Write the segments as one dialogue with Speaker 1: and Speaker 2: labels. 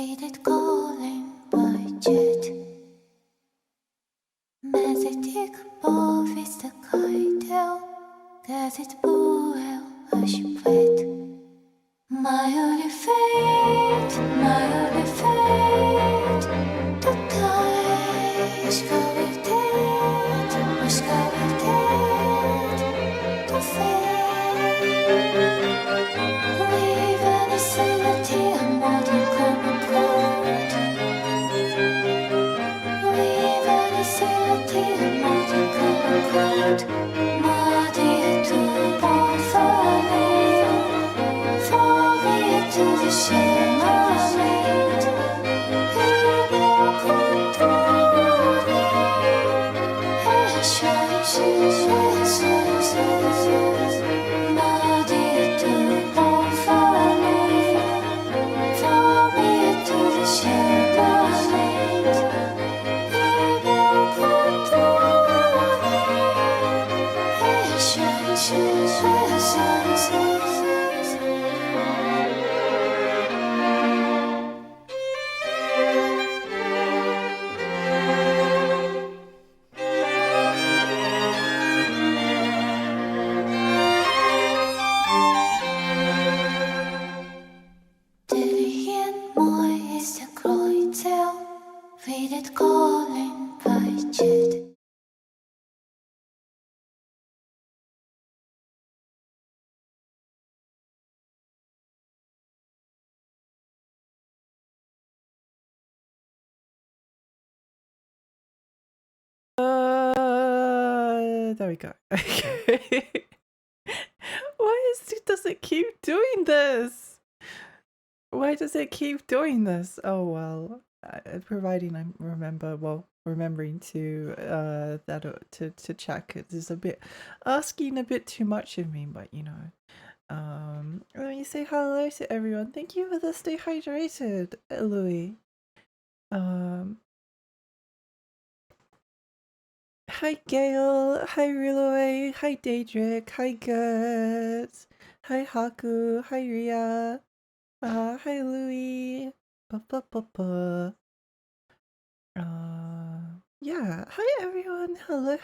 Speaker 1: Faded calling budget. Mezetik poviste kajtel. Gazet buel ashpet. My only fate, my only fate. To die, wish go with dead. To fade. We've an sanity, a modern common code. We've an sanity, a modern common code. Muddy to bon folly. Folly to the shame I made. People control me. Muddy to bon folly. Folly to the shame I made. People control me. Dillian mooi is de kreuzel, wie dit calling budget.
Speaker 2: There we go. Okay. Does it keep doing this? Why does it keep doing this? Oh well, providing I remembering to to check. It is a bit asking a bit too much of me, but you know. Let me say hello to everyone. Thank you for the stay hydrated, Louis. Hi Gail, hi Rilaway, hi Daedric, hi Gertz, hi Haku, hi Ria, hi Louis, yeah, hi everyone, hello.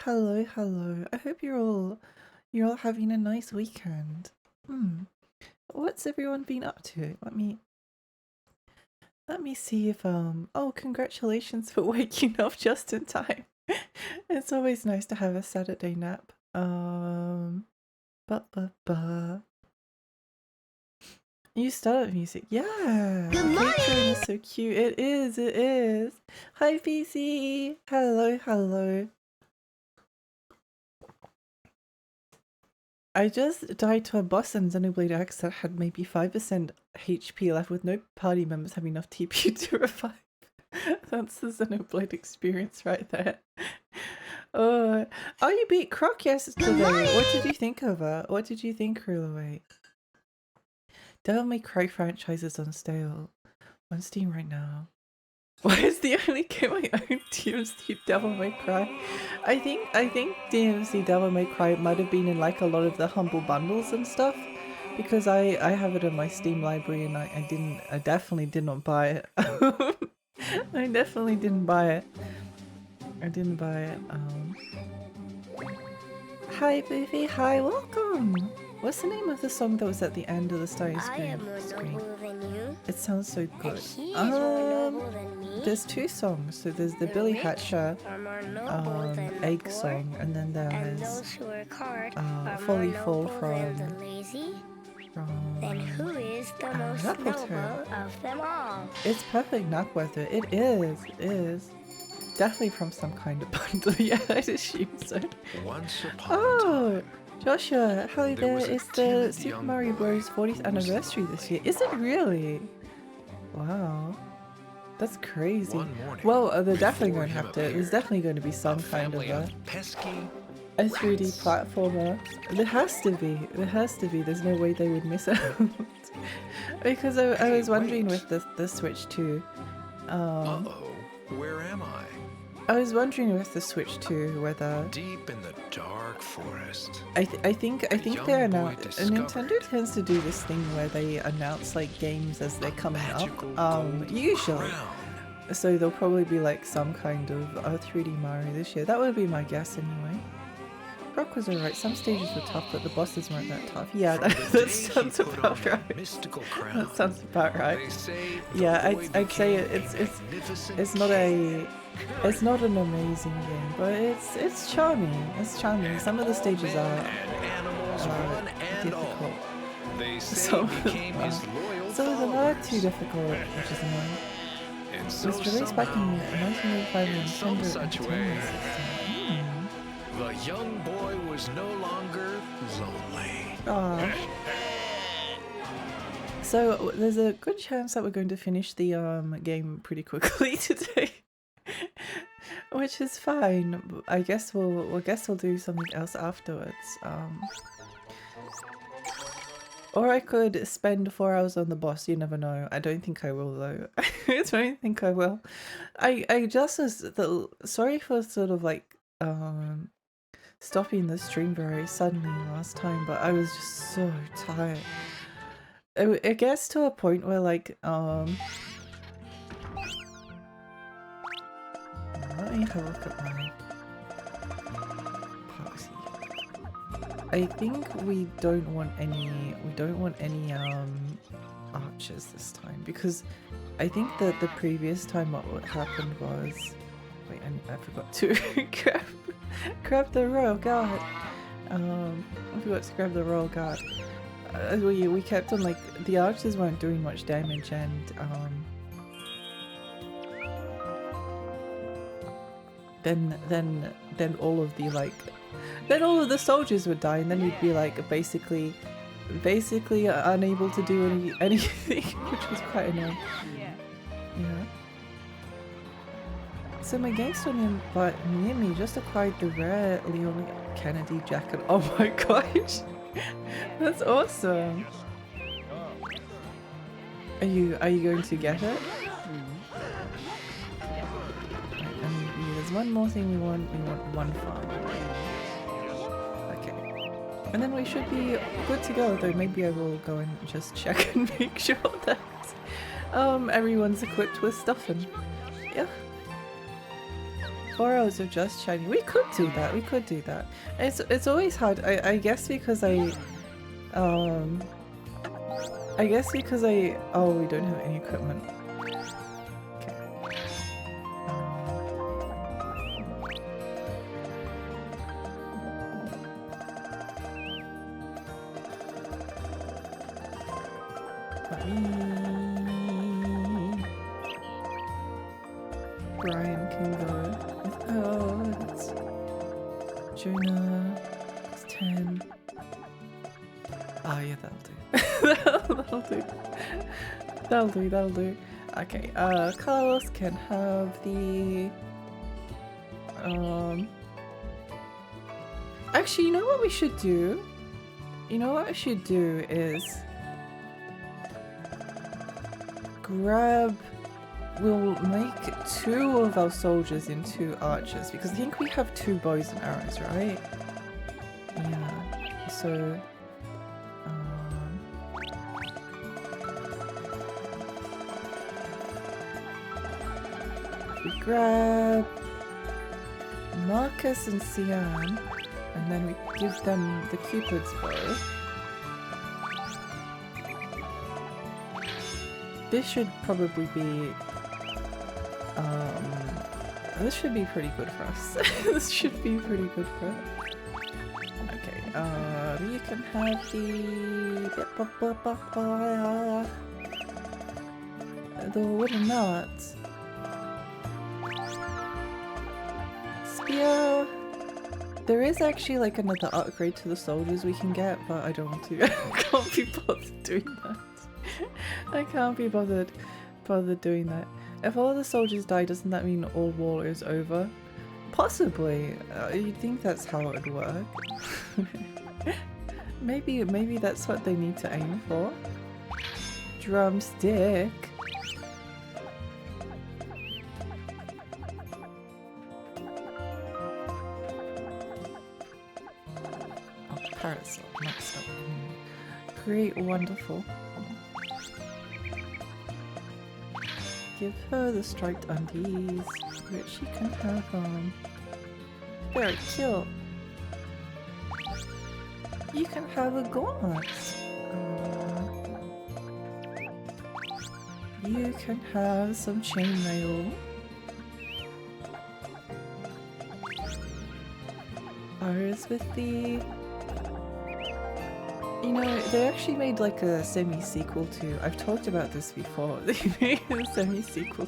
Speaker 2: I hope you're all having a nice weekend. What's everyone been up to? Let me see if oh, congratulations for waking up just in time. It's always nice to have a Saturday nap. You started music. Yeah.
Speaker 3: Good morning.
Speaker 2: Patreon is so cute. It is. Hi PC. Hello. I just died to a boss in Xenoblade X that had maybe 5% HP left with no party members having enough TP to revive. That's the Xenoblade experience right there. Oh, you beat Croc yesterday. What did you think of her? What did you think, Rulaway? Devil May Cry franchise is on Steam right now. Why is the only game I own DMC Devil May Cry? I think DMC Devil May Cry might have been in like a lot of the humble bundles and stuff, because I have it in my Steam library and I definitely did not buy it. I definitely didn't buy it. Hi Boofy, hi, welcome! What's the name of the song that was at the end of the starting screen? It sounds so good. There's two songs. So there's the Billy Hatcher Egg song, and then there's Folly Fall from
Speaker 3: Then who is the most
Speaker 2: Napleton.
Speaker 3: noble of them all?
Speaker 2: It's perfect nap weather. It is. Definitely from some kind of bundle. Yeah, I'd assume so.
Speaker 4: Once upon a time,
Speaker 2: Joshua, hello
Speaker 4: there
Speaker 2: there.
Speaker 4: was a
Speaker 2: It's the
Speaker 4: timid
Speaker 2: Super
Speaker 4: young
Speaker 2: Mario
Speaker 4: boy
Speaker 2: Bros. 40th
Speaker 4: who
Speaker 2: anniversary
Speaker 4: was
Speaker 2: this year. Is it really? Wow. That's crazy.
Speaker 4: One morning,
Speaker 2: Well, they're definitely
Speaker 4: before
Speaker 2: going to
Speaker 4: him
Speaker 2: have to. There's
Speaker 4: appeared
Speaker 2: definitely going to be some
Speaker 4: a
Speaker 2: kind of
Speaker 4: family
Speaker 2: a
Speaker 4: of pesky
Speaker 2: 3D
Speaker 4: rats.
Speaker 2: platformer. There has to be. There's no way they would miss out. Because I
Speaker 4: Hey,
Speaker 2: was wondering
Speaker 4: wait.
Speaker 2: with the Switch too.
Speaker 4: Uh-oh, where am I?
Speaker 2: I was wondering with the Switch 2 whether
Speaker 4: Deep in the dark forest.
Speaker 2: I think
Speaker 4: young
Speaker 2: they're
Speaker 4: boy
Speaker 2: now
Speaker 4: discovered
Speaker 2: Nintendo tends to do this thing where they announce like games as they're coming
Speaker 4: magical
Speaker 2: up.
Speaker 4: gold
Speaker 2: Usually.
Speaker 4: crown.
Speaker 2: So there'll probably be like some kind of 3D Mario this year. That would be my guess anyway. Rock was alright. Some stages were tough, but the bosses weren't that tough. Yeah,
Speaker 4: From
Speaker 2: that,
Speaker 4: the
Speaker 2: that
Speaker 4: day he
Speaker 2: sounds
Speaker 4: put on
Speaker 2: about
Speaker 4: that
Speaker 2: right.
Speaker 4: mystical crown,
Speaker 2: That sounds about right.
Speaker 4: they say the
Speaker 2: Yeah,
Speaker 4: boy
Speaker 2: I'd say
Speaker 4: became
Speaker 2: it's
Speaker 4: a magnificent
Speaker 2: it's not
Speaker 4: king.
Speaker 2: it's not an amazing game, but it's charming. It's charming. Some of the stages
Speaker 4: Men
Speaker 2: are
Speaker 4: and animals, one and
Speaker 2: difficult.
Speaker 4: all. They say
Speaker 2: Some
Speaker 4: he became his loyal
Speaker 2: some of them are
Speaker 4: followers.
Speaker 2: too difficult, which is annoying.
Speaker 4: And
Speaker 2: It
Speaker 4: so
Speaker 2: was released back in
Speaker 4: somehow,
Speaker 2: 1985
Speaker 4: in
Speaker 2: on
Speaker 4: some
Speaker 2: Nintendo
Speaker 4: such
Speaker 2: Entertainment
Speaker 4: way,
Speaker 2: System.
Speaker 4: the young boy was no longer lonely.
Speaker 2: Aw. So there's a good chance that we're going to finish the game pretty quickly today, which is fine. I guess we'll do something else afterwards. Or I could spend 4 hours on the boss. You never know. I don't think I will though. I don't think I will. I just was sorry for sort of like stopping the stream very suddenly last time, but I was just so tired. It gets to a point where like let me have a look at my policy. I think we don't want any archers this time, because I think that the previous time what happened was, wait, I forgot to grab the royal guard. I forgot to grab the royal guard. We kept on like the archers weren't doing much damage, and then all of the the soldiers would die, and then you'd be like basically unable to do anything, which was quite annoying. Yeah. So my gangster near me just acquired the rare Leon Kennedy jacket. Oh my gosh, that's awesome. Are you going to get it? Right, and there's one more thing we want. We want one farm. Okay, and then we should be good to go. Though maybe I will go and just check and make sure that everyone's equipped with stuff, and yeah. 4 hours of just chatting. We could do that. We could do that. It's always hard. I guess because I oh, we don't have any equipment. Okay. Brian can go. Oh, that's Jonah. It's 10. Oh yeah, that'll do. That'll do. Okay, Carlos can have the actually, you know what we should do? You know what I should do is we'll make 2 of our soldiers into archers, because I think we have 2 bows and arrows, right? Yeah. So we grab Marcus and Cian, and then we give them the Cupid's bow. This should probably be this should be pretty good for us. This should be pretty good for us. Okay, you can have the wooden nuts. Spear. There is actually like another upgrade to the soldiers we can get, but I don't want to. I can't be bothered doing that. I can't be bothered doing that. If all the soldiers die, doesn't that mean all war is over? Possibly. You'd think that's how it would work. Maybe that's what they need to aim for. Drumstick. parasol, not stop. Great, wonderful. Give her the striped undies, which she can have on. Very cute. You can have a gauntlet. You can have some chainmail. Ours with the... You know, they actually made like a semi-sequel to... I've talked about this before. They made a semi-sequel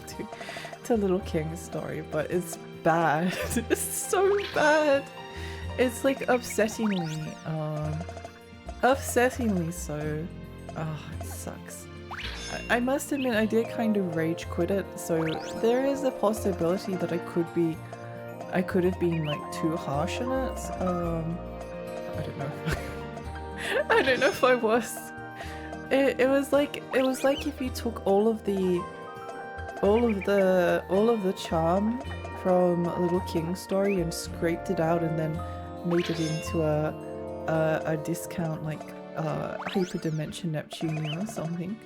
Speaker 2: to Little King's story, but it's bad. It's so bad. It's like upsettingly so. Oh, it sucks. I must admit I did kind of rage quit it, so there is a possibility that I could have been like too harsh on it. I don't know. I don't know if I was. It was like if you took all of the charm from Little King's story and scraped it out and then made it into a discount like Hyperdimension Neptunia or something.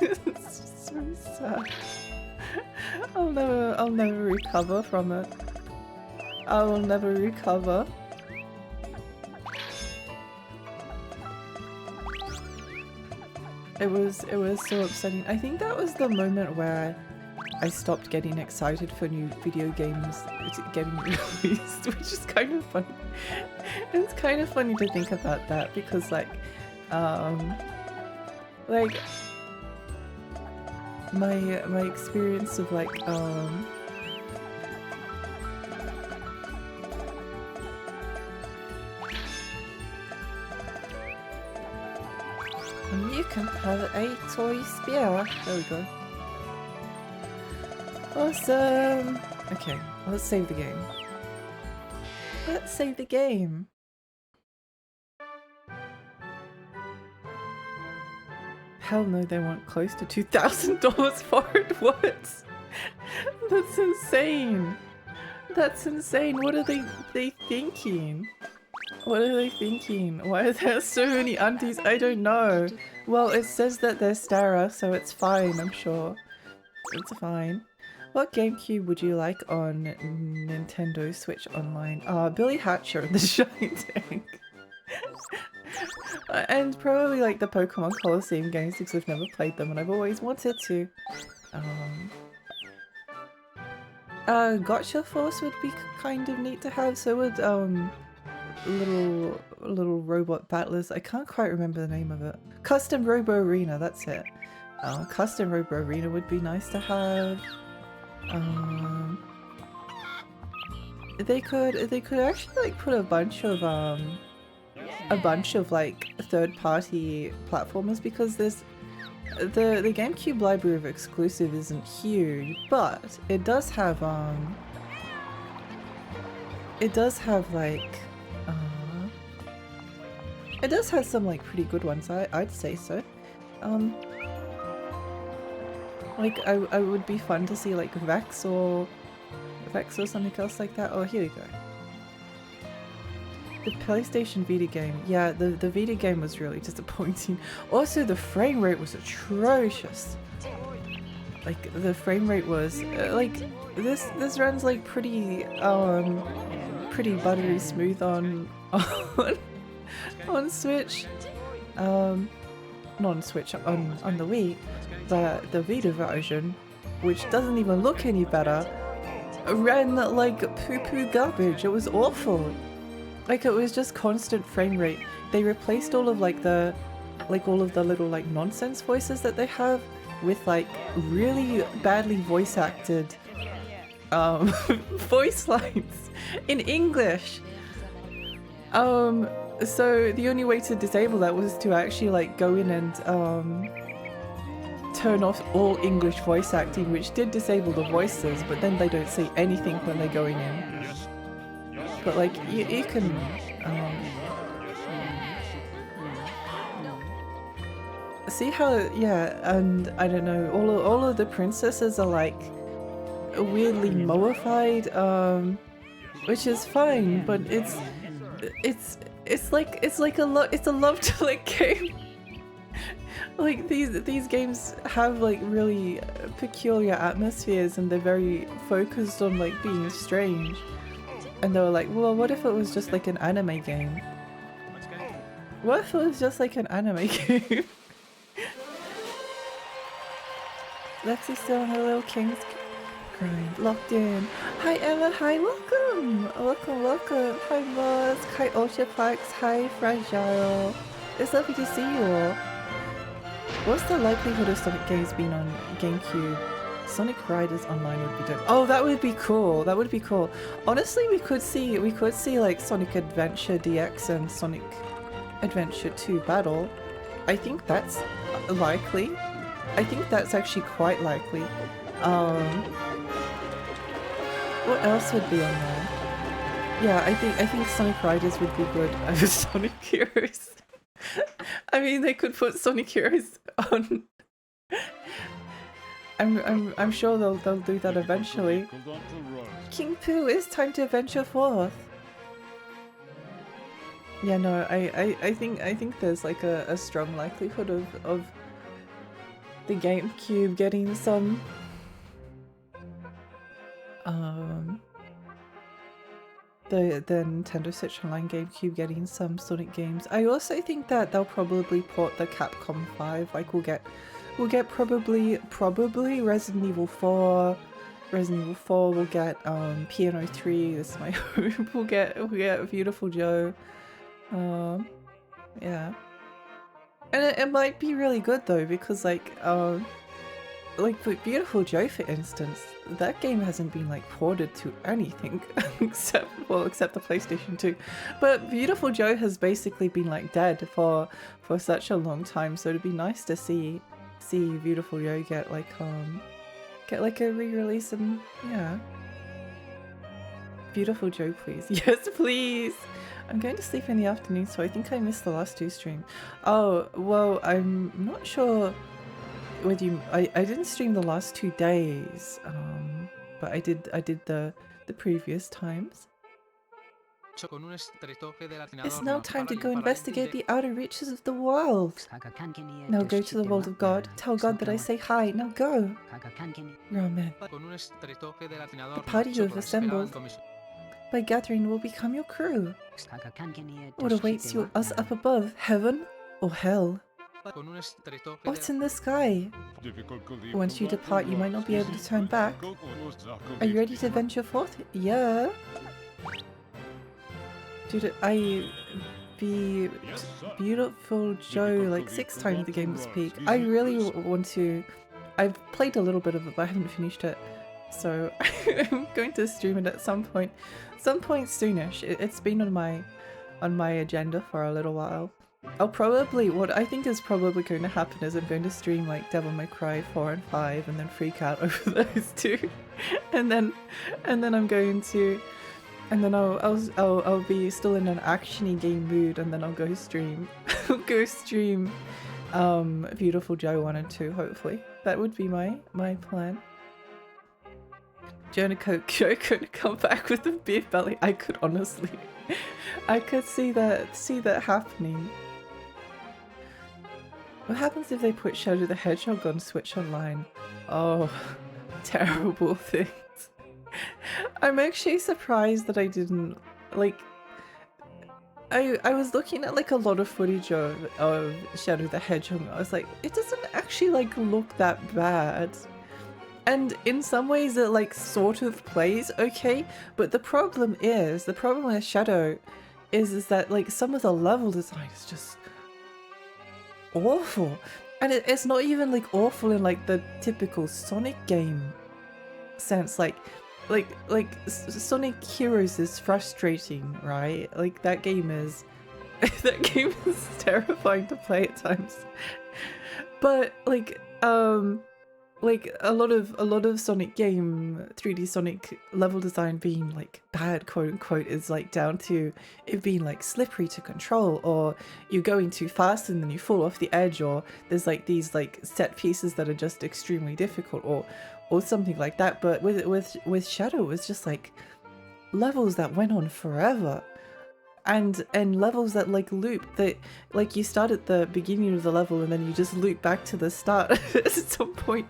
Speaker 2: It's so sad. I'll never recover from it. I will never recover. It was so upsetting. I think that was the moment where I stopped getting excited for new video games getting released, which is kind of funny. It's kind of funny to think about that because like my experience of like you can have a toy spear. There we go. Awesome! Okay, let's save the game. Let's save the game. Hell no, they want close to $2,000 for it. What? That's insane. That's insane. What are they thinking? What are they thinking? Why are there so many undies? I don't know. Well, it says that they're Stara, so it's fine, I'm sure. It's fine. What GameCube would you like on Nintendo Switch Online? Billy Hatcher and the Shine Tank. And probably like the Pokemon Colosseum games because I've never played them and I've always wanted to. Gotcha Force would be kind of neat to have, so would little robot battlers. I can't quite remember the name of it. Custom Robo Arena, that's it. Custom Robo Arena would be nice to have. They could actually like put a bunch of like third-party platformers because there's the GameCube library of exclusive isn't huge, but it does have it does have some like pretty good ones. I'd say so. Like I would be fun to see like Vex or something else like that. Oh, here we go. The PlayStation Vita game. Yeah, the Vita game was really disappointing. Also, the frame rate was atrocious. Like the frame rate was like this runs like pretty buttery smooth on Switch. Not on Switch, on the Wii. The Vita version, which doesn't even look any better, ran like poo-poo garbage. It was awful. Like it was just constant frame rate. They replaced all of the little like nonsense voices that they have with like really badly voice acted voice lines in English. So the only way to disable that was to actually like go in and turn off all English voice acting, which did disable the voices, but then they don't say anything when they're going in. But like you can see how, yeah, and I don't know, all of the princesses are like weirdly moified, which is fine, but it's it's like it's a love to lick game. Like these games have like really peculiar atmospheres, and they're very focused on like being strange. And they were like, well, what if it was just like an anime game? What if it was just like an anime game? Lexi's still on her little king's grind, locked in. Hi Emma, hi, welcome! Welcome. Hi Moz, hi Ultraplex, hi Fragile. It's lovely to see you all. What's the likelihood of Sonic games being on GameCube? Sonic Riders Online would be dope. Oh, that would be cool. That would be cool. Honestly, we could see like Sonic Adventure DX and Sonic Adventure 2 Battle. I think that's likely. I think that's actually quite likely. What else would be on there? Yeah, I think Sonic Riders would be good over Sonic Heroes. I mean, they could put Sonic Heroes on. I'm sure they'll do that eventually. King Pooh, it's time to venture forth. Yeah, no, I think there's like a strong likelihood of the GameCube getting some the Nintendo Switch Online GameCube getting some Sonic games. I also think that they'll probably port the Capcom 5. Like we'll get probably Resident Evil 4. Resident Evil 4, we'll get Piano 3, this is my hope. We'll get Beautiful Joe. Yeah. And it might be really good though, because like for Beautiful Joe, for instance, that game hasn't been like ported to anything except the PlayStation 2. But Beautiful Joe has basically been like dead for such a long time, so it'd be nice to see Beautiful Joe get like a re-release. And yeah, Beautiful Joe, please. Yes, please. I'm going to sleep in the afternoon, so I think I missed the last 2 streams. Oh, well, I'm not sure whether you... I didn't stream the last 2 days, but I did the previous times. It's now time to go investigate the outer reaches of the world. Now go to the world of God. Tell God that I say hi. Now go. Ramen. The party you have assembled by gathering will become your crew. What awaits us up above? Heaven or hell? What's in the sky? Once you depart, you might not be able to turn back. Are you ready to venture forth? Yeah. Dude, I beat Beautiful Joe like 6 times the game's peak. I really want to... I've played a little bit of it, but I haven't finished it. So I'm going to stream it at some point soonish. It's been on my agenda for a little while. I'll probably, what I think is probably going to happen is I'm going to stream like Devil May Cry 4 and 5 and then freak out over those 2. and then I'm going to, and then I'll be still in an action-y game mood, and then I'll go stream Beautiful Joe 1 and 2, hopefully. That would be my plan. Joe gonna come back with a beef belly. I could honestly, I could see that happening. What happens if they put Shadow the Hedgehog on Switch Online? Oh, terrible things. I'm actually surprised that I didn't, like, I was looking at like a lot of footage of Shadow the Hedgehog. I was like, it doesn't actually like look that bad. And in some ways it like sort of plays okay, but the problem with Shadow is that like some of the level design is just awful. And it's not even like awful in like the typical Sonic game sense. Like Sonic Heroes is frustrating, right? Like that game is terrifying to play at times. But like a lot of Sonic game, 3D Sonic level design being like bad, quote unquote, is like down to it being like slippery to control, or you're going too fast and then you fall off the edge, or there's like these like set pieces that are just extremely difficult, or something like that. But with Shadow, it was just like levels that went on forever, and levels that like loop, that like you start at the beginning of the level and then you just loop back to the start at some point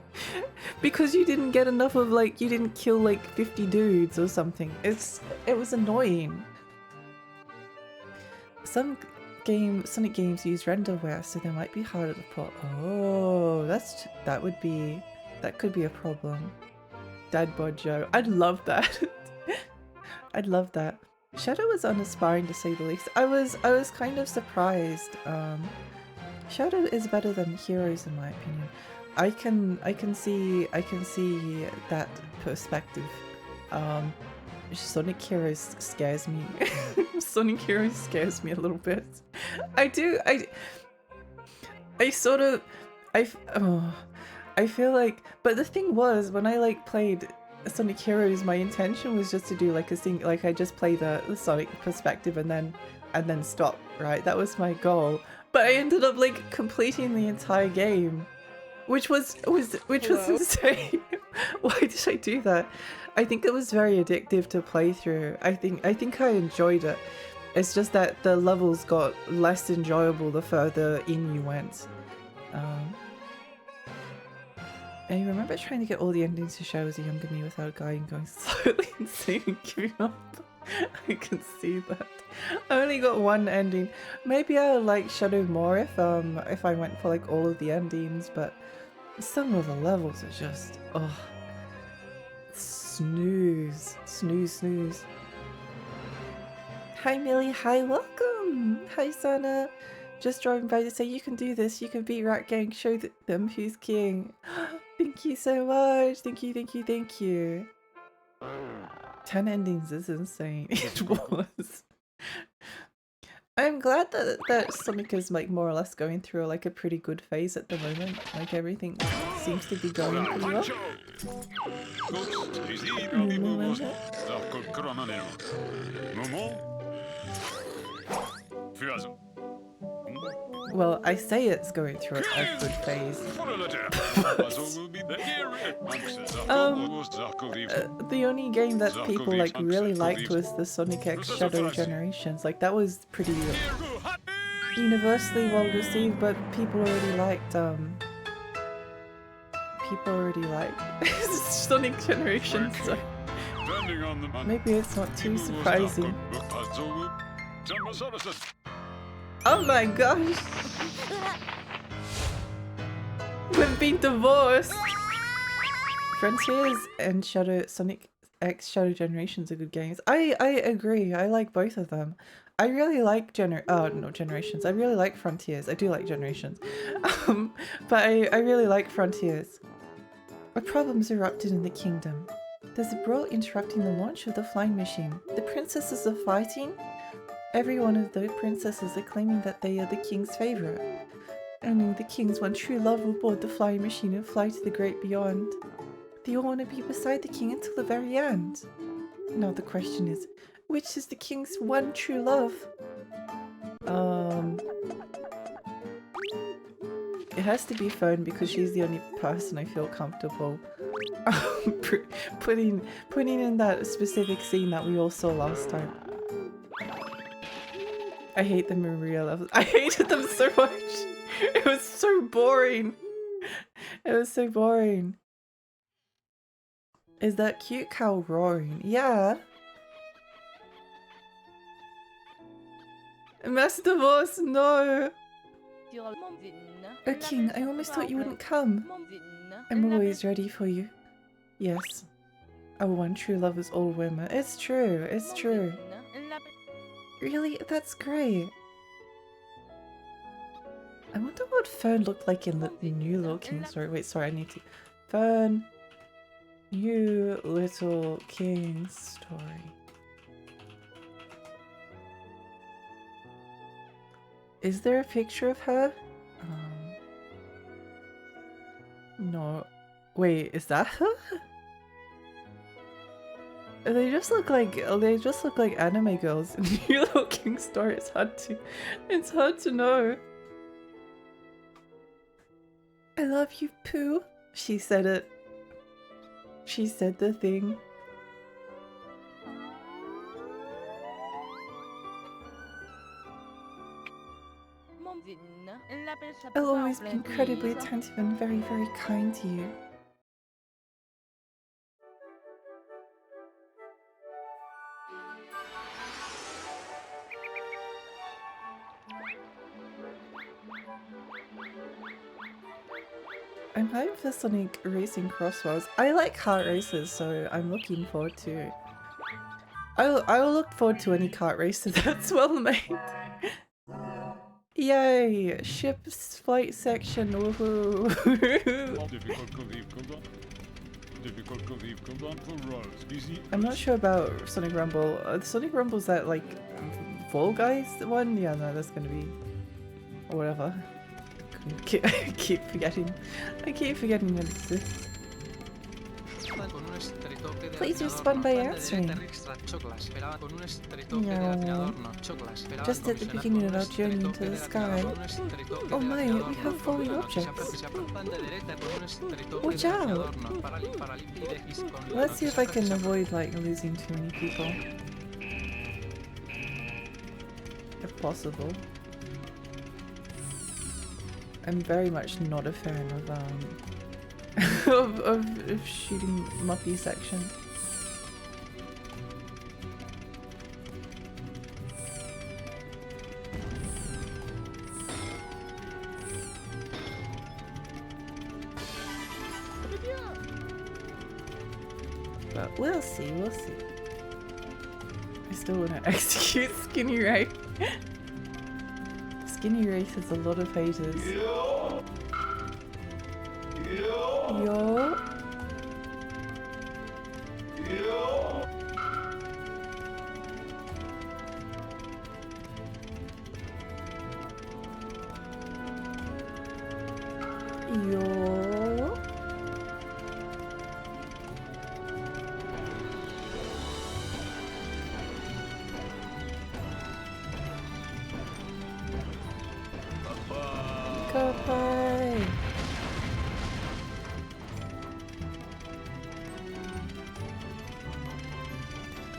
Speaker 2: because you didn't get enough of, like, you didn't kill like 50 dudes or something. It was annoying. Some Sonic games use renderware, so they might be harder to port. Oh, that could be a problem. Dad bod Joe. I'd love that. I'd love that. Shadow was uninspiring to say the least. I was kind of surprised. Shadow is better than Heroes in my opinion. I can see that perspective. Sonic Heroes scares me. Sonic Heroes scares me a little bit. I feel like, but the thing was, when I like played Sonic Heroes, my intention was just to do like a thing, like I just play the Sonic perspective and then stop, right? That was my goal. But I ended up like completing the entire game, which was insane. Why did I do that? I think it was very addictive to play through. I think I enjoyed it. It's just that the levels got less enjoyable the further in you went. I remember trying to get all the endings to Shadow as a younger me without going slightly insane and giving up. I can see that. I only got one ending. Maybe I'll like Shadow more if I went for like all of the endings, but some of the levels are just snooze. Hi Millie, hi, welcome! Hi Sana! Just driving by to say you can do this, you can beat Rat Gang, show them who's king. Thank you so much, thank you. 10 endings is insane. It was. I'm glad that Sonic is like more or less going through like a pretty good phase at the moment. Like everything seems to be going pretty well. Well, I say it's going through a good phase. The only game that people like really liked was the Sonic X Shadow Generations. Like that was pretty universally well received, but people already liked Sonic Generations, so maybe it's not too surprising. Oh my gosh! We've been divorced! Frontiers and Sonic X Shadow Generations are good games. I agree, I like both of them. I really like Generations. I really like Frontiers. I do like Generations. But I really like Frontiers. A problem's erupted in the kingdom. There's a brawl interrupting the launch of the flying machine. The princesses are fighting. Every one of the princesses are claiming that they are the king's favorite. Only the king's one true love will board the flying machine and fly to the great beyond. They all want to be beside the king until the very end. Now the question is, which is the king's one true love? It has to be Fern because she's the only person I feel comfortable putting in that specific scene that we all saw last time. I hate the Maria levels. I hated them so much. It was so boring. It was so boring. Is that cute cow roaring? Yeah. Master Divorce, no. Oh King, I almost thought you wouldn't come. I'm always ready for you. Yes. Our one true love is all women. It's true, it's true. Really? That's great. I wonder what Fern looked like in the new Little King story. Wait, sorry, I need to... Fern... New Little King story. Is there a picture of her? No. Wait, is that her? They just look like anime girls in New Little King story. It's hard to know. I love you, Pooh. She said it. She said the thing. I'll always be incredibly attentive and very, very kind to you. I'm hyped for Sonic Racing Crossworlds. I like kart races, so I'm looking forward to it. I'll look forward to any kart race that's well made. Yay! Ship's flight section, woohoo! I'm not sure about Sonic Rumble. Sonic Rumble's that like Fall Guys one? Yeah, no, that's gonna be whatever. I keep forgetting. I keep forgetting it exists. Please respond by answering. No. Just at the beginning of our journey into the sky. Oh my, we have falling objects. Watch out! Let's see if I can avoid like losing too many people. If possible. I'm very much not a fan of of shooting Muppy section. But we'll see, we'll see. I still want to execute Skinny Ray. Skinny Race has a lot of haters. Yo! Goodbye.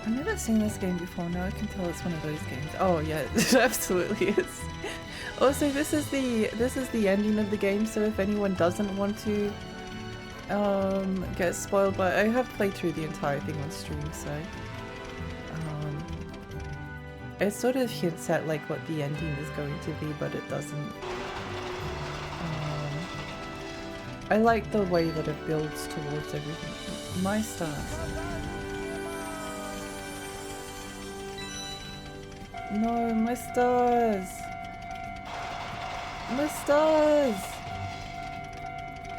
Speaker 2: I've never seen this game before. Now I can tell it's one of those games. Oh yeah, it absolutely is. Also, this is the ending of the game. So if anyone doesn't want to get spoiled, but I have played through the entire thing on stream, so it sort of hints at like what the ending is going to be, but it doesn't. I like the way that it builds towards everything. My stars. No, my stars! My stars!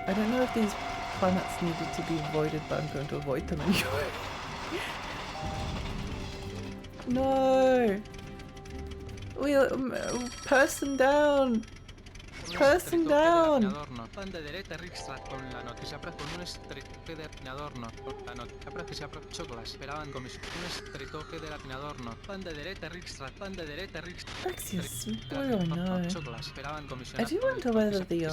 Speaker 2: I don't know if these planets needed to be avoided, but I'm going to avoid them anyway. No! Person down! Person down! Axios, where do I know? I do wonder whether the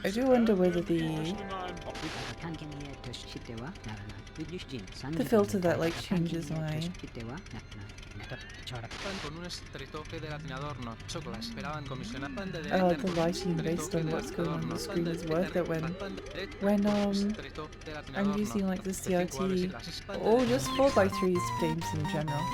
Speaker 2: I do wonder whether the filter that like changes my the lighting based on what's going on the screen is worth it when I'm using like the CRT or just 4x3s games in general.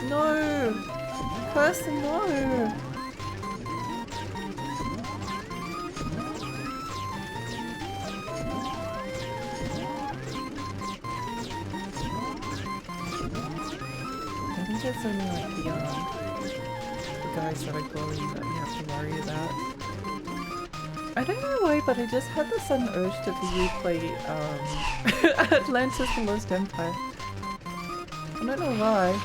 Speaker 2: No! Person, no! I think it's only like the guys that are glowing that we have to worry about. I don't know why, but I just had the sudden urge to replay Atlantis: The Lost Empire. I don't know why.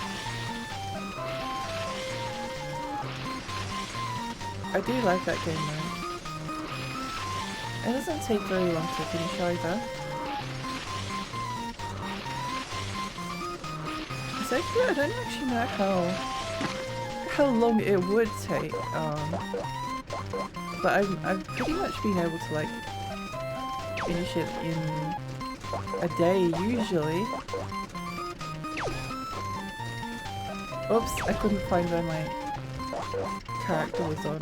Speaker 2: I do like that game though. It doesn't take very long to finish either. So actually, I don't actually know how long it would take. But I've pretty much been able to like finish it in a day usually. Oops, I couldn't find where my character was on.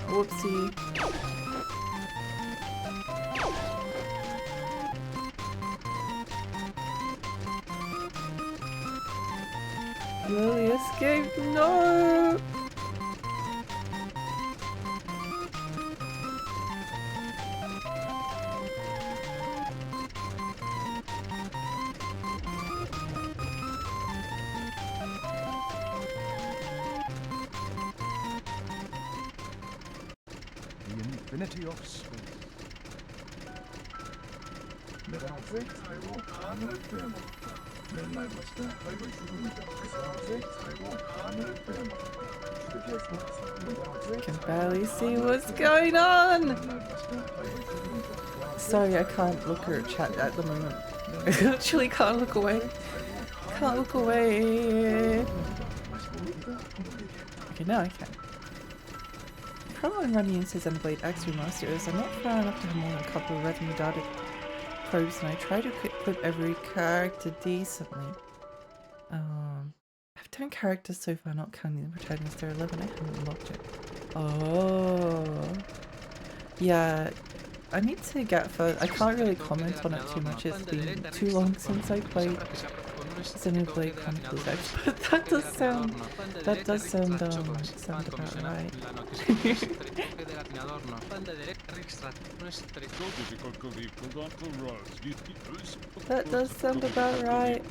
Speaker 2: Whoopsie. Lily escaped. No!
Speaker 5: The infinity of space.
Speaker 2: Can barely see what's going on! Sorry, I can't look at chat at the moment. I literally can't look away. Can't look away. Okay, now I can. The problem I'm running into Xenoblade X Remaster is I'm not far enough to have more than a couple of revenue data probes, and I try to equip every character decently. I've done characters so far, not counting the protagonist. There are 11. I haven't unlocked it. Oh, yeah. I need to get further. I can't really comment on it too much. It's been too long since I played Xenoblade Chronicles X, but that does sound about right. That does sound about right.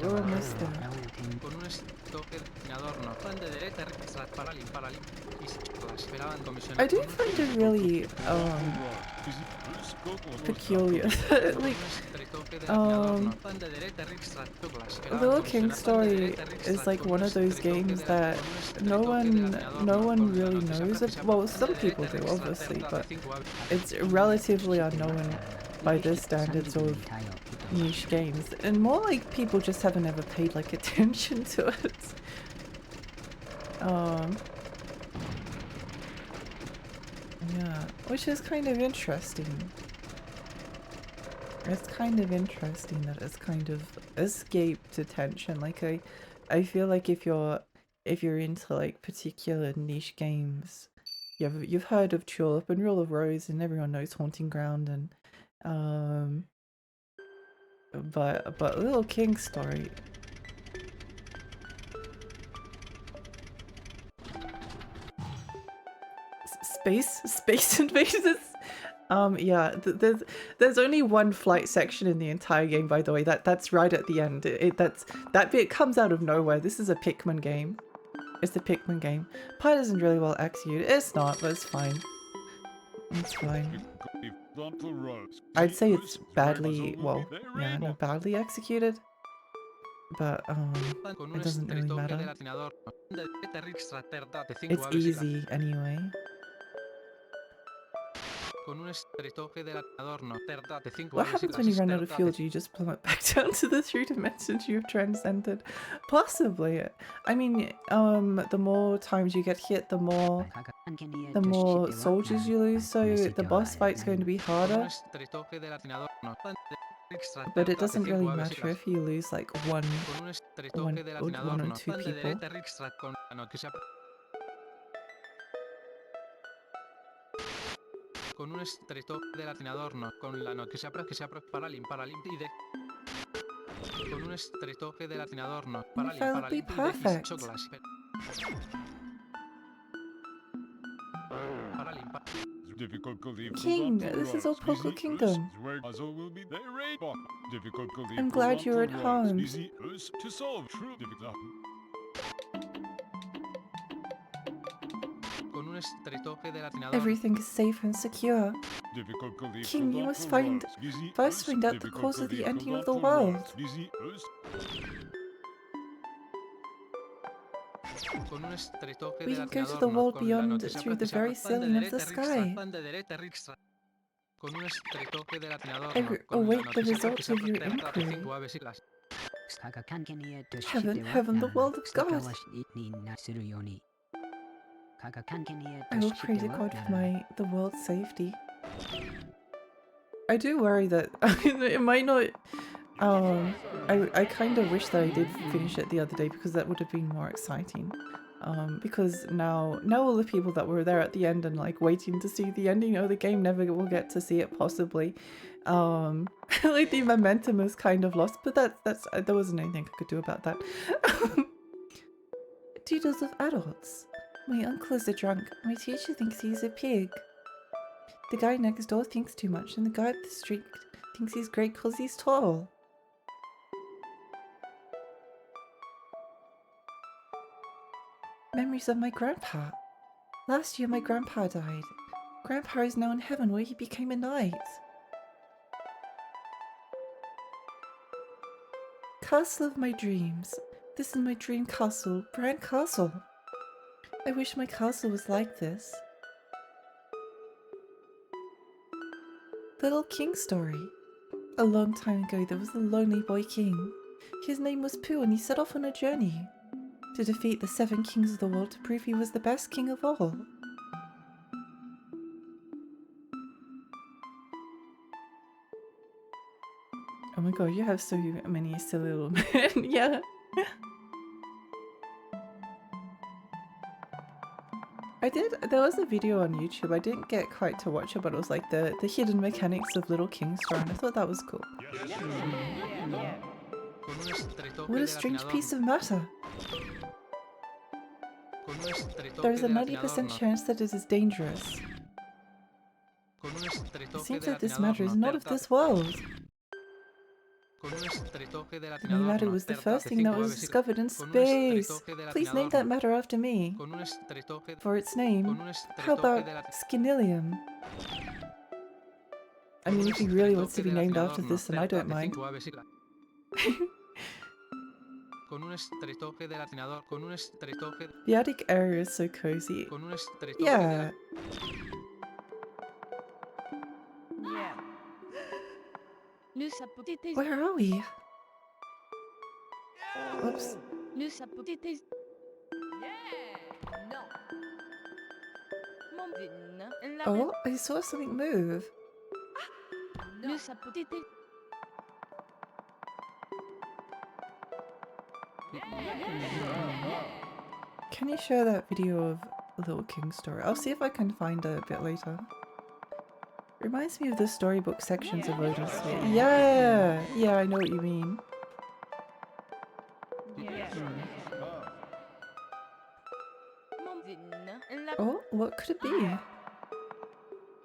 Speaker 2: We're almost there. I do find it really peculiar. Like, Little King Story is like one of those games that no one really knows of. Well, some people do, obviously, but it's relatively unknown by the standards of niche games, and more like people just haven't ever paid like attention to it. Yeah, which is kind of interesting. It's kind of interesting that it's kind of escaped attention. Like I feel like if you're into like particular niche games, you've heard of Tulip and Rule of Rose, and everyone knows Haunting Ground, and but Little King Story. Space invaders. Yeah. There's only one flight section in the entire game, by the way. That's right at the end. That bit comes out of nowhere. This is a Pikmin game. It's a Pikmin game. Pie isn't really well executed. It's not, but it's fine. It's fine. I'd say it's badly, well, yeah, no, badly executed. But it doesn't really matter. It's easy anyway. What happens when you run out of fuel? Do you just plummet back down to the 3 dimensions you've transcended? Possibly. I mean, the more times you get hit, the more soldiers you lose, so the boss fight's going to be harder. But it doesn't really matter if you lose like one or 2 people.
Speaker 6: Con un estrettoque dell'adorno, con la noce che si apre paralimparalimpide. Con un estrettoque dell'adorno,
Speaker 2: Perfect. King, this is all Poco Kingdom. I'm glad you're at home. Everything is safe and secure. King, you must first find out the cause of the ending of the world.
Speaker 6: Con un estretoque
Speaker 2: We
Speaker 6: de
Speaker 2: can go to
Speaker 6: latinador
Speaker 2: the
Speaker 6: no,
Speaker 2: world
Speaker 6: con la
Speaker 2: beyond
Speaker 6: noticia
Speaker 2: through the
Speaker 6: práctica
Speaker 2: very
Speaker 6: fan de
Speaker 2: ceiling of the
Speaker 6: derete rikstra,
Speaker 2: sky.
Speaker 6: fan de derete rikstra. Con un estretoque de latinador
Speaker 2: I
Speaker 6: no, con la
Speaker 2: await the
Speaker 6: noticia
Speaker 2: results of your
Speaker 6: práctica
Speaker 2: inquiry.
Speaker 6: 5 aves siglas.
Speaker 2: Heaven, the world of God. I will pray to God for the world's safety. I do worry that it might not. I kind of wish that I did finish it the other day because that would have been more exciting. Because now all the people that were there at the end and like waiting to see the ending of the game never will get to see it possibly. Like the momentum is kind of lost, but that's there wasn't anything I could do about that. Doodles of adults. My uncle is a drunk. My teacher thinks he's a pig. The guy next door thinks too much, and the guy up the street thinks he's great because he's tall. Memories of my grandpa. Last year my grandpa died. Grandpa is now in heaven where he became a knight. Castle of my dreams. This is my dream castle, Bran Castle. I wish my castle was like this. Little King story. A long time ago there was a lonely boy king. His name was Pooh and he set off on a journey to defeat the 7 kings of the world to prove he was the best king of all. Oh my god, you have so many silly little men, yeah. There was a video on YouTube, I didn't get quite to watch it, but it was like the hidden mechanics of Little King Story, and I thought that was cool. What a strange piece of matter. There is a 90% chance that it is dangerous. It seems that this matter is not of this world. The matter was the first thing that was discovered in space. Please name that matter after me. For its name, how about Skinillium? I mean, if he really wants to be named after this, then I don't mind. The attic area is so cozy. Yeah. Where are we? Oops. Oh, I saw something move. Can you share that video of Little King Story? I'll see if I can find it a bit later. Reminds me of the storybook sections of Odin Sphere. Yeah! Yeah, I know what you mean. Oh, what could it be?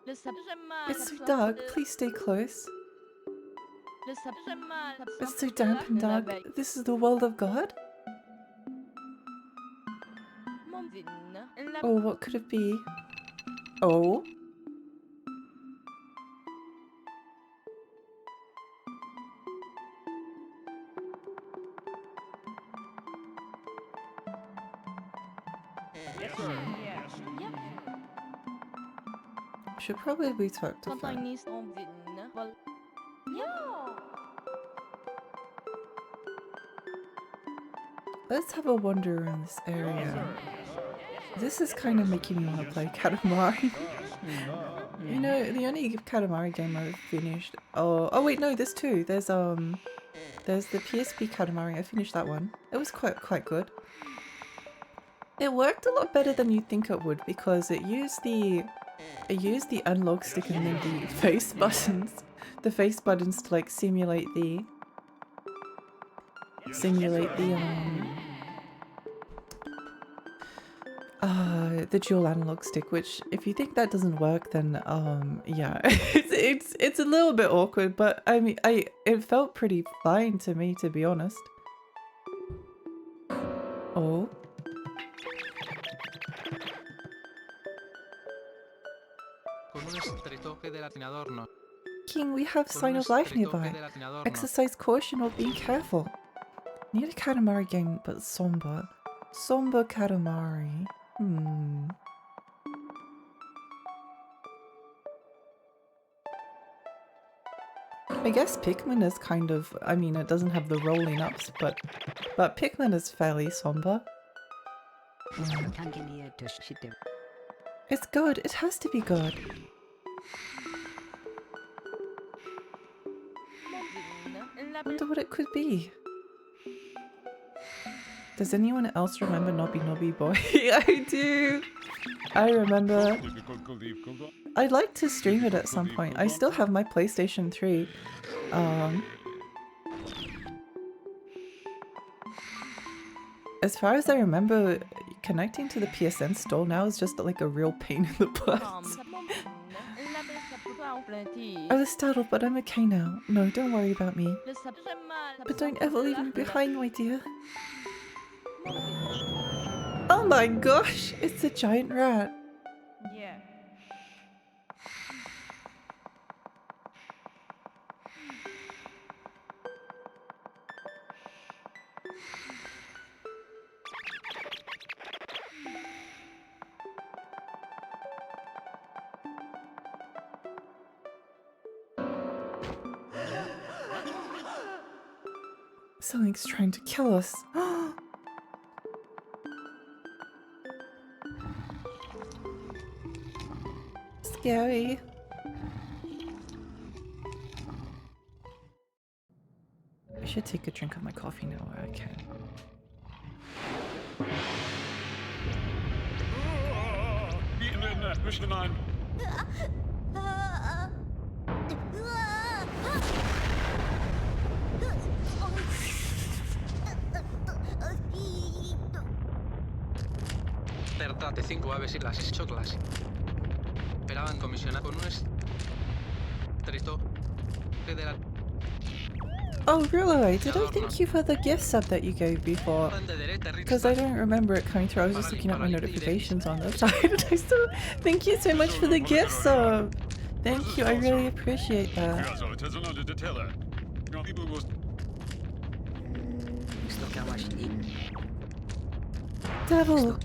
Speaker 2: It's so dark, please stay close. It's so damp and dark. This is the world of God? Oh, what could it be? Oh? Should probably talk to Fran. Let's have a wander around this area. This is kind of making me want to play Katamari. You know, the only Katamari game I've finished. Oh wait, no, there's 2. There's the PSP Katamari. I finished that one. It was quite good. It worked a lot better than you'd think it would because it used the analog stick and then the face buttons. The face buttons to like simulate the dual analog stick, which if you think that doesn't work, then yeah, it's a little bit awkward, but I mean it felt pretty fine to me, to be honest. Oh. King, we have sign of life nearby. Exercise caution or being careful. Need a Katamari game, but somber. Somba Katamari. I guess Pikmin is kind of, I mean, it doesn't have the rolling ups, but Pikmin is fairly Somba. It's good. It has to be good. Wonder what it could be. Does anyone else remember Nobby Nobby Boy? I do! I remember. I'd like to stream it at some point. I still have my PlayStation 3. As far as I remember, connecting to the PSN store now is just like a real pain in the butt. I was startled, but I'm okay now. No, don't worry about me. But don't ever leave me behind, my dear. Oh my gosh! It's a giant rat.
Speaker 7: Yeah.
Speaker 2: Something's trying to kill us. Scary. I should take a drink of my coffee now where I can.
Speaker 6: Despertate 5 aves y las choclas. Esperaban comisionar con un estricto de la
Speaker 2: Oh, really? Did I thank you for the gift sub that you gave before? Because I don't remember it coming through. I was just looking at my notifications on the side. And I still thank you so much for the gift sub. Thank you. I really appreciate that. Devil.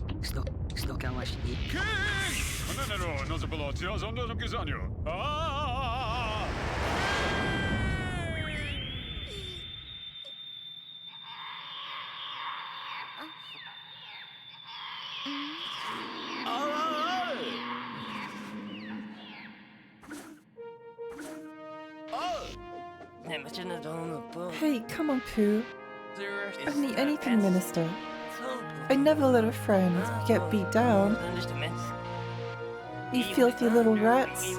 Speaker 2: Hey, come on, Pooh. I'm the anything minister. I never let a friend get beat down. You filthy little rats.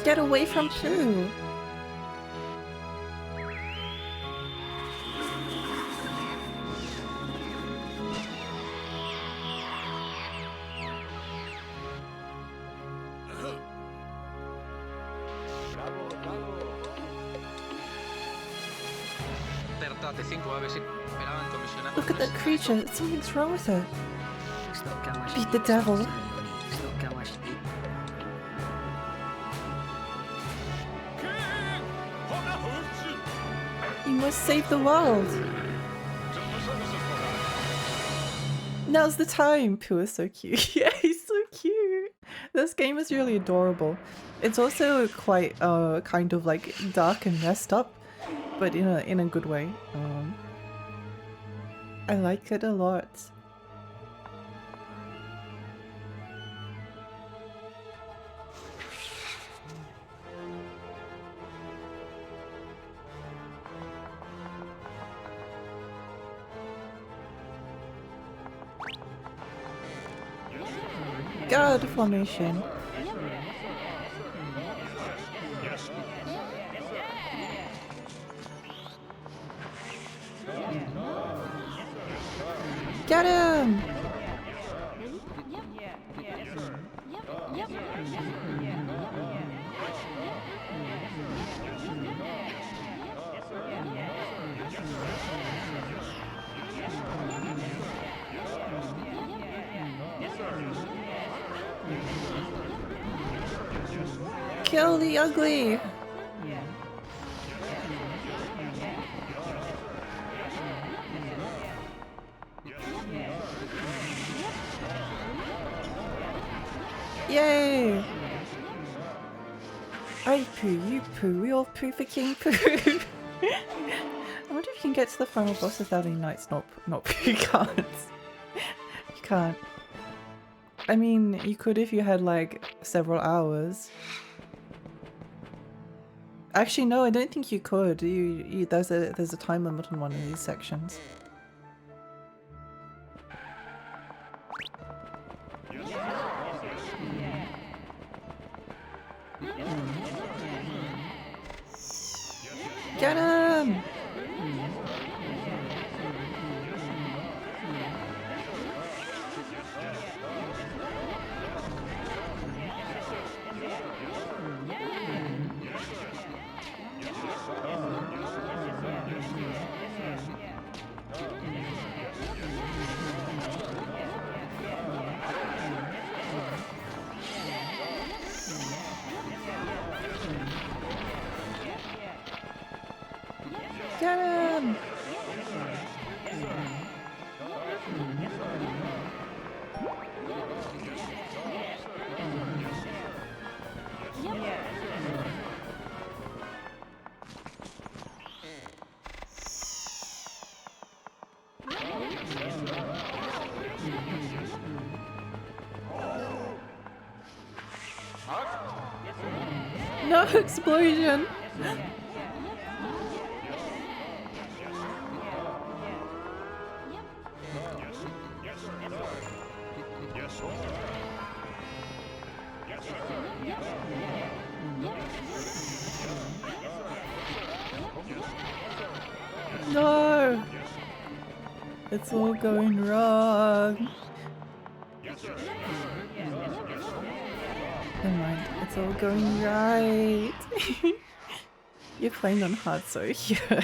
Speaker 2: Get away from Pooh. Look at that creature. Something's wrong with it. Beat the devil. You must save the world. Now's the time. Pooh is so cute. Yeah, he's so cute. This game is really adorable. It's also quite kind of like dark and messed up, but in a good way. I like it a lot. God formation. Get him! Kill the ugly! Yay! I poo, you poo, we all poo for King Poo. I wonder if you can get to the final boss without any knights not poo. You can't. You can't. I mean, you could if you had like several hours. Actually, no, I don't think you could. There's a time limit on one of these sections. Get him! Get him! No explosion! No! It's all going wrong. Never mind, it's all going right. You're playing on hard, so yeah.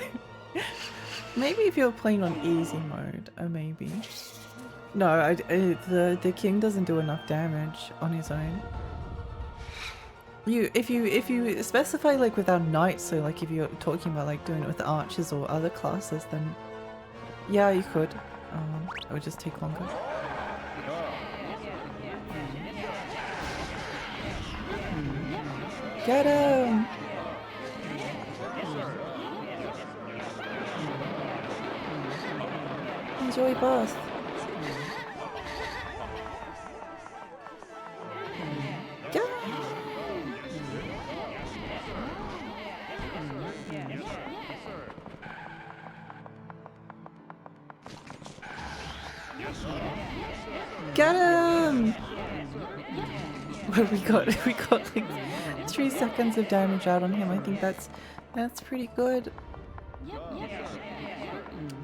Speaker 2: Maybe if you're playing on easy mode, maybe. No, the king doesn't do enough damage on his own. If you specify like without knights, so like if you're talking about like doing it with archers or other classes, then yeah, you could. It would just take longer. Get him! Enjoy boss. Get him! Get him! We got like 3 seconds of damage out on him. I think that's pretty good.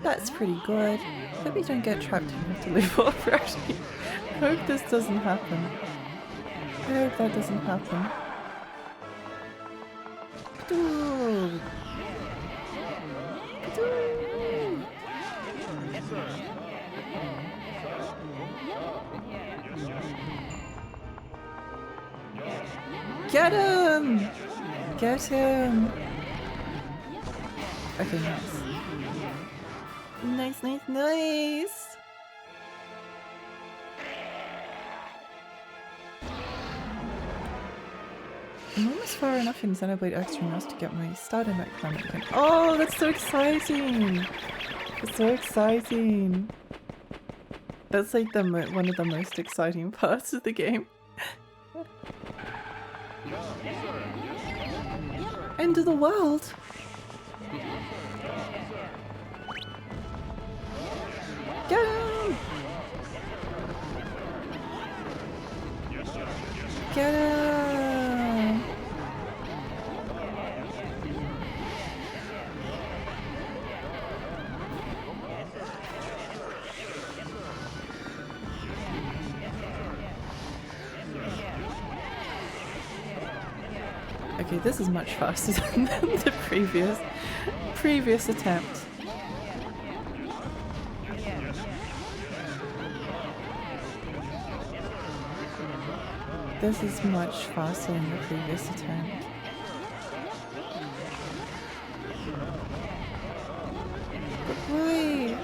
Speaker 2: That's pretty good. Hope you don't get trapped and have to live off, actually. I hope this doesn't happen. I hope that doesn't happen. Ooh. Ooh. Get him! Get him! Okay, nice. Nice, nice, nice! I'm almost far enough in Xenoblade X Remastered to get my starter mech planet again. Oh, that's so exciting! That's so exciting! That's like one of the most exciting parts of the game. End of the world! Get him! Get him! Okay, this is much faster than the previous attempt. This is much faster than the previous attempt. But why?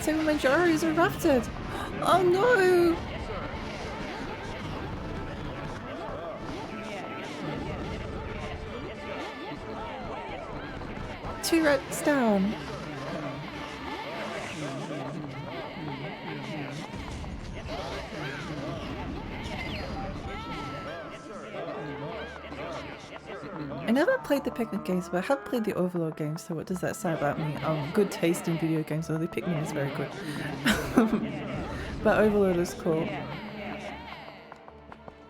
Speaker 2: So my gyros are rafted. Oh no! Two rats down. I never played the Pikmin games, but I have played the Overlord games, so what does that say about me? Good taste in video games, although Pikmin is very good. But Overlord is cool.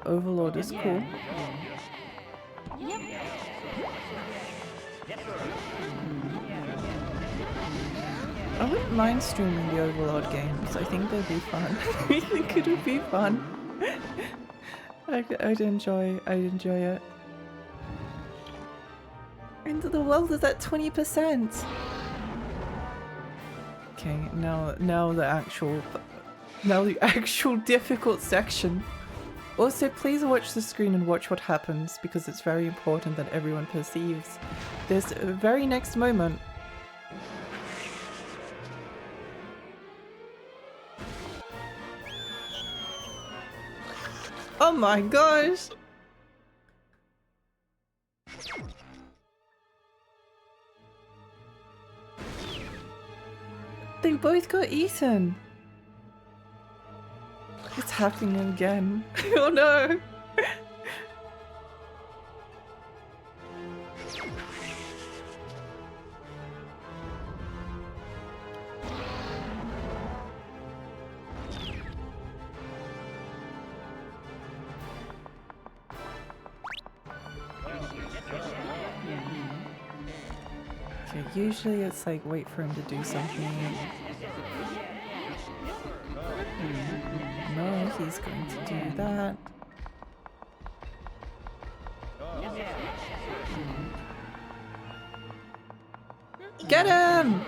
Speaker 2: Overlord is cool. I wouldn't mind streaming the Overlord games. I think they'd be fun. I think it would be fun. I'd enjoy it. Into the world is at 20%. Okay, now the actual difficult section. Also, please watch the screen and watch what happens, because it's very important that everyone perceives this very next moment. Oh my gosh! They both got eaten. It's happening again. Oh no! Okay, usually it's like wait for him to do something. No, he's going to do that. Get him!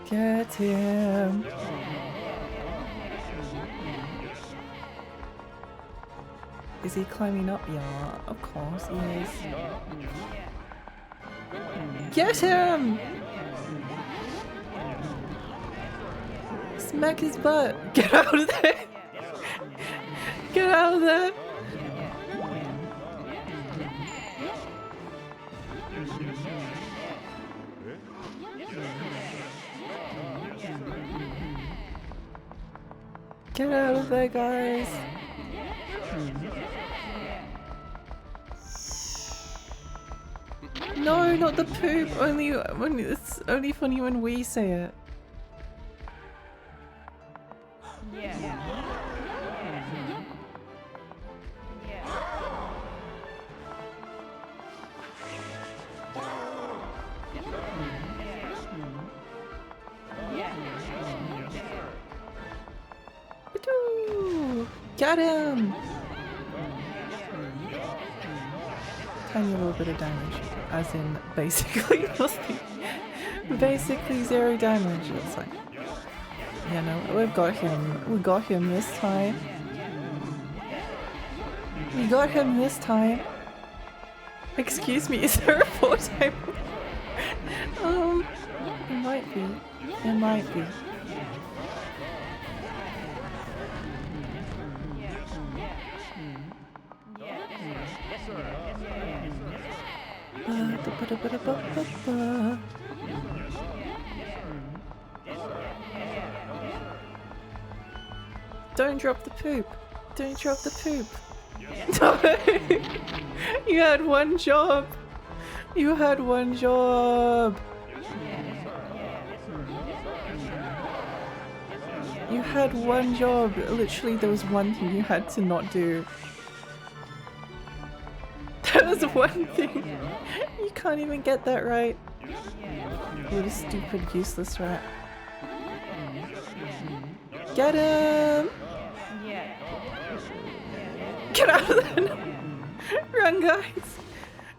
Speaker 2: Get him! Is he climbing up? Yeah, of course he is. Get him! Smack his butt! Get out of there! Get out of there! Get out of there, guys! No, not the poop. Only when it's only funny when we say it. Badoo! Got him! Tiny little bit of damage. As in, basically nothing. Basically 0 damage. It's like, yeah, no, we've got him. We got him this time. We got him this time. Excuse me, is there a 4-time? It might be. It might be. Don't drop the poop. Don't drop the poop. No! You had one job. You had one job. You had one job. Literally, there was one thing you had to not do. That was one thing. You can't even get that right. What a stupid, useless rat. Get him! Get out of there! Run, guys!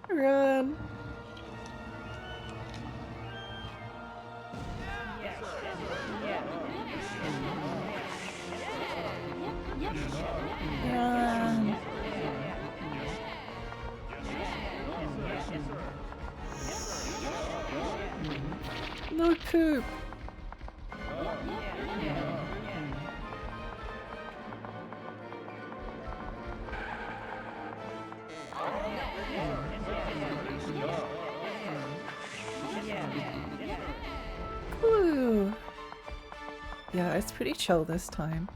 Speaker 2: Run! Run! poop. Woo. Yeah, it's pretty chill this time.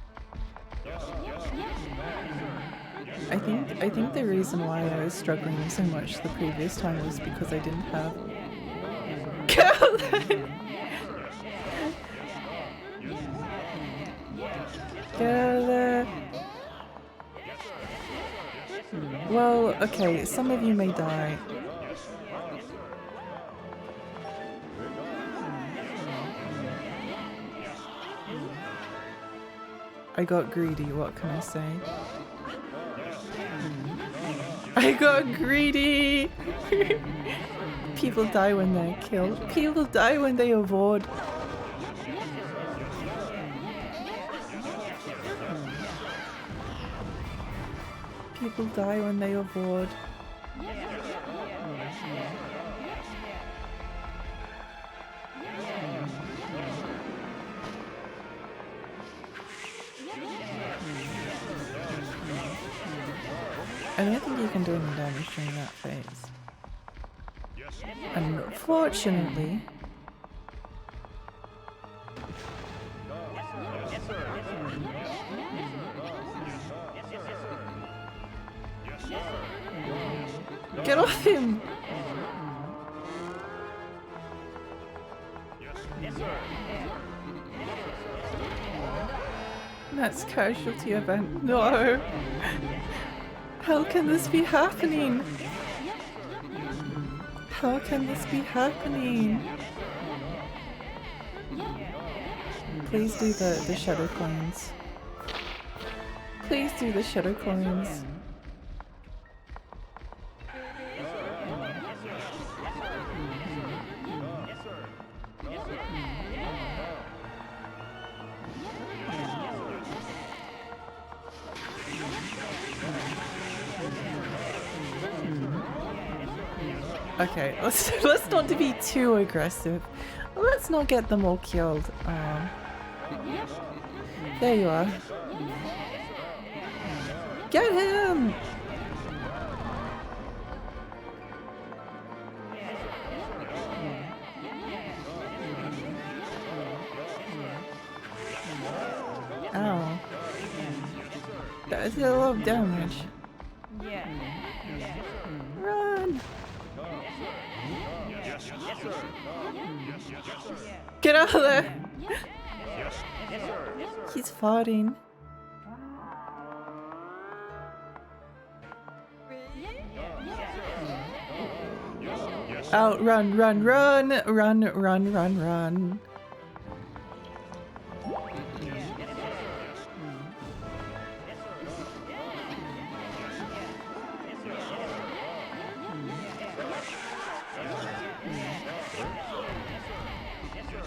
Speaker 2: I think the reason why I was struggling so much the previous time was because I didn't have Get out of there. Well, okay, some of you may die. I got greedy, what can I say? I got greedy! People die when they're killed. People die when they avoid. People die when they avoid. I don't think you can do any damage during that phase. Unfortunately. Get off him! That's casualty event. No! How can this be happening? How can this be happening? Please do the shadow coins. Please do the shadow coins. Okay, let's not be too aggressive. Let's not get them all killed. There you are. Get him! Ow. That did a lot of damage. Run! Get out of there! He's farting. Out, run, run, run, run, run, run, run.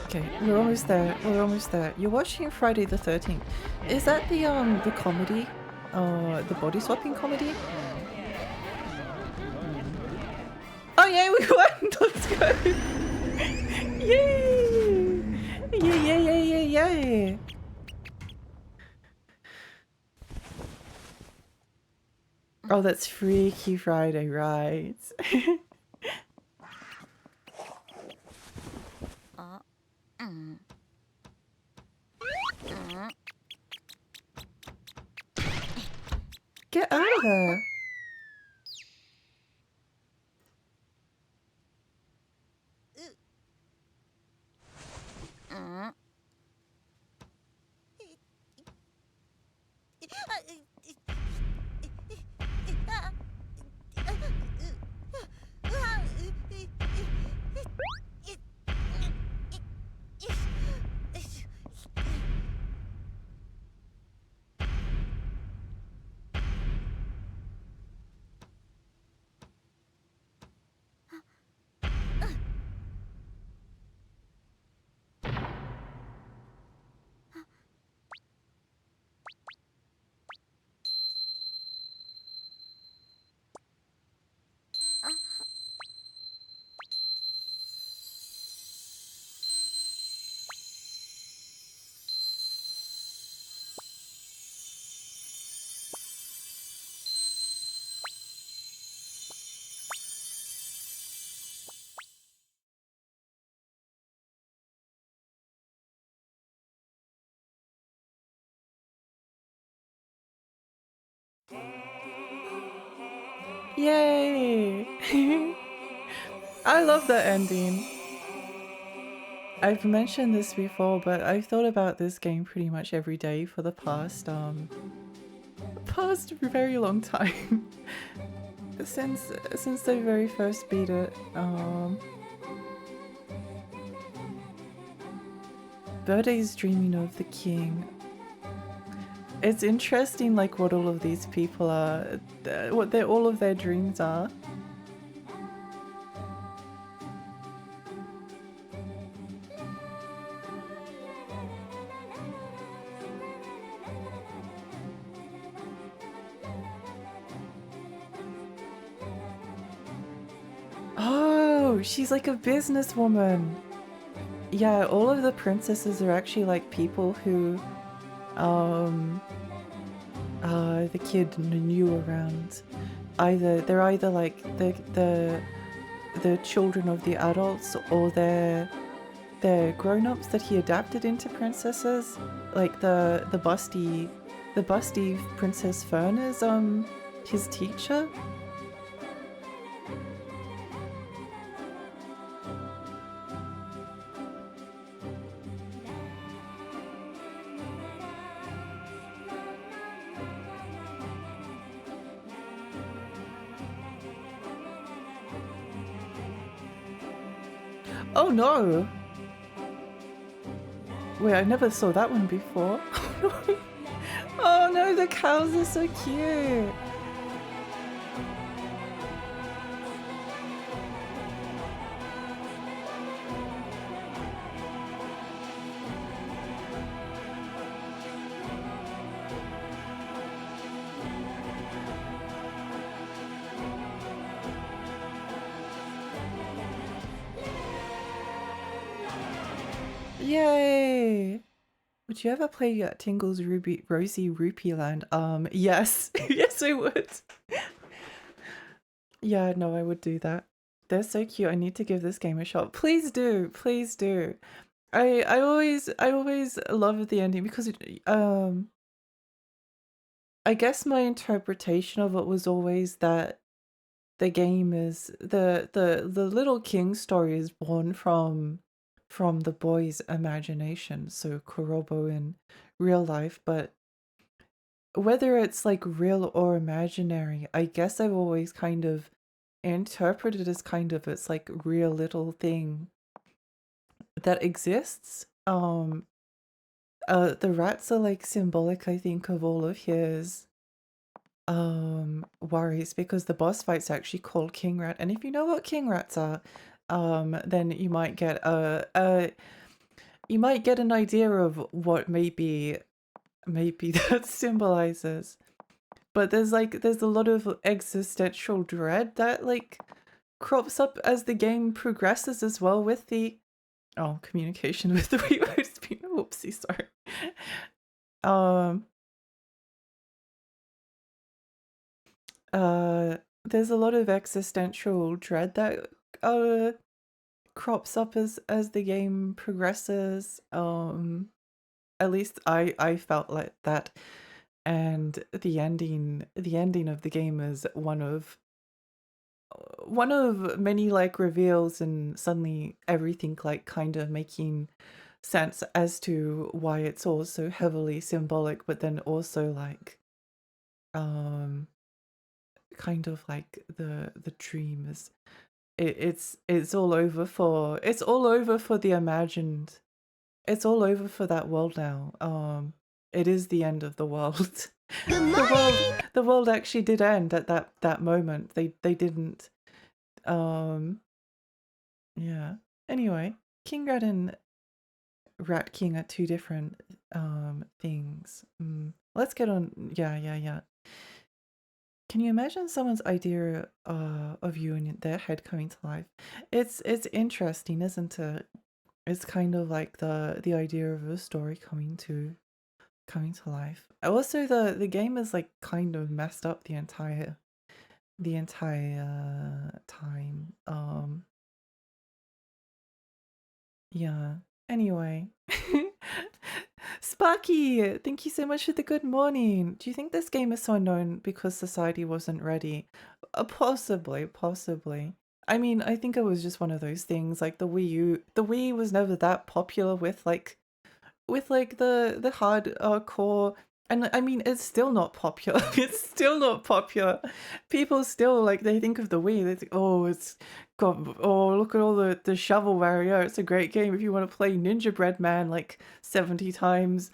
Speaker 2: Okay, we're almost there. We're almost there. You're watching Friday the 13th. Is that the comedy? The body swapping comedy? Oh yeah, we won! Let's go! Yay! Yay! Oh, that's Freaky Friday, right? Get out of there! Yay! I love that ending. I've mentioned this before, but I've thought about this game pretty much every day for the past very long time. since I very first beat it. Birdie's dreaming of the king. It's interesting, like, what all of these people are, what all of their dreams are. Oh, she's like a businesswoman. Yeah, all of the princesses are actually like people who, the kid knew around. They're either like the children of the adults, or they're grown-ups that he adapted into princesses. Like the busty Princess Fern is his teacher. Oh no! Wait, I never saw that one before. Oh no, the cows are so cute! Yay! Would you ever play Tingle's Rosy Rupee Land? Yes. Yes, I would. Yeah, no, I would do that. They're so cute. I need to give this game a shot. Please do. Please do. I always love the ending because I guess my interpretation of it was always that the game is the little king story is born from the boy's imagination, so Kurobo in real life, but whether it's like real or imaginary, I guess I've always kind of interpreted as kind of it's like real little thing that exists. The rats are like symbolic, I think, of all of his worries, because the boss fight's actually called King Rat, and if you know what king rats are, then you might get an idea of what maybe that symbolizes. But there's a lot of existential dread that like crops up as the game progresses as well, with the communication with the Wiimote's been whoopsie, sorry. There's a lot of existential dread that crops up as the game progresses. At least I felt like that, and the ending of the game is one of many like reveals, and suddenly everything like kind of making sense as to why it's all so heavily symbolic, but then also like kind of like the dream is it's all over for the imagined. It's all over for that world now. It is the end of the world. The world actually did end at that moment. They didn't. Yeah. Anyway, King Rat and Rat King are two different things. Let's get on. Yeah. Can you imagine someone's idea of you in their head coming to life? It's interesting, isn't it? It's kind of like the idea of a story coming to life. Also, the game is like kind of messed up the entire time. Yeah. Anyway, Sparky, thank you so much for the good morning. Do you think this game is so unknown because society wasn't ready? Possibly, possibly. I mean, I think it was just one of those things like the Wii U. The Wii was never that popular with the hardcore, and I mean it's still not popular. It's still not popular. People still like they think of the Wii. They think, oh, it's got look at all the shovelware. Yeah, it's a great game if you want to play Ninja Bread Man like 70 times.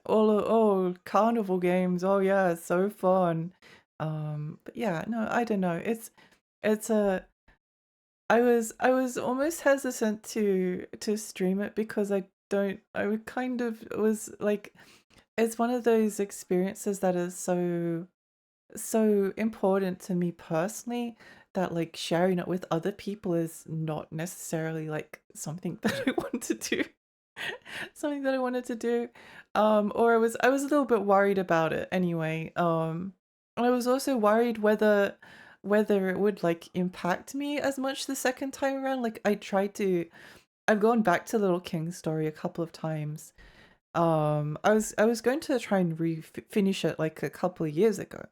Speaker 2: Carnival games. Oh yeah, it's so fun. But yeah, no, I don't know. It's a I was almost hesitant to stream it because I would kind of was like it's one of those experiences that is so important to me personally that like sharing it with other people is not necessarily like something that I want to do. Something that I wanted to do. Or I was a little bit worried about it anyway. I was also worried whether it would like impact me as much the second time around. Like I've gone back to Little King's Story a couple of times. I was going to try and finish it like a couple of years ago,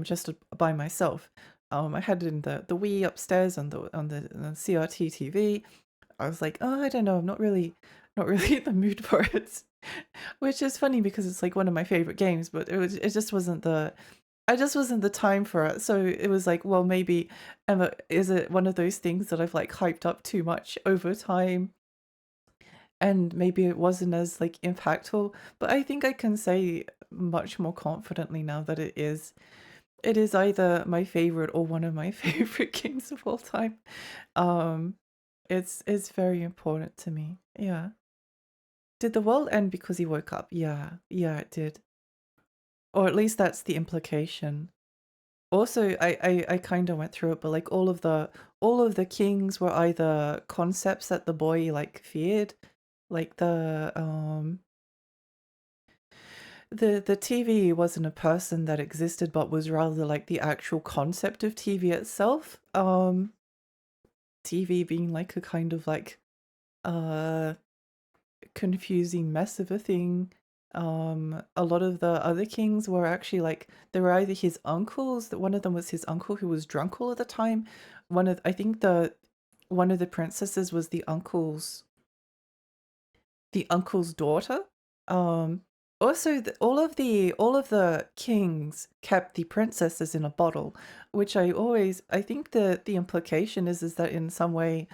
Speaker 2: just by myself. I had it in the Wii upstairs on the CRT TV. I was like, oh, I don't know, I'm not really in the mood for it. Which is funny because it's like one of my favorite games, but it just wasn't the time for it. So it was like, well, maybe is it one of those things that I've like hyped up too much over time, and maybe it wasn't as like impactful. But I think I can say much more confidently now that it is either my favorite or one of my favorite games of all time. It's very important to me. Yeah. Did the world end because he woke up? Yeah, it did. Or at least that's the implication. Also, I kind of went through it, but like all of the kings were either concepts that the boy like feared, like the TV wasn't a person that existed, but was rather like the actual concept of TV itself. TV being like a kind of like confusing mess of a thing. A lot of the other kings were actually like they were either his uncles. That one of them was his uncle who was drunk all of the time. One of the princesses was the uncle's daughter. Also, all of the kings kept the princesses in a bottle, which I think the implication is that in some way,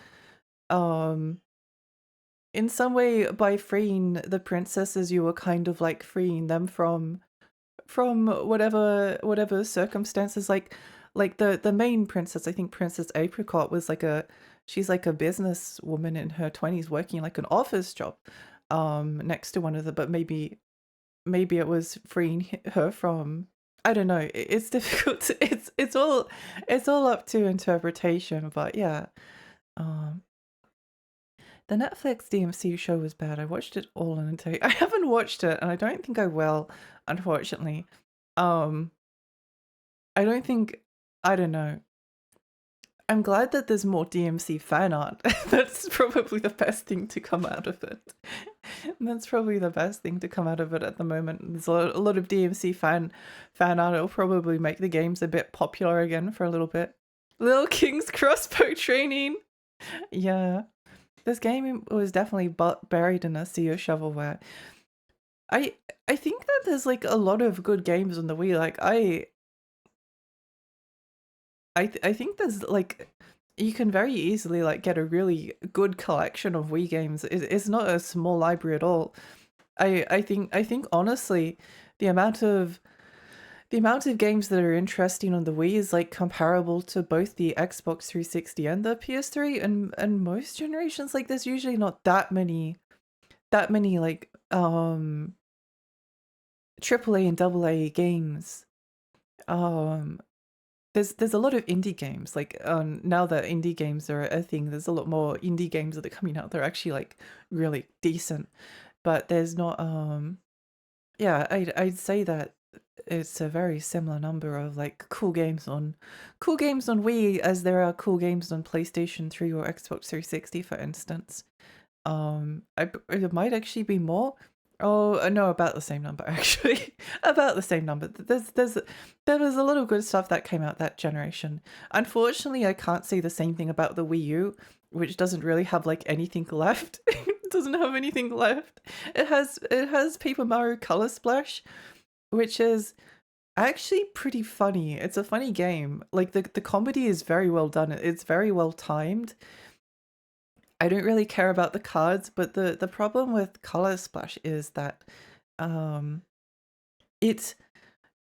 Speaker 2: by freeing the princesses, you were kind of like freeing them from whatever circumstances. Like the main princess, I think Princess Apricot was she's like a business woman in her 20s working like an office job next to one of the, but maybe it was freeing her from, I don't know. It's difficult. It's all up to interpretation, but yeah. The Netflix DMC show was bad. I watched it all in a day. I haven't watched it, and I don't think I will, unfortunately. I don't know. I'm glad that there's more DMC fan art. That's probably the best thing to come out of it. That's probably the best thing to come out of it at the moment. There's a lot of DMC fan art. It'll probably make the games a bit popular again for a little bit. Little King's crossbow training. Yeah. This game was definitely buried in a sea of shovelware. I think that there's like a lot of good games on the Wii. Like I think there's like you can very easily like get a really good collection of Wii games. It's not a small library at all. I think honestly the amount of games that are interesting on the Wii is like comparable to both the Xbox 360 and the PS3, and most generations. Like there's usually not that many like AAA and AA games. There's a lot of indie games. Like now that indie games are a thing, there's a lot more indie games that are coming out. They're actually like really decent, but there's not yeah, I'd say that it's a very similar number of like cool games on Wii as there are cool games on PlayStation 3 or Xbox 360, for instance. It might actually be more. Oh, no, about the same number actually. About the same number. There was a lot of good stuff that came out that generation. Unfortunately, I can't say the same thing about the Wii U, which doesn't really have like anything left. It doesn't have anything left. It has Paper Mario Color Splash, which is actually pretty funny. It's a funny game. Like the comedy is very well done. It's very well timed. I don't really care about the cards, but the problem with Color Splash is that um it's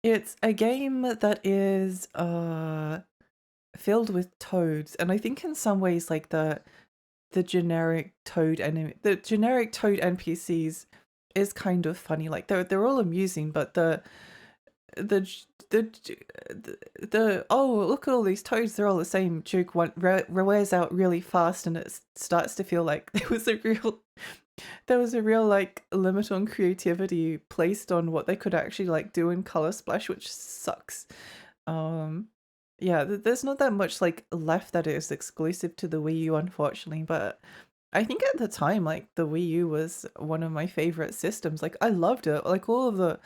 Speaker 2: it's a game that is filled with toads, and I think in some ways like the generic Toad NPCs is kind of funny. Like they're all amusing, but the j- the oh, look at all these toads, they're all the same joke wears out really fast, and it starts to feel like there was a real like limit on creativity placed on what they could actually like do in Color Splash, which sucks. um yeah, there's not that much like left that is exclusive to the Wii U, unfortunately, but I think at the time like the Wii U was one of my favorite systems. Like I loved it. Like all of the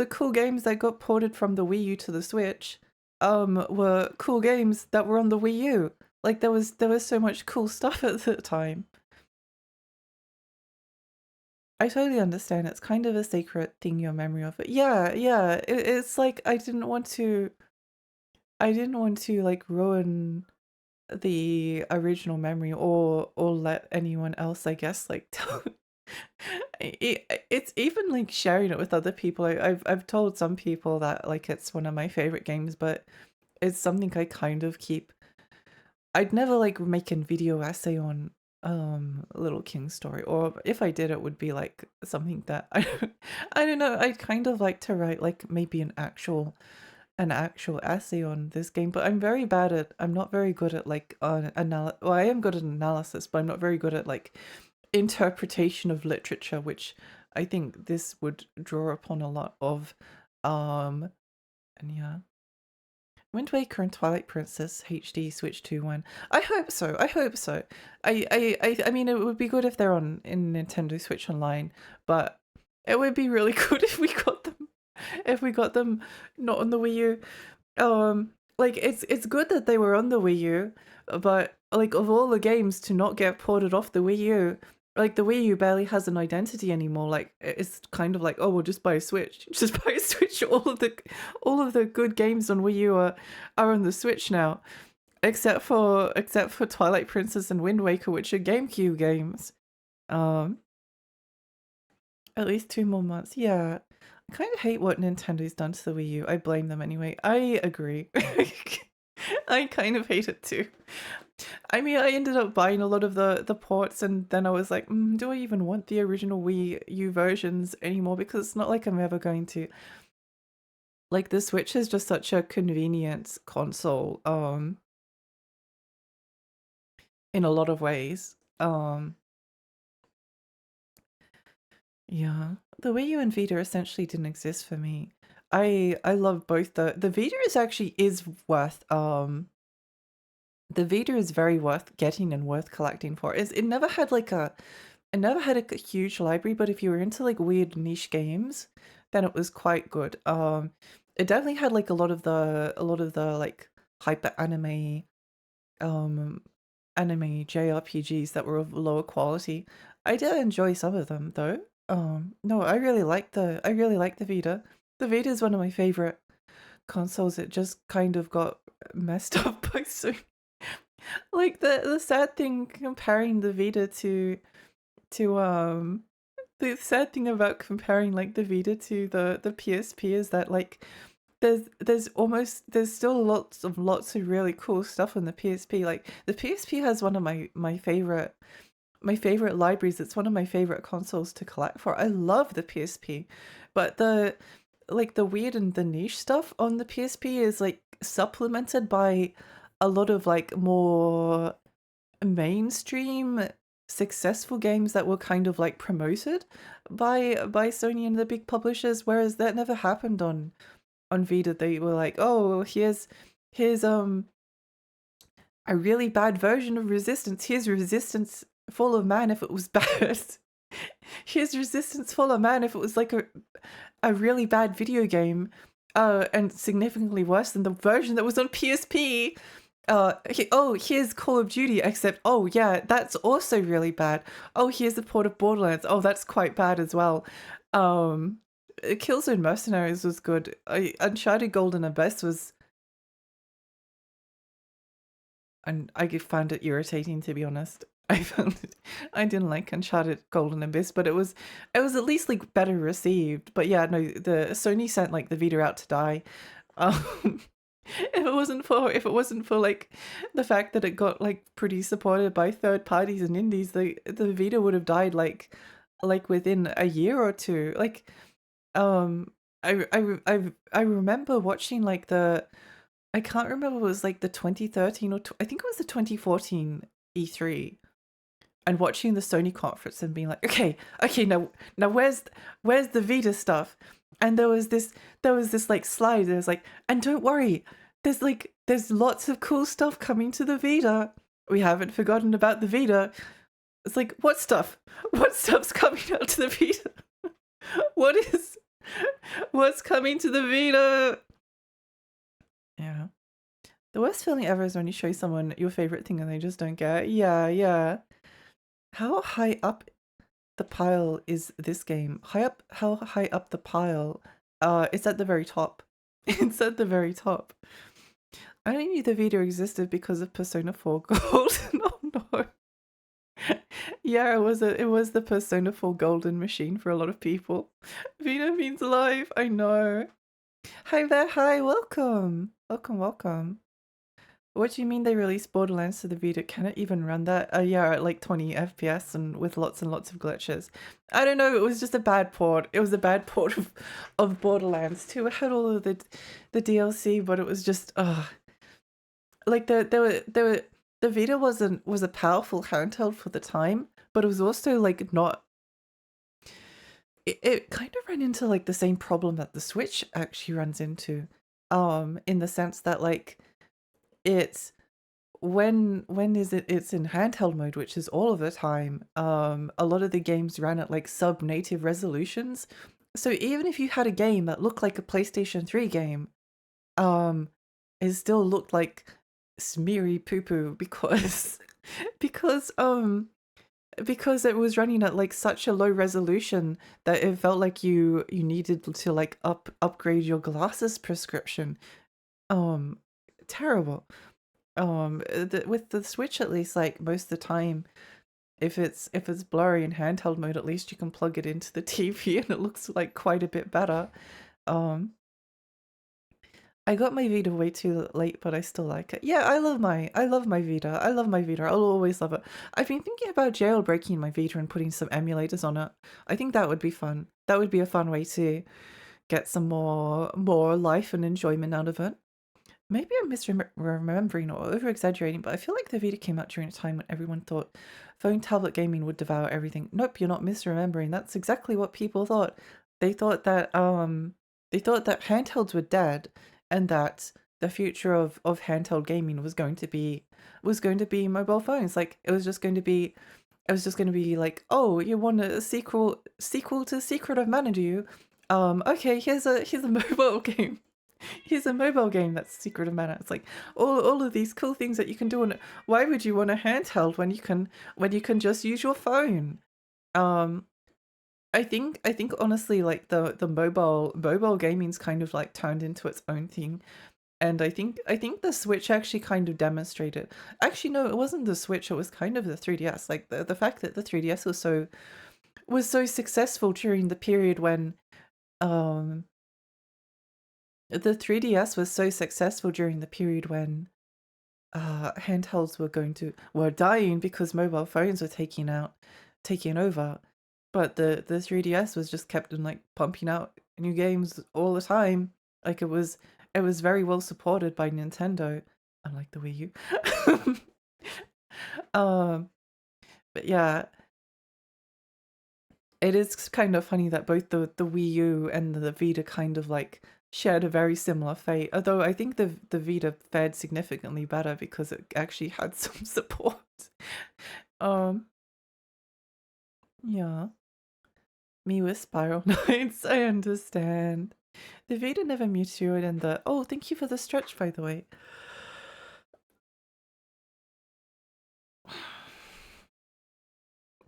Speaker 2: cool games that got ported from the Wii U to the Switch were cool games that were on the Wii U. Like there was so much cool stuff at the time. I totally understand. It's kind of a sacred thing, your memory of it. Yeah. It's like I didn't want to like ruin the original memory or let anyone else, I guess, like tell it's even like sharing it with other people. I've told some people that like it's one of my favorite games, but it's something I kind of keep. I'd never like make a video essay on Little King's story, or if I did, it would be like something that I don't know. I'd kind of like to write like maybe an actual essay on this game, but I'm not very good at like well, I am good at analysis, but I'm not very good at like interpretation of literature, which I think this would draw upon a lot of. And yeah. Wind Waker and Twilight Princess HD Switch 2 when? I hope so. I hope so. I mean, it would be good if they're on in Nintendo Switch Online, but it would be really good if we got them not on the Wii U. Like it's good that they were on the Wii U, but like of all the games to not get ported off the Wii U, like the Wii U barely has an identity anymore. Like it's kind of like, oh, we'll just buy a Switch. Just buy a Switch. All of the good games on Wii U are on the Switch now. Except for Twilight Princess and Wind Waker, which are GameCube games. At least 2 more months. Yeah. I kind of hate what Nintendo's done to the Wii U. I blame them anyway. I agree. I kind of hate it too. I mean, I ended up buying a lot of the ports, and then I was like, do I even want the original Wii U versions anymore? Because it's not like I'm ever going to. Like, the Switch is just such a convenience console, in a lot of ways. Yeah. The Wii U and Vita essentially didn't exist for me. I love both. The Vita is worth the Vita is very worth getting and worth collecting for. It never had like it never had a huge library, but if you were into like weird niche games, then it was quite good. It definitely had like a lot of the like hyper anime JRPGs that were of lower quality. I did enjoy some of them though. No, I really like the Vita. The Vita is one of my favorite consoles. It just kind of got messed up by Sony. Like the sad thing comparing the Vita to the sad thing about comparing like the Vita to the PSP is that like there's still lots of really cool stuff on the PSP. Like the PSP has one of my favorite libraries. It's one of my favorite consoles to collect for. I love the PSP, but the weird and the niche stuff on the PSP is like supplemented by a lot of like more mainstream successful games that were kind of like promoted by Sony and the big publishers, whereas that never happened on Vita. They were like, oh, here's a really bad version of Resistance. Here's Resistance Fall of Man if it was bad. Here's Resistance Fall of Man if it was like a really bad video game, and significantly worse than the version that was on PSP. Here's Call of Duty, except, oh yeah, that's also really bad. Oh, here's the port of Borderlands. Oh, that's quite bad as well. Killzone Mercenaries was good. Uncharted Golden Abyss was... And I found it irritating, to be honest. I didn't like Uncharted Golden Abyss, but it was at least like better received. But yeah, no, the Sony sent like the Vita out to die. If it wasn't for like the fact that it got like pretty supported by third parties and indies, the Vita would have died like within a year or two. Like, I remember watching like I can't remember, it was like the 2013 or I think it was the 2014 E3, and watching the Sony conference and being like, okay, now where's the Vita stuff? And there was this like slide. There was like, and don't worry, there's lots of cool stuff coming to the Vita. We haven't forgotten about the Vita. It's like, what stuff? What stuff's coming out to the Vita? What's coming to the Vita? Yeah. The worst feeling ever is when you show someone your favorite thing and they just don't get it. Yeah. How high up the pile is this game? How high up the pile? It's at the very top. It's at the very top. I only knew the Vita existed because of Persona 4 Gold. Oh no. Yeah, it was the Persona 4 Golden machine for a lot of people. Vita means life, I know. Hi there, hi, welcome. Welcome. What do you mean they released Borderlands to the Vita? Can it even run that? Yeah, at like 20 FPS and with lots and lots of glitches. I don't know, it was just a bad port. It was a bad port of Borderlands too. It had all of the DLC, but it was just like the Vita was a powerful handheld for the time, but it was also like not. It kind of ran into like the same problem that the Switch actually runs into, in the sense that like it's it's in handheld mode, which is all of the time. A lot of the games ran at like sub-native resolutions, so even if you had a game that looked like a PlayStation 3 game, it still looked like smeary poo-poo because because it was running at like such a low resolution that it felt like you needed to like upgrade your glasses prescription. Terrible. With the Switch, at least, like most of the time, if it's blurry in handheld mode, at least you can plug it into the TV and it looks like quite a bit better. I got my Vita way too late, but I still like it. Yeah, I love my Vita. I love my Vita. I'll always love it. I've been thinking about jailbreaking my Vita and putting some emulators on it. I think that would be fun. That would be a fun way to get some more life and enjoyment out of it. Maybe I'm misremembering or over-exaggerating, but I feel like the Vita came out during a time when everyone thought phone tablet gaming would devour everything. Nope, you're not misremembering. That's exactly what people thought. They thought that handhelds were dead, and that the future of handheld gaming was going to be mobile phones. Like it was just going to be like, oh, you want a sequel to Secret of Mana, do you? Okay, here's a mobile game. Here's a mobile game that's Secret of Mana. It's like all of these cool things that you can do on it. Why would you want a handheld when you can just use your phone? I think honestly, like the mobile gaming's kind of like turned into its own thing, and I think the Switch actually kind of demonstrated. Actually, no, it wasn't the Switch. It was kind of the 3DS. Like the fact that the 3DS was so successful during the period when the 3DS was so successful during the period when handhelds were dying because mobile phones were taking over. But the 3DS was just kept on like pumping out new games all the time. Like it was very well supported by Nintendo, unlike the Wii U. But yeah, it is kind of funny that both the Wii U and the Vita kind of like shared a very similar fate. Although I think the Vita fared significantly better because it actually had some support. Yeah. Me with Spiral Knights, I understand. The Vita never matured and the... Oh, thank you for the stretch, by the way.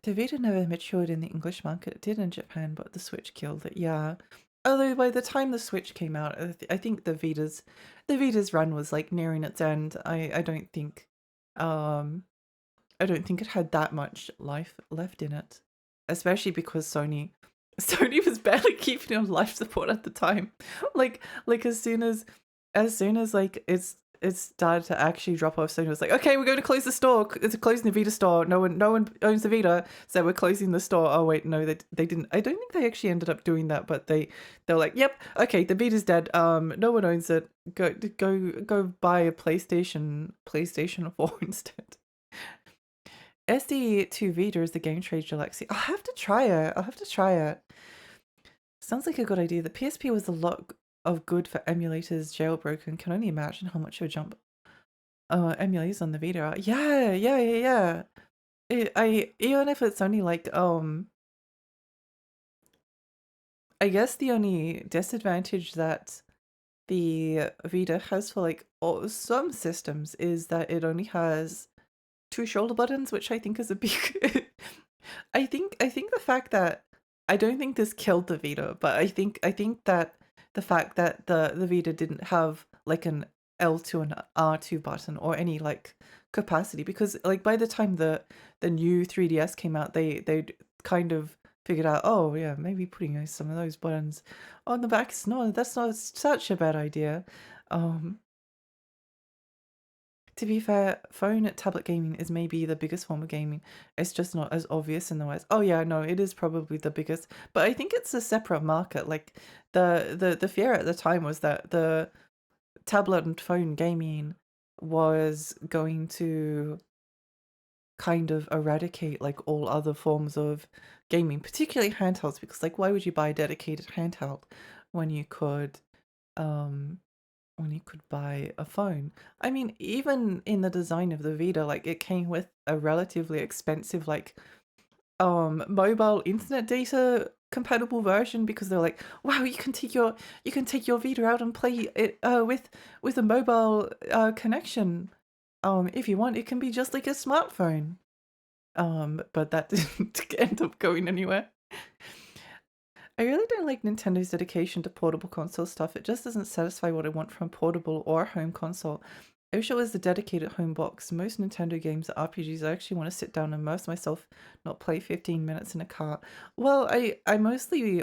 Speaker 2: The Vita never matured in the English market. It did in Japan, but the Switch killed it. Yeah. Although by the time the Switch came out, I think the Vita's run was like nearing its end. I don't think it had that much life left in it, especially because Sony was barely keeping on life support at the time. Like as soon as like it's started to actually drop off, Sony was like, okay, we're going to close the store. It's closing the Vita store. No one owns the Vita, so we're closing the store. Oh wait, no, they didn't. I don't think they actually ended up doing that, but they were like, yep, okay, the Vita's dead. No one owns it. Go buy a PlayStation 4 instead. SD2 Vita is the Game Trade Galaxy. I'll have to try it. Sounds like a good idea. The PSP was a lot of good for emulators jailbroken. Can only imagine how much of a jump emulators on the Vita are. Yeah. Even if it's only like I guess the only disadvantage that the Vita has for like some systems is that it only has 2 shoulder buttons, which I think is a big I think the fact that I don't think this killed the Vita, but I think that the fact that the Vita didn't have like an L2 and R2 button or any like capacity, because like by the time the new 3DS came out, they kind of figured out, oh yeah, maybe putting some of those buttons on the back that's not such a bad idea. To be fair, phone tablet gaming is maybe the biggest form of gaming. It's just not as obvious in the West. Oh yeah, no, it is probably the biggest, but I think it's a separate market. Like the fear at the time was that the tablet and phone gaming was going to kind of eradicate like all other forms of gaming, particularly handhelds, because like why would you buy a dedicated handheld when you could buy a phone? I mean, even in the design of the Vita, like it came with a relatively expensive like mobile internet data compatible version, because they're like, wow, you can take your Vita out and play it with a mobile connection. If you want, it can be just like a smartphone. But that didn't end up going anywhere. I really don't like Nintendo's dedication to portable console stuff. It just doesn't satisfy what I want from portable or home console. I wish it was a dedicated home box. Most Nintendo games are RPGs. I actually want to sit down and immerse myself, not play 15 minutes in a car. Well, I mostly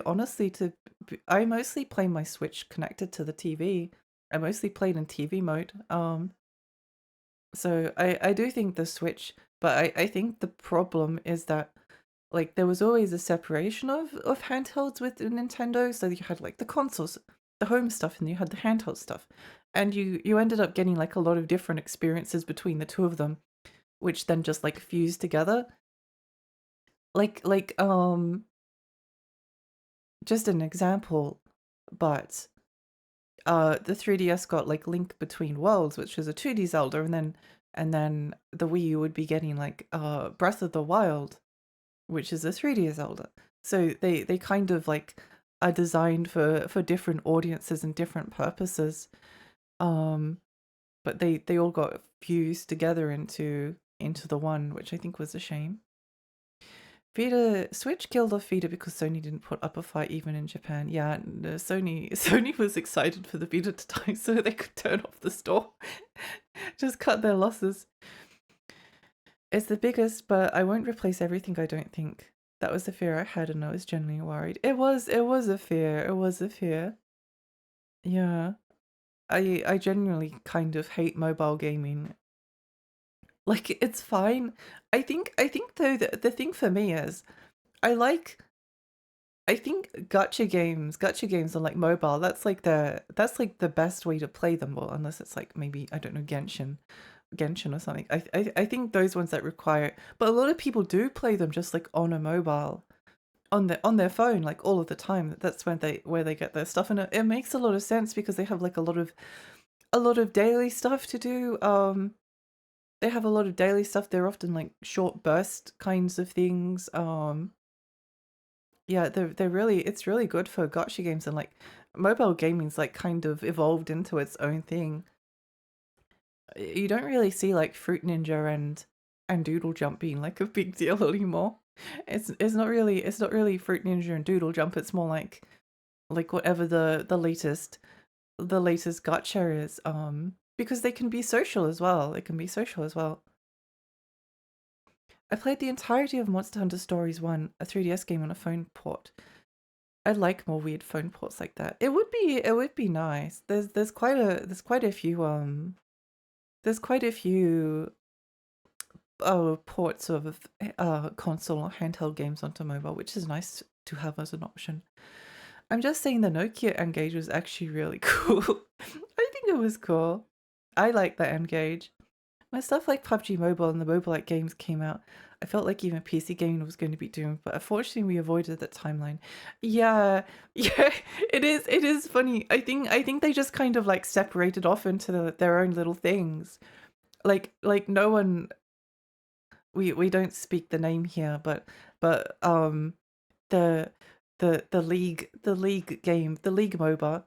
Speaker 2: play my Switch connected to the TV. I mostly played in TV mode. So I do think the Switch, but I think the problem is that like there was always a separation of handhelds with Nintendo. So you had like the consoles, the home stuff, and you had the handheld stuff, and you ended up getting like a lot of different experiences between the two of them, which then just like fused together. Like just an example, but the 3DS got like Link Between Worlds, which was a 2D Zelda, and then the Wii U would be getting like Breath of the Wild, which is a 3D Zelda. So they kind of like are designed for different audiences and different purposes. But they all got fused together into the one, which I think was a shame. Switch killed off Vita because Sony didn't put up a fight even in Japan. Yeah, Sony was excited for the Vita to die so they could turn off the store. Just cut their losses. It's the biggest, but I won't replace everything, I don't think. That was the fear I had, and I was genuinely worried. It was a fear. Yeah. I genuinely kind of hate mobile gaming. Like, it's fine. I think though the thing for me is I think gacha games on like mobile, that's like the best way to play them, well, unless it's like maybe, I don't know, Genshin or something. I think those ones that require, but a lot of people do play them just like on a mobile, on their phone, like all of the time. That's where they get their stuff, and it makes a lot of sense because they have like a lot of daily stuff to do. They have a lot of daily stuff. They're often like short burst kinds of things. Yeah, they're really it's really good for gotcha games, and like mobile gaming's like kind of evolved into its own thing. You don't really see like Fruit Ninja and Doodle Jump being like a big deal anymore. It's not really Fruit Ninja and Doodle Jump. It's more like whatever the latest gotcha is. Because they can be social as well. They can be social as well. I played the entirety of Monster Hunter Stories 1, a 3DS game on a phone port. I'd like more weird phone ports like that. It would be nice. There's quite a few ports of console or handheld games onto mobile, which is nice to have as an option. I'm just saying the Nokia N-Gage was actually really cool. I think it was cool. I like the N-Gage. When stuff like PUBG Mobile and the mobile-like games came out, I felt like even PC gaming was going to be doomed, but unfortunately we avoided that timeline. Yeah, yeah, it is funny. I think they just kind of like separated off into their own little things. Like no one, we don't speak the name here, but the league game, the League MOBA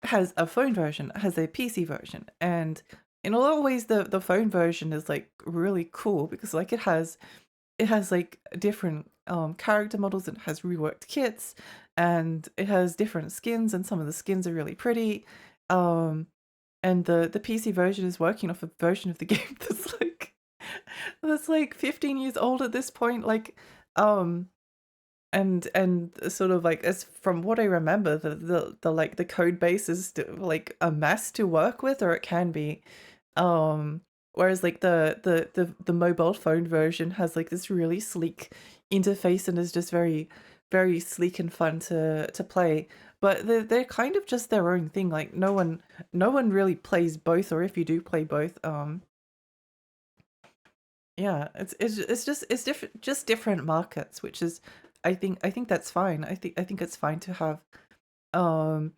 Speaker 2: has a phone version, has a PC version, and in a lot of ways the phone version is like really cool because like it has like different character models, and it has reworked kits, and it has different skins, and some of the skins are really pretty. And the PC version is working off a version of the game that's like 15 years old at this point, like and sort of like, as from what I remember, the like the code base is like a mess to work with, or it can be. Whereas like the mobile phone version has like this really sleek interface and is just very very sleek and fun to play. But they're kind of just their own thing. Like no one really plays both, or if you do play both, yeah, it's different, just different markets, which is I think that's fine. I think it's fine to have. Um,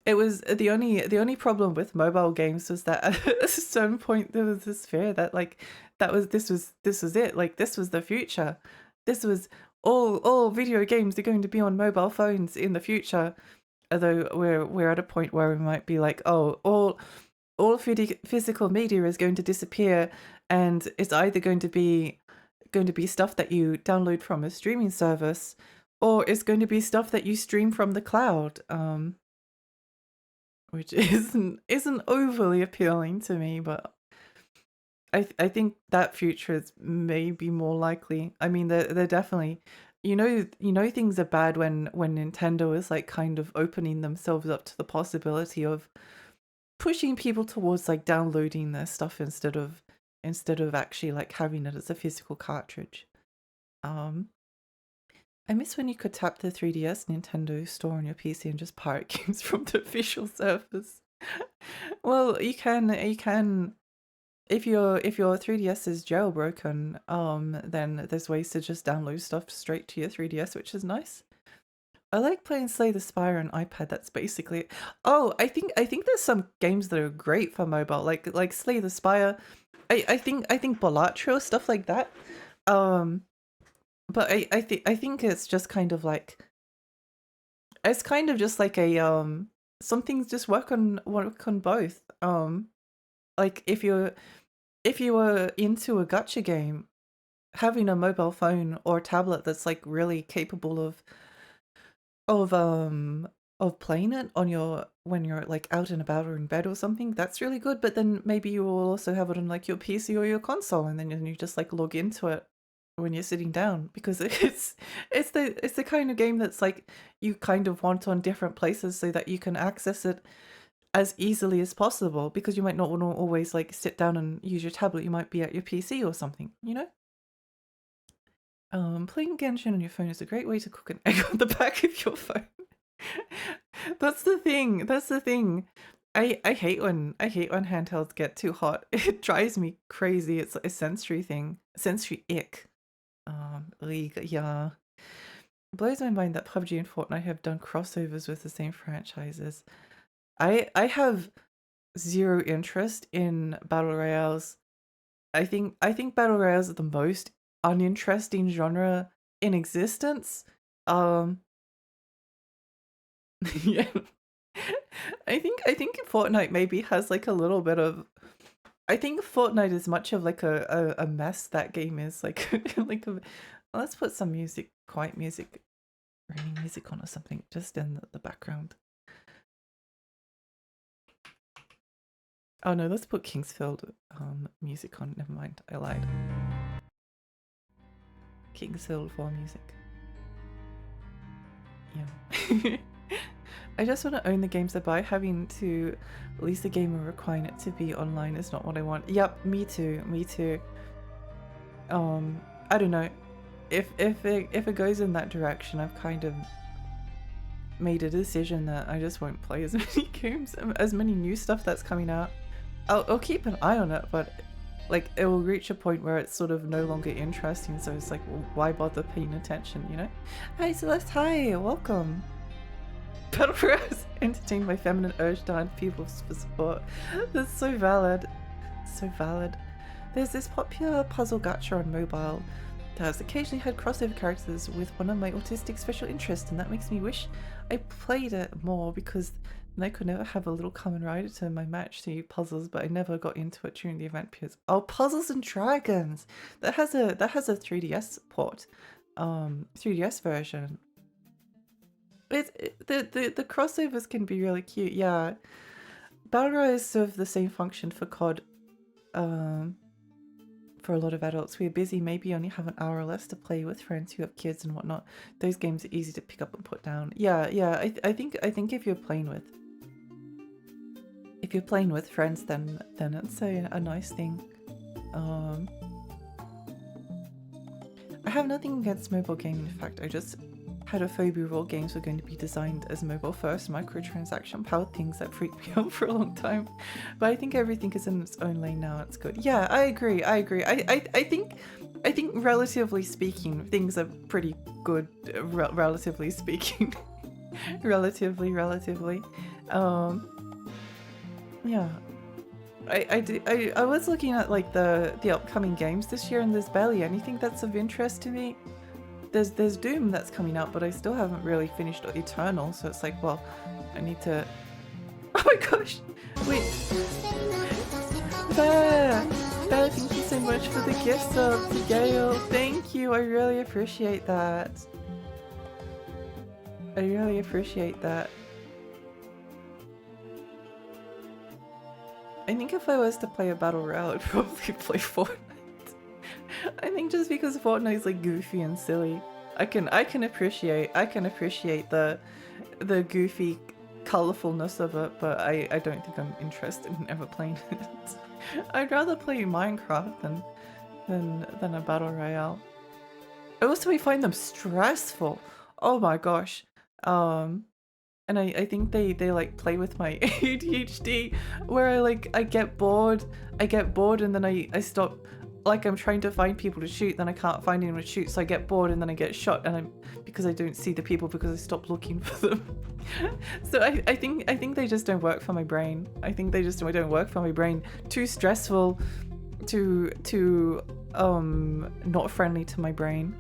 Speaker 2: it was the only problem with mobile games was that at a certain point there was this fear that like this was it, like this was the future. This was all video games are going to be on mobile phones in the future. Although we're at a point where we might be like, oh, all physical media is going to disappear, and it's either going to be stuff that you download from a streaming service, or it's going to be stuff that you stream from the cloud, which isn't overly appealing to me, but I think that future is maybe more likely. I mean, they're definitely, things are bad when Nintendo is like kind of opening themselves up to the possibility of pushing people towards like downloading their stuff instead of actually like having it as a physical cartridge. Um, I miss when you could tap the 3DS Nintendo store on your PC and just pirate games from the official servers. Well, you can if your 3DS is jailbroken, then there's ways to just download stuff straight to your 3DS, which is nice. I like playing Slay the Spire on iPad. That's basically it. Oh, I think there's some games that are great for mobile, like Slay the Spire. I think Balatro, stuff like that. Um, but I think it's just kind of like, it's kind of just like a some things just work on both. Like if you were into a gacha game, having a mobile phone or tablet that's like really capable of playing it on your when you're like out and about or in bed or something, that's really good. But then maybe you will also have it on like your PC or your console, and then you just like log into it when you're sitting down, because it's the kind of game that's like you kind of want on different places so that you can access it as easily as possible, because you might not want to always like sit down and use your tablet. You might be at your PC or something, playing Genshin on your phone is a great way to cook an egg on the back of your phone. That's the thing. That's the thing. I hate when handhelds get too hot. It drives me crazy. It's a sensory thing. Sensory ick. League, yeah. It blows my mind that PUBG and Fortnite have done crossovers with the same franchises. I have zero interest in battle royales. I think battle royales are the most uninteresting genre in existence. Yeah. I think Fortnite maybe has like a little bit of. I think Fortnite is much of like a mess that game is like like let's put some music, quiet music, raining music on or something just in the background. Oh no, let's put Kingsfield music on. Never mind, I lied. Kingsfield 4 music. Yeah. I just want to own the games I buy. Having to release the game and requiring it to be online is not what I want. Yep, me too. Me too. I don't know. If it goes in that direction, I've kind of made a decision that I just won't play as many games, as many new stuff that's coming out. I'll keep an eye on it, but like it will reach a point where it's sort of no longer interesting. So it's like, well, why bother paying attention? You know? Hi Celeste. Hi. Welcome. Battle Royale entertained my feminine urge to hunt people for support. That's so valid. So valid. There's this popular puzzle gacha on mobile that has occasionally had crossover characters with one of my autistic special interests, and that makes me wish I played it more because then I could never have a little Kamen Rider to my match to puzzles, but I never got into it during the event because Puzzles and Dragons! That has a 3DS port. 3DS version. The crossovers can be really cute, yeah. Battle Royales serve the same function for COD. For a lot of adults, we're busy, maybe only have an hour or less to play with friends who have kids and whatnot. Those games are easy to pick up and put down. Yeah. I think if you're playing with friends, then it's a nice thing. I have nothing against mobile gaming. In fact, I just had a phobia all games were going to be designed as mobile first microtransaction powered things that freaked me out for a long time. But I think everything is in its own lane now. It's good. Yeah, I agree. I think relatively speaking, things are pretty good. Relatively speaking, relatively. Yeah. I was looking at like the upcoming games this year, and there's barely anything that's of interest to me. There's Doom that's coming out, but I still haven't really finished Eternal, so it's like, well, I need to. Oh my gosh! Wait. Bear, thank you so much for the gift sub to Gale. Thank you. I really appreciate that. I really appreciate that. I think if I was to play a battle royale, I'd probably play Fortnite. I think just because Fortnite's like goofy and silly, I can appreciate the goofy colorfulness of it, but I don't think I'm interested in ever playing it. I'd rather play Minecraft than a battle royale. Also, I find them stressful. Oh my gosh. And I think they like play with my ADHD, where I get bored and then I stop. Like I'm trying to find people to shoot, then I can't find anyone to shoot, so I get bored and then I get shot, and because I don't see the people because I stopped looking for them. So I think they just don't work for my brain. I think they just don't work for my brain. Too stressful, too not friendly to my brain.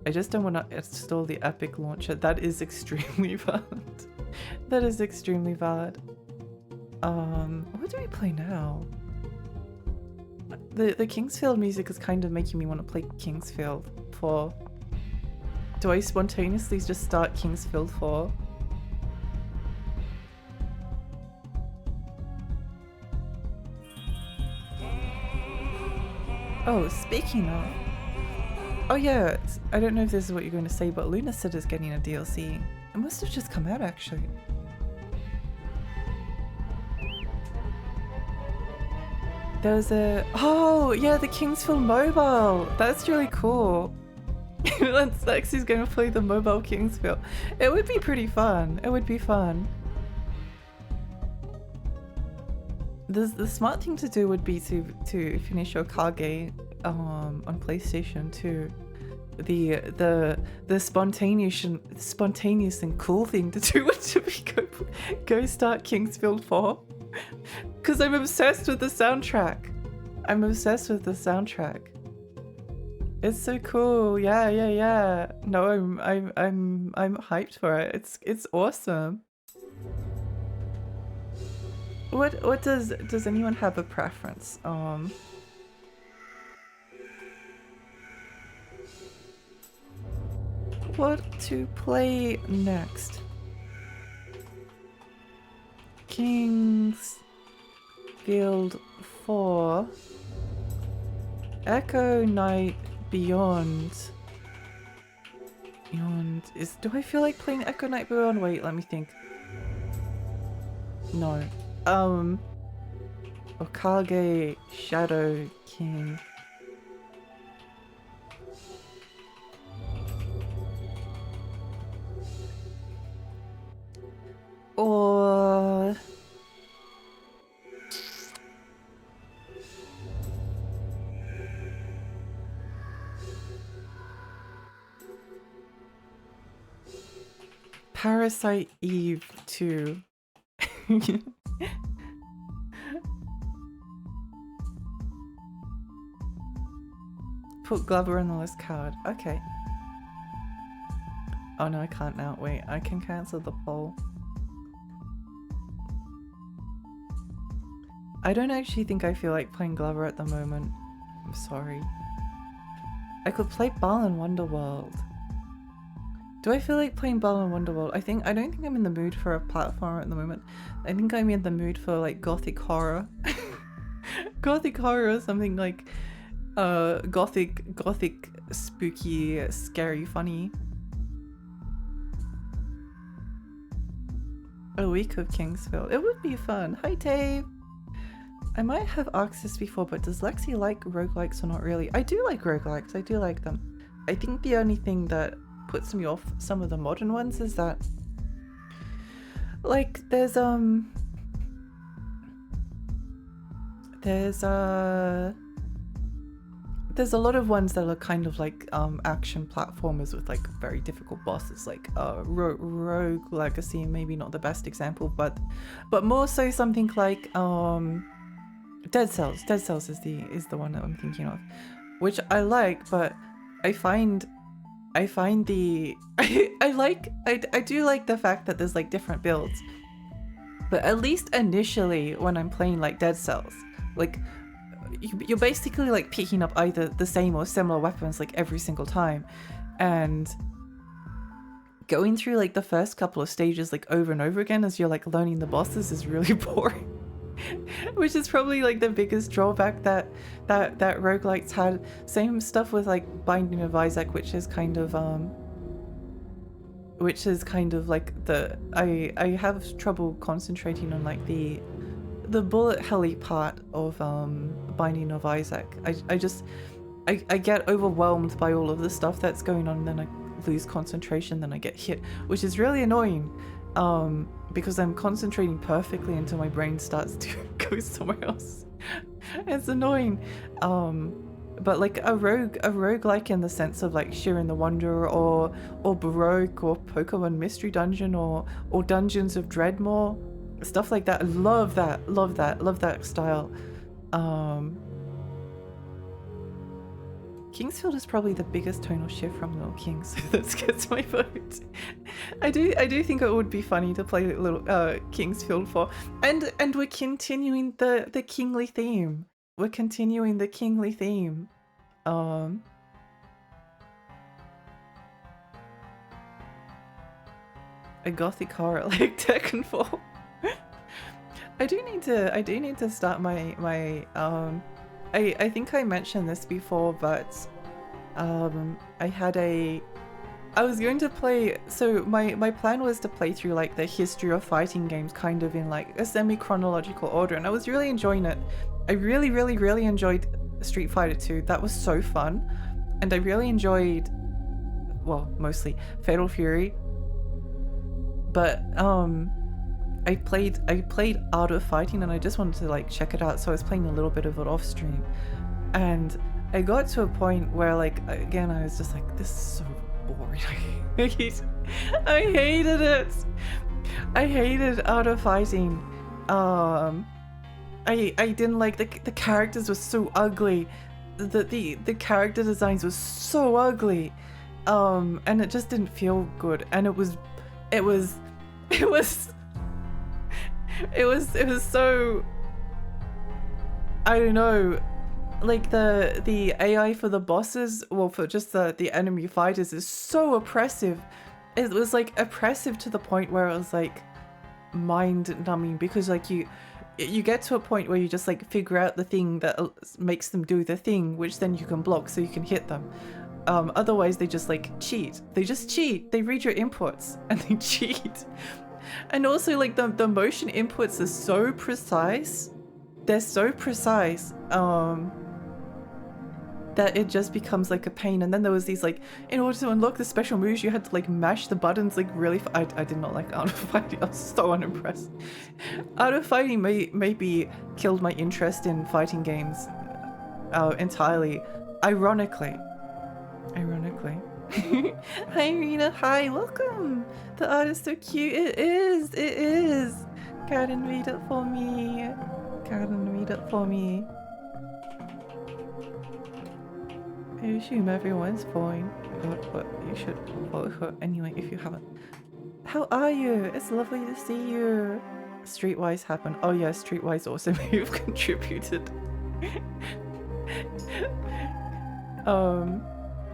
Speaker 2: I just don't want to install the Epic launcher. That is extremely valid. That is extremely valid. What do we play now? The Kingsfield music is kind of making me want to play Kingsfield 4. Do I spontaneously just start Kingsfield 4? Oh, speaking of... Oh yeah, I don't know if this is what you're going to say, but Lunacid is getting a DLC. It must have just come out actually. There's a... Oh, yeah, the Kingsfield mobile! That's really cool. Lexi's gonna play the mobile Kingsfield. It would be pretty fun. It would be fun. The smart thing to do would be to finish Okage on PlayStation 2. The spontaneous and cool thing to do would be go start Kingsfield 4. Because I'm obsessed with the soundtrack. I'm obsessed with the soundtrack. It's so cool. Yeah, yeah, yeah. No, I'm hyped for it. It's awesome. What does anyone have a preference? What to play next? King's Field 4, Echo Knight Beyond. Do I feel like playing Echo Knight Beyond? Wait, let me think. No. Okage Shadow King. Or Parasite Eve 2. Put Glover on the list card. Okay. Oh no, I can't now. Wait, I can cancel the poll. I don't actually think I feel like playing Glover at the moment. I'm sorry. I could play Balan Wonderworld. Do I feel like playing Balan Wonderworld? I don't think I'm in the mood for a platformer at the moment. I think I'm in the mood for like gothic horror. Gothic horror or something like gothic, spooky, scary, funny. A week of Kingsfield. It would be fun. Hi Dave! I might have asked this before, but does Lexi like roguelikes or not really? I do like roguelikes, I do like them. I think the only thing that puts me off some of the modern ones is that like there's a lot of ones that are kind of like action platformers with like very difficult bosses, like Rogue Legacy, maybe not the best example, but more so something like Dead Cells. Dead Cells is the one that I'm thinking of, which I like, but I find the I do like the fact that there's like different builds, but at least initially when I'm playing like Dead Cells, like you're basically like picking up either the same or similar weapons like every single time, and going through like the first couple of stages like over and over again as you're like learning the bosses is really boring. Which is probably like the biggest drawback that roguelikes had. Same stuff with like Binding of Isaac, which is kind of like the I have trouble concentrating on like the bullet helly part of Binding of Isaac. I get overwhelmed by all of the stuff that's going on, and then I lose concentration, then I get hit, which is really annoying. Because I'm concentrating perfectly until my brain starts to go somewhere else. It's annoying. But like a roguelike in the sense of like Shiren the Wanderer or Baroque or Pokemon Mystery Dungeon or Dungeons of Dreadmore, stuff like that. I love that style. Kingsfield is probably the biggest tonal shift from Little King, so that gets my vote. I do think it would be funny to play Little Kingsfield 4, and we're continuing the kingly theme. We're continuing the kingly theme. A gothic horror like Tekken 4. I do need to start my I think I mentioned this before, but I was going to play, so my plan was to play through like the history of fighting games kind of in like a semi-chronological order, and I was really enjoying it. I really enjoyed Street Fighter 2. That was so fun. And I really enjoyed, well, mostly Fatal Fury. But I played Art of Fighting, and I just wanted to like check it out, so I was playing a little bit of it off stream, and I got to a point where like again I was just like, this is so boring. I hated it. I hated Art of Fighting. I didn't like the characters were so ugly. the character designs were so ugly, and it just didn't feel good, and it was so, I don't know, like the AI for the bosses, well, for just the enemy fighters, is so oppressive. It was like oppressive to the point where it was like mind numbing, because like you get to a point where you just like figure out the thing that makes them do the thing, which then you can block so you can hit them. Otherwise they just like cheat. They just cheat. They read your inputs and they cheat. And also like the motion inputs are so precise. They're so precise that it just becomes like a pain. And then there was these like, in order to unlock the special moves, you had to like mash the buttons like really I did not like Art of Fighting. I was so unimpressed. Art of Fighting maybe killed my interest in fighting games entirely. Ironically. Hi Rena, hi, welcome. The art is so cute. It is. Karen, read it for me. I assume everyone's fine, but you should follow her anyway if you haven't. How are you? It's lovely to see you. Streetwise happened. Oh yeah, Streetwise also may have contributed.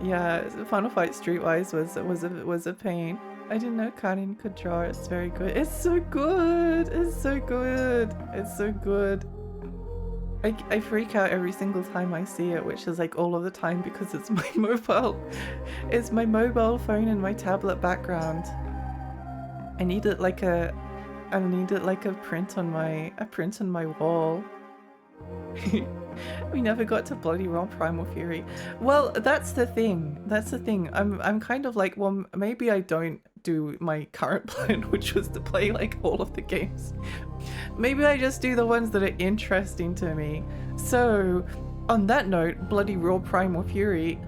Speaker 2: Yeah, Final Fight Streetwise was a pain. I didn't know Karin could draw. It's very good. It's so good. I freak out every single time I see it, which is like all of the time because it's my mobile. It's my mobile phone and my tablet background. I need it like a print on my wall. We never got to bloody Raw Primal Fury. Well, that's the thing. I'm kind of like, well, maybe I don't do my current plan, which was to play like all of the games. Maybe I just do the ones that are interesting to me. So, on that note, bloody Raw Primal Fury,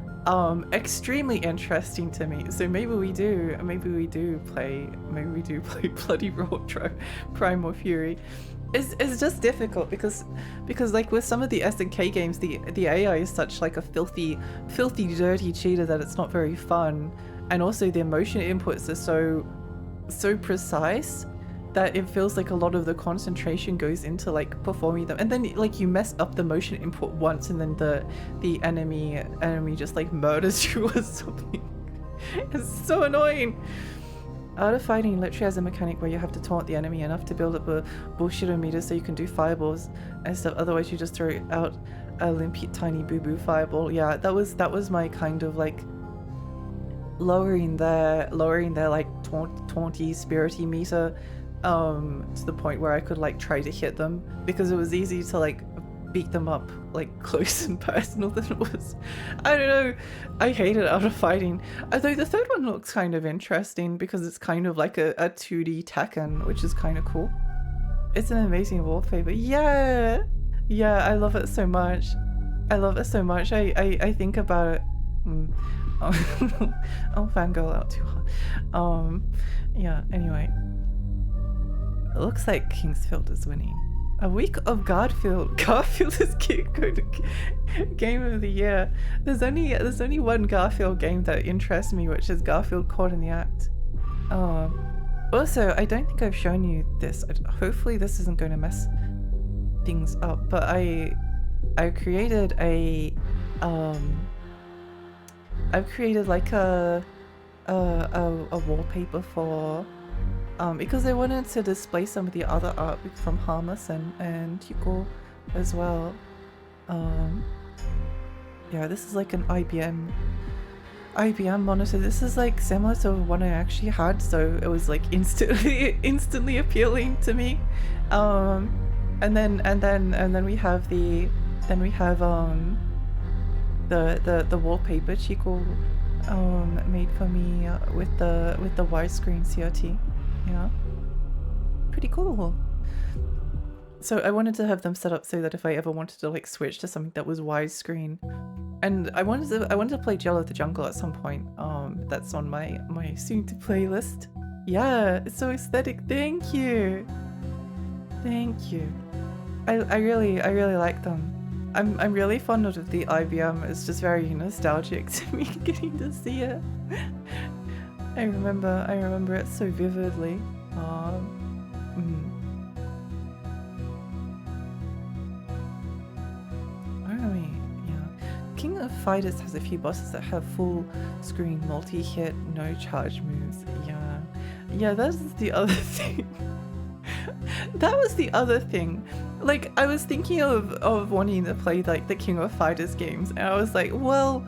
Speaker 2: extremely interesting to me. So maybe we do play bloody Raw Primal Fury. It's just difficult because like with some of the SNK games, the AI is such like a filthy dirty cheater that it's not very fun, and also the motion inputs are so precise that it feels like a lot of the concentration goes into like performing them, and then like you mess up the motion input once and then the enemy just like murders you or something. It's so annoying. Art of Fighting literally has a mechanic where you have to taunt the enemy enough to build up a bullshitter meter so you can do fireballs and stuff, otherwise you just throw out a limpy tiny boo-boo fireball. Yeah, that was my kind of like lowering their like taunty spirity meter to the point where I could like try to hit them, because it was easy to like beat them up like close and personal than it was. I don't know, I hated Art of Fighting. Although the third one looks kind of interesting because it's kind of like a 2D Tekken, which is kind of cool. It's an amazing wallpaper. Yeah, I love it so much. I think about it. I'll fangirl out too hard. Yeah, anyway. It looks like Kingsfield is winning. A week of Garfield. Garfield is game of the year. There's only one Garfield game that interests me, which is Garfield Caught in the Act. Also, I don't think I've shown you this. Hopefully this isn't going to mess things up, but I created I've created like a wallpaper for because I wanted to display some of the other art from Harmless and Hugo as well. Yeah, this is like an IBM monitor. This is like similar to one I actually had, so it was like instantly appealing to me. And then we have the wallpaper Chico made for me with the widescreen CRT. Yeah, pretty cool. So I wanted to have them set up so that if I ever wanted to like switch to something that was widescreen, and I wanted to play Jello of the Jungle at some point. That's on my soon to play list. Yeah, it's so aesthetic. Thank you. I really like them. I'm really fond of the IBM. It's just very nostalgic to me getting to see it. I remember it so vividly. Where are we? Yeah. King of Fighters has a few bosses that have full screen multi-hit, no charge moves. Yeah. Yeah, that's the other thing. That was the other thing. Like, I was thinking of wanting to play like the King of Fighters games, and I was like, well,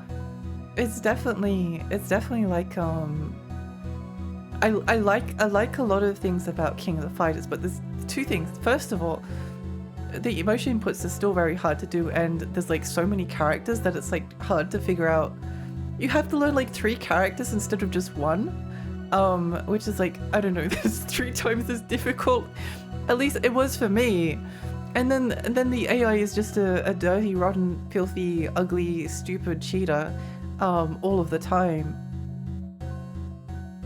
Speaker 2: it's definitely like I like a lot of things about King of the Fighters, but there's two things. First of all, the emotion inputs are still very hard to do, and there's like so many characters that it's like hard to figure out. You have to learn like 3 characters instead of just one, which is like, I don't know, this 3 times as difficult. At least it was for me. And then the AI is just a dirty, rotten, filthy, ugly, stupid cheater all of the time.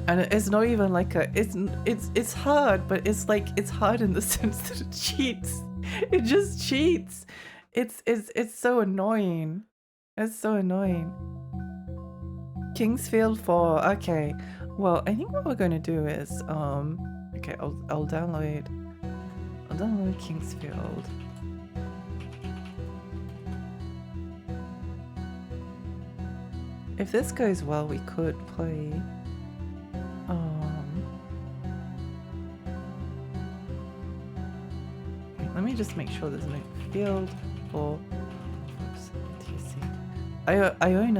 Speaker 2: And it's not even like it's hard, but it's like it's hard in the sense that it cheats. It just cheats. It's so annoying. It's so annoying. Kingsfield 4. Okay. Well, I think what we're going to do is okay, I'll download Kingsfield. If this goes well, we could play let me just make sure there's no field for TC. I own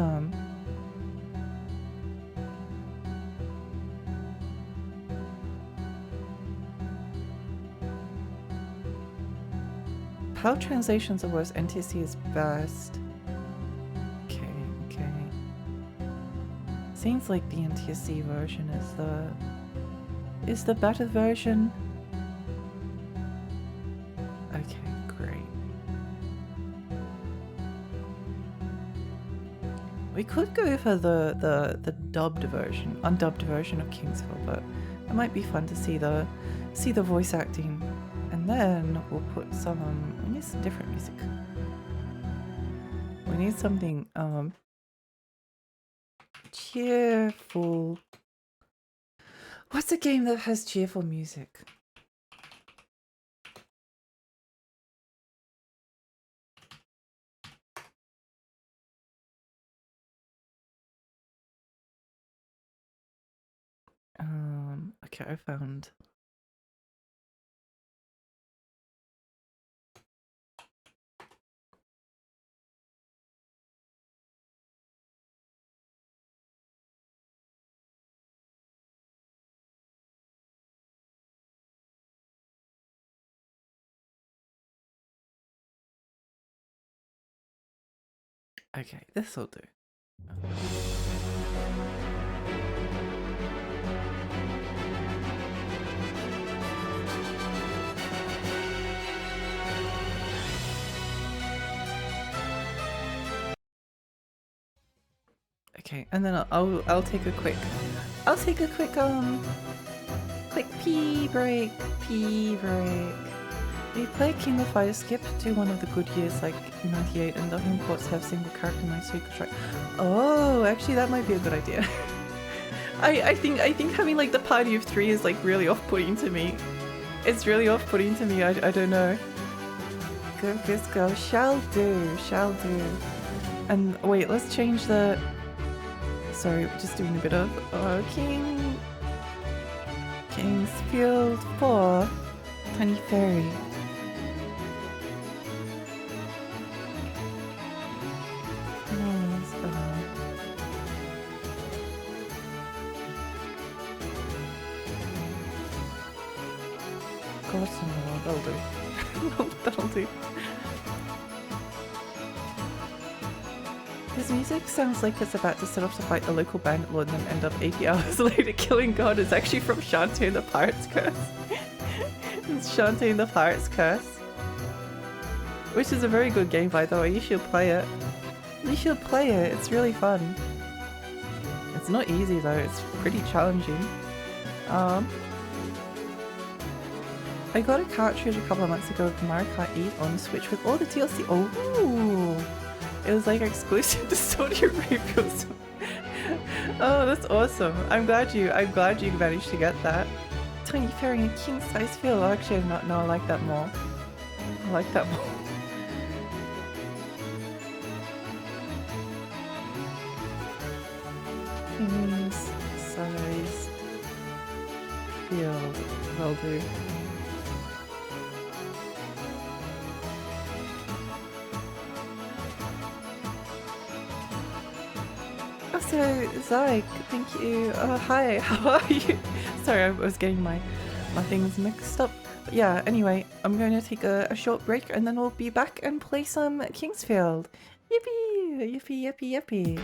Speaker 2: PAL translations are worse, NTC is best. Okay. Seems like the NTSC version is the better version. Okay, great. We could go for the dubbed version, undubbed version of Kingsfield, but it might be fun to see the voice acting. And then we'll put some we need some different music. We need something cheerful. What's a game that has cheerful music? Okay, I found. Okay, this'll do. Okay, and then I'll take a quick quick pee break. We play King of Fighters, skip to one of the good years like 98, and the home ports have single character mode so you can try. Oh, actually that might be a good idea. I think having like the party of 3 is like really off-putting to me. It's really off-putting to me. I don't know. Go Visco, shall do. And wait, let's change the. Sorry, we're just doing a bit of Kingsfield 4 Tiny Fairy. That'll do. His music sounds like it's about to set off to fight the local bandit lord and then end up 80 hours later killing God. Is actually from Shantae and the Pirate's Curse. It's Shantae and the Pirate's Curse. Which is a very good game, by the way. You should play it. It's really fun. It's not easy though, it's pretty challenging. I got a cartridge a couple of months ago of Mario Kart 8 on Switch with all the DLC. Oh, it was like exclusive to Saudi Arabia. Oh, that's awesome! I'm glad you managed to get that. Tiny Fairy and King Size Field. Actually, no, I like that more. I like that more. King Size Field. Will do. Also, Zyke, thank you. Oh, hi, how are you? Sorry, I was getting my things mixed up. But yeah, anyway, I'm going to take a short break and then we'll be back and play some Kingsfield. Yippee! Yippee, yippee, yippee.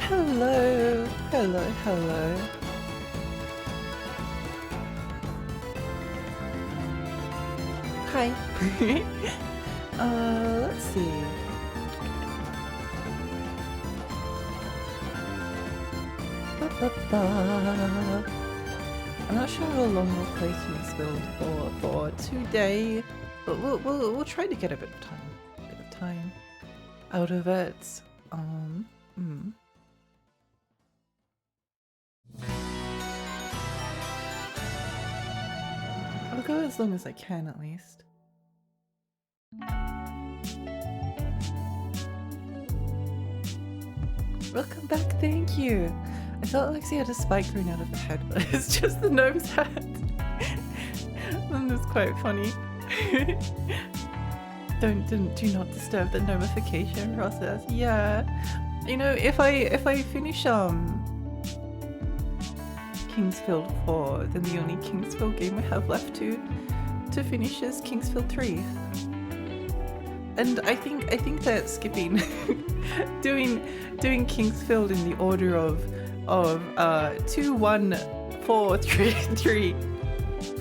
Speaker 2: Hello, hello, hello. Hi. Let's see. Ba-ba-ba. I'm not sure how long we'll play Kingsfield for today, but we'll try to get a bit of time out of it. I'll go as long as I can at least. Welcome back, thank you. I thought Lexi had a spike growing out of her head, but it's just the gnome's head. That was quite funny. Do not disturb the gnomification process. Yeah. You know, if I finish Kingsfield 4, then the only Kingsfield game I have left to finish is Kingsfield 3. And I think that skipping doing Kingsfield in the order of 2, 1, 4, 3, 3.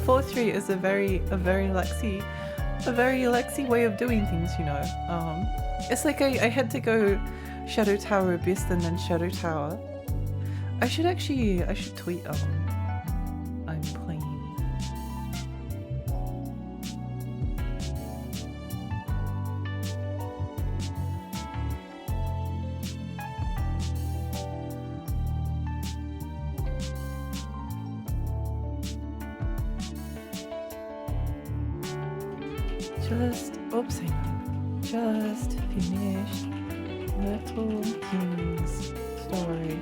Speaker 2: 4, 3 is a very Lexi way of doing things, you know. It's like I had to go Shadow Tower Abyss and then Shadow Tower. I should tweet I'm playing. Just finished Little King's story.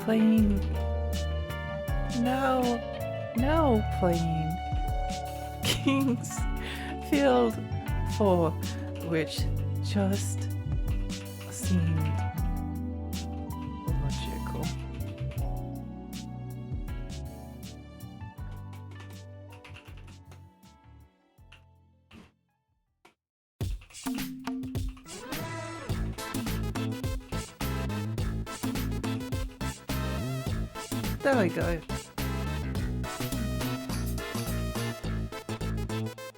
Speaker 2: Playing now playing Kingsfield 4, which just seemed logical. There we go.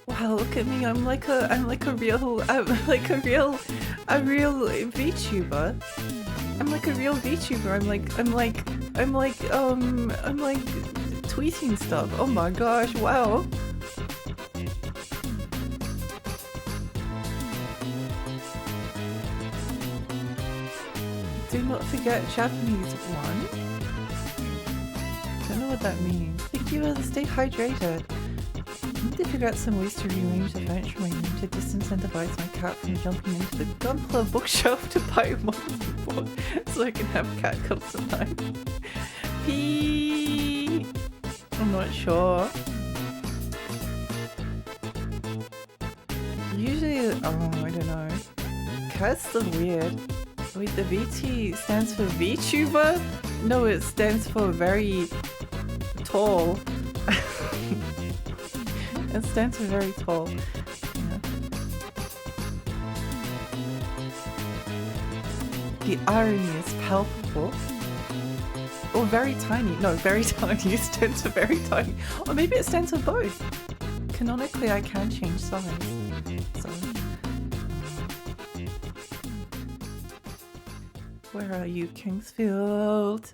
Speaker 2: Wow, look at me. I'm like a real VTuber. I'm like a real VTuber. I'm like tweeting stuff. Oh my gosh, wow. Do not forget Japanese 1. I don't know what that means. Thank you, stay hydrated. I need to figure out some ways to rearrange the furniture in my room to disincentivize my cat from jumping into the Gunpla bookshelf to buy a monster book so I can have cat cuddle sometime. Pee! I'm not sure. Usually, I don't know. Cat's still weird. Wait, the VT stands for VTuber? No, it stands for very tall. It stands for very tall. Yeah. The irony is palpable. Or very tiny. No, very tiny stands for very tiny. Or maybe it stands for both. Canonically, I can change size. So. Where are you, Kingsfield?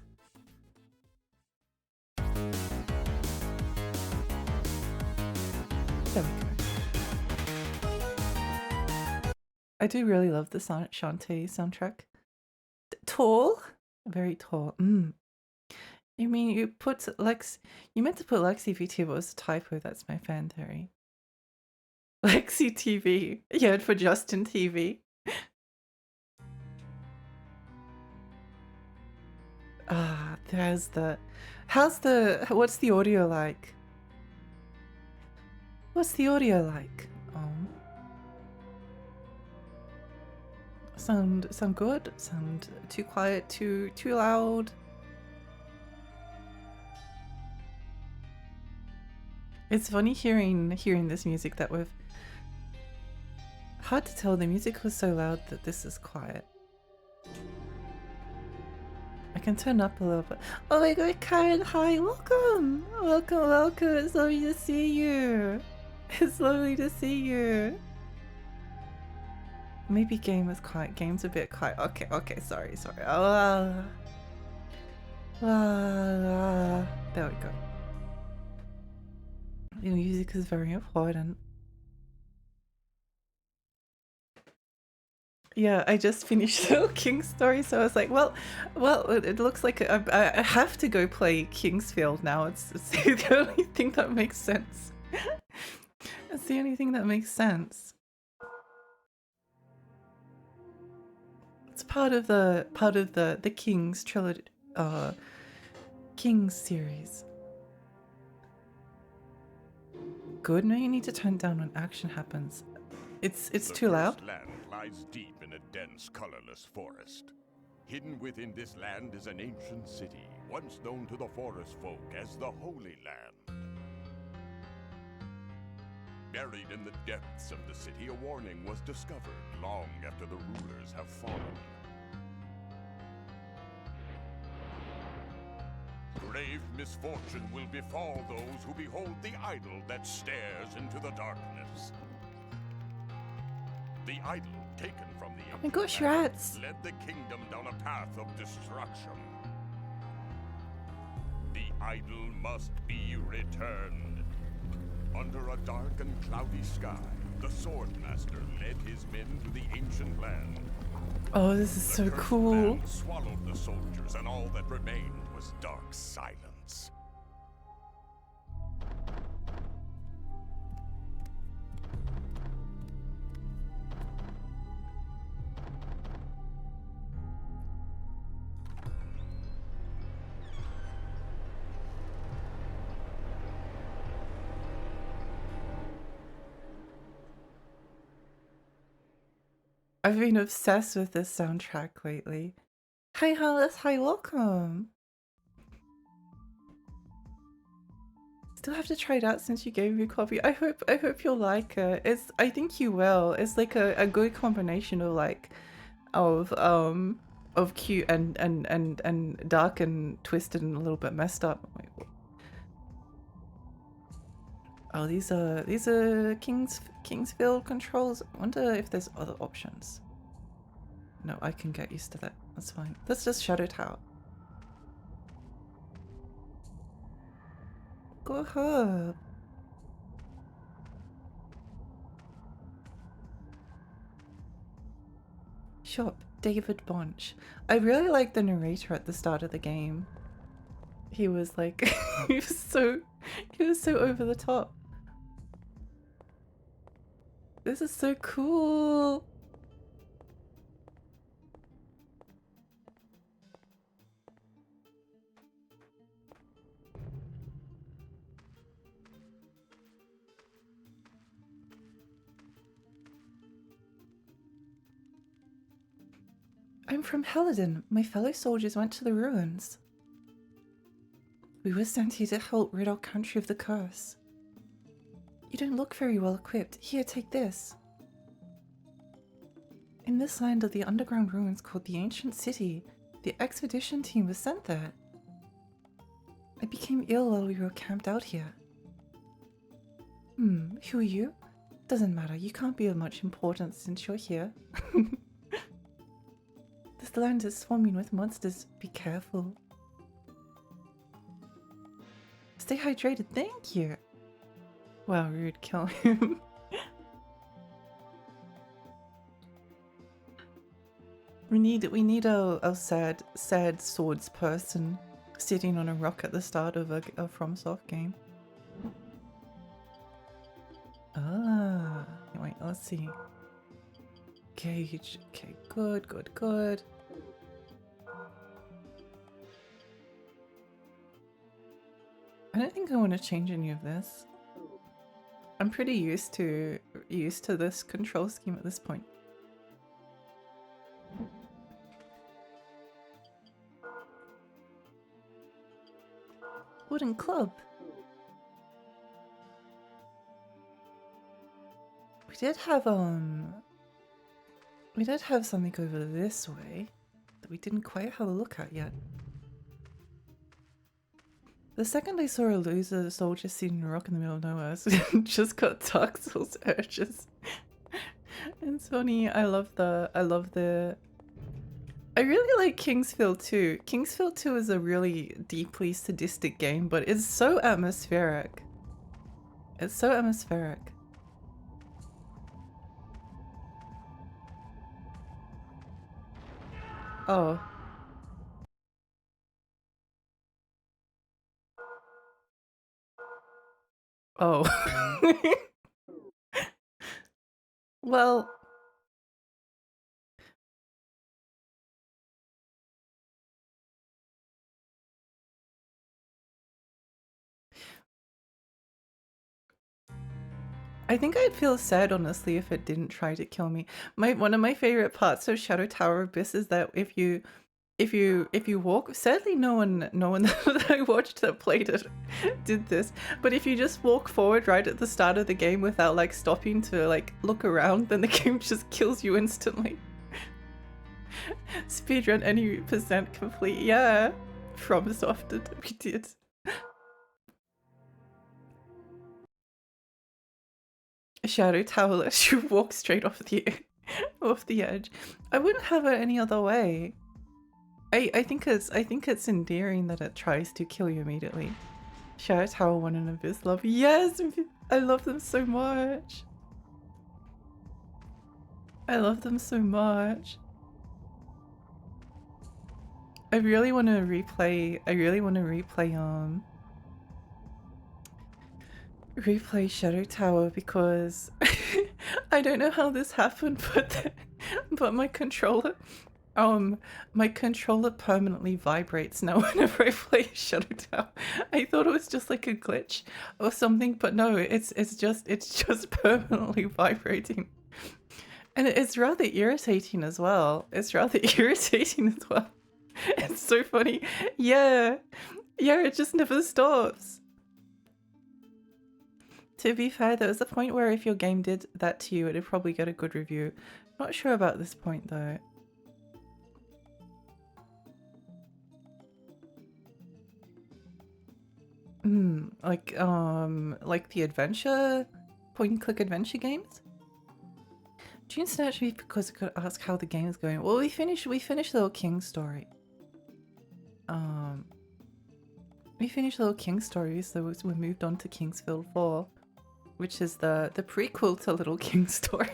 Speaker 2: There we go. I do really love the Shantae soundtrack. Tall? Very tall. You mean you put you meant to put Lexi VT, but it was a typo. That's my fan theory. Lexi TV. Yeah, for Justin TV. There's the... what's the audio like? What's the audio like? Sound good? Sound too quiet? Too loud? It's funny hearing this music that we've... Hard to tell, the music was so loud that this is quiet. I can turn up a little bit. Oh my god, Karen, hi, welcome! Welcome, welcome, it's lovely to see you. It's lovely to see you. Maybe game is quiet, game's a bit quiet. Okay, okay, sorry. There we go. The music is very important. Yeah, I just finished the King's story, so I was like, well, it looks like I have to go play Kingsfield now. It's the only thing that makes sense. It's the only thing that makes sense. It's part of the King's trilogy, King's series. Good. No, you need to turn down when action happens. It's too loud.
Speaker 7: The land lies deep in a dense, colorless forest. Hidden within this land is an ancient city, once known to the forest folk as the Holy Land. Buried in the depths of the city, a warning was discovered long after the rulers have fallen. Grave misfortune will befall those who behold the idol that stares into the darkness. The idol, taken from the
Speaker 2: Oh my gosh,
Speaker 7: land,
Speaker 2: rats!
Speaker 7: led the kingdom down a path of destruction. The idol must be returned. Under a dark and cloudy sky, the Swordmaster led his men to the ancient land.
Speaker 2: Oh, this is so
Speaker 7: The cursed
Speaker 2: cool.
Speaker 7: land swallowed the soldiers, and all that remained was dark silence.
Speaker 2: I've been obsessed with this soundtrack lately. Hi, Hollis. Hi, welcome. Still have to try it out since you gave me a copy. I hope you'll like it. I think you will. It's like a good combination of like of cute and dark and twisted and a little bit messed up. Wait, what? Oh, these are Kingsfield controls. I wonder if there's other options. No, I can get used to that. That's fine. Let's just shut it out. Go ahead. Shop, David Bonch. I really like the narrator at the start of the game. He was like, he was so over the top. This is so cool. I'm from Helidon. My fellow soldiers went to the ruins. We were sent here to help rid our country of the curse. You don't look very well equipped. Here, take this. In this land are the underground ruins called the Ancient City. The expedition team was sent there. I became ill while we were camped out here. Who are you? Doesn't matter. You can't be of much importance since you're here. This land is swarming with monsters. Be careful. Stay hydrated. Thank you. Wow, rude. Kill him. We need a sad swords person sitting on a rock at the start of a FromSoft game. Ah, wait, let's see. Gauge. Okay, good. I don't think I want to change any of this. I'm pretty used to this control scheme at this point. Wooden club. did have something over this way that we didn't quite have a look at yet. The second I saw a loser soldier sitting in a rock in the middle of nowhere, I just got Dark Souls urges. It's funny. I really like Kingsfield 2. Kingsfield 2 is a really deeply sadistic game, but it's so atmospheric. It's so atmospheric. Oh. Oh. Well, I think I'd feel sad, honestly, if it didn't try to kill me. One of my favorite parts of Shadow Tower Abyss is that if you walk, sadly no one that I watched that played it did this, but if you just walk forward right at the start of the game without like stopping to like look around, then the game just kills you instantly. Speedrun any percent complete. Yeah, FromSoft did. We did. Shadow Tower lets you walk straight off the edge. I wouldn't have it any other way. I think it's endearing that it tries to kill you immediately. Shadow Tower 1 and Abyss love. Yes, I love them so much. I love them so much. I really want to replay Shadow Tower because I don't know how this happened, but my controller permanently vibrates now whenever I play Shadow Tower. I thought it was just like a glitch or something, but no, it's just permanently vibrating. And it's rather irritating as well. It's so funny. Yeah, it just never stops. To be fair, there was a point where if your game did that to you, it'd probably get a good review. Not sure about this point though. Like the adventure, point and click adventure games? June snatched me because I could ask how the game is going. Well, we finished Little King's story. We finished Little King's story, so we moved on to Kingsfield 4. Which is the prequel to Little King's story.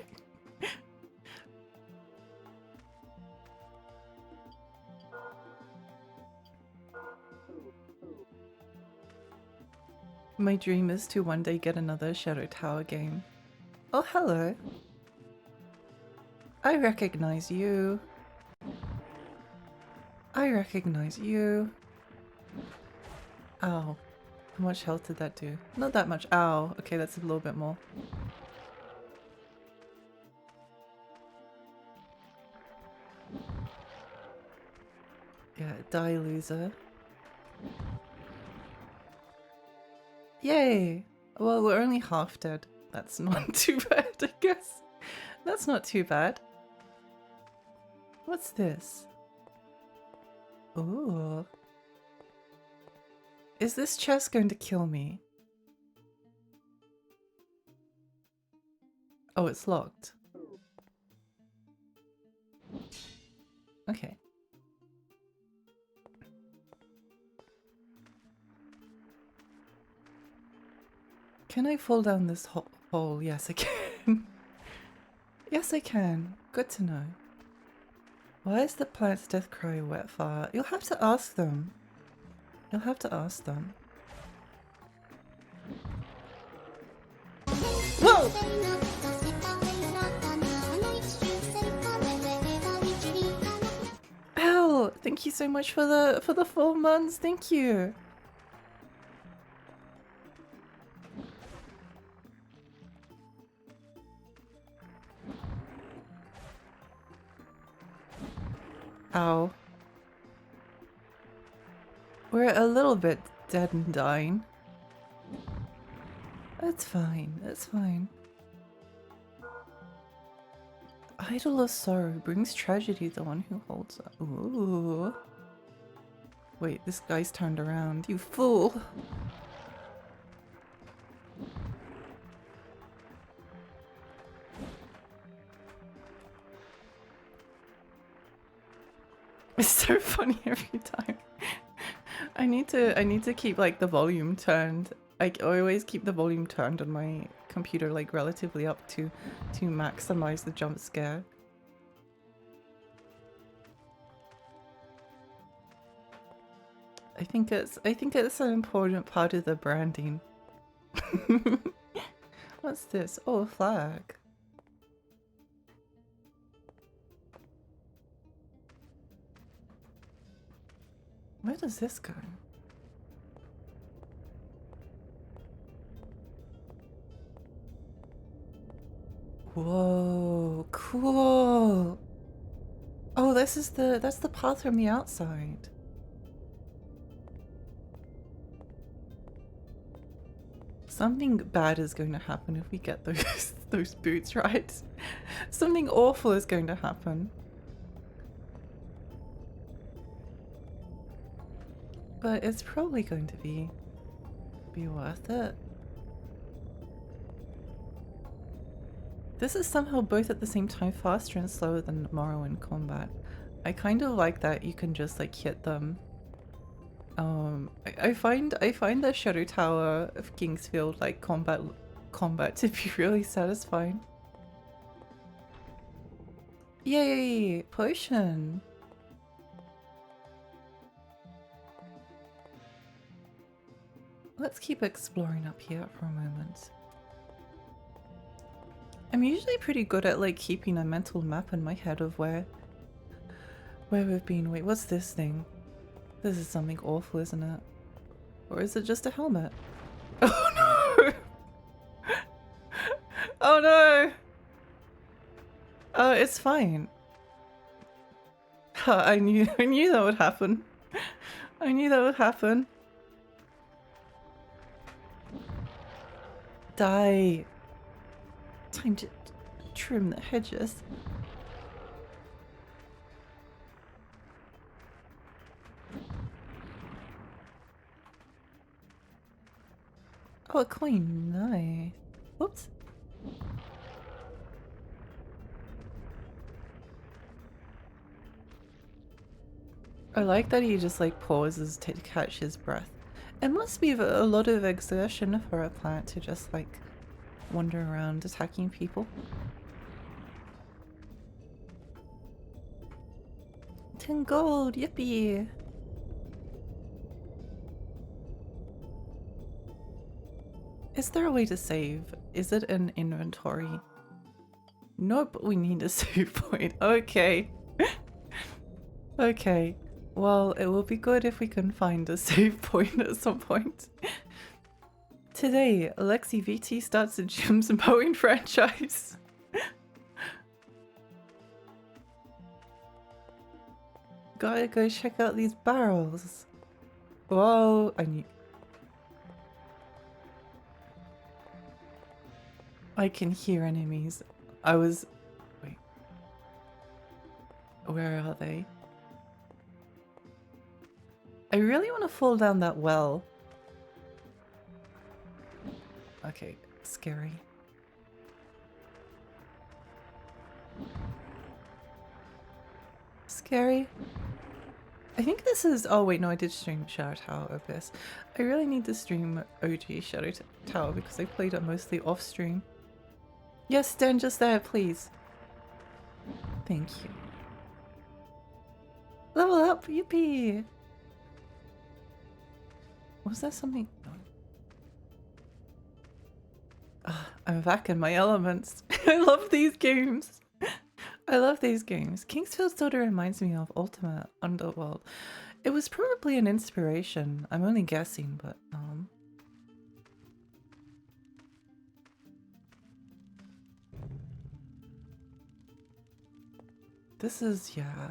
Speaker 2: My dream is to one day get another Shadow Tower game. Oh, hello. I recognize you. Ow. How much health did that do? Not that much. Ow. Okay, that's a little bit more. Yeah, die loser. Yay! Well, we're only half dead. That's not too bad, I guess. That's not too bad. What's this? Ooh. Is this chest going to kill me? Oh, it's locked. Okay. Can I fall down this hole? Yes, I can. Yes, I can. Good to know. Why is the plant's death cry wet fire? You'll have to ask them. You'll have to ask them. Whoa! Ow! Thank you so much for the 4 months. Thank you. Ow. We're a little bit dead and dying. That's fine. That's fine. Idol of sorrow brings tragedy to the one who holds it. Ooh. Wait, this guy's turned around. You fool! It's so funny every time. I need to keep like the volume turned. I always keep the volume turned on my computer like relatively up to maximize the jump scare. I think it's an important part of the branding. What's this? Oh, a flag. Where does this go? Whoa, cool. Oh, that's the path from the outside. Something bad is going to happen if we get those boots right. Something awful is going to happen. But it's probably going to be worth it. This is somehow both at the same time faster and slower than Morrowind combat. I kind of like that you can just like hit them. I find the Shadow Tower of Kingsfield like combat to be really satisfying. Yay, potion. Let's keep exploring up here for a moment. I'm usually pretty good at like keeping a mental map in my head of where we've been. Wait, what's this thing? This is something awful, isn't it? Or is it just a helmet? Oh no! Oh no! Oh, it's fine. I knew that would happen. I knew that would happen. Die. Time to trim the hedges. Oh, a coin. Nice. Whoops. I like that he just like pauses to catch his breath. It must be a lot of exertion for a plant to just like wander around attacking people. 10 gold, yippee! Is there a way to save? Is it an inventory? Nope, we need a save point. Okay. Okay. Well, it will be good if we can find a save point at some point. Today, Alexi VT starts a Jim's mowing franchise. Gotta go check out these barrels. Whoa, I can hear enemies. Wait. Where are they? I really want to fall down that well. Okay, scary. Scary. I think this is... Oh wait, no, I did stream Shadow Tower Abyss. I really need to stream OG Shadow Tower because I played it mostly off stream. Yes, stand just there, please. Thank you. Level up, yippee! Was there something? No. I'm back in my elements. I love these games. I love these games. Kingsfield sort of reminds me of Ultimate Underworld. It was probably an inspiration. I'm only guessing, but this is, yeah.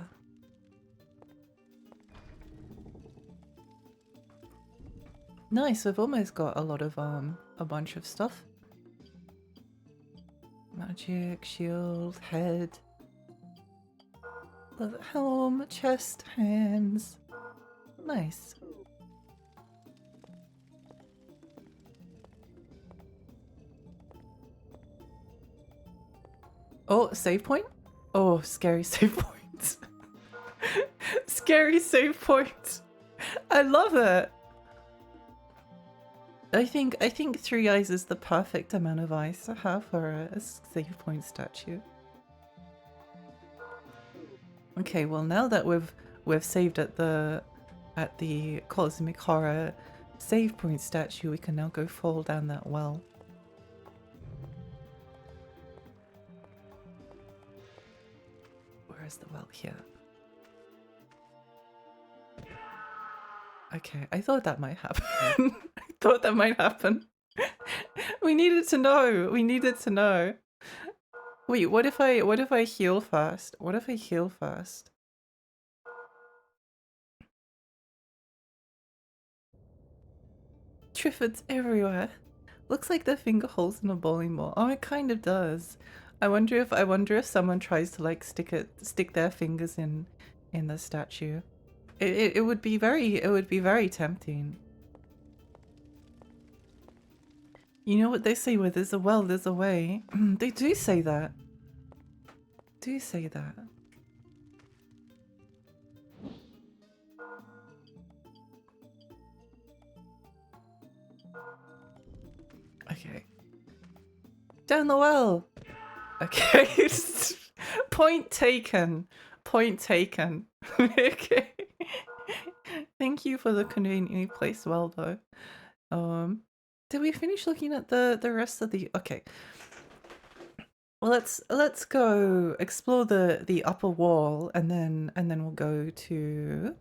Speaker 2: Nice, we've almost got a lot of a bunch of stuff. Magic, shield, head. The helm, chest, hands. Nice. Oh, save point? Oh, scary save point. Scary save point. I love it. I think 3 eyes is the perfect amount of eyes to have for a save point statue. Okay, well now that we've saved at the Cosmic Horror save point statue, we can now go fall down that well. Where is the well? Here. Okay, I thought that might happen. I thought that might happen. We needed to know. We needed to know. Wait, what if I heal first? What if I heal first? Triffids everywhere. Looks like the finger holes in a bowling ball. Oh, it kind of does. I wonder if someone tries to like stick their fingers in the statue. It would be very tempting. You know what they say, where there's a well, there's a way. They do say that. Do say that. Okay. Down the well. Okay. Point taken. Point taken. Okay. Thank you for the conveniently placed well though. Did we finish looking at the rest of the... Okay. Well, let's go explore the upper wall and then we'll go to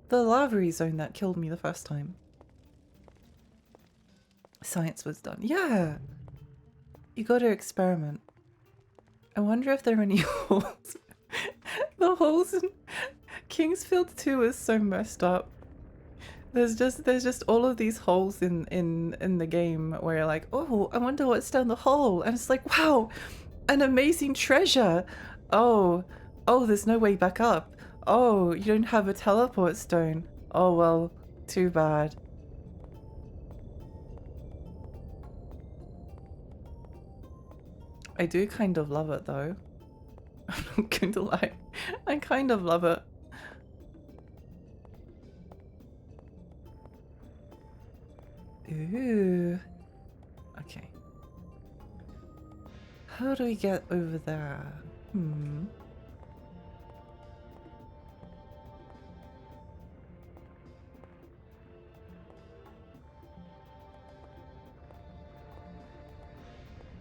Speaker 2: the lavary zone that killed me the first time. Science was done. Yeah. You got to experiment. I wonder if there are any holes. The holes in Kingsfield 2 is so messed up. There's just all of these holes in the game where you're like, oh, I wonder what's down the hole, and it's like, wow, an amazing treasure. Oh, there's no way back up. Oh, you don't have a teleport stone. Oh well, too bad. I do kind of love it though. I'm not going to lie. I kind of love it. Ooh. Okay. How do we get over there?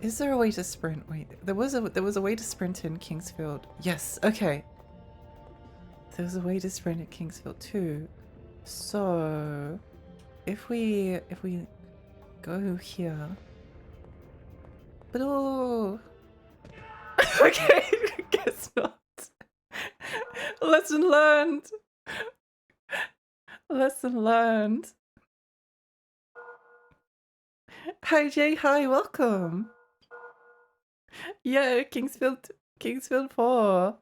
Speaker 2: Is there a way to sprint? Wait, there was a way to sprint in Kingsfield. Yes, okay. There was a way to sprint at Kingsfield too. So if we go here. But oh, okay, guess not. Lesson learned. Lesson learned. Hi Jay, hi, welcome. Yeah, Kingsfield 4.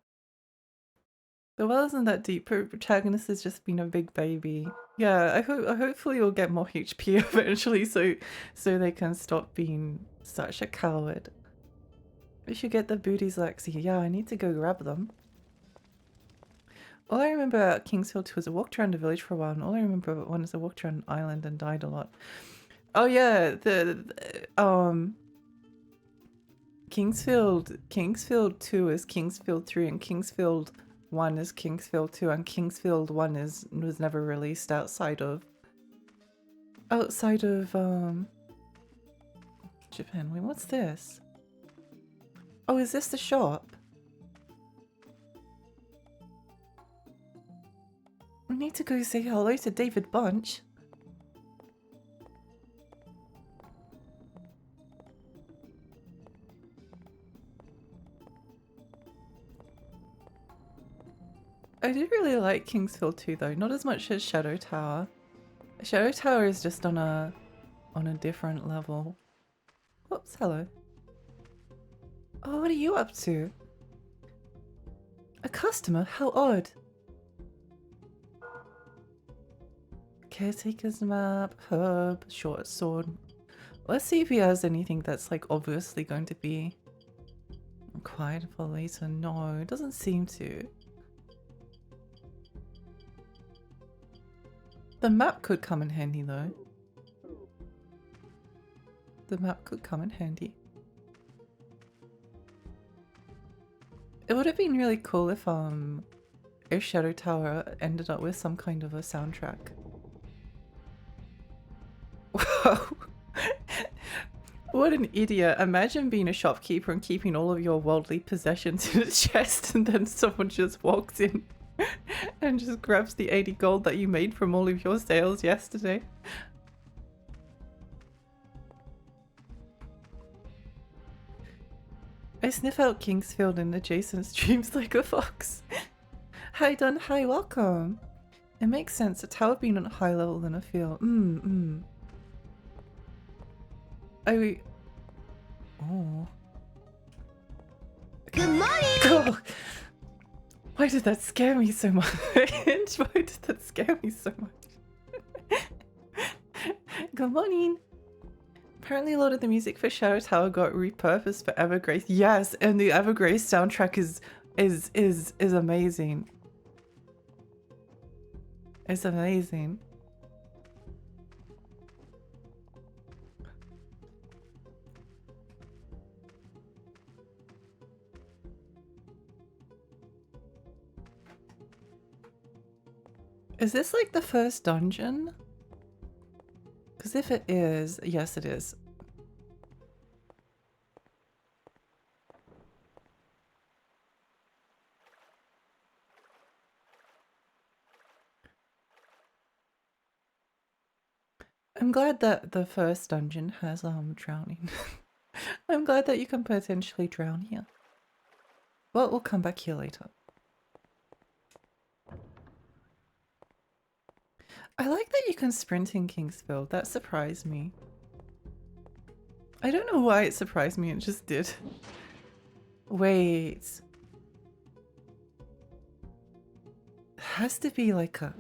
Speaker 2: The well isn't that deep. Protagonist has just been a big baby. Yeah, hopefully you'll get more HP eventually, so they can stop being such a coward. We should get the booties, Lexi. Yeah, I need to go grab them. All I remember about Kingsfield 2 was I walked around the village for a while, and all I remember about one is I walked around an island and died a lot. Oh yeah, Kingsfield 2 is Kingsfield 3, and Kingsfield 1 is Kingsfield 2, and Kingsfield 1 was never released outside of Japan. Wait, what's this? Oh, is this the shop? I need to go say hello to David Bunch. I did really like Kingsfield 2 though, not as much as Shadow Tower. Shadow Tower is just on a different level. Oops, hello. Oh, what are you up to? customer? How odd. Caretaker's map, herb, short sword. Let's see if he has anything that's like obviously going to be required for later. No, it doesn't seem to. The map could come in handy though. The map could come in handy. It would have been really cool if Shadow Tower ended up with some kind of a soundtrack. Whoa. What an idiot. Imagine being a shopkeeper and keeping all of your worldly possessions in a chest and then someone just walks in and just grabs the 80 gold that you made from all of your sales yesterday. I sniff out Kingsfield in adjacent streams like a fox. Hi Dun, hi, welcome. It makes sense, a tower being on a high level than a field. Oh.
Speaker 3: Good morning!
Speaker 2: Oh. Why did that scare me so much? Why did that scare me so much? Good morning. Apparently a lot of the music for Shadow Tower got repurposed for Evergrace. Yes, and the Evergrace soundtrack is amazing. It's amazing. Is this like the first dungeon? Because if it is, yes it is. I'm glad that the first dungeon has drowning. I'm glad that you can potentially drown here. Well, we'll come back here later. I like that you can sprint in Kingsfield. That surprised me. I don't know why it surprised me, it just did. Wait. It has to be like a...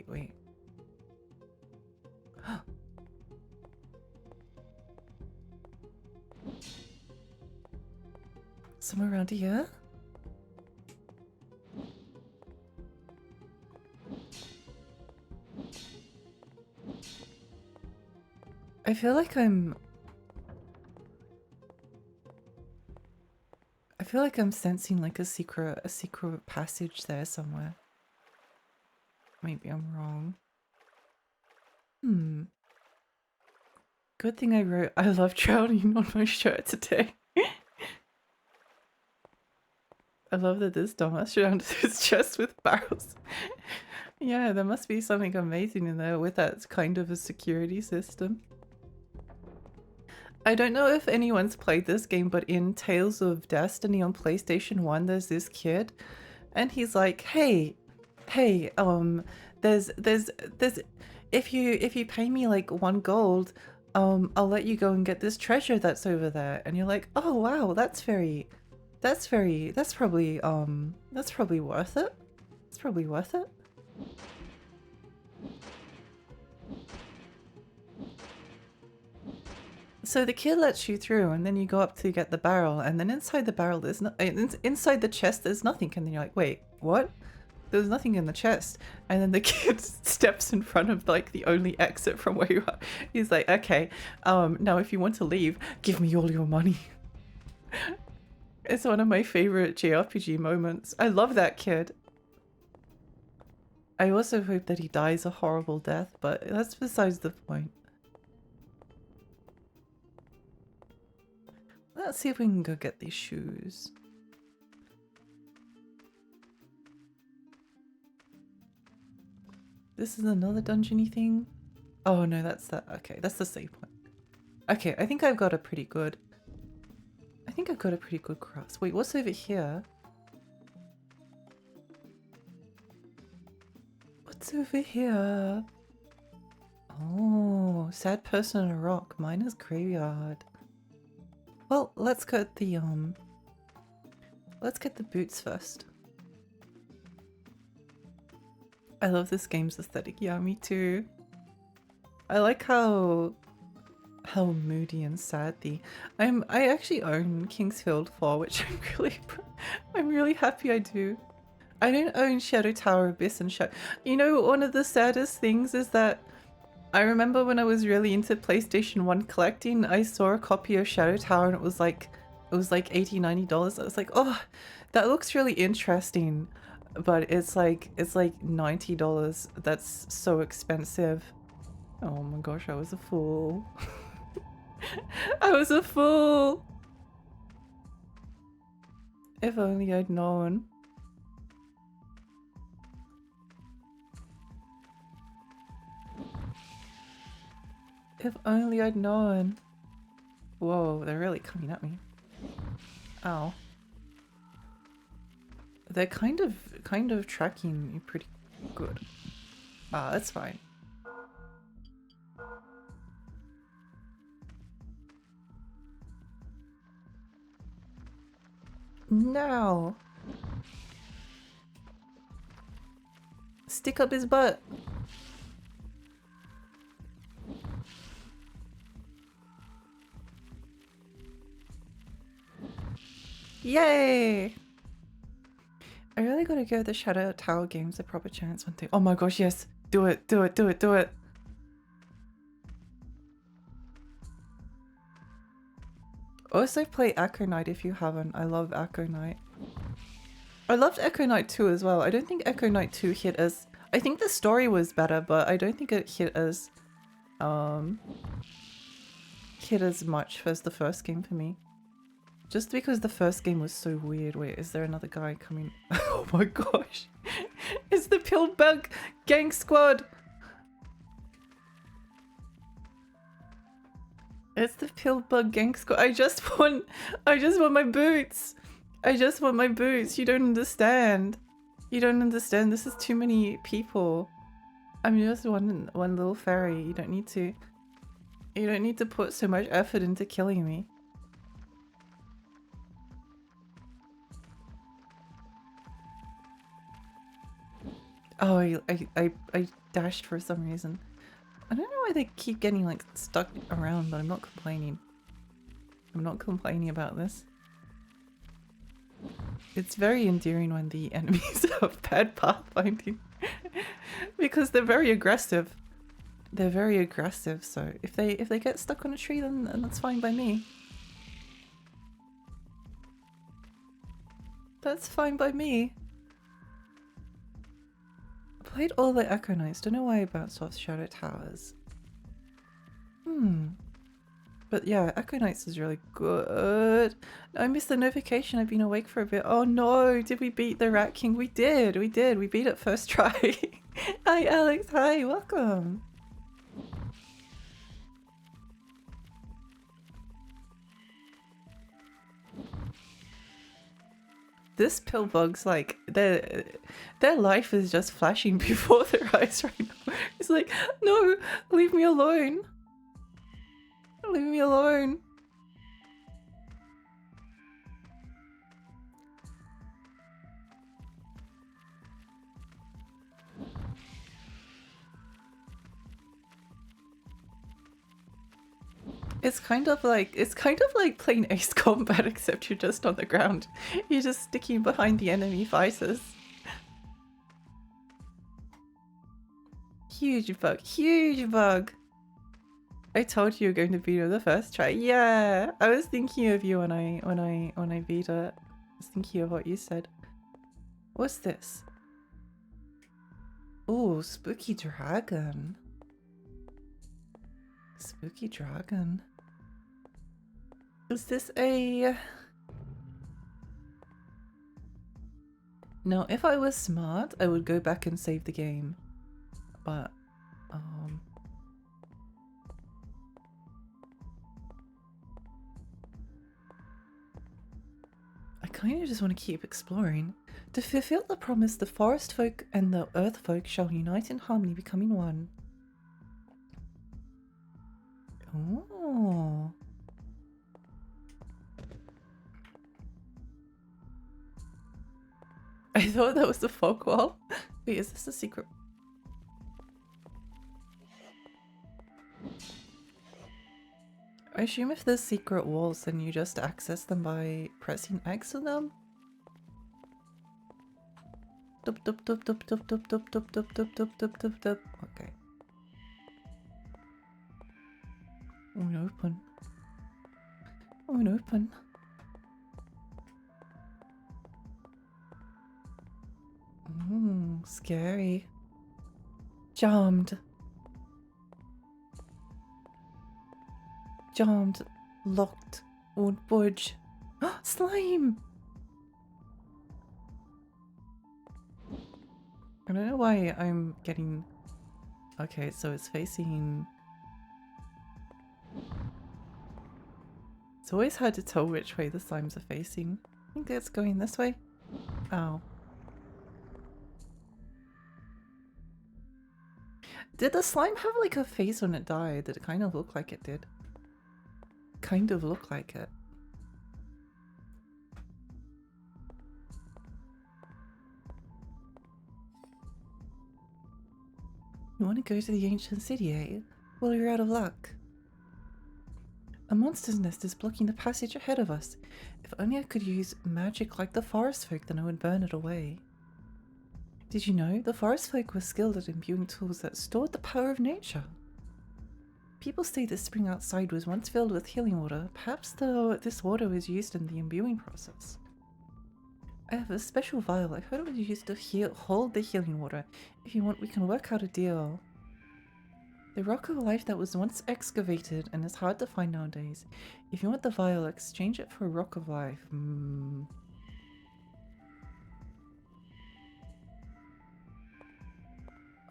Speaker 2: Wait. Somewhere around here? I feel like I'm sensing like a secret passage there somewhere. Maybe I'm wrong. Good thing I wrote I love drowning on my shirt today. I love that this dumbass surrounded his chest with barrels. Yeah, there must be something amazing in there with that kind of a security system. I don't know if anyone's played this game, but in Tales of Destiny on PlayStation 1, there's this kid, and he's like, hey, there's if you pay me like 1 gold, I'll let you go and get this treasure that's over there. And you're like, oh wow, that's probably worth it. It's probably worth it. So the kid lets you through, and then you go up to get the barrel, and then inside the barrel there's no, inside the chest there's nothing, and then you're like, wait, what? There's nothing in the chest. And then the kid steps in front of like the only exit from where you are. He's like, okay, now if you want to leave, give me all your money. It's one of my favorite JRPG moments. I love that kid. I also hope that he dies a horrible death, but that's besides the point. Let's see if we can go get these shoes. This is another dungeon-y thing. Oh no, that's that. Okay, that's the save point. Okay, I think I've got a pretty good grasp. Wait, what's over here? What's over here? Oh, sad person on a rock. Miner's graveyard. Well, let's go at the let's get the boots first. I love this game's aesthetic. Yeah, me too. I like how moody and sad I actually own Kingsfield 4, which I'm really happy I do. I don't own Shadow Tower Abyss and Shadow. You know, one of the saddest things is that I remember when I was really into PlayStation 1 collecting, I saw a copy of Shadow Tower and it was like $80-90. I was like, oh, that looks really interesting, but it's like $90. That's so expensive. Oh my gosh, I was a fool. I was a fool. If only I'd known. If only I'd known. Whoa, they're really coming at me. Ow. They're kind of tracking me pretty good. Ah, that's fine. No. Stick up his butt. Yay! I really gotta give the Shadow Tower games a proper chance one day. Oh my gosh, yes! Do it! Do it! Do it! Do it! Also play Echo Knight if you haven't. I love Echo Knight. I loved Echo Knight 2 as well. I don't think Echo Knight 2 hit as... I think the story was better, but I don't think it hit as much as the first game for me. Just because the first game was so weird. Wait, is there another guy coming? Oh my gosh. It's the Pillbug Gang Squad. It's the Pillbug Gang Squad. I just want my boots. I just want my boots. You don't understand. You don't understand. This is too many people. I'm just one little fairy. You don't need to put so much effort into killing me. Oh, I dashed for some reason. I don't know why they keep getting like stuck around, but I'm not complaining. I'm not complaining about this. It's very endearing when the enemies have bad pathfinding. Because they're very aggressive. They're very aggressive, so if they get stuck on a tree, then that's fine by me. That's fine by me. I played all the Echo Knights. Don't know why I bounced off Shadow Towers. But yeah, Echo Knights is really good. I missed the notification. I've been awake for a bit. Oh no, did we beat the Rat King? We did. We beat it first try. Hi Alex, hi, welcome. This Pillbug's like, their life is just flashing before their eyes right now. It's like, no, leave me alone. Leave me alone. It's kind of like playing Ace Combat, except you're just on the ground. You're just sticking behind the enemy fighters. Huge bug, huge bug. I told you you're going to beat it the first try. Yeah, I was thinking of you when I beat it. I was thinking of what you said. What's this? Oh, spooky dragon. Spooky dragon. Is this a... No, if I was smart, I would go back and save the game. But, I kind of just want to keep exploring. To fulfill the promise, the forest folk and the earth folk shall unite in harmony, becoming one. Oh. thought that was the fog wall. Wait, is this a secret? I assume if there's secret walls, then you just access them by pressing X on them? Dup, dup, dup, dup, dup, dup, dup, dup, dup, dup, dup, dup, dup, dup. Okay. Open. Open. Scary. Jammed. Jammed. Locked. Won't budge. Slime! I don't know why I'm getting... Okay, so it's facing... It's always hard to tell which way the slimes are facing. I think it's going this way. Ow. Did the slime have like a face when it died? Did it kind of look like it did? Kind of look like it. You want to go to the ancient city, eh? Well, you're out of luck. A monster's nest is blocking the passage ahead of us. If only I could use magic like the forest folk, then I would burn it away. Did you know the forest folk were skilled at imbuing tools that stored the power of nature? People say the spring outside was once filled with healing water. Perhaps this water was used in the imbuing process. I have a special vial. I heard it was used to hold the healing water. If you want, we can work out a deal. The rock of life that was once excavated and is hard to find nowadays. If you want the vial, exchange it for a rock of life.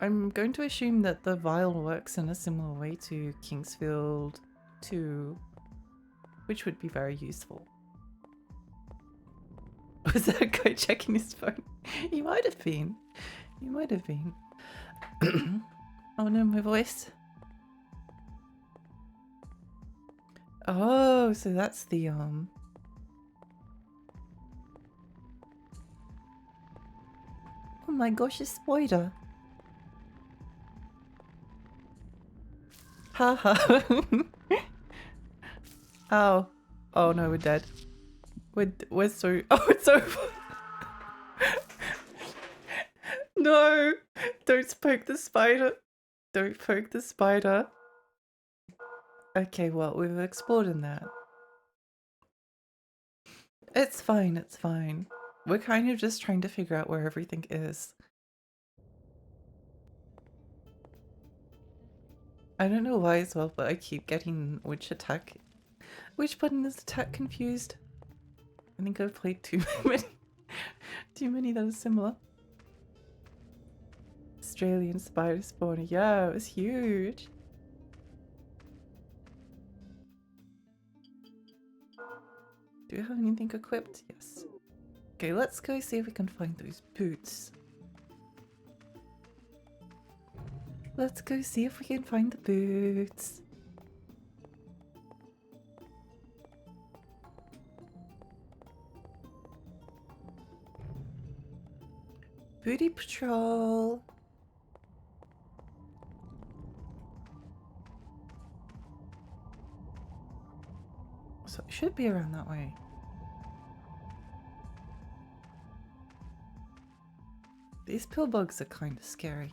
Speaker 2: I'm going to assume that the vial works in a similar way to Kingsfield 2, which would be very useful. Was that a guy checking his phone? He might have been. He might have been. Oh no, my voice. Oh, so that's the Oh my gosh, a spider. Haha. Oh. Oh no, we're dead. We're so... Oh, it's over. No! Don't poke the spider. Don't poke the spider. Okay, well, we've explored in that. It's fine, it's fine. We're kind of just trying to figure out where everything is. I don't know why as well, but I keep getting which button is attack confused. I think I've played too many that are similar. Australian spider spawner, yeah, it was huge. Do we have anything equipped? Yes. Okay, let's go see if we can find those boots. Let's go see if we can find the boots. Booty patrol. So it should be around that way. These pill bugs are kind of scary.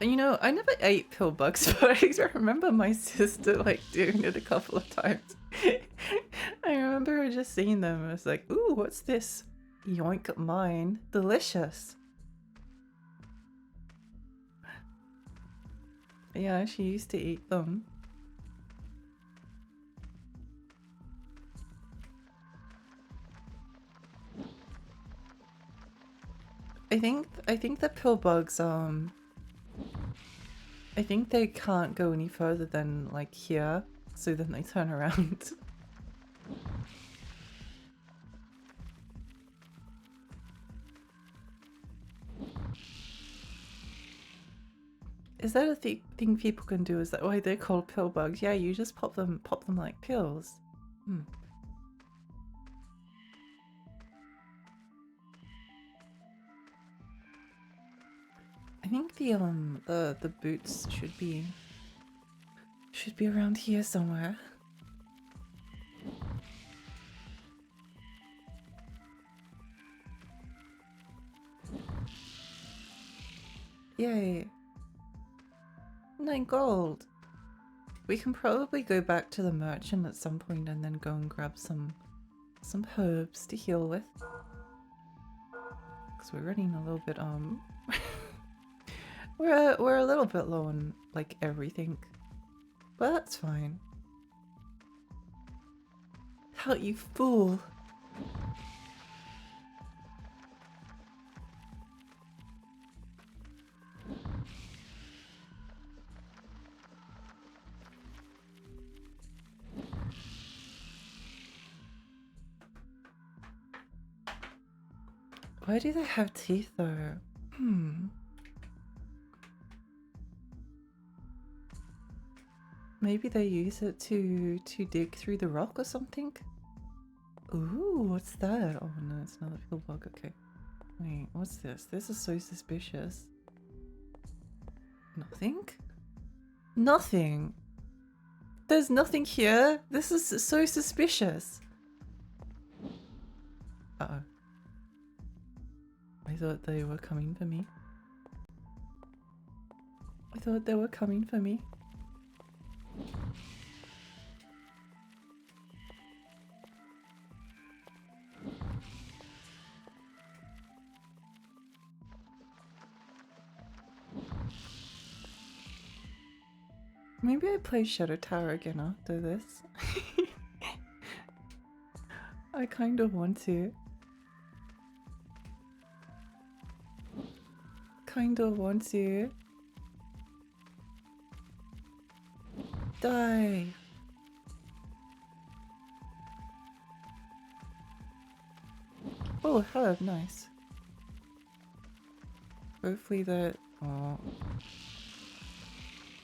Speaker 2: You know, I never ate pill bugs, but I remember my sister like doing it a couple of times. I remember her just seeing them. I was like, "Ooh, what's this? Yoink, mine, delicious." Yeah, she used to eat them. I think the pill bugs I think they can't go any further than like here, so then they turn around. Is that a thing people can do? Is that why they're called pill bugs? Yeah, you just pop them like pills. Hmm. I think the boots should be around here somewhere. Yay. 9 gold. We can probably go back to the merchant at some point and then go and grab some herbs to heal with. Because we're running a little bit we're a little bit low on like everything. But that's fine. How you fool. Why do they have teeth though? Maybe they use it to dig through the rock or something? Ooh, what's that? Oh no, it's another pill bug. Okay. Wait, what's this? This is so suspicious. Nothing? Nothing! There's nothing here! This is so suspicious! Uh-oh. I thought they were coming for me. I thought they were coming for me. Maybe I play Shadow Tower again after this. I kind of want to. Kind of want to. Die. Oh, hello, nice. Hopefully that. Oh.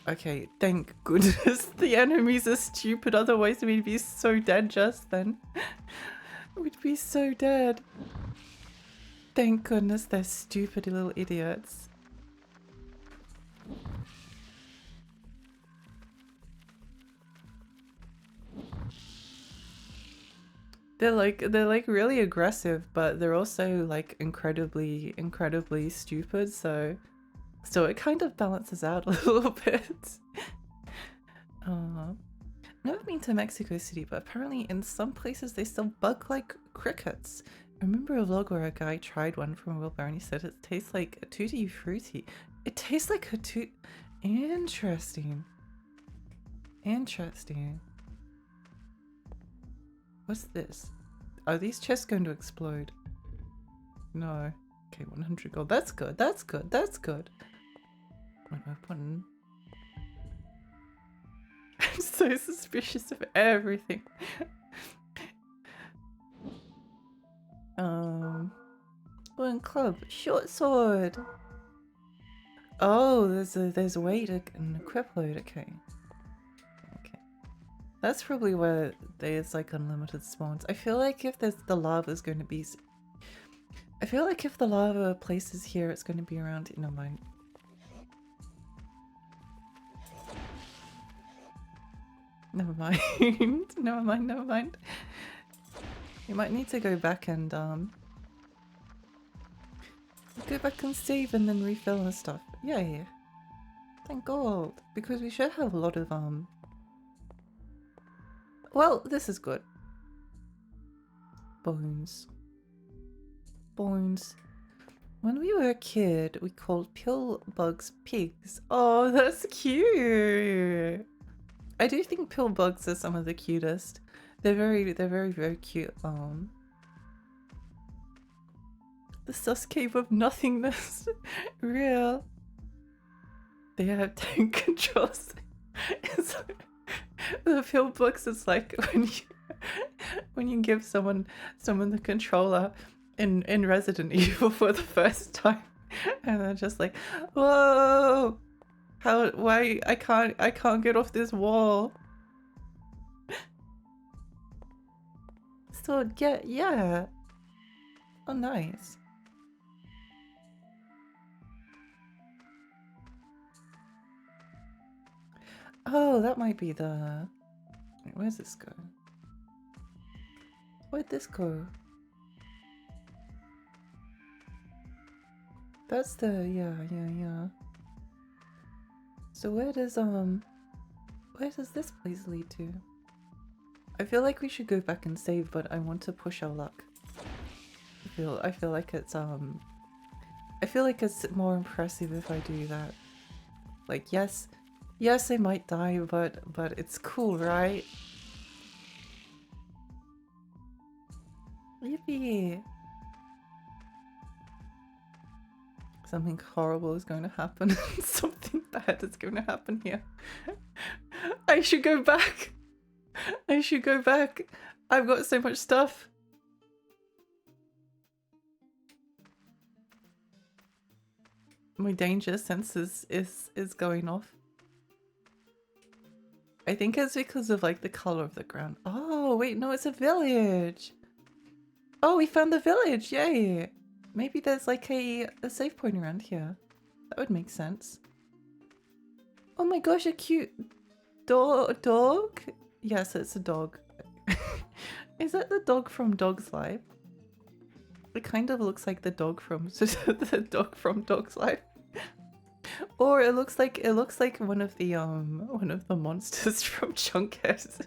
Speaker 2: Okay, thank goodness the enemies are stupid, otherwise we'd be so dead just then. We'd be so dead. Thank goodness they're stupid little idiots. They're like really aggressive, but they're also like incredibly stupid, so it kind of balances out a little bit. Never been to Mexico City, but apparently in some places they still bug like crickets. I remember a vlog where a guy tried one from Wilbur and he said it tastes like a tutti frutti. It tastes like a toot. Interesting. Interesting. What's this? Are these chests going to explode? No. Okay, 100 gold. That's good. That's good. That's good. What am I putting? I'm so suspicious of everything. One club. Short sword. Oh, there's a way to equip load. Okay. Okay. That's probably where there's like unlimited spawns. I feel like if there's the lava's going to be. I feel like if the lava places here, it's going to be around. No mind. Never mind. Never mind. Never mind. You might need to go back and save and then refill and stuff. Yeah. Thank God, because we should have a lot of Well, this is good. Bones. Bones. When we were a kid, we called pill bugs pigs. Oh, that's cute. I do think pill bugs are some of the cutest. They're very cute. The sus cave of nothingness. Real. They have tank controls. The pill bugs is like when you give someone the controller in Resident Evil for the first time, and they're just like, whoa. How? Why? I can't get off this wall. So yeah. Oh, nice. Oh, that might be the... Wait, where's this go? Where'd this go? That's the... yeah. So where does this place lead to? I feel like we should go back and save, but I want to push our luck. I feel like it's more impressive if I do that. Like, yes, I might die, but it's cool, right? Yippee! Something horrible is going to happen. Something bad is going to happen here. I should go back. I should go back. I've got so much stuff. My danger sense is going off. I think it's because of like the color of the ground. Oh wait, no, it's a village. Oh, we found the village. Yay. Maybe there's like a save point around here. That would make sense. Oh my gosh, a cute dog? Yes, it's a dog. Is that the dog from Dog's Life? It kind of looks like the dog from Dog's Life. Or it looks like one of the monsters from Junkhead.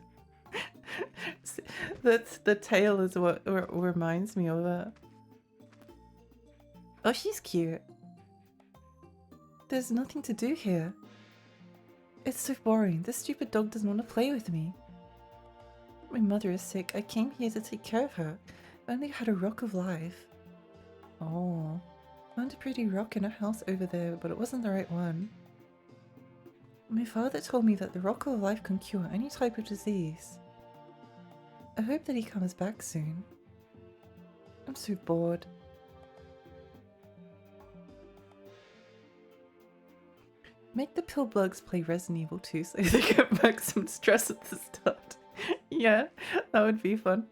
Speaker 2: The tail is what reminds me of it. Oh, she's cute. There's nothing to do here. It's so boring. This stupid dog doesn't want to play with me. My mother is sick. I came here to take care of her. I only had a rock of life. Oh. Found a pretty rock in a house over there, but it wasn't the right one. My father told me that the rock of life can cure any type of disease. I hope that he comes back soon. I'm so bored. Make the Pillbugs play Resident Evil 2 so they get maximum stress at the start. Yeah, that would be fun.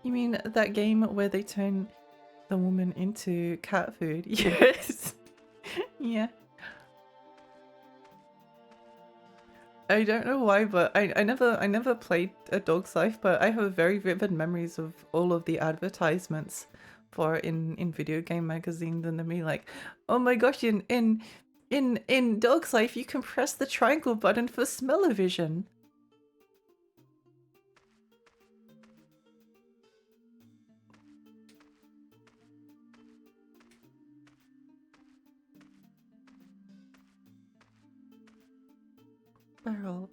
Speaker 2: You mean that game where they turn the woman into cat food? Yes. Yeah. I don't know why, but I never played A Dog's Life, but I have very vivid memories of all of the advertisements for in video game magazines, and me like, oh my gosh, in Dog's Life you can press the triangle button for smell-o-vision. Barrel.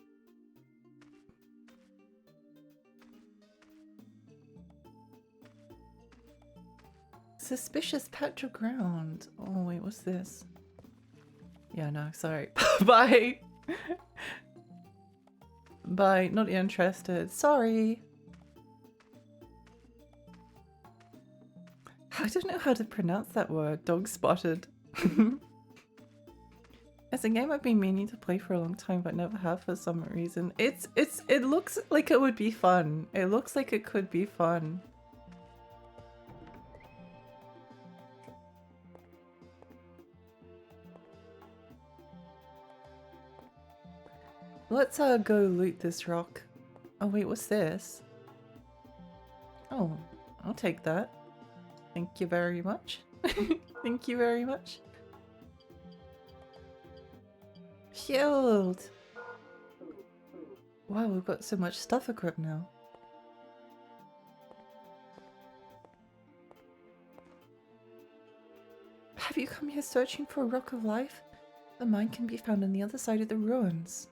Speaker 2: Suspicious patch of ground. Oh wait, what's this? Yeah, no, sorry. Bye. Bye, not interested. Sorry. I don't know how to pronounce that word. Dog spotted. It's a game I've been meaning to play for a long time, but never have for some reason. It looks like it would be fun. It looks like it could be fun. Let's go loot this rock. Oh wait, what's this? Oh, I'll take that. Thank you very much. Thank you very much. Shield! Wow, we've got so much stuff equipped now. Have you come here searching for a rock of life? The mine can be found on the other side of the ruins.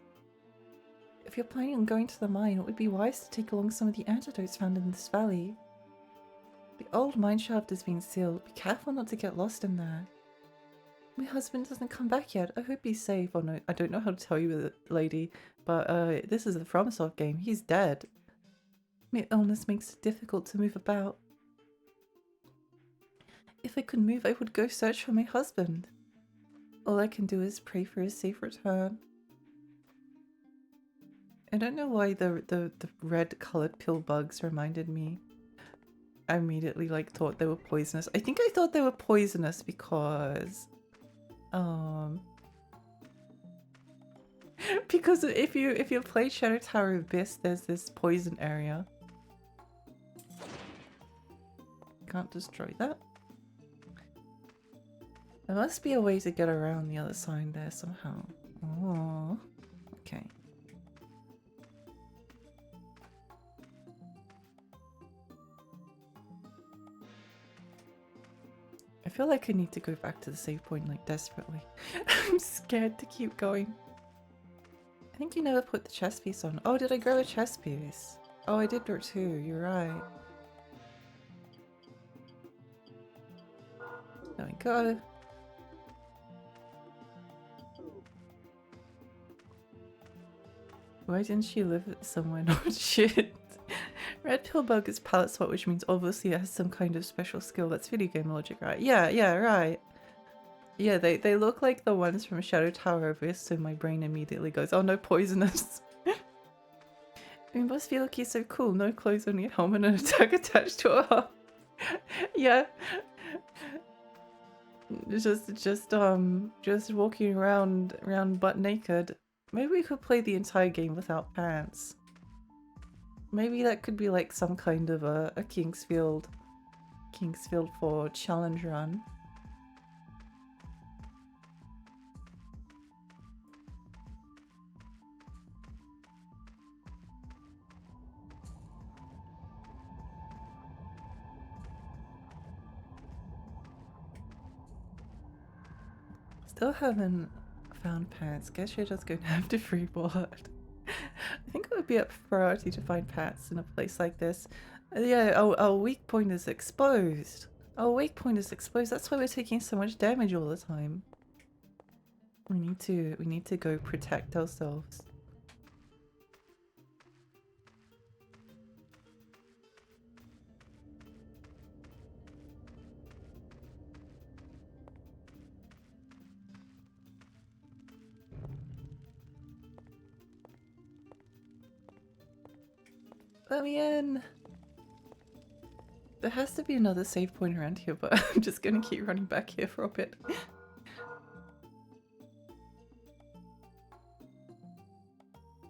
Speaker 2: If you're planning on going to the mine, it would be wise to take along some of the antidotes found in this valley. The old mine shaft is being sealed. Be careful not to get lost in there. My husband doesn't come back yet. I hope he's safe. Oh no, I don't know how to tell you, lady, but this is a FromSoft game. He's dead. My illness makes it difficult to move about. If I could move, I would go search for my husband. All I can do is pray for a safe return. I don't know why the red colored pill bugs reminded me. I immediately like thought they were poisonous. I think I thought they were poisonous because because if you play Shadow Tower Abyss, there's this poison area. Can't destroy that. There must be a way to get around the other side there somehow. Oh, okay. I feel like I need to go back to the save point like desperately. I'm scared to keep going. I think you never put the chest piece on. Oh, did I grab a chest piece? Oh, I did too. You're right. There we go. Why didn't she live somewhere not shit? Red pill bug is palette swap, which means obviously it has some kind of special skill. That's video game logic, right? Yeah, right. Yeah, they look like the ones from Shadow Tower Abyss, so my brain immediately goes, oh no, poisonous. I mean, must feel like he's so cool. No clothes, only a helmet and a tag attached to her. Yeah. Just walking around butt naked. Maybe we could play the entire game without pants. Maybe that could be like some kind of a Kingsfield 4 challenge run. Still haven't found pants. Guess you're just going to have to freeboard. I think it would be a priority to find pants in a place like this. Yeah, our weak point is exposed. Our weak point is exposed. That's why we're taking so much damage all the time. We need to go protect ourselves. Let me in! There has to be another save point around here, but I'm just gonna keep running back here for a bit.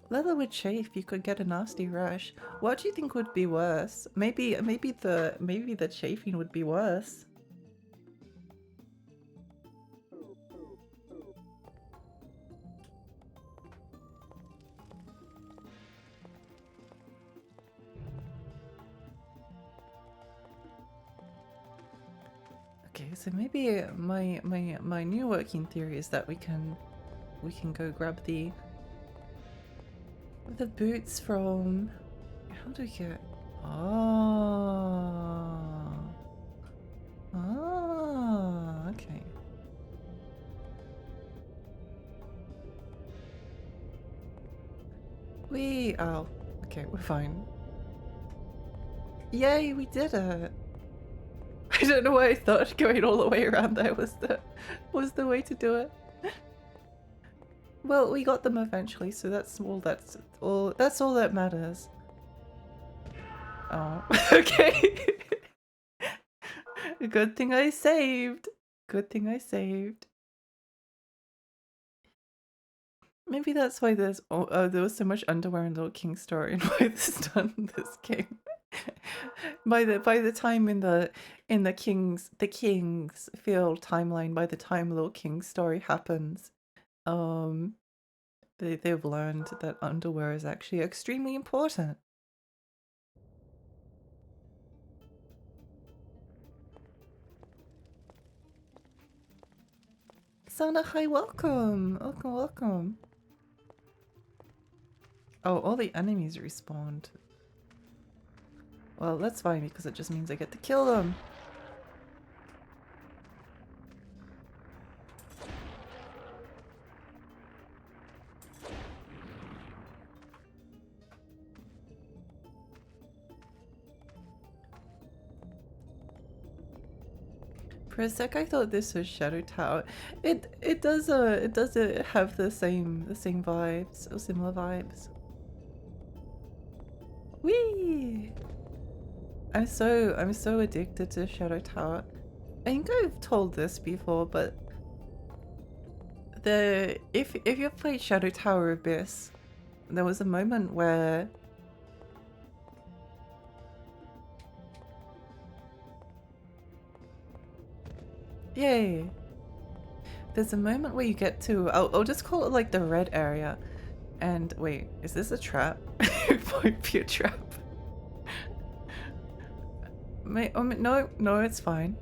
Speaker 2: Leatherwood chafe, you could get a nasty rash. What do you think would be worse? Maybe the chafing would be worse. Okay, so maybe my new working theory is that we can go grab the boots from. How do we get? Oh, okay. Okay, we're fine. Yay, we did it. I don't know why I thought going all the way around there was the way to do it. Well, we got them eventually, so that's all that matters. Oh, okay. Good thing I saved. Good thing I saved. Maybe that's why there was so much underwear in Little King's story and why this done this game. By the time in the Kingsfield timeline, by the time Little King's story happens, they've learned that underwear is actually extremely important. Sana, hi, welcome. Oh, all the enemies respawned. Well, that's fine because it just means I get to kill them. For a sec, I thought this was Shadow Tower. It does have the same vibes or similar vibes. Whee! I'm so addicted to Shadow Tower. I think I've told this before, but if you've played Shadow Tower Abyss, there was a moment where yay! There's a moment where you get to I'll just call it like the red area, and wait, is this a trap? It might be a trap. No, it's fine.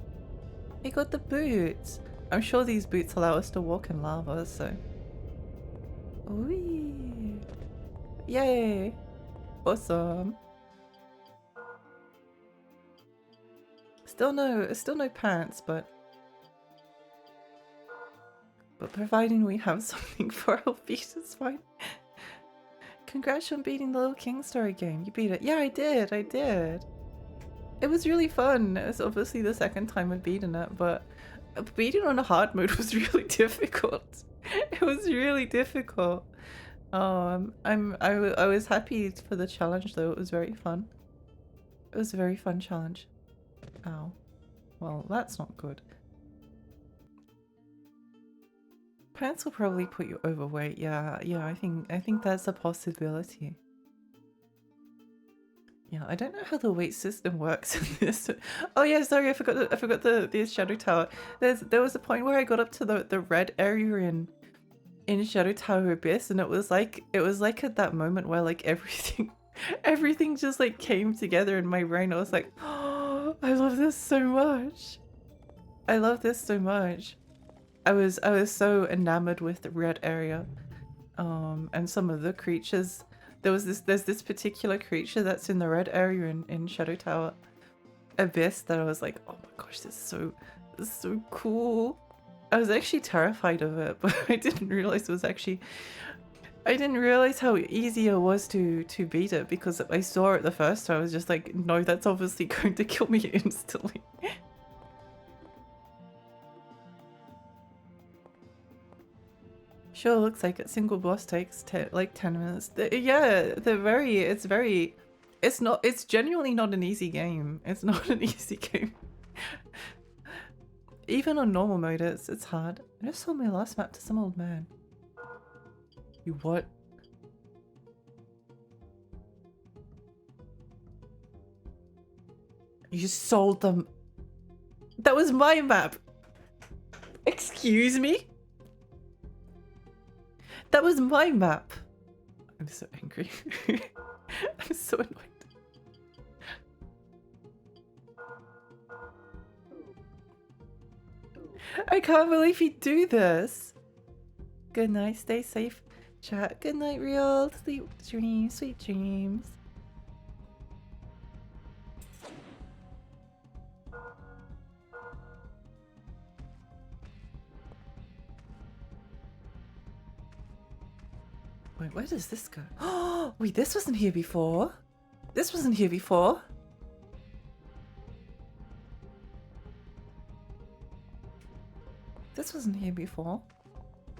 Speaker 2: He got the boots. I'm sure these boots allow us to walk in lava, so. Whee! Yay! Awesome. Still no pants, but providing we have something for our feet is fine. Congrats on beating the Little King Story game. You beat it. Yeah, I did. It was really fun. It's obviously the second time I've beaten it, but beating on a hard mode was really difficult. It was really difficult. I was happy for the challenge though. It was very fun. It was a very fun challenge. Ow. Well, that's not good. Pants will probably put you overweight. Yeah, I think that's a possibility. Yeah, I don't know how the weight system works in this. Oh yeah, sorry, I forgot the Shadow Tower. There was a point where I got up to the red area in Shadow Tower Abyss, and it was like at that moment where like everything just like came together in my brain. I was like, oh, I love this so much. I love this so much. I was so enamored with the red area, and some of the creatures. There's this particular creature that's in the red area in Shadow Tower Abyss that I was like, oh my gosh, this is so cool. I was actually terrified of it, but I didn't realize how easy it was to beat it, because I saw it the first time. I was just like, no, that's obviously going to kill me instantly. Sure, looks like a single boss takes like 10 minutes. It's genuinely not an easy game. It's not an easy game. Even on normal mode, it's hard. I just sold my last map to some old man. You what? You sold them? That was my map! Excuse me? That was my map! I'm so angry. I'm so annoyed. I can't believe you do this! Good night, stay safe. Chat, good night, real. Sleep dreams, sweet dreams. Wait, where does this go? Oh, wait, this wasn't here before. This wasn't here before. This wasn't here before.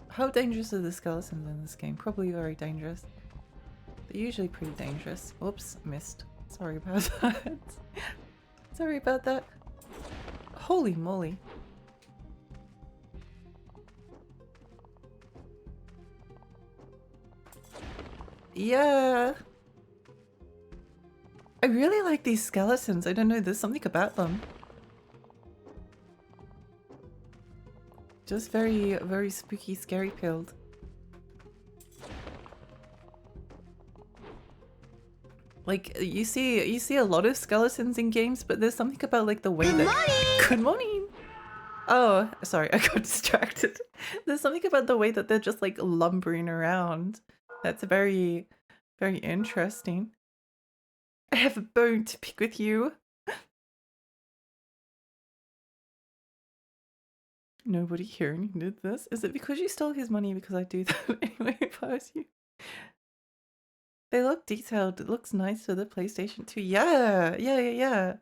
Speaker 2: How dangerous are the skeletons in this game? Probably very dangerous. They're usually pretty dangerous. Oops, missed. Sorry about that. Sorry about that. Holy moly. Yeah. I really like these skeletons. I don't know, there's something about them. Just very, very spooky, scary pilled. Like you see a lot of skeletons in games, but there's something about like the way that Good morning! Oh, sorry, I got distracted. There's something about the way that they're just like lumbering around. That's very, very interesting. I have a bone to pick with you. Nobody here needed this. Is it because you stole his money? Because I do that anyway if I was you. They look detailed. It looks nice for the PlayStation 2. Yeah.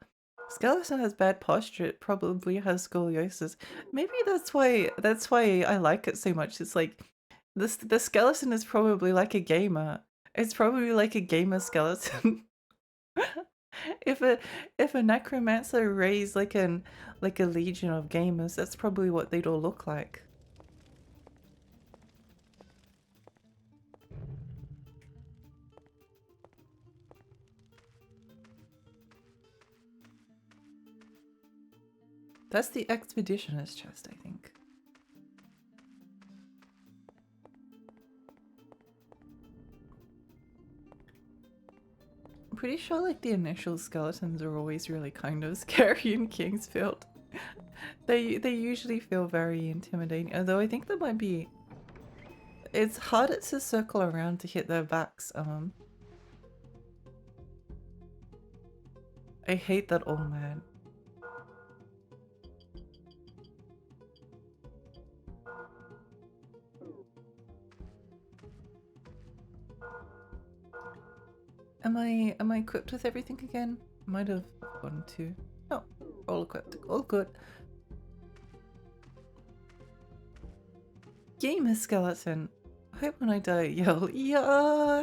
Speaker 2: Skeleton has bad posture. It probably has scoliosis. Maybe that's why I like it so much. It's like the skeleton is probably like a gamer. It's probably like a gamer skeleton. If a necromancer raised like a legion of gamers, that's probably what they'd all look like. That's the expeditioner's chest, I think. I'm pretty sure like the initial skeletons are always really kind of scary in Kingsfield. They usually feel very intimidating, although I think there might be... It's harder to circle around to hit their backs. I hate that old man. Am I equipped with everything again? Might have gone to. No, all equipped. All good. Gamer skeleton. I hope when I die, yell, yeah.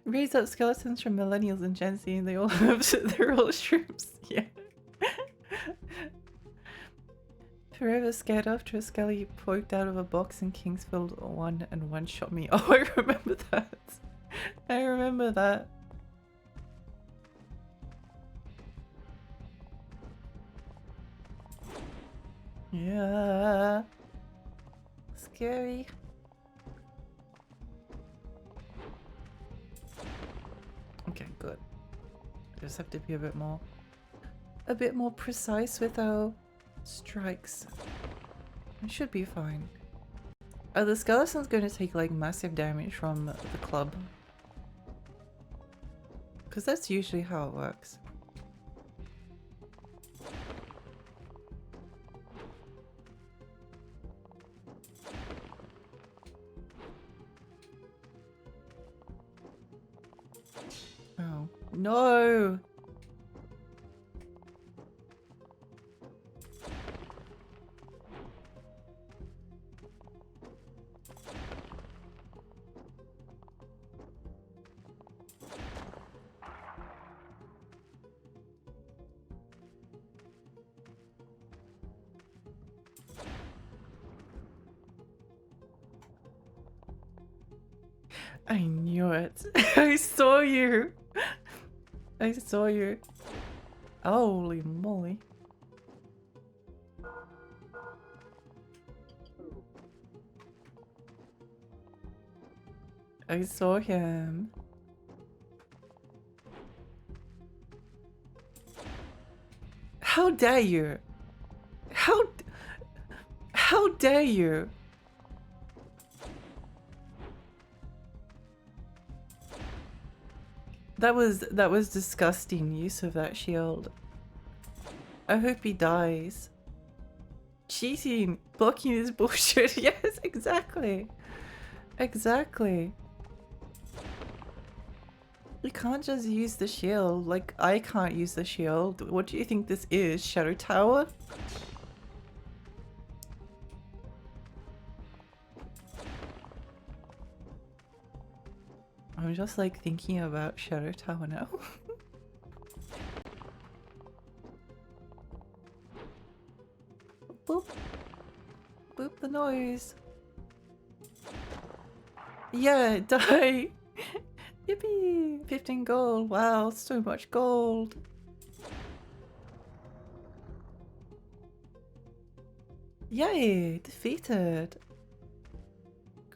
Speaker 2: Raise up skeletons from millennials and Gen Z, and they all have they're all shrimps. Yeah. Forever scared after a skelly poked out of a box in Kingsfield 1 and one shot me. Oh, I remember that. I remember that. Yeah. Scary. Okay, good. I just have to be a bit more precise with our strikes. I should be fine. Oh, the skeleton's going to take like massive damage from the club. Because that's usually how it works. Oh, no! I knew it. I saw you. I saw you. Holy moly. I saw him. How dare you? How dare you? That was disgusting use of that shield. I hope he dies. Cheating, blocking his bullshit. Yes, exactly. Exactly. You can't just use the shield. Like, I can't use the shield. What do you think this is? Shadow Tower? I'm just like thinking about Shadow Tower now. Boop. Boop the noise. Yeah, die. Yippee! 15 gold. Wow, so much gold. Yay! Defeated.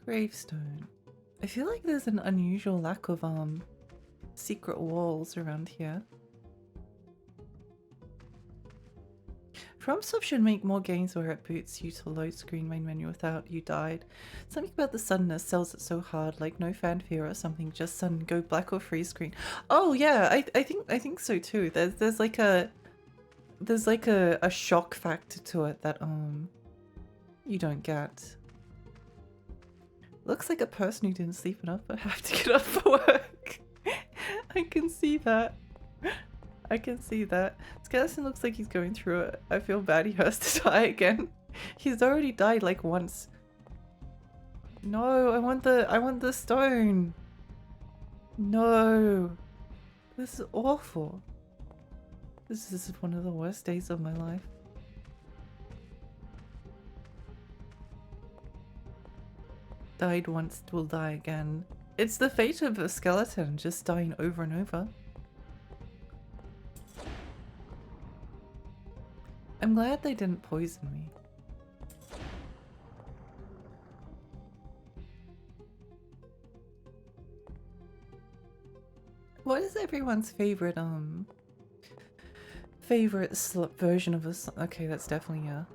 Speaker 2: Gravestone. I feel like there's an unusual lack of secret walls around here. FromSoft should make more games where it boots you to load screen main menu without you died. Something about the suddenness sells it so hard, like no fanfare or something, just sudden go black or freeze screen. Oh yeah, I think so too. There's like a shock factor to it that you don't get. Looks like a person who didn't sleep enough but have to get up for work. I can see that. I can see that. Skeleton looks like he's going through it. I feel bad he has to die again. He's already died like once. No, I want the stone. No. This is awful. This is one of the worst days of my life. Died once, will die again. It's the fate of a skeleton, just dying over and over. I'm glad they didn't poison me. What is everyone's favorite version of a song? Okay, that's definitely a...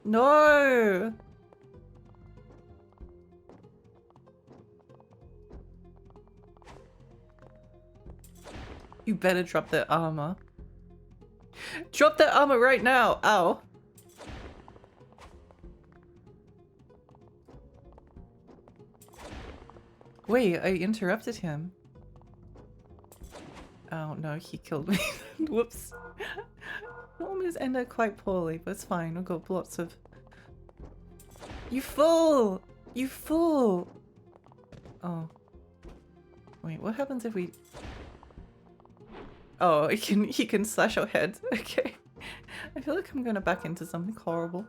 Speaker 2: No! You better drop that armor. Drop that armor right now! Ow! Wait, I interrupted him. Oh no, he killed me. Whoops. Almost ended quite poorly, but it's fine. We've got lots of... You fool! You fool! Oh. Wait, what happens if we... Oh, he can slash our heads. Okay. I feel like I'm gonna back into something horrible.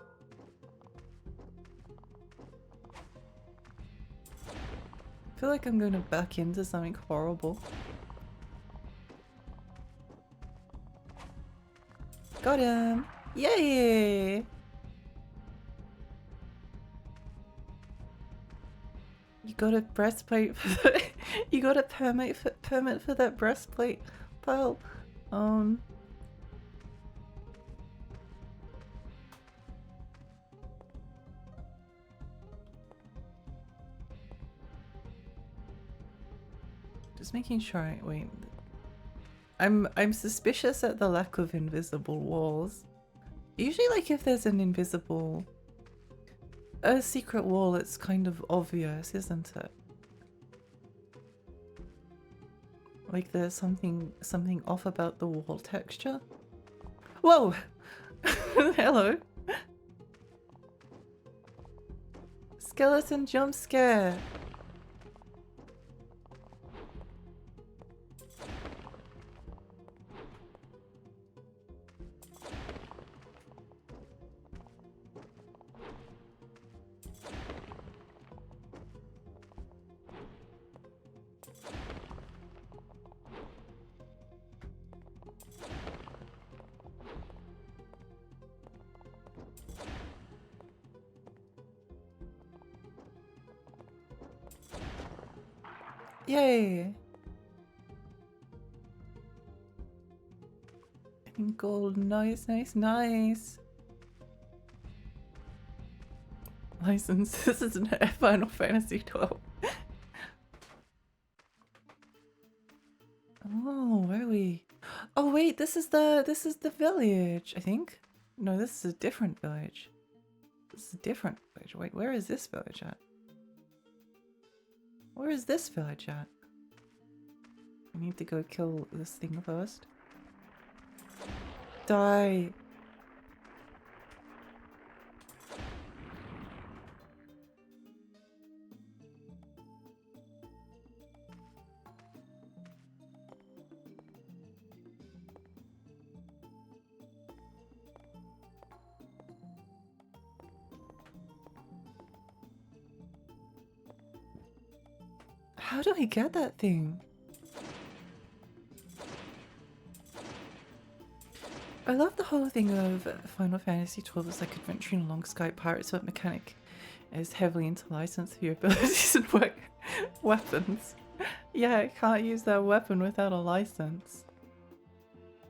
Speaker 2: I feel like I'm gonna back into something horrible. Got him! Yay! You got a breastplate for the you got a permit for that breastplate, pal. Just making sure I wait. I'm suspicious at the lack of invisible walls. Usually, like, if there's an invisible... a secret wall, it's kind of obvious, isn't it? Like there's something off about the wall texture. Whoa! Hello! Skeleton jump scare! Yay! Gold, nice, nice, nice. License. This isn't Final Fantasy 12. Oh, where are we? Oh wait, this is the village, I think. No, this is a different village. This is a different village. Wait, where is this village at? Where is this village at? I need to go kill this thing first. Die! How do I get that thing? I love the whole thing of Final Fantasy XII as like adventuring along Sky Pirates, but mechanic is heavily into license for your abilities and weapons. Yeah, I can't use that weapon without a license.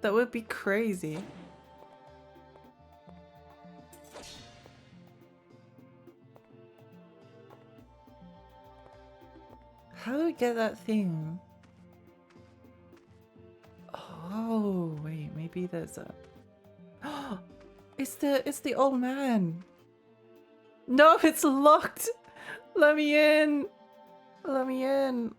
Speaker 2: That would be crazy. How do I get that thing? Oh, wait, maybe there's a... It's the old man. No, it's locked. Let me in. Let me in.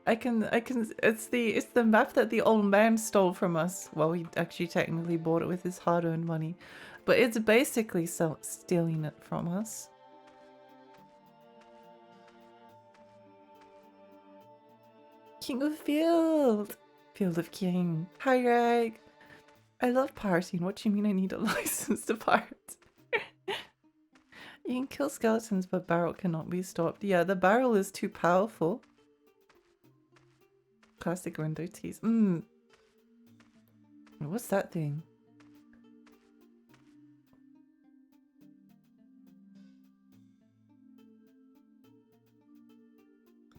Speaker 2: It's the map that the old man stole from us. Well, he actually technically bought it with his hard-earned money, but it's basically stealing it from us. King of Field! Field of King. Hi, Reg! I love partying. What do you mean I need a license to part? You can kill skeletons, but barrel cannot be stopped. Yeah, the barrel is too powerful. Classic window tease. What's that thing?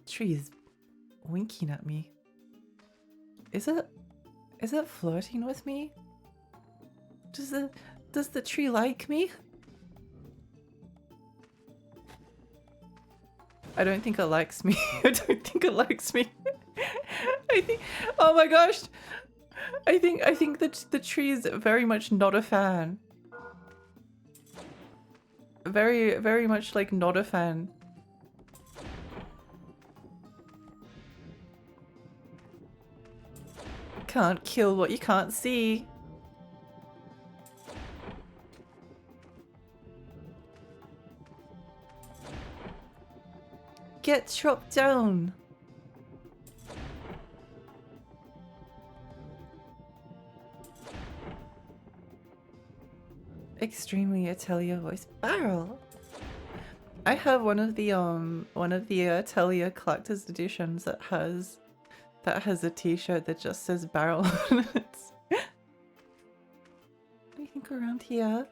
Speaker 2: Tree is winking at me. Is it flirting with me? Does the tree like me? I don't think it likes me. I don't think it likes me. I think, oh my gosh. I think that the tree is very much not a fan. Very, very much like not a fan. Can't kill what you can't see. Get chopped down. Extremely Atelier voice. Barrel. I have one of the Atelier collector's editions that has a t-shirt that just says barrel on it. Anything around here?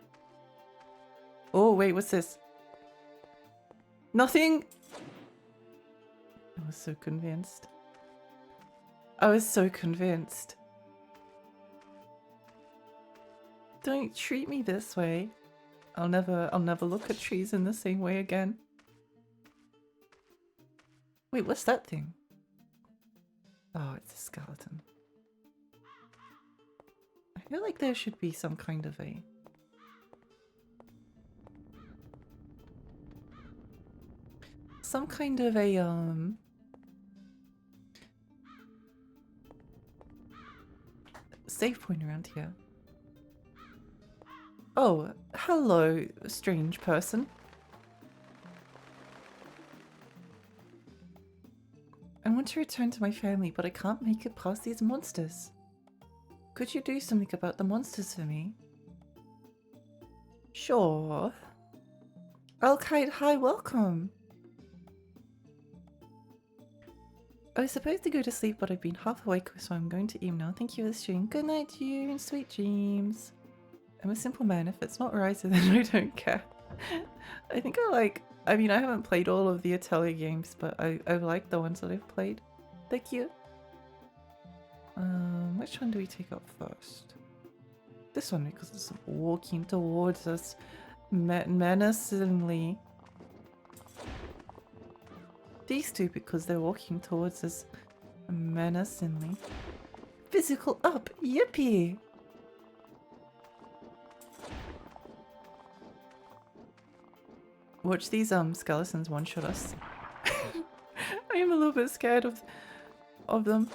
Speaker 2: Oh wait, what's this? Nothing. I was so convinced. I was so convinced. Don't treat me this way. I'll never look at trees in the same way again. Wait, what's that thing? Oh, it's a skeleton. I feel like there should be some kind of a... Some kind of a, save point around here. Oh, hello, strange person. I want to return to my family, but I can't make it past these monsters. Could you do something about the monsters for me? Sure. Alkite, hi, welcome. I was supposed to go to sleep, but I've been half awake, so I'm going to eat now. Thank you for the stream. Good night to you and sweet dreams. I'm a simple man. If it's not Ryza, then I don't care. I mean, I haven't played all of the Atelier games, but I like the ones that I've played. Thank you. Which one do we take up first? This one, because it's walking towards us menacingly. These two, because they're walking towards us menacingly. Physical up, yippee! Watch these skeletons one-shot us. I am a little bit scared of them.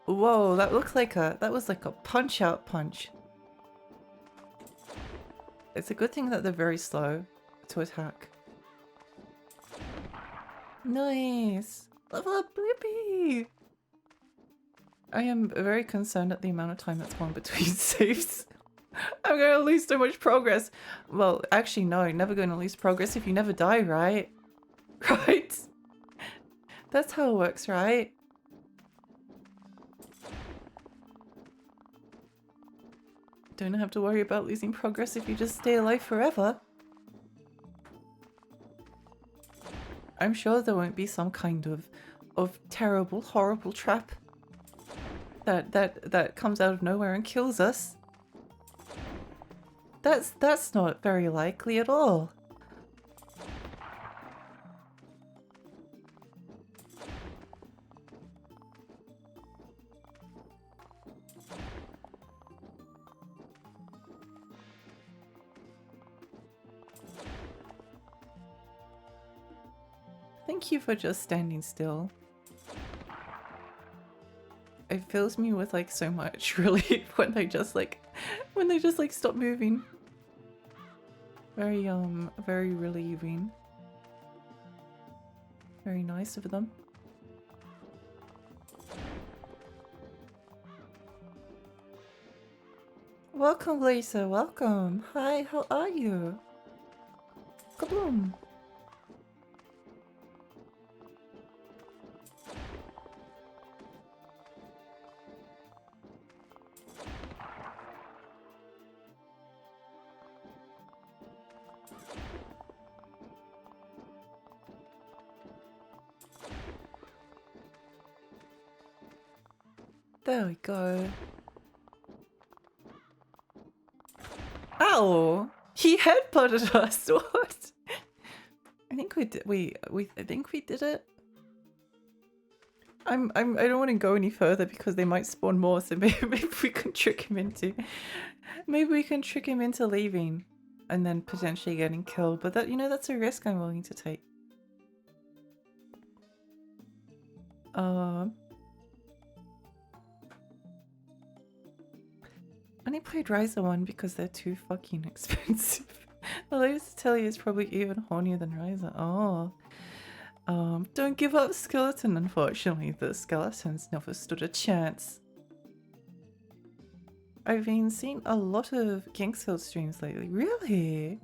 Speaker 2: Whoa, that was like a punch-out punch. It's a good thing that they're very slow to attack. Nice! Level up, Blippi! I am very concerned at the amount of time that's gone between saves. I'm gonna lose so much progress. Well, actually no, never gonna lose progress if you never die, right? Right? That's how it works, right? Don't have to worry about losing progress if you just stay alive forever. I'm sure there won't be some kind of terrible, horrible trap that comes out of nowhere and kills us. That's not very likely at all. Thank you for just standing still. It fills me with like so much relief when they just like stop moving. Very relieving. Very nice of them. Welcome, Lisa. Welcome. Hi, how are you? Kaboom. There we go. Ow! He headbutted us. What? I think we did. I think we did it. I don't want to go any further because they might spawn more. So maybe we can trick him into. Maybe we can trick him into leaving, and then potentially getting killed. But that, you know, that's a risk I'm willing to take. I only played Ryza 1 because they're too fucking expensive. The latest Telly is probably even hornier than Ryza. Oh. Don't give up, Skeleton. Unfortunately, the Skeletons never stood a chance. I've been seeing a lot of Kingsfield streams lately. Really?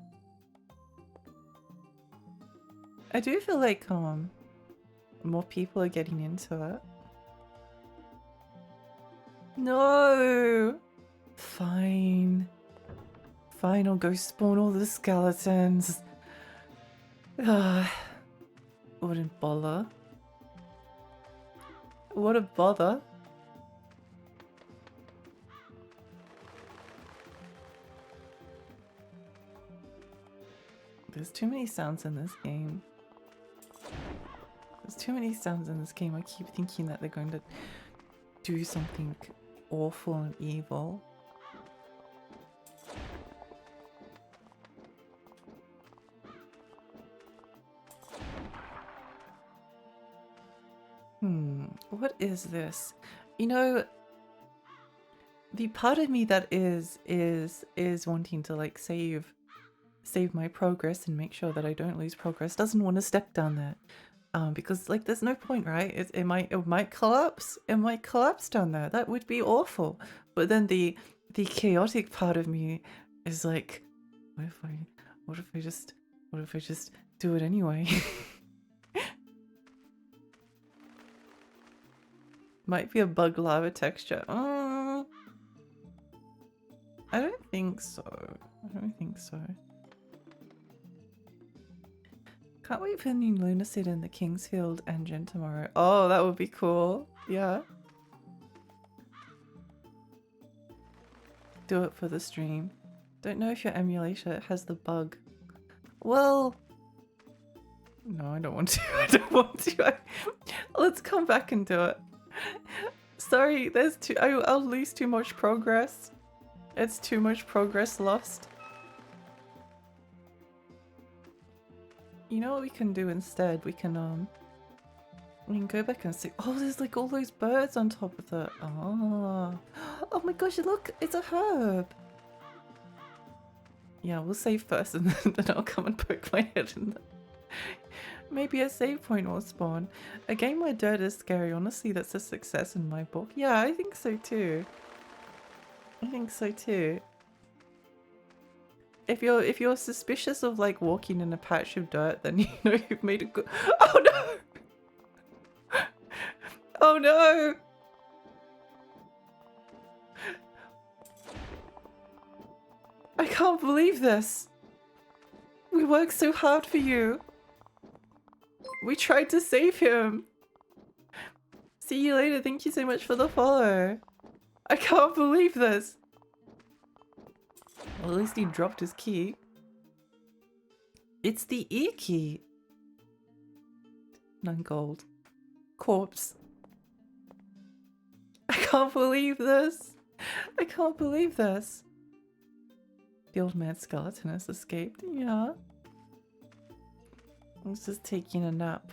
Speaker 2: I do feel like more people are getting into it. No! Fine. Fine, I'll go spawn all the skeletons. Wouldn't bother. What a bother. There's too many sounds in this game. There's too many sounds in this game. I keep thinking that they're going to do something awful and evil. What is this? You know, the part of me that is wanting to like save my progress and make sure that I don't lose progress doesn't want to step down there. Because like there's no point, right? It might collapse. It might collapse down there. That would be awful. But then the chaotic part of me is like, what if I just do it anyway? Might be a bug lava texture. I don't think so. I don't think so. Can't wait for the new Lunacid in the Kingsfield engine tomorrow. Oh, that would be cool. Yeah. Do it for the stream. Don't know if your emulator has the bug. Well, no, I don't want to. I don't want to. Let's come back and do it. Sorry, there's too. I'll lose too much progress. It's too much progress lost. You know what we can do instead? We can go back and see. Oh, there's like all those birds on top of the. Oh my gosh! Look, it's a herb. Yeah, we'll save first, and then I'll come and poke my head in there. Maybe a save point will spawn. A game where dirt is scary, honestly, that's a success in my book. Yeah, I think so too. I think so too. If you're suspicious of like walking in a patch of dirt, then you know you've made a good. Oh no! Oh no! I can't believe this. We worked so hard for you. We tried to save him. See you later. Thank you so much for the follow. I can't believe this. Well, at least he dropped his key. It's the ear key. 9 gold. Corpse. I can't believe this. I can't believe this. The old man skeleton has escaped. Yeah. I was just taking a nap.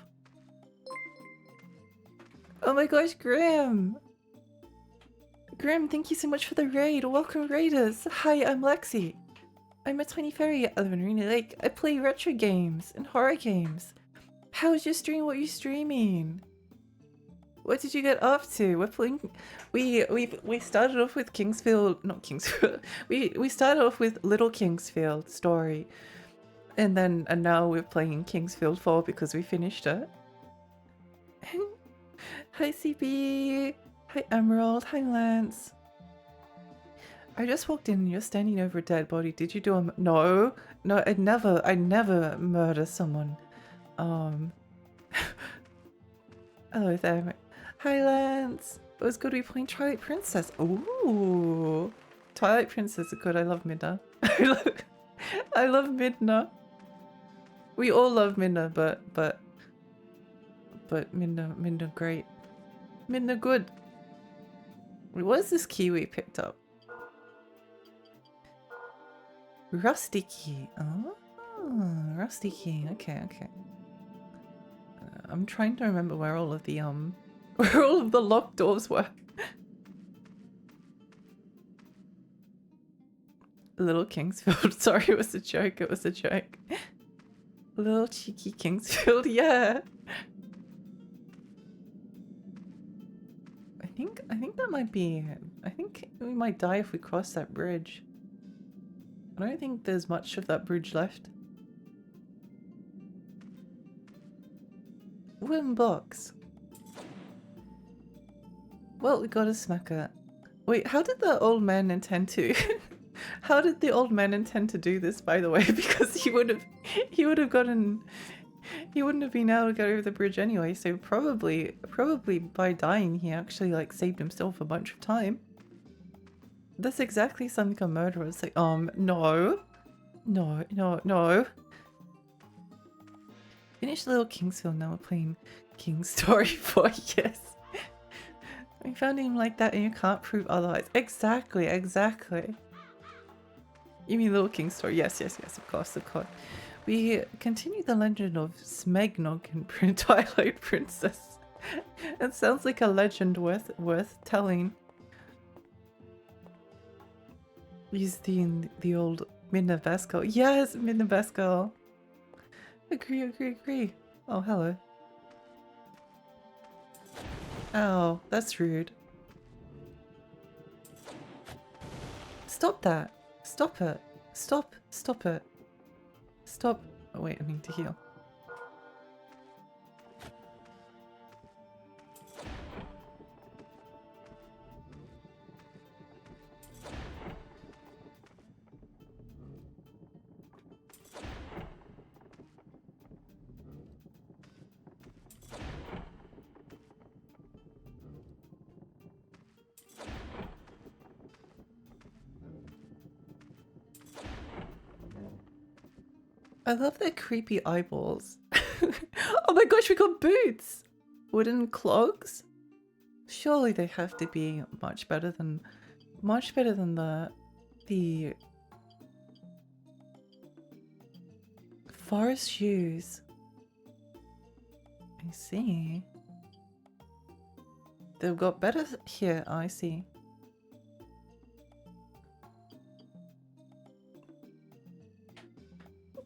Speaker 2: Oh my gosh, Grim! Grim, thank you so much for the raid. Welcome, raiders. Hi, I'm Lexi. I'm a 20 fairy at Marina Lake. I play retro games and horror games. How was your stream? What are you streaming? What did you get up to? We're playing. We started off with Kingsfield, not Kingsfield. We started off with Little Kingsfield story, and now we're playing Kingsfield 4 because we finished it. Hi CB. Hi Emerald. Hi Lance. I just walked in and you're standing over a dead body. Did you do a no? No, I'd never murder someone. Hello there. Hi Lance. It was good to be playing Twilight Princess. Ooh. Twilight Princess is good. I love Midna. I love Midna. We all love Midna, but Midna great. Midna good. What is this key we picked up? Rusty key. Oh, rusty key. Okay. I'm trying to remember where all of the locked doors were. Little Kingsfield. Sorry, it was a joke. It was a joke. Little cheeky Kingsfield. Yeah. I think that might be. I think we might die if we cross that bridge. I don't think there's much of that bridge left. Wooden box. Well, we gotta smack it. Wait, how did the old man intend to? How did the old man intend to do this, by the way? Because he would have gotten. He wouldn't have been able to get over the bridge anyway. So probably by dying, he actually like saved himself a bunch of time. That's exactly something a murderer would say. No. Finish Little Kingsfield, now we're playing King's Story 4, yes. We found him like that and you can't prove otherwise. Exactly. You mean Little King's Story? Yes, of course. We continue the legend of Smegnog and Twilight Princess. It sounds like a legend worth telling. He's the old Midna Basco. Yes, Midna Basco. Agree. Oh, hello. Oh, that's rude. Stop that. Stop it. Stop it. Stop. Oh, wait, I need to heal. I love their creepy eyeballs. Oh my gosh, we got boots! Wooden clogs? Surely they have to be much better than the forest shoes. I see. They've got better here, I see.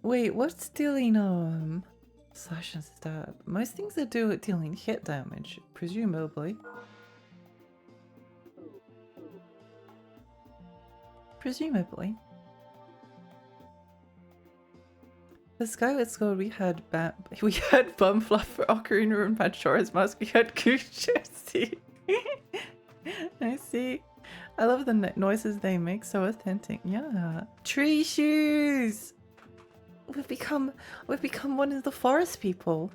Speaker 2: Wait, what's dealing slash and stab? Most things that do it dealing hit damage, presumably. The Skyward Sword we had Bumfluff for Ocarina and Majora's Mask. We had Gooch. I see. I love the noises they make, so authentic. Yeah. Tree shoes. We've become one of the forest people.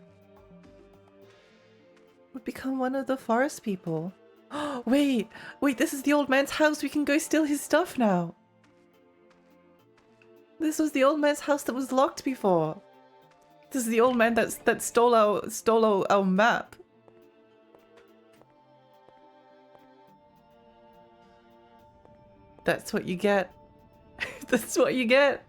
Speaker 2: Wait, this is the old man's house. We can go steal his stuff now. This was the old man's house that was locked before. This is the old man that stole our map. That's what you get. That's what you get.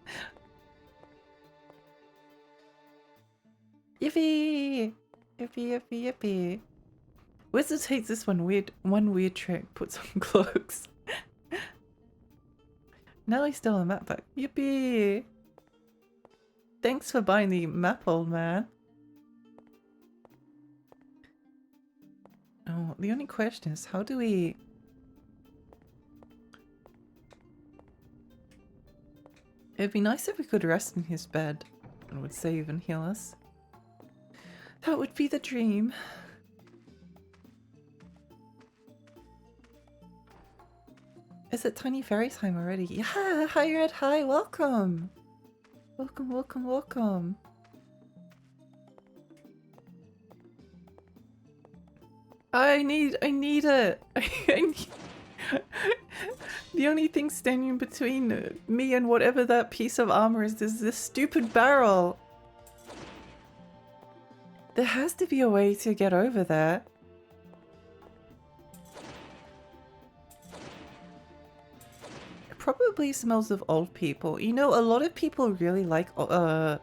Speaker 2: Yippee! Yippee. Wizards hates this one weird trick. Put some cloaks. Now I still a map back. Yippee! Thanks for buying the map, old man. Oh, the only question is, how do we... It'd be nice if we could rest in his bed and would save and heal us. That would be the dream. Is it Tiny Fairy time already? Yeah! Hi Red, hi! Welcome! Welcome, welcome, welcome! I need it! I need... The only thing standing between me and whatever that piece of armor is this stupid barrel! There has to be a way to get over there. It probably smells of old people. You know, a lot of people really like old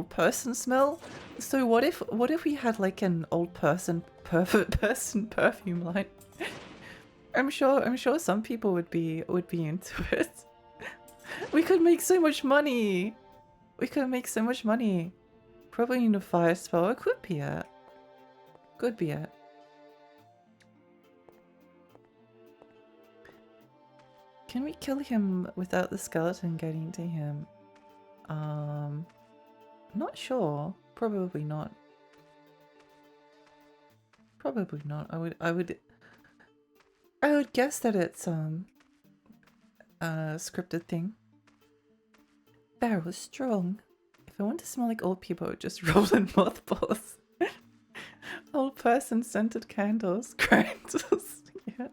Speaker 2: person smell. So what if we had like an old person perfume line? I'm sure some people would be into it. We could make so much money. We could make so much money. Probably need a fire spell. It could be it. Could be it. Can we kill him without the skeleton getting to him? Not sure. Probably not. Probably not. I would guess that it's a scripted thing. Barrel is strong. If I want to smell like old people, I would just roll in mothballs. Old person scented candles. Candles. Yeah.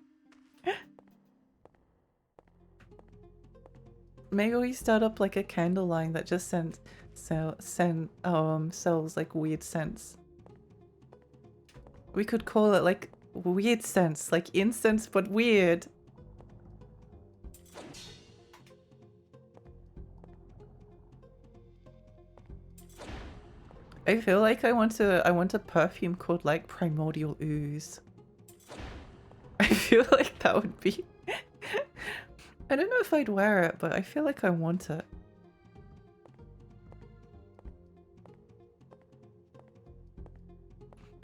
Speaker 2: Maybe we start up like a candle line that just sells like weird scents. We could call it like weird scents, like incense but weird. I feel like I want a perfume called like Primordial Ooze. I feel like that would be I don't know if I'd wear it, but I feel like I want it.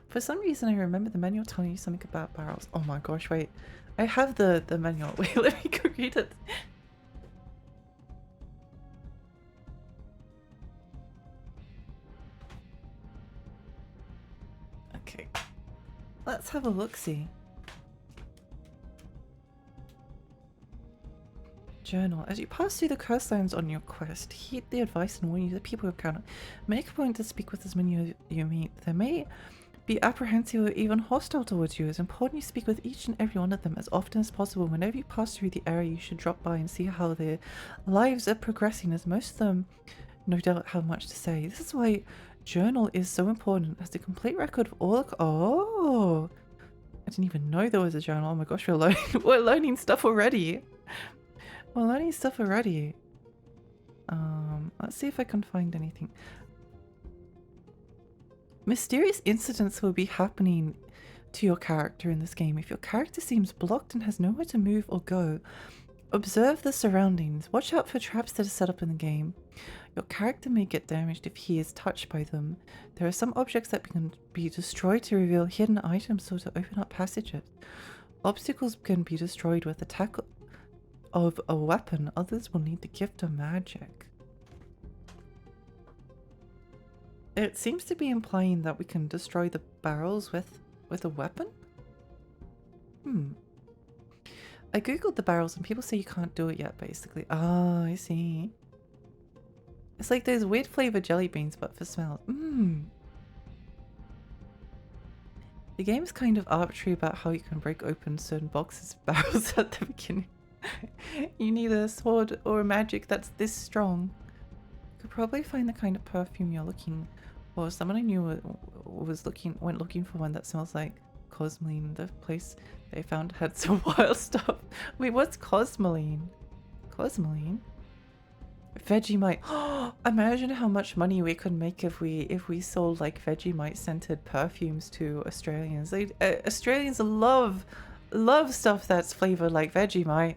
Speaker 2: For some reason I remember the manual telling you something about barrels. Oh my gosh, wait. I have the manual. Wait, let me go read it. Okay. Let's have a look-see. Journal. As you pass through the coastlines on your quest, heed the advice and warning of the people you encounter. Make a point to speak with as many as you meet. They may be apprehensive or even hostile towards you. It's important you speak with each and every one of them as often as possible. Whenever you pass through the area, you should drop by and see how their lives are progressing, as most of them no doubt have much to say. This is why journal is so important, as the complete record of all the... Oh! I didn't even know there was a journal. Oh my gosh, we're learning stuff already. We're learning stuff already. Let's see if I can find anything. Mysterious incidents will be happening to your character in this game. If your character seems blocked and has nowhere to move or go, observe the surroundings. Watch out for traps that are set up in the game. Your character may get damaged if he is touched by them. There are some objects that can be destroyed to reveal hidden items or to open up passages. Obstacles can be destroyed with attack of a weapon. Others will need the gift of magic. It seems to be implying that we can destroy the barrels with a weapon? I googled the barrels and people say you can't do it yet, basically. Oh, I see. It's like those weird flavored jelly beans, but for smells. The game is kind of arbitrary about how you can break open certain boxes of barrels at the beginning. You need a sword or a magic that's this strong. You could probably find the kind of perfume you're looking for. Someone I knew went looking for one that smells like Cosmoline. The place they found had some wild stuff. Wait, what's Cosmoline? Cosmoline? Vegemite. Imagine how much money we could make if we sold like Vegemite scented perfumes to Australians. Australians love stuff that's flavored like Vegemite.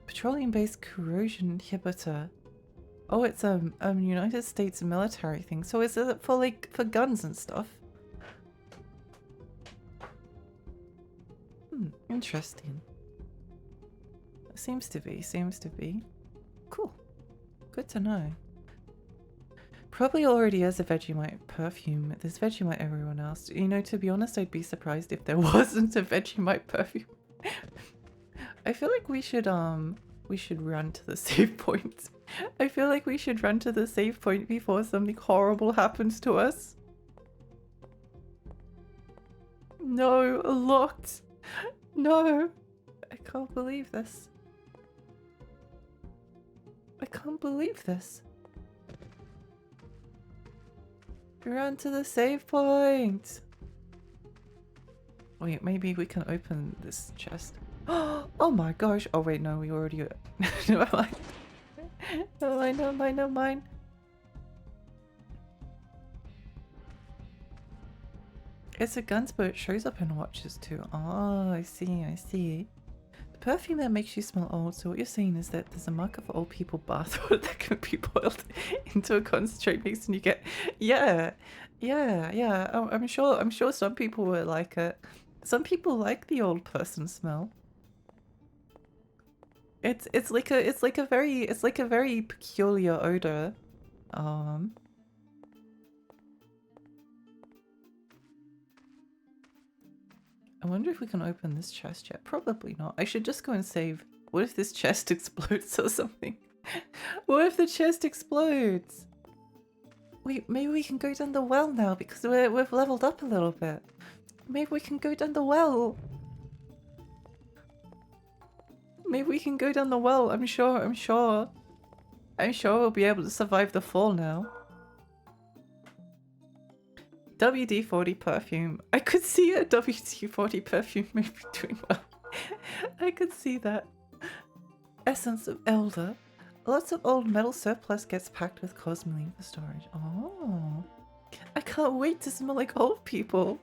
Speaker 2: Petroleum-based corrosion inhibitor. Oh, it's a United States military thing. So is it for like for guns and stuff? Interesting. Seems to be. Cool. Good to know. Probably already has a Vegemite perfume. There's Vegemite everyone else. You know, to be honest, I'd be surprised if there wasn't a Vegemite perfume. I feel like we should run to the save point. I feel like we should run to the save point before something horrible happens to us. No, locked. No. I can't believe this. I can't believe this. Run to the save point. Wait, maybe we can open this chest. Oh my gosh. Oh wait, no, we already... Never mind. Never mind. It's a guns, but it shows up in watches too. Oh, I see. The perfume that makes you smell old. So what you're saying is that there's a market for old people bath water that can be boiled into a concentrate mix, and you get... Yeah. Oh, I'm sure some people will like it. Some people like the old person smell. It's like a very peculiar odor. I wonder if we can open this chest yet. Probably not. I should just go and save. What if this chest explodes or something? What if the chest explodes? Wait, maybe we can go down the well now because we've leveled up a little bit. Maybe we can go down the well. Maybe we can go down the well. I'm sure we'll be able to survive the fall now. WD-40 perfume. I could see a WD-40 perfume maybe doing well. I could see that. Essence of Elder. Lots of old metal surplus gets packed with cosmoline for storage. Oh. I can't wait to smell like old people.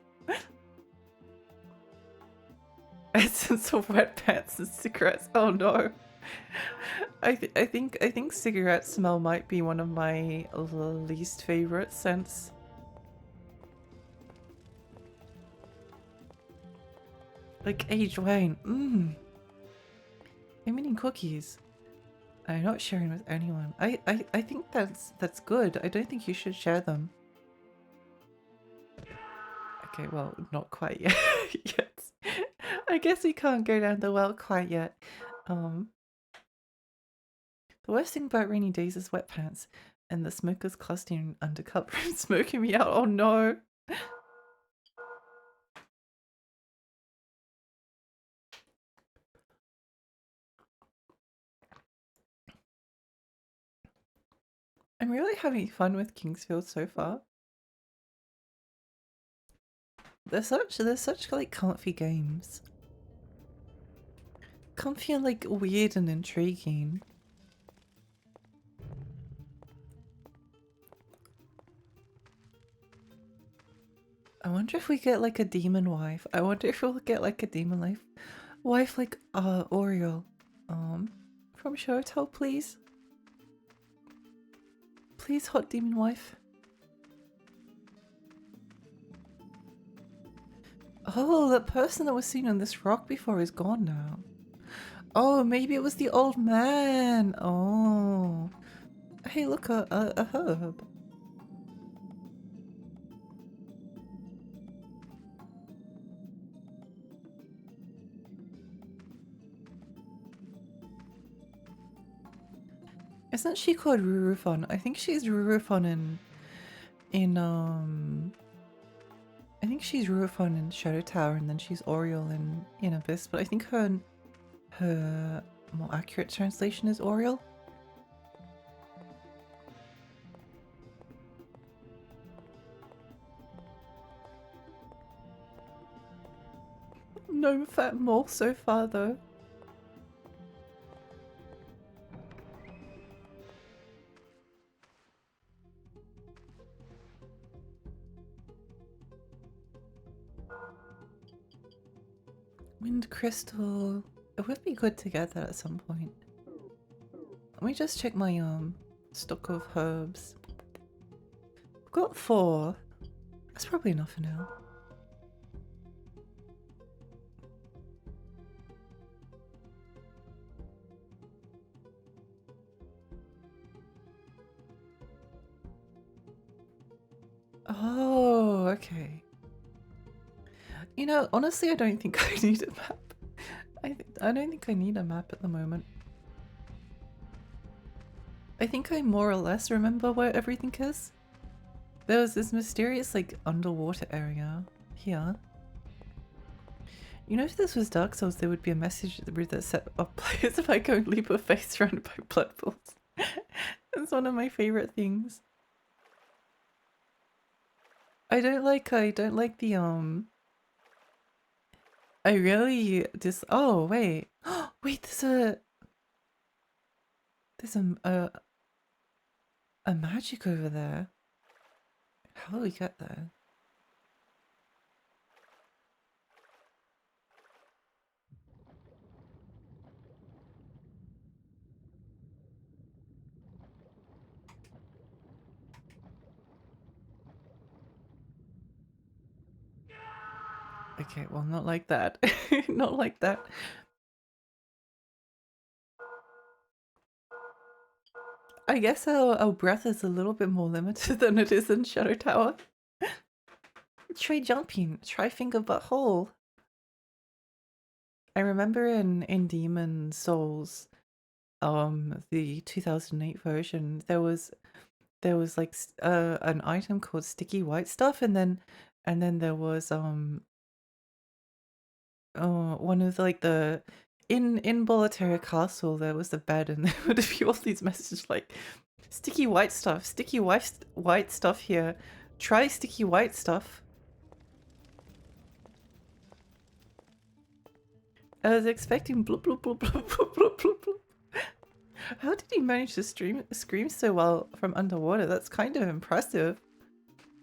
Speaker 2: Essence of wet pants and cigarettes. Oh no. I think cigarette smell might be one of my least favorite scents. Like aged wine. I'm eating cookies. I'm not sharing with anyone. I think that's good. I don't think you should share them. Okay, well, not quite yet. I guess we can't go down the well quite yet. The worst thing about rainy days is wet pants and the smokers clustering under cup room smoking me out. Oh no. I'm really having fun with Kingsfield so far. They're such like comfy games. Comfy and like weird and intriguing. I wonder if we get like a demon wife. I wonder if we'll get like a demon wife like Oriole. From Shoto, please. Please, hot demon wife. Oh, that person that was seen on this rock before is gone now. Oh, maybe it was the old man. Oh. Hey, look, a herb. Isn't she called Rurufon? I think she's Rurufon I think she's Rurufon in Shadow Tower, and then she's Oriole in Abyss, but I think her more accurate translation is Oriole. No fat mole so far though. Wind crystal. It would be good to get that at some point. Let me just check my stock of herbs. I've got 4. That's probably enough for now. Oh, okay. You know, honestly, I don't think I need a map. I don't think I need a map at the moment. I think I more or less remember where everything is. There was this mysterious, like, underwater area here. You know, if this was Dark Souls, there would be a message that said, "Oh, players, if I go and leap a face surrounded by blood pools." It's one of my favorite things. I don't like the I really just oh wait. Wait, there's a magic over there. How do we get there? Okay, well, not like that. Not like that. I guess our breath is a little bit more limited than it is in Shadow Tower. Try jumping. Try finger butthole. I remember in Demon Souls, the 2008 version, there was like an item called sticky white stuff, and then there was one of like the in Boletaria Castle there was the bed, and there would be all these messages like sticky white stuff here. Try sticky white stuff. I was expecting bloop bloop bloop bloop bloop bloop bloop bloop. How did he manage to scream so well from underwater? That's kind of impressive.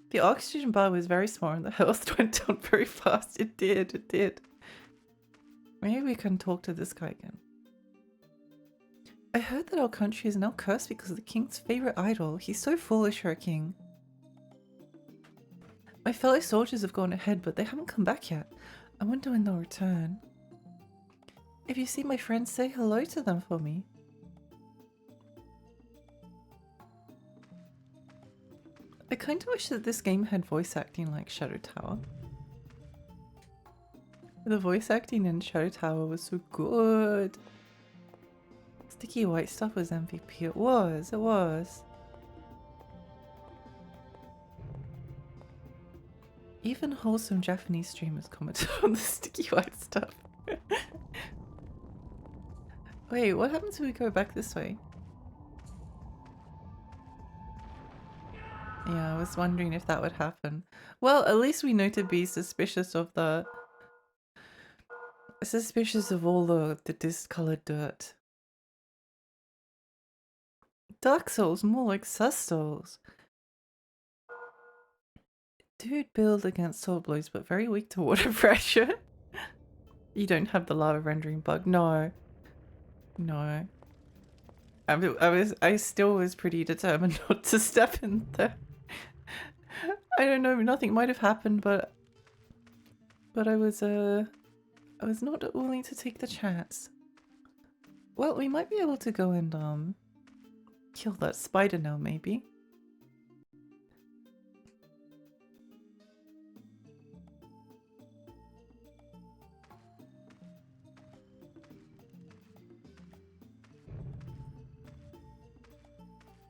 Speaker 2: The oxygen bar was very small and the health went down very fast. It did. Maybe we can talk to this guy again. I heard that our country is now cursed because of the king's favorite idol. He's so foolish for a king. My fellow soldiers have gone ahead, but they haven't come back yet. I wonder when they'll return. If you see my friends, say hello to them for me. I kind of wish that this game had voice acting like Shadow Tower. The voice acting in Shadow Tower was so good. Sticky white stuff was MVP. It was. Even wholesome Japanese streamers commented on the sticky white stuff. Wait, what happens if we go back this way? Yeah, I was wondering if that would happen. Well, at least we know to be suspicious of all the discolored dirt. Dark Souls, more like Sus Souls. Dude build against sword blows, but very weak to water pressure. You don't have the lava rendering bug. No. I still was pretty determined not to step in there. I don't know, nothing might have happened, but I was not willing to take the chance. Well, we might be able to go and kill that spider now, maybe.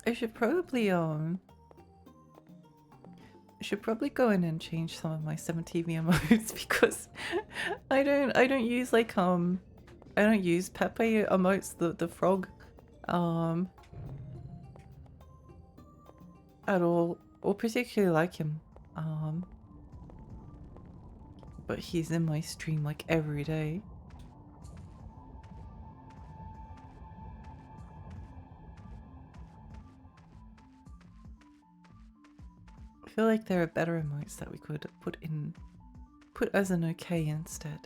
Speaker 2: I should probably go in and change some of my 17 emotes because I don't use like I don't use Pepe emotes, the frog at all, or particularly like him. But he's in my stream like every day. I feel like there are better emotes that we could put as an okay instead.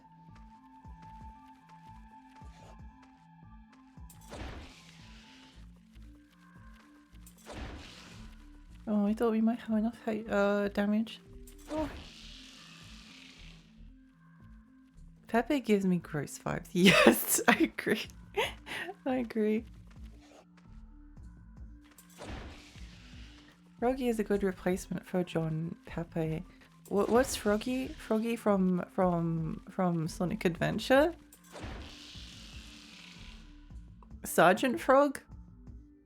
Speaker 2: Oh, I thought we might have enough damage. Oh. Pepe gives me gross vibes. Yes, I agree. I agree. Froggy is a good replacement for John Pepe. What's Froggy? Froggy from Sonic Adventure? Sergeant Frog?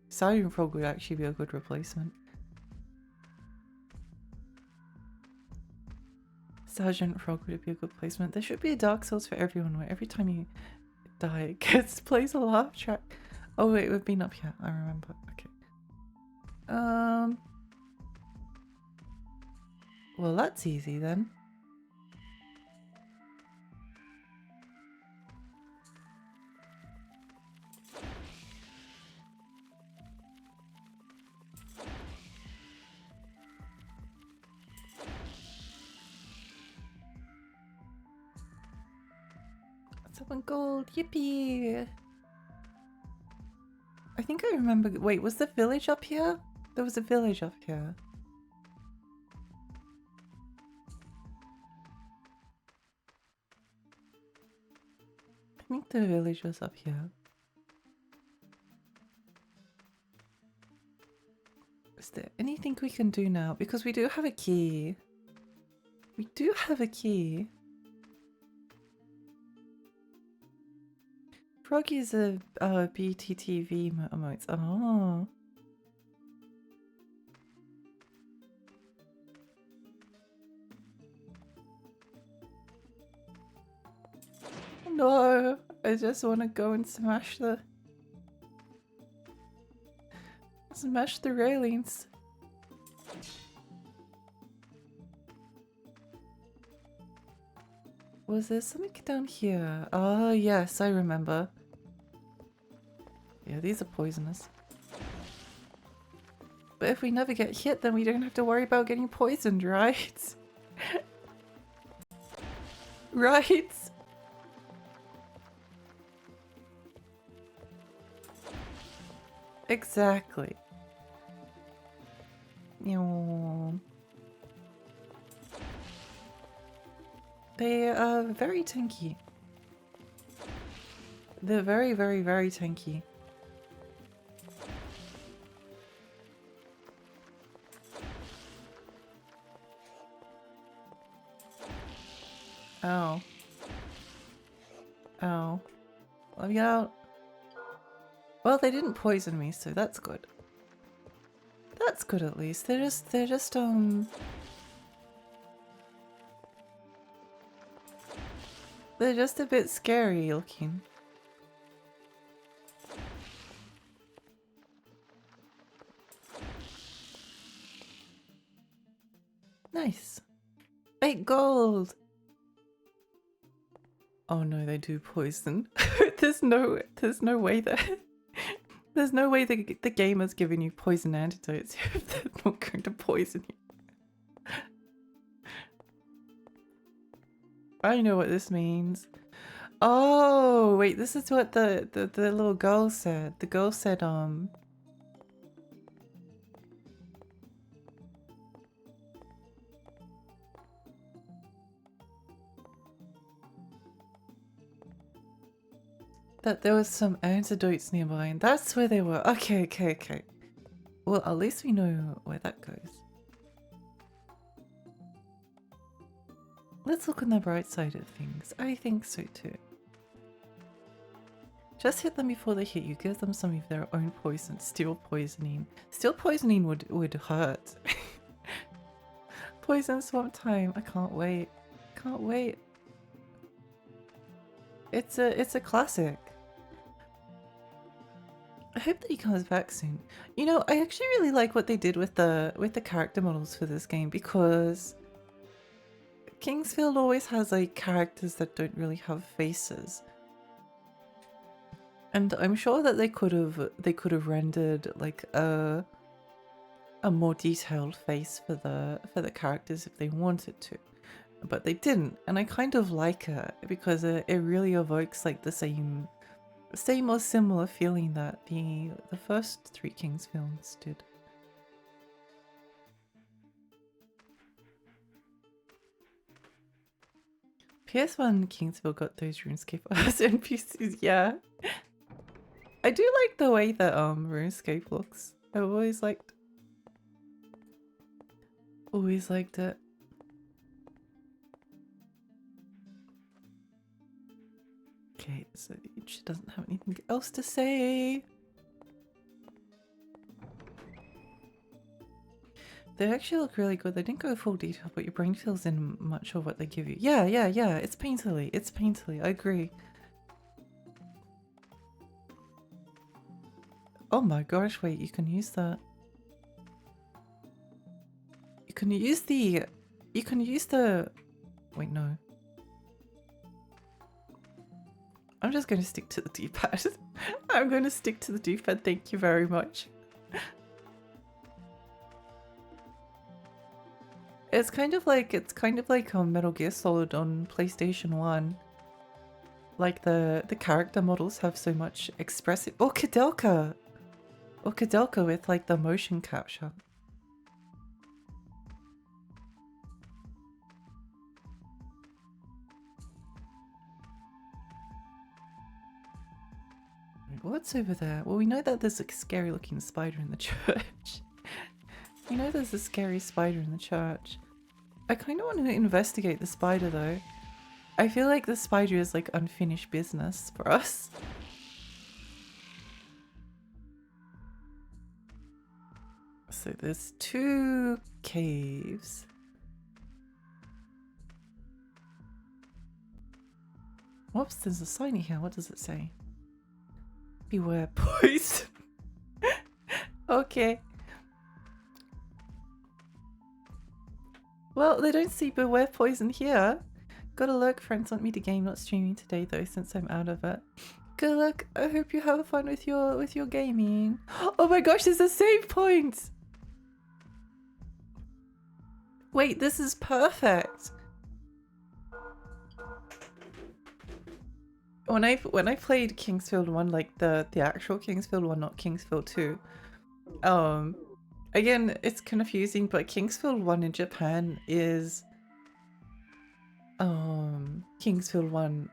Speaker 2: Sergeant Frog would actually be a good replacement. Sergeant Frog would be a good placement. There should be a Dark Souls for everyone where every time you die it plays a laugh track. Oh wait, we've been up here. I remember. Okay. Well, that's easy then. Someone gold, yippee! I think I remember. Wait, was the village up here? There was a village up here. I think the village was up here. Is there anything we can do now? Because we do have a key. We do have a key. Froggy's a BTTV emotes. Oh. No, I just want to go and smash the railings. Was there something down here? Oh yes, I remember. Yeah, these are poisonous. But if we never get hit, then we don't have to worry about getting poisoned, right? Right? Exactly. They are very tanky. They're very, very, very tanky. Oh. Oh. Let me get out. Well, they didn't poison me, so that's good. That's good at least. They're just a bit scary looking. Nice. 8 gold. Oh no, they do poison. There's no way that there's no way the game is giving you poison antidotes if they're not going to poison you. I know what this means. Oh wait, this is what the little girl said. The girl said that there was some antidotes nearby, and that's where they were. Okay. Well, at least we know where that goes. Let's look on the bright side of things. I think so too. Just hit them before they hit you. Give them some of their own poison. Steel poisoning. Steel poisoning would hurt. Poison swamp time. I can't wait. Can't wait. It's a classic. I hope that he comes back soon. You know, I actually really like what they did with the character models for this game, because Kingsfield always has like characters that don't really have faces. And I'm sure that they could have rendered like a more detailed face for the characters if they wanted to. But they didn't, and I kind of like it because it really evokes like the same or similar feeling that the first 3 Kings films did. PS1 Kingsville got those RuneScape arts NPCs, yeah. I do like the way that RuneScape looks. I've always liked it. Okay, so she doesn't have anything else to say. They actually look really good. They didn't go full detail, but your brain fills in much of what they give you. Yeah. It's painterly. It's painterly. I agree. Oh my gosh, wait, you can use that. You can use the... Wait, no. I'm just going to stick to the D-pad. I'm going to stick to the D-pad, thank you very much. It's kind of like Metal Gear Solid on PlayStation 1. Like the character models have so much expressive... Or Kudelka! Or Kudelka with like the motion capture. What's over there? Well, we know that there's a scary looking spider in the church. You know there's a scary spider in the church. I kind of want to investigate the spider though. I feel like the spider is like unfinished business for us. So there's 2 caves. Whoops, there's a sign here. What does it say? Beware poison. Okay. Well, they don't see beware poison here. Gotta look, friends want me to game, not streaming today though, since I'm out of it. Good luck. I hope you have fun with your gaming. Oh my gosh, there's a save point. Wait, this is perfect. When I played Kingsfield 1, like the actual Kingsfield 1, not Kingsfield 2, again, it's confusing, but Kingsfield 1 in Japan is Kingsfield 1.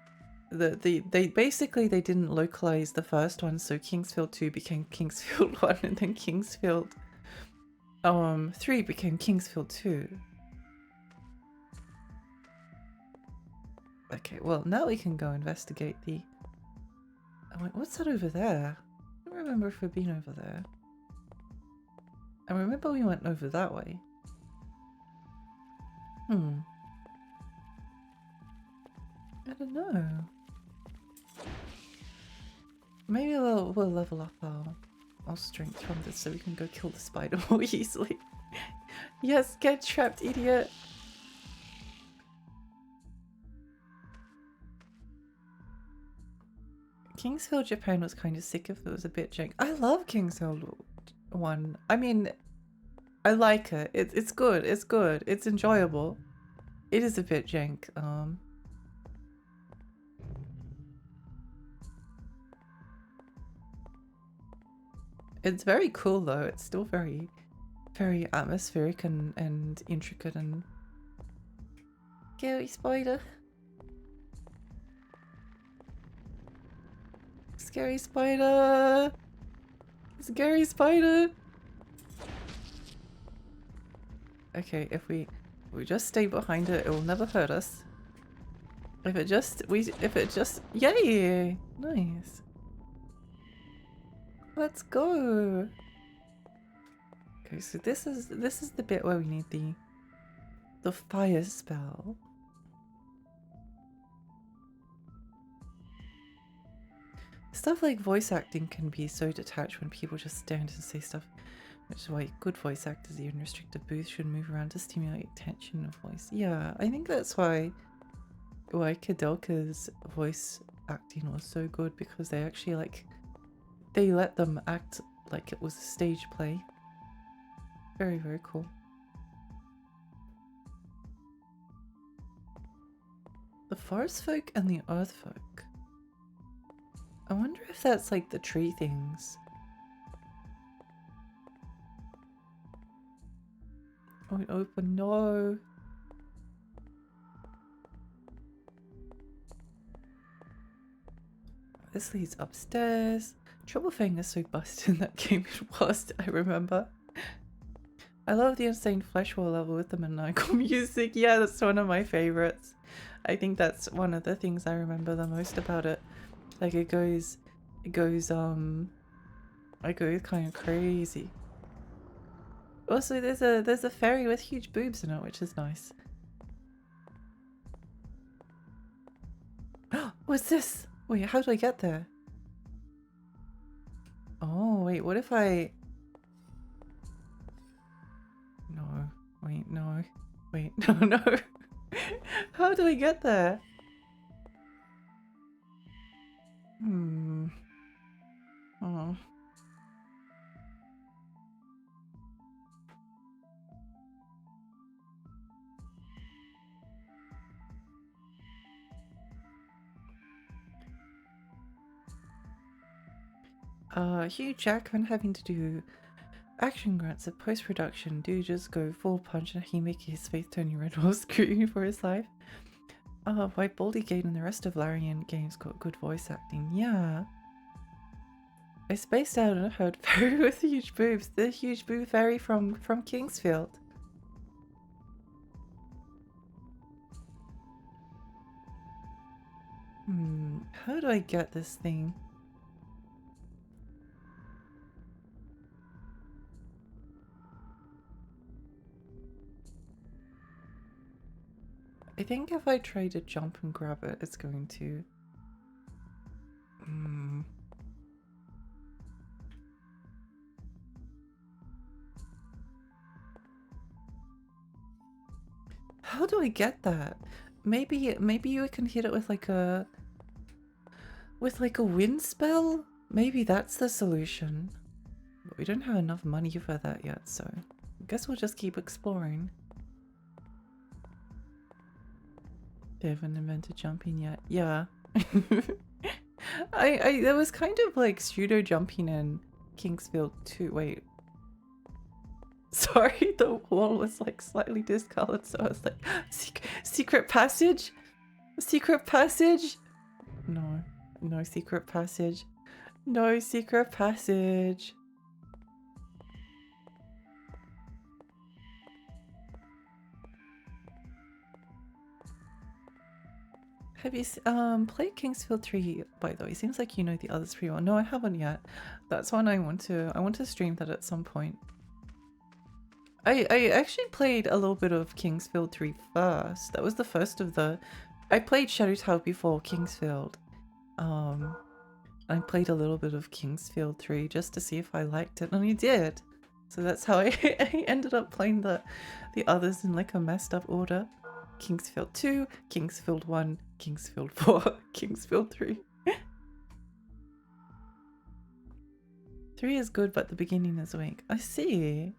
Speaker 2: They basically they didn't localize the first one, so Kingsfield 2 became Kingsfield 1, and then Kingsfield 3 became Kingsfield 2. Okay, well now we can go investigate the... Oh wait, what's that over there? I don't remember if we've been over there. I remember we went over that way. I don't know. Maybe we'll level up our strength from this so we can go kill the spider more easily. Yes, get trapped, idiot! Kingsfield Japan was kind of sick if it was a bit jank. I love Kingsfield 1. I mean, I like it. It's good. It's good. It's enjoyable. It is a bit jank. It's very cool though. It's still very, very atmospheric and intricate and... Scary spider. Scary spider! Scary spider! Okay, if we just stay behind it, it will never hurt us. If it just yay! Nice. Let's go. Okay, so this is the bit where we need the fire spell. Stuff like voice acting can be so detached when people just stand and say stuff. Which is why good voice actors in restricted booths should move around to stimulate tension of voice. Yeah, I think that's why Kadelka's voice acting was so good, because they actually they let them act like it was a stage play. Very, very cool. The forest folk and the earth folk. I wonder if that's like the tree things. Oh, it opened. No. This leads upstairs. Troublefang is so busted in that game it was, I remember. I love the insane flesh war level with the maniacal music. Yeah, that's one of my favorites. I think that's one of the things I remember the most about it. Like it goes kind of crazy. Also, there's a fairy with huge boobs in it, which is nice. What's this? Wait, how do I get there? Oh, wait, what if I... No, wait, no. Wait, no. How do I get there? Oh. Hugh Jackman having to do action grunts at post-production. Do just go full punch and he make his face Tony red while screaming for his life. Why Baldygate and the rest of Larian games got good voice acting. Yeah. I spaced out and heard fairy with huge boobs. The huge boob fairy from Kingsfield. How do I get this thing? I think if I try to jump and grab it, it's going to... How do I get that? Maybe you can hit it with like a... wind spell? Maybe that's the solution. But we don't have enough money for that yet, so... I guess we'll just keep exploring. They haven't invented jumping yet. Yeah. There was kind of like pseudo jumping in Kingsfield too. Wait. Sorry, the wall was like slightly discolored, so I was like, secret passage? Secret passage? No. No secret passage. No secret passage. Have you played Kingsfield 3, by the way? Seems like you know the others pretty well. No, I haven't yet. That's one I want to stream that at some point. I actually played a little bit of Kingsfield 3 first. That was the first of the... I played Shadow Tower before Kingsfield. I played a little bit of Kingsfield 3 just to see if I liked it, and I did. So that's how I ended up playing the others in like a messed up order. Kingsfield 2, Kingsfield 1, Kingsfield 4, Kingsfield 3. 3 is good, but the beginning is weak. I see.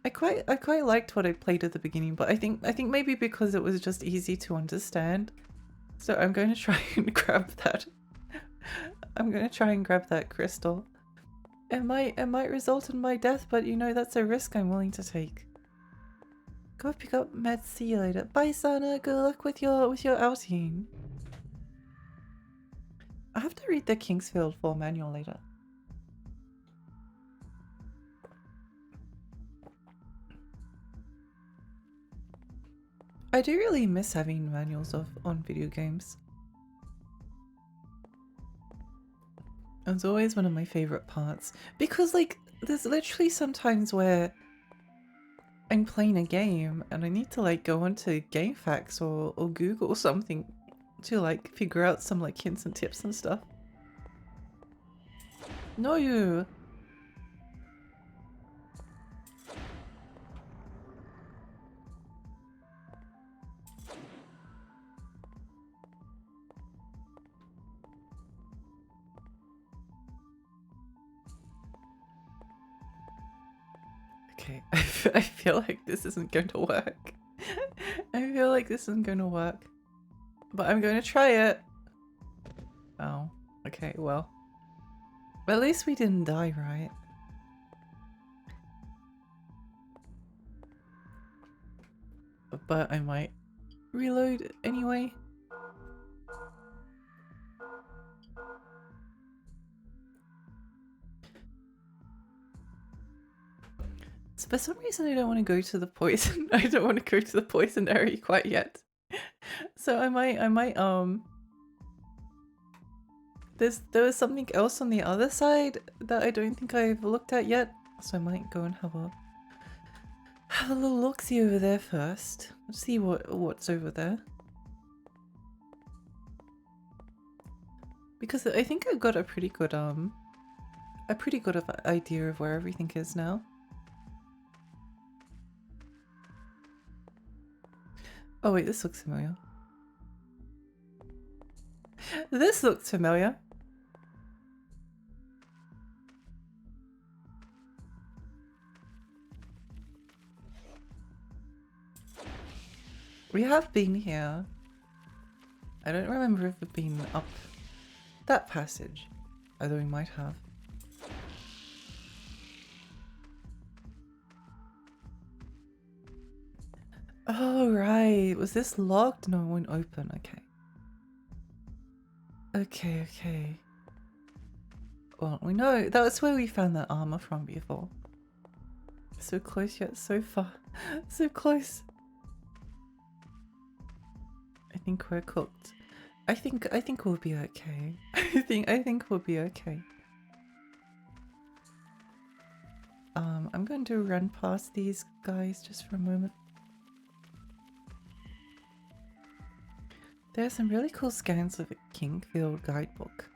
Speaker 2: I quite liked what I played at the beginning, but I think maybe because it was just easy to understand. So I'm going to try and grab that. I'm going to try and grab that crystal. It might result in my death, but you know, that's a risk I'm willing to take. Go pick up meds. See you later. Bye, Sana. Good luck with your outing. I have to read the Kingsfield 4 manual later. I do really miss having manuals on video games. It's always one of my favorite parts because like there's literally sometimes where I'm playing a game and I need to like go onto GameFAQs or Google something to like figure out some like hints and tips and stuff. No, you. Okay, I feel like this isn't going to work. I feel like this isn't going to work. But I'm going to try it. Oh, okay, well. At least we didn't die, right? But I might reload anyway. So for some reason I don't want to go to the poison. I don't want to go to the poison area quite yet. So I might there was something else on the other side that I don't think I've looked at yet. So I might go and have a little look-see over there first. See what's over there. Because I think I've got a pretty good idea of where everything is now. Oh wait, this looks familiar. This looks familiar. We have been here. I don't remember if we've been up that passage, although we might have. Oh right, was this locked? No, it won't open. Okay. Okay. Well, we know that's where we found that armor from before. So close yet so far. So close. I think we're cooked. I think we'll be okay. I think we'll be okay. I'm going to run past these guys just for a moment. There are some really cool scans of a Kingfield guidebook.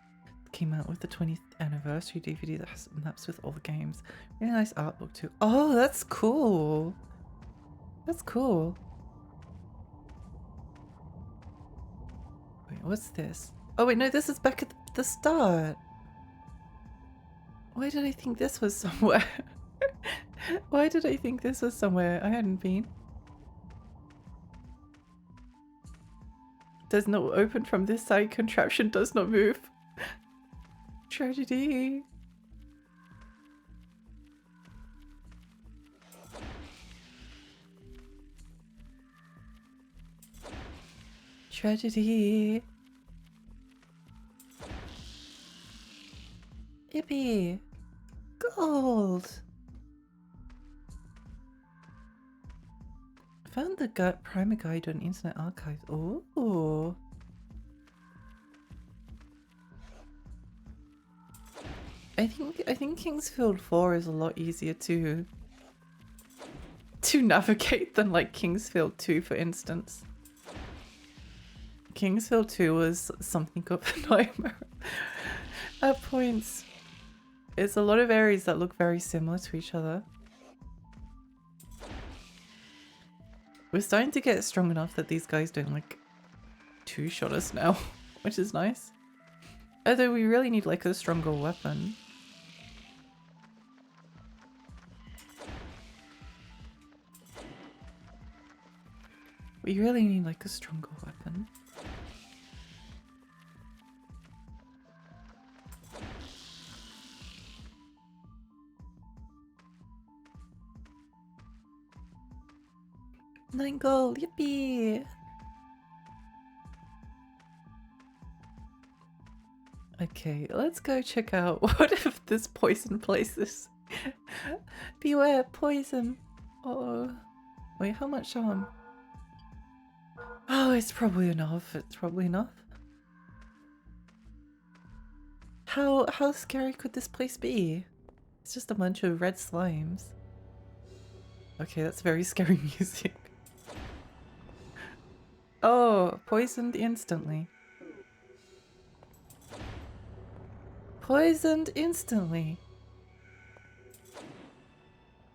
Speaker 2: It came out with the 20th anniversary DVD that has maps with all the games. Really nice art book too. Oh, that's cool. That's cool. Wait, what's this? Oh wait, no, this is back at the start. Why did I think this was somewhere? Why did I think this was somewhere I hadn't been? Does not open from this side. Contraption does not move. Tragedy. Tragedy. Yippee. Gold. Found the primer guide on Internet Archive. Oh. I think Kingsfield 4 is a lot easier to navigate than like Kingsfield 2, for instance. Kingsfield 2 was something of a nightmare at points. It's a lot of areas that look very similar to each other. We're starting to get strong enough that these guys don't like two-shot us now, which is nice. Although we really need like a stronger weapon. We really need like a stronger weapon. Nine gold, yippee! Okay, let's go check out what if this poison place is. Beware, poison! Uh-oh. Wait, how much Oh, it's probably enough. It's probably enough. How scary could this place be? It's just a bunch of red slimes. Okay, that's very scary music. Oh, poisoned instantly. Poisoned instantly.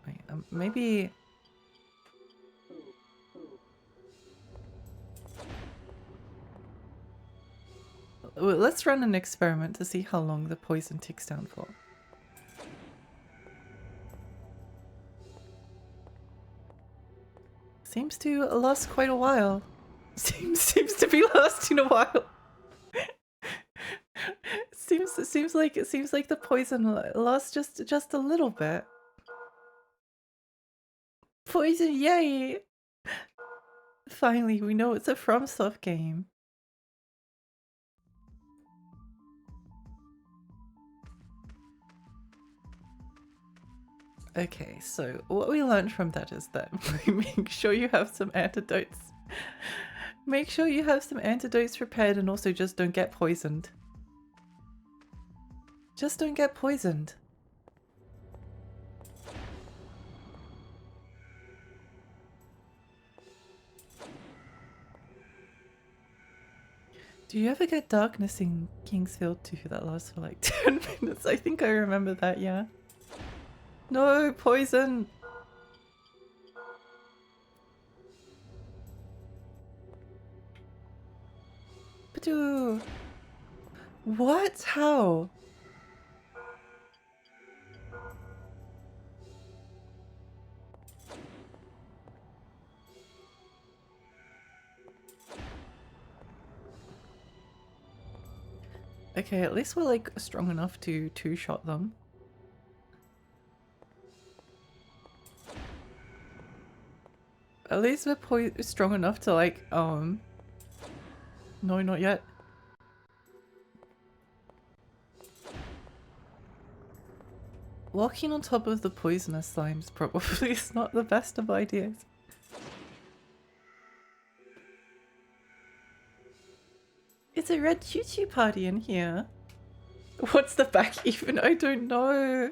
Speaker 2: Wait, maybe... Well, let's run an experiment to see how long the poison ticks down for. Seems to last quite a while. Seems to be lasting a while. Seems like the poison lasts just a little bit. Poison, yay! Finally, we know it's a FromSoft game. Okay, so what we learned from that is that make sure you have some antidotes. Make sure you have some antidotes prepared, and also just don't get poisoned. Just don't get poisoned. Do you ever get darkness in Kingsfield 2 that lasts for like 10 minutes? I think I remember that, yeah. No, poison! Badoo! What? How? Okay, at least we're like strong enough to two-shot them. At least we're strong enough to like, no, not yet. Walking on top of the poisonous slimes probably is not the best of ideas. It's a red choo-choo party in here. What's the back even? I don't know.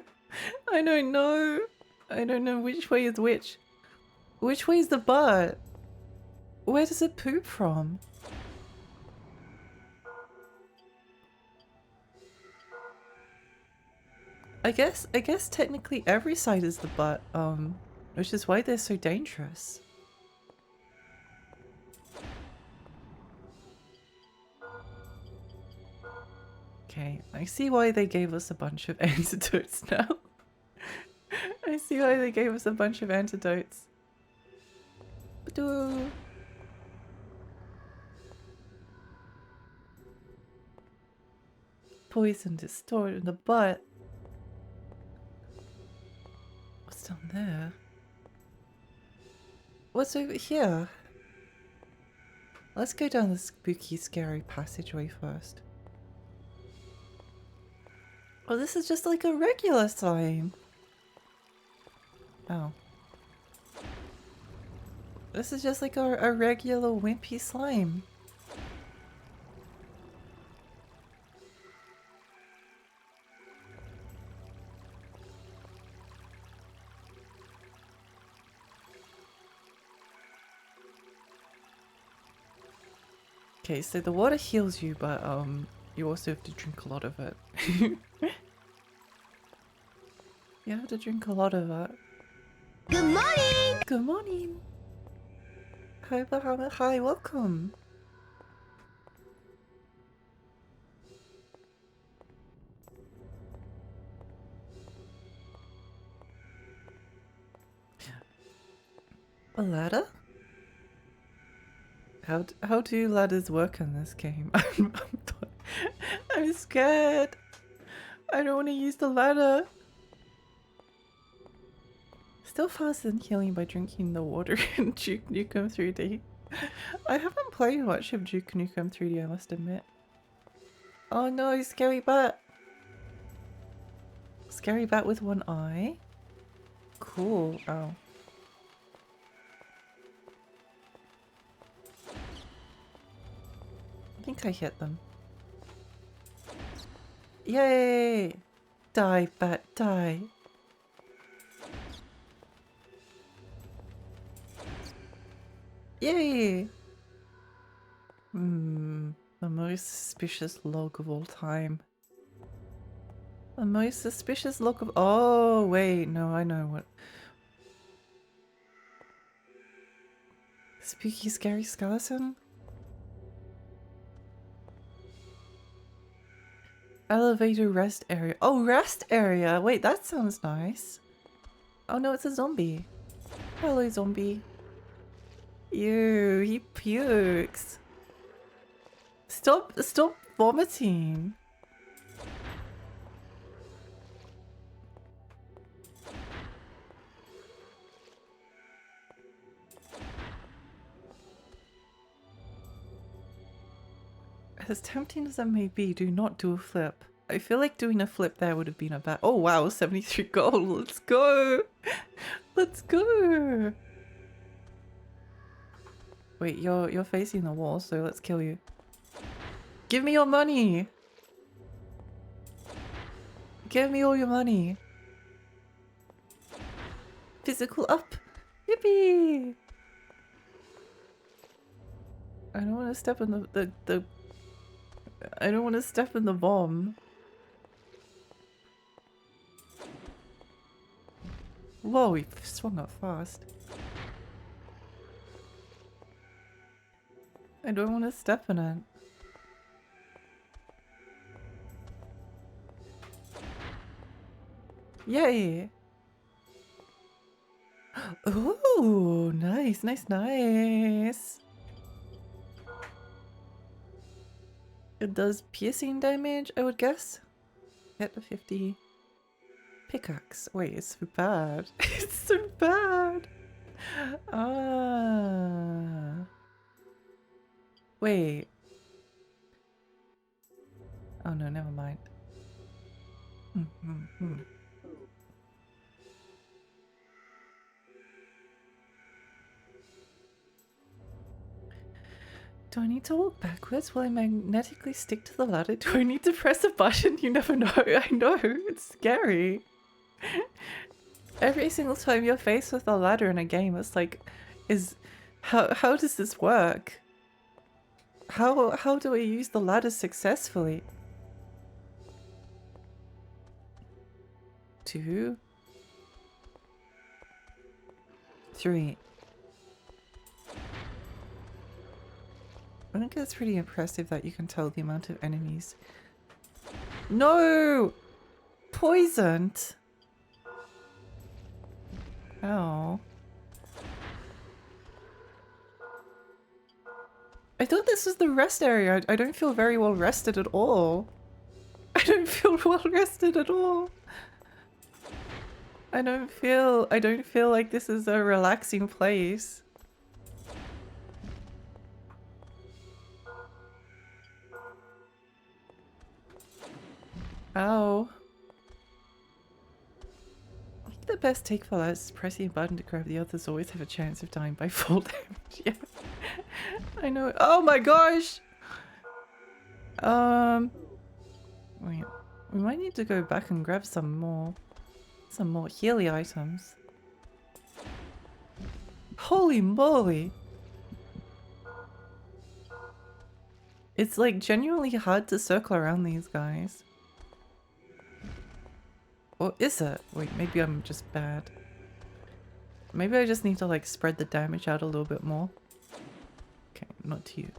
Speaker 2: I don't know. I don't know which way is which. Which way is the butt? Where does it poop from? I guess technically every side is the butt, which is why they're so dangerous. Okay, I see why they gave us a bunch of antidotes now. I see why they gave us a bunch of antidotes. Badoo. Poison is stored in the butt. What's down there? What's over here? Let's go down the spooky, scary passageway first. Oh, this is just like a regular slime. Oh. This is just like a regular wimpy slime. Okay, so the water heals you, but you also have to drink a lot of it. You have to drink a lot of it.
Speaker 3: Good morning!
Speaker 2: Good morning! Hi Bahamut, hi, welcome! A ladder? How do ladders work in this game? I'm scared! I don't want to use the ladder! Still faster than healing by drinking the water in Duke Nukem 3D. I haven't played much of Duke Nukem 3D, I must admit. Oh no, scary bat! Scary bat with one eye? Cool, oh. I think I hit them. Yay! Die, bat, die! Yay! The most suspicious log of all time. The most suspicious log of— oh, wait, no, I know what. Spooky, scary skeleton? Elevator rest area. Oh, rest area! Wait, that sounds nice. Oh no, it's a zombie. Hello, zombie. Ew, he pukes. Stop vomiting. As tempting as that may be, do not do a flip. I feel like doing a flip there would have been a bad. Oh wow, 73 gold. Let's go. Let's go. Wait, you're facing the wall, so let's kill you. Give me your money. Give me all your money. Physical up. Yippee. I don't want to step in the I don't want to step in the bomb. Whoa, he swung up fast. I don't want to step in it. Yay! Ooh, nice, nice, nice. It does piercing damage, I would guess. Hit the 50. Pickaxe. Wait, it's so bad. It's so bad. Ah. Wait. Oh no, never mind. Do I need to walk backwards? Will I magnetically stick to the ladder? Do I need to press a button? You never know. I know, it's scary. Every single time you're faced with a ladder in a game, it's like, how does this work? How do I use the ladder successfully? 2, 3. I think it's pretty impressive that you can tell the amount of enemies. No! Poisoned! Oh. I thought this was the rest area. I don't feel very well rested at all. I don't feel well rested at all. I don't feel like this is a relaxing place. Ow. I think the best take for that is pressing a button to grab the others. Always have a chance of dying by fall damage. Yeah. I know. Oh my gosh! Wait. We might need to go back and grab some more Healy items. Holy moly! It's like genuinely hard to circle around these guys. Or is it? Wait, maybe I'm just bad. Maybe I just need to like spread the damage out a little bit more. Okay, not to you.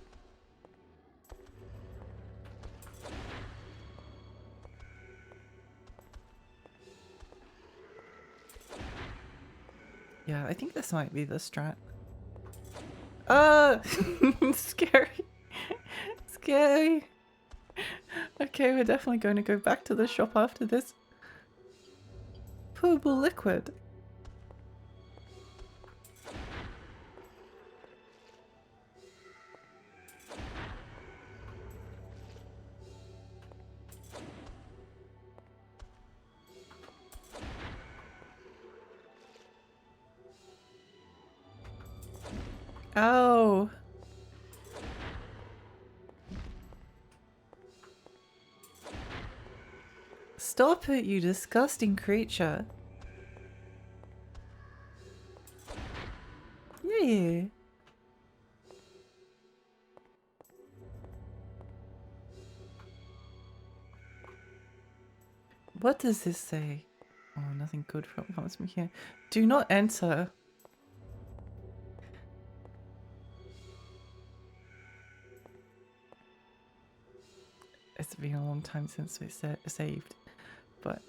Speaker 2: Yeah, I think this might be the strat. Scary. Scary. Okay, we're definitely going to go back to the shop after this. Potable liquid. Oh. Stop it, you disgusting creature. Yeah. What does this say? Oh, nothing good comes from here. Do not enter. It's been a long time since we saved, but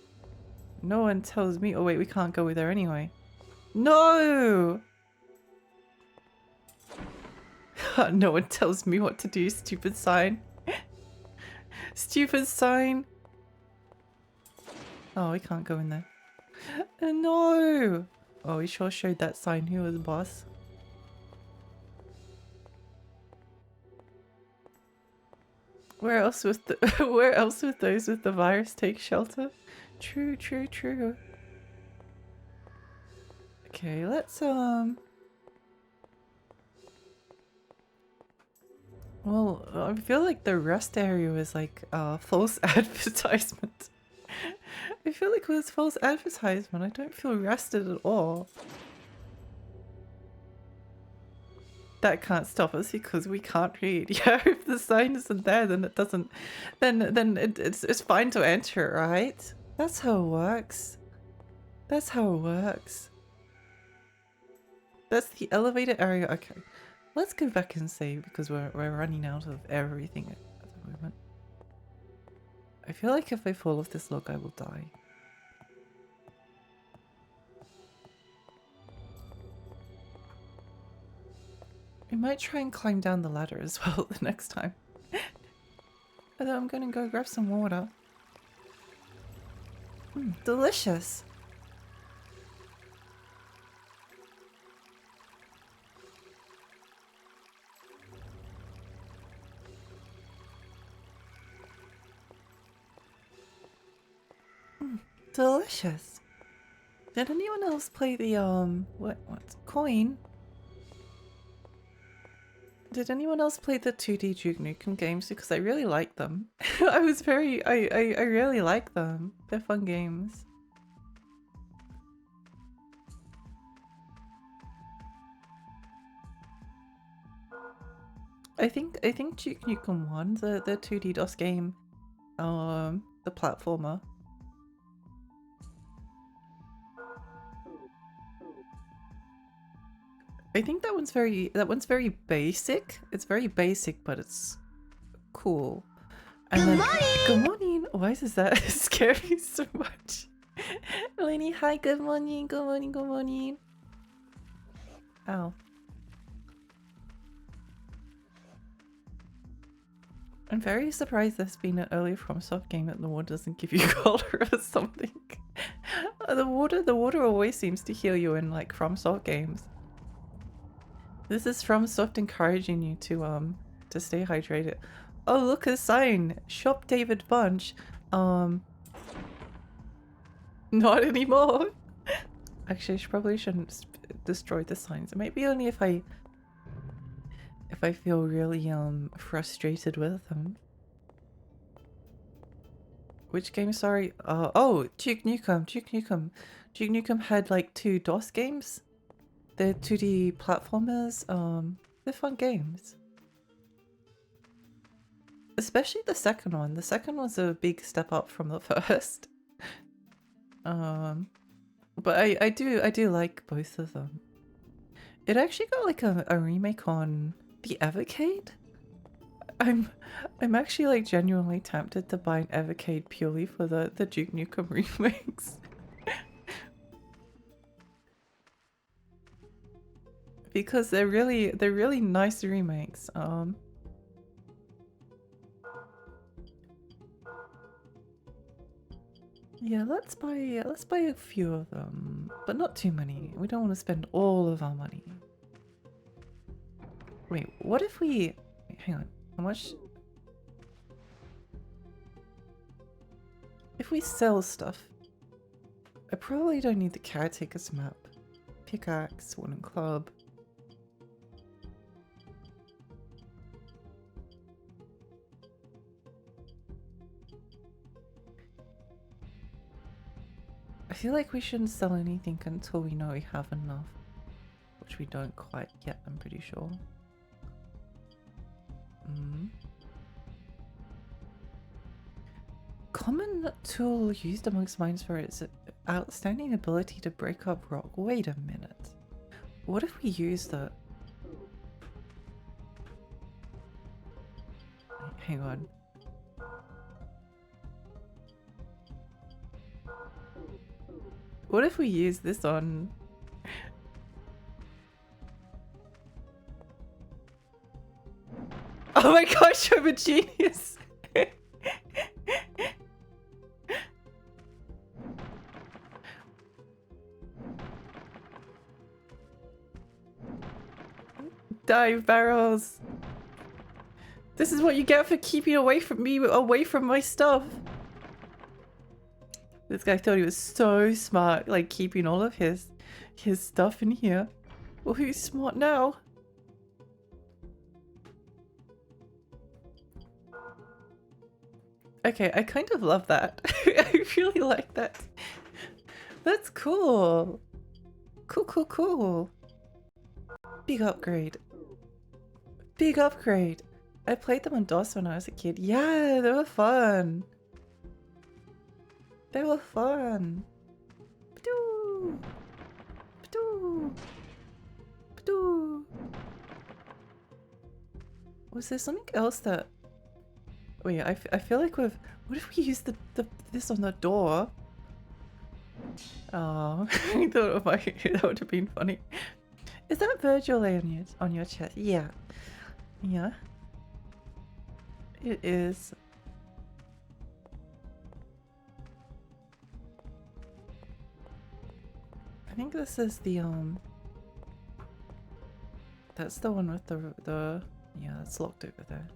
Speaker 2: no one tells me. Oh wait, we can't go with her anyway. No! No one tells me what to do, stupid sign. Stupid sign. Oh, we can't go in there. No! Oh, we sure showed that sign who was boss. Where else with the where else with those with the virus take shelter? True, true, true. Okay, let's well, I feel like the rest area is like false advertisement. I feel like it was false advertisement. I don't feel rested at all. That can't stop us because we can't read. Yeah, if the sign isn't there, then it doesn't. Then it's fine to enter, right? That's how it works. That's how it works. That's the elevator area. Okay, let's go back and save because we're running out of everything at the moment. I feel like if I fall off this log, I will die. We might try and climb down the ladder as well the next time. Although I'm gonna go grab some water. Delicious! Delicious! Did anyone else play the what coin? Did anyone else play the 2D Duke Nukem games? Because I really like them. I really like them. They're fun games. I think Duke Nukem 1, the 2D DOS game, the platformer. I think that one's very basic. It's very basic, but it's cool. And
Speaker 3: Good
Speaker 2: then,
Speaker 3: morning!
Speaker 2: Good morning! Why does that scare me so much? Eleni, hi, good morning, good morning, good morning. Ow. I'm very surprised there's been an early FromSoft game that the water doesn't give you cholera or something. The water always seems to heal you in like FromSoft games. This is FromSoft encouraging you to stay hydrated. Oh, look, a sign. Shop David Bunch. Not anymore. Actually, I probably shouldn't destroy the signs. Maybe only if I feel really frustrated with them. Which game? Sorry. Oh, Duke Nukem. Duke Nukem had like 2 DOS games. They're 2D platformers. They're fun games. Especially the second one. The second one's a big step up from the first. But I do like both of them. It actually got like a remake on the Evercade. I'm actually like genuinely tempted to buy an Evercade purely for the Duke Nukem remakes. Because they're really nice remakes. Yeah, let's buy a few of them, but not too many. We don't want to spend all of our money. Wait, what if we... Wait, hang on. How much... If we sell stuff... I probably don't need the Caretaker's map. Pickaxe, wooden club... I feel like we shouldn't sell anything until we know we have enough. Which we don't quite yet, I'm pretty sure. Common tool used amongst mines for its outstanding ability to break up rock. Wait a minute. What if we use the... Hang on. What if we use this on... Oh my gosh, I'm a genius. Dive barrels. This is what you get for keeping away from me, away from my stuff. This guy thought he was so smart, like keeping all of his stuff in here. Well, who's smart now? Okay, I kind of love that. I really like that. That's cool. Cool, cool, cool. Big upgrade. Big upgrade. I played them on DOS when I was a kid. Yeah, they were fun. They were fun. Ba-doo. Ba-doo. Ba-doo. Was there something else that... Wait, I feel like we've... What if we use this on the door? Oh, I thought that would have been funny. Is that Virgil on your chest? Yeah. Yeah. It is. I think this is the that's the one with the yeah, it's locked over there.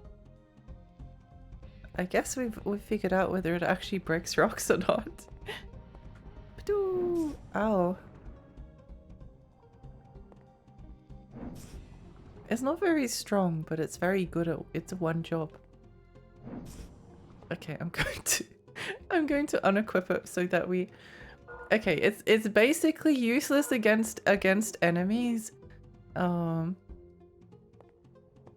Speaker 2: I guess we've figured out whether it actually breaks rocks or not. Ba-doo! Ow. It's not very strong, but it's very good at its one job. Okay, I'm going to unequip it so that we... Okay, it's basically useless against enemies.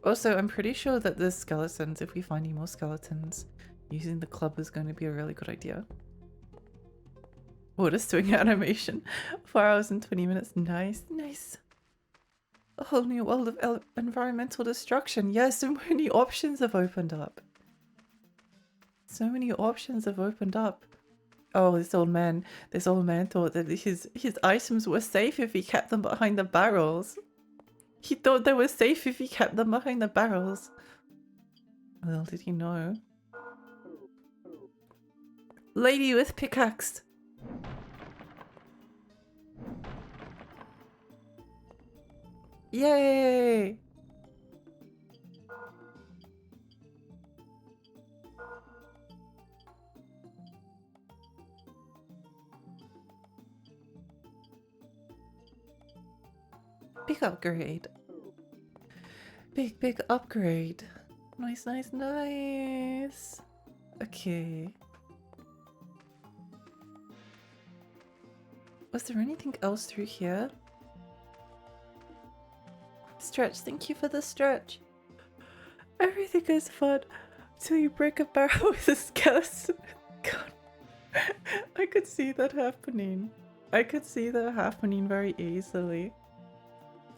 Speaker 2: Also, I'm pretty sure that the skeletons, if we find any more skeletons, using the club is going to be a really good idea. Water swing animation. 4 hours and 20 minutes. Nice, nice. A whole new world of environmental destruction. Yeah, so many options have opened up. So many options have opened up. Oh, this old man thought that his items were safe if he kept them behind the barrels. He thought they were safe if he kept them behind the barrels. Well, did he know? Lady with pickaxe. Yay! Big upgrade. Big upgrade. Nice, nice, nice. Okay. Was there anything else through here? Stretch, thank you for the stretch. Everything is fun till you break a barrel with a skeleton. God. I could see that happening. I could see that happening very easily.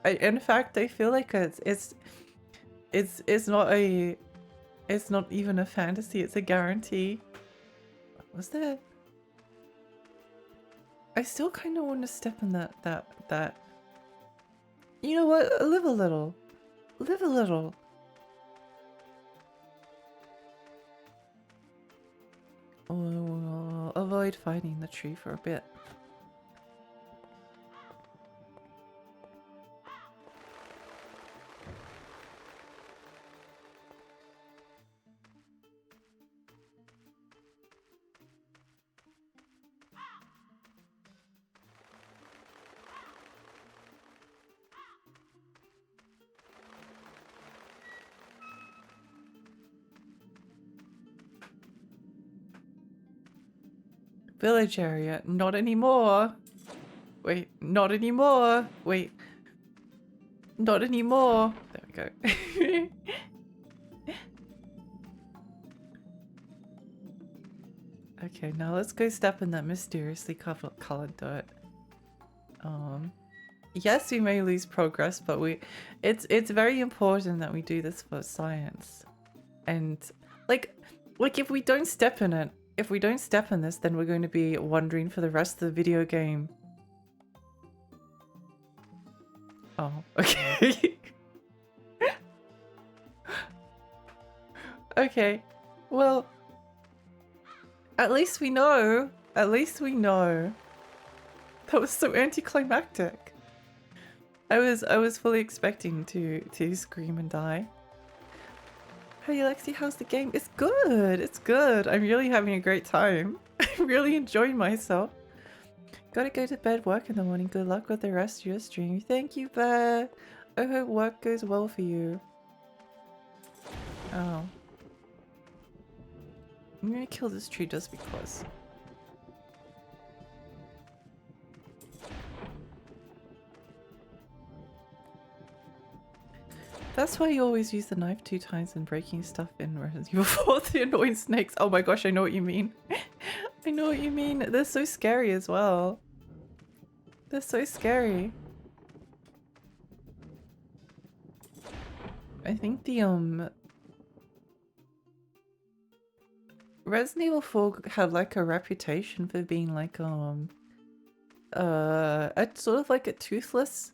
Speaker 2: In fact, I feel like it's not even a fantasy, it's a guarantee. What was that? I still kind of want to step in that. You know what? Live a little. Live a little. We'll avoid finding the tree for a bit. Village area. Not anymore. Wait, not anymore. Wait. Not anymore. There we go. Okay, now let's go step in that mysteriously colored dirt. Yes, we may lose progress, but it's very important that we do this for science. And like if we don't step in it, if we don't step in this, then we're going to be wandering for the rest of the video game. Oh, okay. Okay. Well, at least we know. At least we know. That was so anticlimactic. I was fully expecting to scream and die. Hey Alexi, how's the game? It's good. It's good. I'm really having a great time. I'm really enjoying myself. Gotta go to bed, work in the morning. Good luck with the rest of your stream. Thank you, Bear. I hope work goes well for you. Oh. I'm gonna kill this tree just because. That's why you always use the knife 2 times when breaking stuff in Resident Evil 4. The annoying snakes. Oh my gosh, I know what you mean. I know what you mean. They're so scary as well. They're so scary. I think the Resident Evil 4 had like a reputation for being like a sort of like a toothless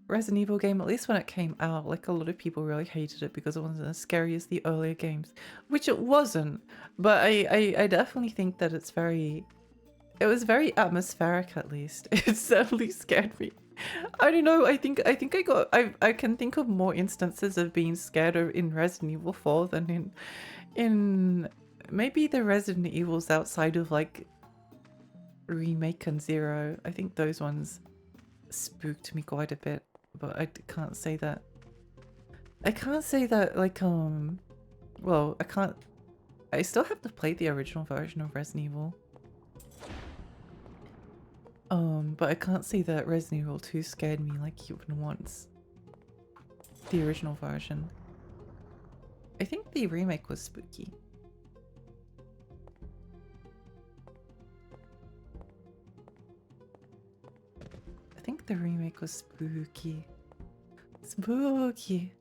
Speaker 2: Resident Evil game, at least when it came out. Like a lot of people really hated it because it wasn't as scary as the earlier games, which it wasn't. But I definitely think that it was very atmospheric. At least it certainly scared me. I don't know. I think I can think of more instances of being scared in Resident Evil 4 than in maybe the Resident Evils outside of like Remake and Zero. I think those ones spooked me quite a bit, but I can't say that. I can't say that like well, I still have to play the original version of Resident Evil. But I can't say that Resident Evil 2 scared me like even once. The original version. I think the remake was spooky. I think the remake was spooky. Spooky.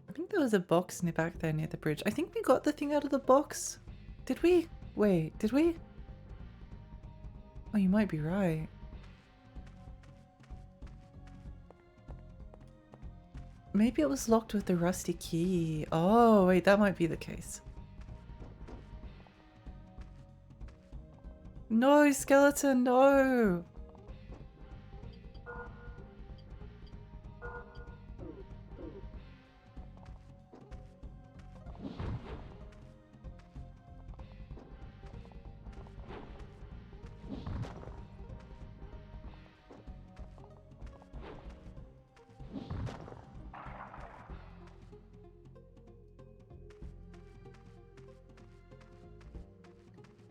Speaker 2: I think there was a box in the back there near the bridge. I think we got the thing out of the box. Did we? Wait, did we? Oh, you might be right. Maybe it was locked with the rusty key. Oh, wait, that might be the case. No, skeleton, no!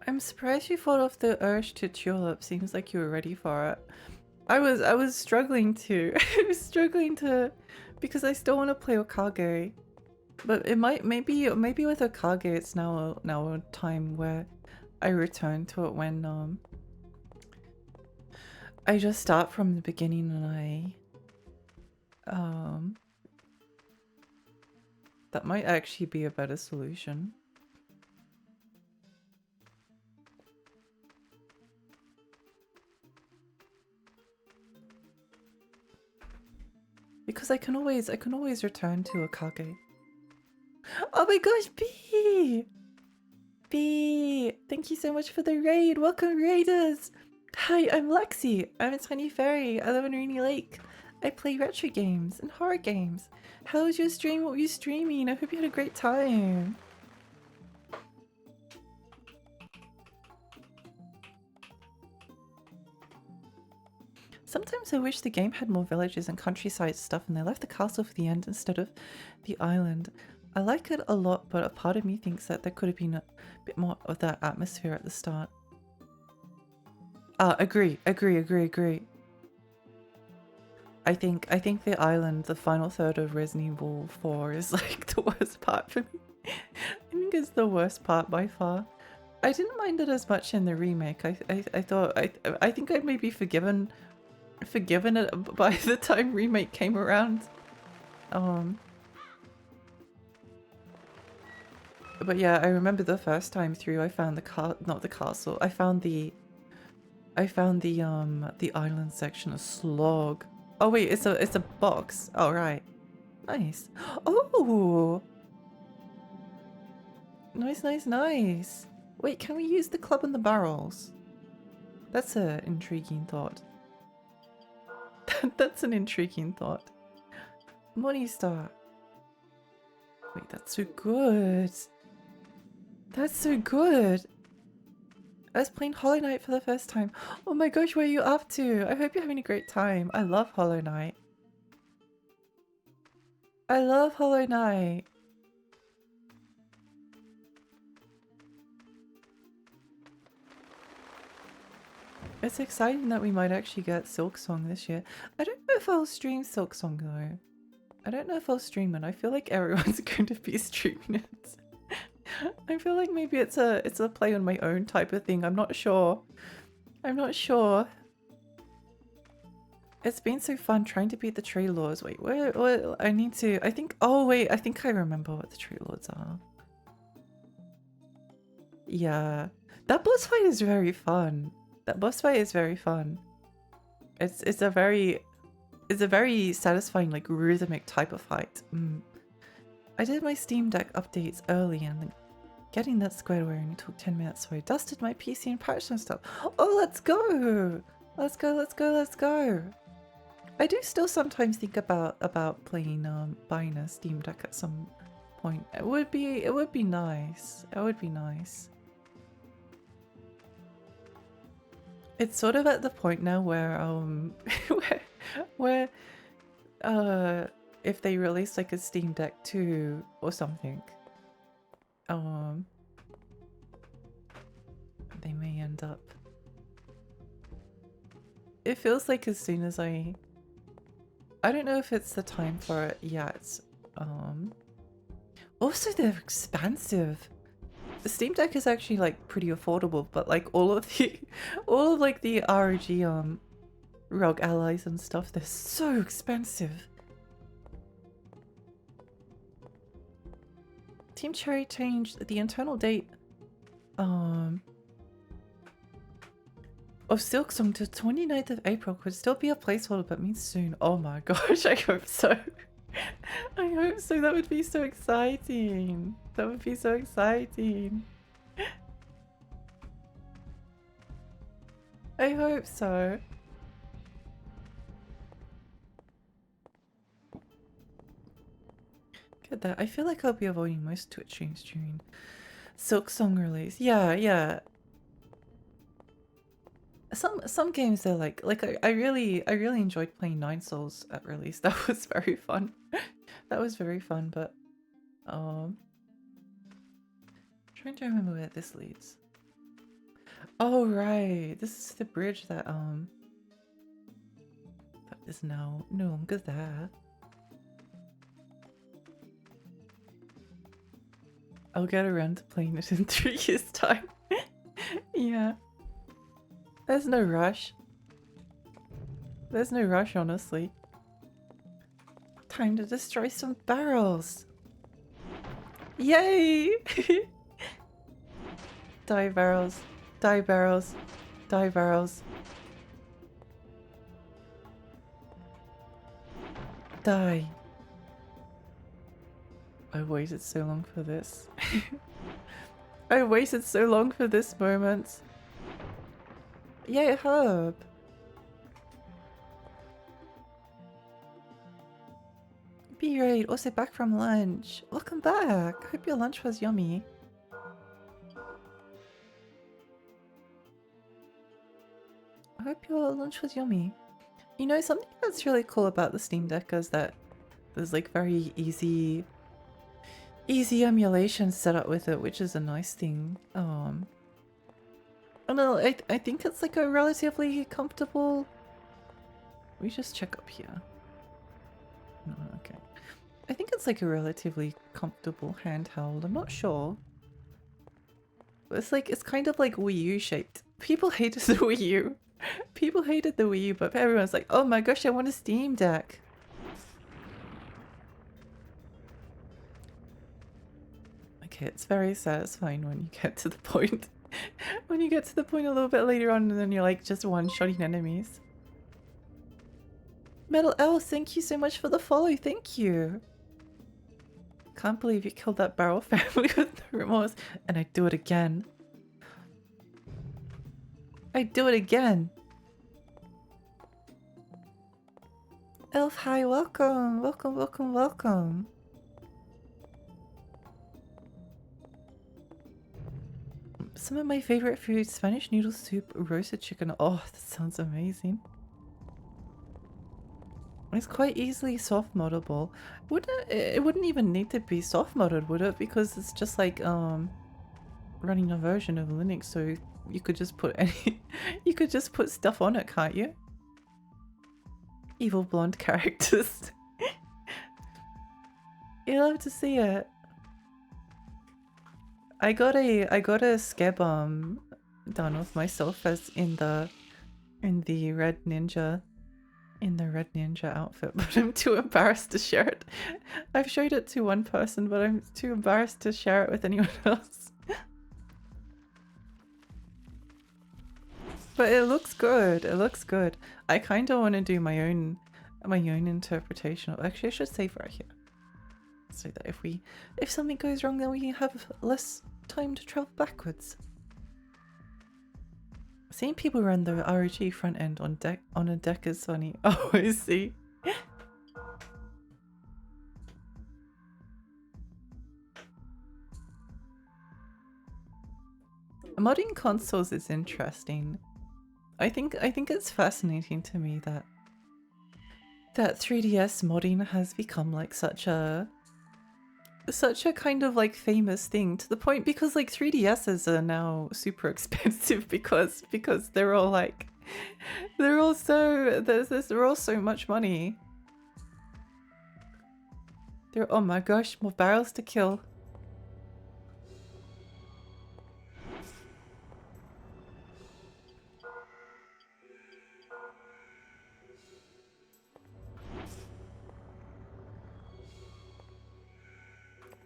Speaker 2: I'm surprised you fought off the urge to tulip. Seems like you were ready for it. I was struggling to. I was struggling to, because I still want to play Okage. But it maybe with Okage it's now a time where I return to it when I just start from the beginning and that might actually be a better solution. Because I can always return to Okage. Oh my gosh, B! B! Thank you so much for the raid! Welcome, raiders! Hi, I'm Lexi. I'm a tiny fairy. I live in Rainy Lake. I play retro games and horror games. How was your stream? What were you streaming? I hope you had a great time. Sometimes I wish the game had more villages and countryside stuff and they left the castle for the end instead of the island. I like it a lot, but a part of me thinks that there could have been a bit more of that atmosphere at the start. Agree. I think the island, the final third of Resident Evil 4 is like the worst part for me. I think it's the worst part by far. I didn't mind it as much in the remake. I think I may be forgiven it by the time remake came around. But yeah, I remember the first time through I found not the castle. I found the island section a slog. Oh wait, it's a box. Oh right. Nice. Oh! Nice, nice, nice. Wait, can we use the club and the barrels? That's an intriguing thought. That's an intriguing thought. Money Star. Wait, that's so good. That's so good. I was playing Hollow Knight for the first time. Oh my gosh, where are you up to? I hope you're having a great time. I love Hollow Knight. I love Hollow Knight. It's exciting that we might actually get Silksong this year. I don't know if I'll stream Silksong though. I don't know if I'll stream it. I feel like everyone's going to be streaming it. I feel like maybe it's a play on my own type of thing. I'm not sure. I'm not sure. It's been so fun trying to beat the tree lords. Wait, where I need to. I think. Oh wait, I think I remember what the tree lords are. Yeah, that boss fight is very fun. That boss fight is very fun. It's a very satisfying, like, rhythmic type of fight. I did my Steam Deck updates early and getting that squared away only took 10 minutes, so I dusted my PC and patched some stuff. Oh, let's go! Let's go, let's go, let's go! I do still sometimes think about playing, buying a Steam Deck at some point. It would be nice. It would be nice. It's sort of at the point now where where if they release like a Steam Deck 2 or something, they may end up. It feels like as soon as I don't know if it's the time for it yet. Also they're expensive. The Steam Deck is actually like pretty affordable, but like all of like the ROG ROG allies and stuff, they're so expensive. Team Cherry changed the internal date of Silksong to 29th of April. Could still be a placeholder but means soon. Oh my gosh, I hope so. I hope so. That would be so exciting. That would be so exciting. I hope so. Get that. I feel like I'll be avoiding most Twitch streams during Silksong release. Yeah, yeah. Some games they're like I really enjoyed playing Nine Souls at release. That was very fun. That was very fun, but trying to remember where this leads. Oh right, this is the bridge that is now no longer there. I'll get around to playing it in 3 years' time. Yeah. There's no rush. There's no rush, honestly. Time to destroy some barrels. Yay! Die barrels. Die barrels. Die barrels. Die. I waited so long for this. I waited so long for this moment. Yay, Herb! B-Raid, also back from lunch. Welcome back! Hope your lunch was yummy. I hope your lunch was yummy. You know, something that's really cool about the Steam Deck is that there's like very easy emulation set up with it, which is a nice thing. I don't know, I think it's like a relatively comfortable... We just check up here. No, okay. I think it's like a relatively comfortable handheld. I'm not sure. It's like, it's kind of like Wii U shaped. People hated the Wii U. People hated the Wii U, but everyone's like, oh my gosh, I want a Steam Deck. Okay, it's very satisfying when you get to the point. When you get to the point a little bit later on and then you're like just one-shotting enemies. Metal L, thank you so much for the follow, thank you. Can't believe you killed that barrel family with no remorse. And I'd do it again. I'd do it again. Elf, hi, welcome. Welcome, welcome, welcome. Some of my favorite food, Spanish noodle soup, roasted chicken. Oh, that sounds amazing. It's quite easily soft moddable. It wouldn't even need to be soft modded, would it? Because it's just like running a version of Linux, so you could just put any you could just put stuff on it, can't you? Evil blonde characters. You love to see it. I got a scab done with myself as in the red ninja outfit, but I'm too embarrassed to share it. I've showed it to one person, but I'm too embarrassed to share it with anyone else. But it looks good. It looks good. I kind of want to do my own interpretation of. Actually, I should save right here, so that if something goes wrong, then we have less time to travel backwards. Seeing people run the ROG front end on a deck is funny. Oh, I see. Modding consoles is interesting. I think it's fascinating to me that 3DS modding has become like such a kind of like famous thing, to the point because like 3DSs are now super expensive because they're all like they're all so much money. Oh my gosh, more barrels to kill.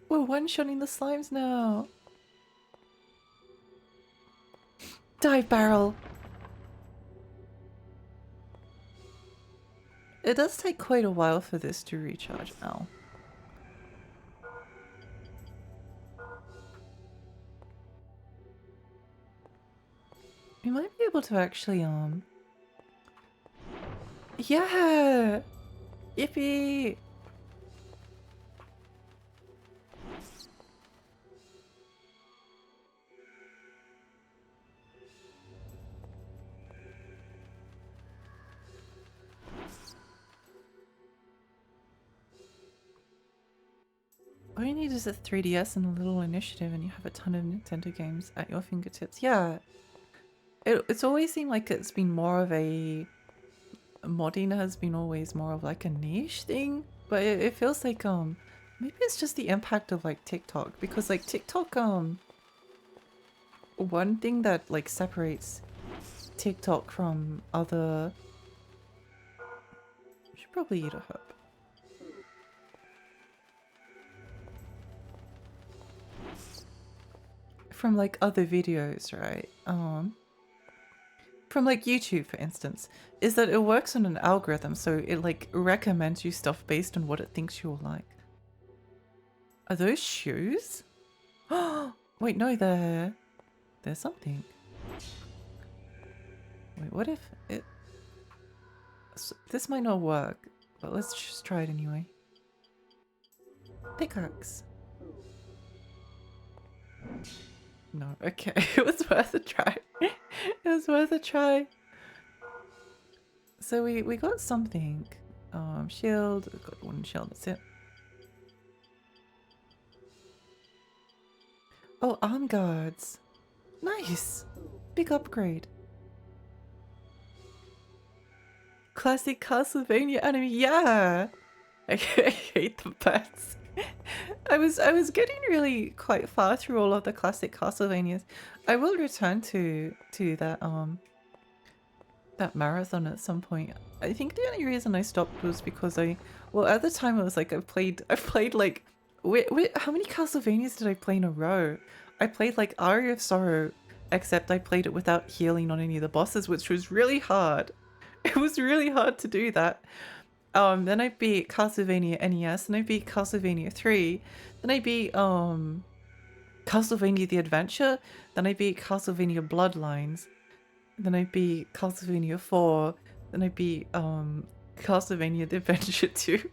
Speaker 2: We're one-shotting the slimes now. Dive barrel. It does take quite a while for this to recharge. Ow. We might be able to actually, yeah! Yippee! All you need is a 3DS and a little initiative and you have a ton of Nintendo games at your fingertips. Yeah. It's always seemed like it's been more of a... Modding has been always more of like a niche thing. But it feels like, maybe it's just the impact of like TikTok. Because like TikTok, one thing that like separates TikTok from other... I should probably eat a herb. From like other videos, right? From like YouTube, for instance, is that it works on an algorithm, so it like recommends you stuff based on what it thinks you'll like. Are those shoes? Oh, wait, no, there's something. Wait, what if it... This might not work, but let's just try it anyway. Pickaxe. No, okay, it was worth a try. It was worth a try. So we got something. Shield, we've got one shield, that's it. Oh, arm guards. Nice. Big upgrade. Classic Castlevania anime, yeah! I hate the pets. I was getting really quite far through all of the classic Castlevanias. I will return to that that marathon at some point. I think the only reason I stopped was because well at the time I was like I've played like how many Castlevanias did I play in a row? I played like Aria of Sorrow, except I played it without healing on any of the bosses, which was really hard. It was really hard to do that. Then I beat Castlevania NES, then I beat Castlevania 3, then I beat Castlevania The Adventure, then I beat Castlevania Bloodlines, then I beat Castlevania 4, then I beat Castlevania The Adventure 2.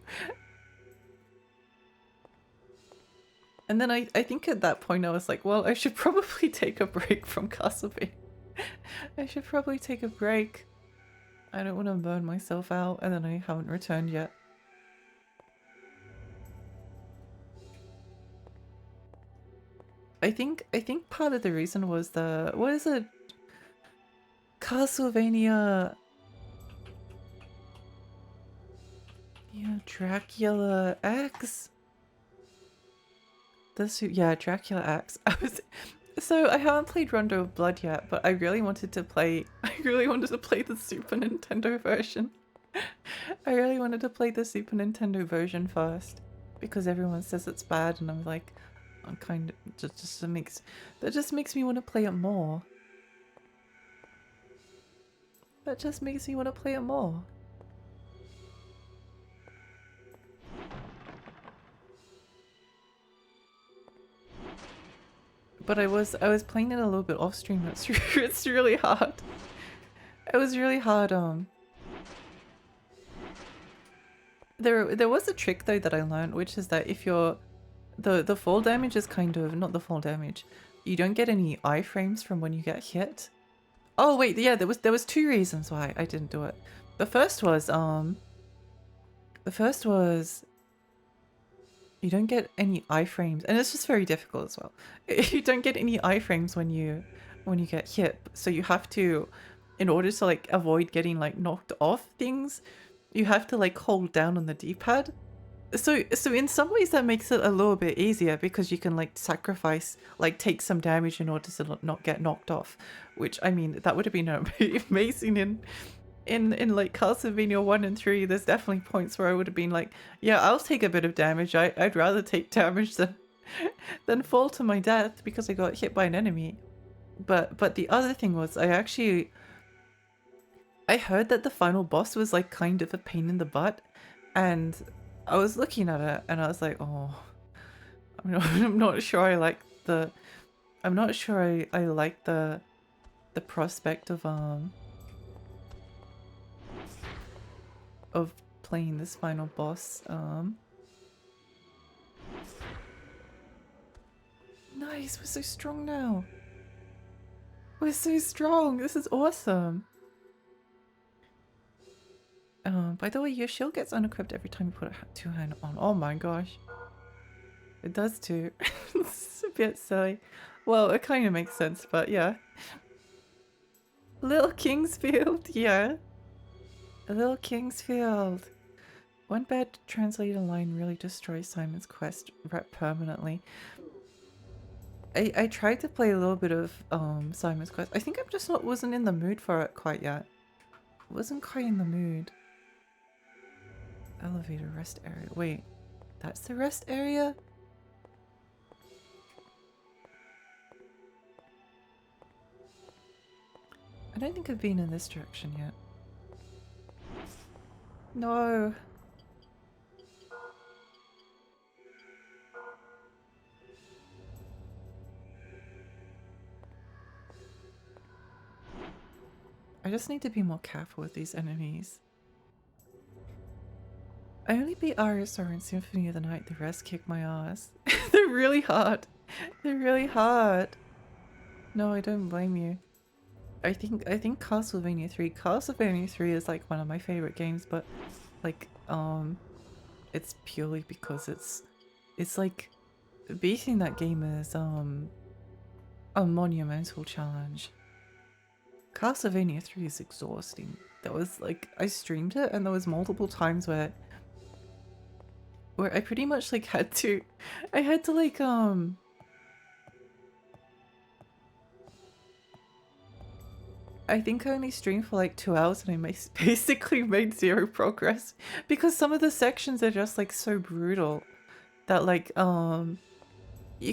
Speaker 2: And then I think at that point I was like, well, I should probably take a break from Castlevania. I should probably take a break. I don't want to burn myself out, and then I haven't returned yet. I think part of the reason was what is it? Castlevania. Yeah, Dracula X. Dracula X. So I haven't played Rondo of Blood yet, but I really wanted to play the Super Nintendo version. I really wanted to play the Super Nintendo version first because everyone says it's bad, and I'm like, I'm kind of that just makes me want to play it more. That just makes me want to play it more. But I was playing it a little bit off stream. It's really hard. It was really hard. There was a trick though that I learned, which is that if you're the fall damage is kind of not the fall damage. You don't get any iframes from when you get hit. Oh wait, yeah, there was two reasons why I didn't do it. The first was you don't get any iframes, and it's just very difficult as well. You don't get any iframes when you get hit, so you have to, in order to like avoid getting like knocked off things, you have to like hold down on the D-pad. So in some ways that makes it a little bit easier because you can like sacrifice, like take some damage in order to not get knocked off. Which I mean, that would have been amazing in like Castlevania 1 and 3. There's definitely points where I would have been like, yeah, I'll take a bit of damage. I'd rather take damage than fall to my death because I got hit by an enemy. But the other thing was I heard that the final boss was like kind of a pain in the butt, and I was looking at it and I was like, oh, I'm not sure I like the prospect of playing this final boss. Nice, we're so strong now. We're so strong. This is awesome. By the way, your shield gets unequipped every time you put a two-hand on. Oh my gosh. It does too. It's a bit silly. Well, it kind of makes sense, but yeah. Little Kingsfield, yeah. Little Kingsfield. One bad translated line really destroys Simon's quest rep permanently. I tried to play a little bit of Simon's Quest. I think I'm just wasn't in the mood for it quite yet. Wasn't quite in the mood. Elevator rest area. Wait, that's the rest area? I don't think I've been in this direction yet. No. I just need to be more careful with these enemies. I only beat RSR and Symphony of the Night. The rest kick my ass. They're really hard. They're really hard. No, I don't blame you. I think Castlevania 3. Castlevania 3 is like one of my favorite games, but like it's purely because it's like beating that game is a monumental challenge. Castlevania 3 is exhausting. There was like I streamed it and there was multiple times where I pretty much like had to like I think I only streamed for like 2 hours and I basically made zero progress because some of the sections are just like so brutal that like you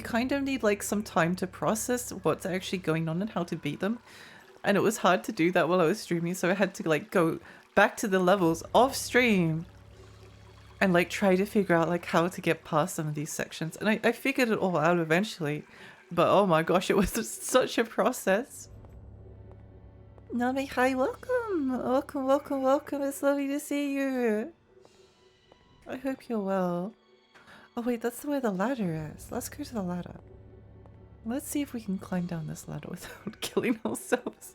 Speaker 2: kind of need like some time to process what's actually going on and how to beat them, and it was hard to do that while I was streaming, so I had to like go back to the levels off stream and like try to figure out like how to get past some of these sections. And I figured it all out eventually, but oh my gosh, it was such a process. Nami, hi, welcome, welcome, welcome, welcome. It's lovely to see you. I hope you're well. Oh wait, that's where the ladder is. Let's go to the ladder. Let's see if we can climb down this ladder without killing ourselves.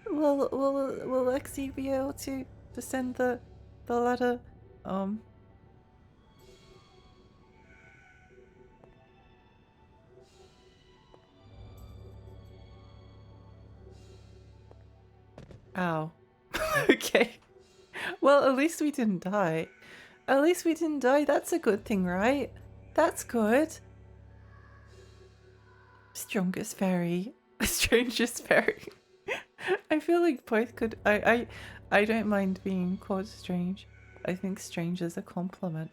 Speaker 2: Will Lexi be able to descend the ladder? Ow. Okay. Well, at least we didn't die. At least we didn't die. That's a good thing, right? That's good. Strongest fairy. Strangest fairy. I feel like both could. I don't mind being called strange. I think strange is a compliment.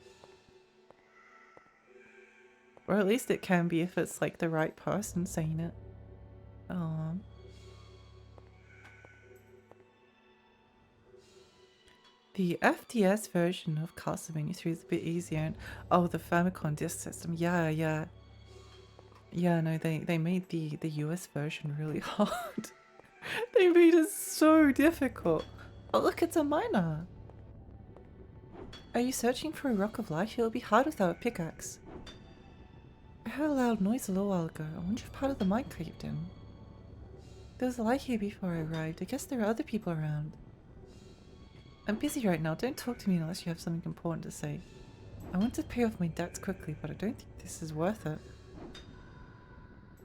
Speaker 2: Or at least it can be if it's like the right person saying it. The FDS version of Castlevania 3 is a bit easier. And, oh, the Famicom disc system. Yeah, no, they made the US version really hard. They made it so difficult. Oh, look, it's a miner. Are you searching for a rock of life? It'll be hard without a pickaxe. I heard a loud noise a little while ago. I wonder if part of the mine caved in. There was a light here before I arrived. I guess there are other people around. I'm busy right now. Don't talk to me unless you have something important to say. I want to pay off my debts quickly, but I don't think this is worth it.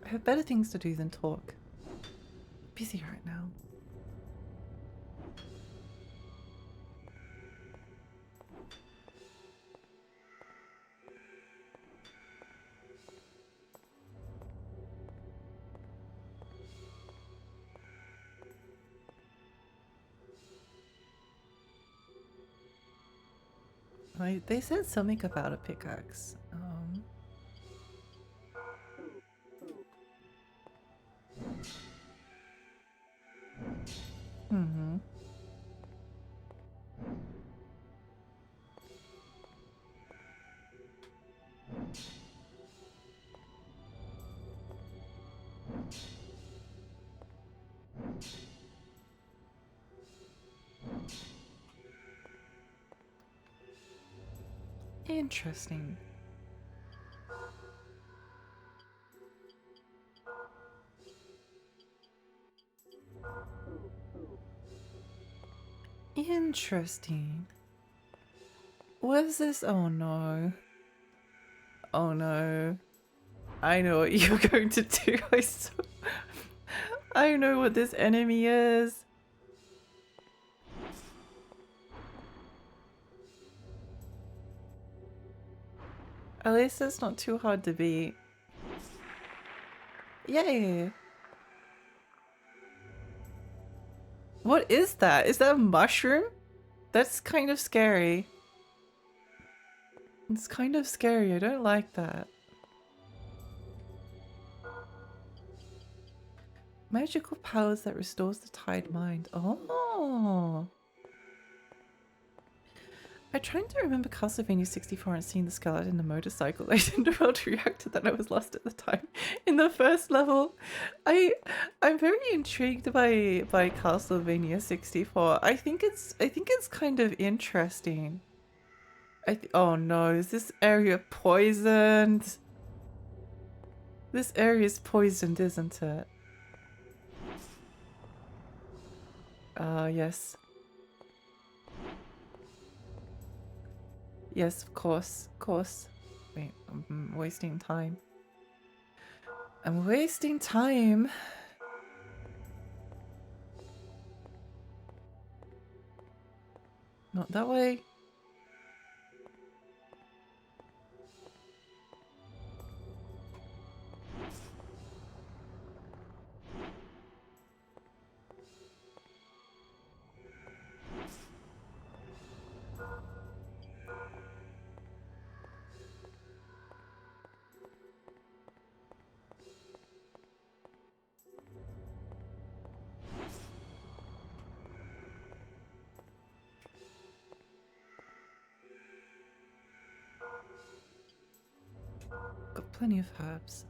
Speaker 2: I have better things to do than talk. I'm busy right now. They said something about a pickaxe. Interesting. Interesting. What is this? Oh no. Oh no. I know what you're going to do. I know what this enemy is. At least it's not too hard to beat. Yay! What is that? Is that a mushroom? That's kind of scary. It's kind of scary. I don't like that. Magical powers that restores the tired mind. Oh! I'm trying to remember Castlevania 64 and seeing the skeleton in the motorcycle. I didn't know how to react to that. I was lost at the time. In the first level, I'm very intrigued by Castlevania 64. I think it's kind of interesting. Oh no, is this area poisoned? This area is poisoned, isn't it? Yes. Yes, of course, Wait, I'm wasting time. I'm wasting time. Not that way. Plenty of herbs.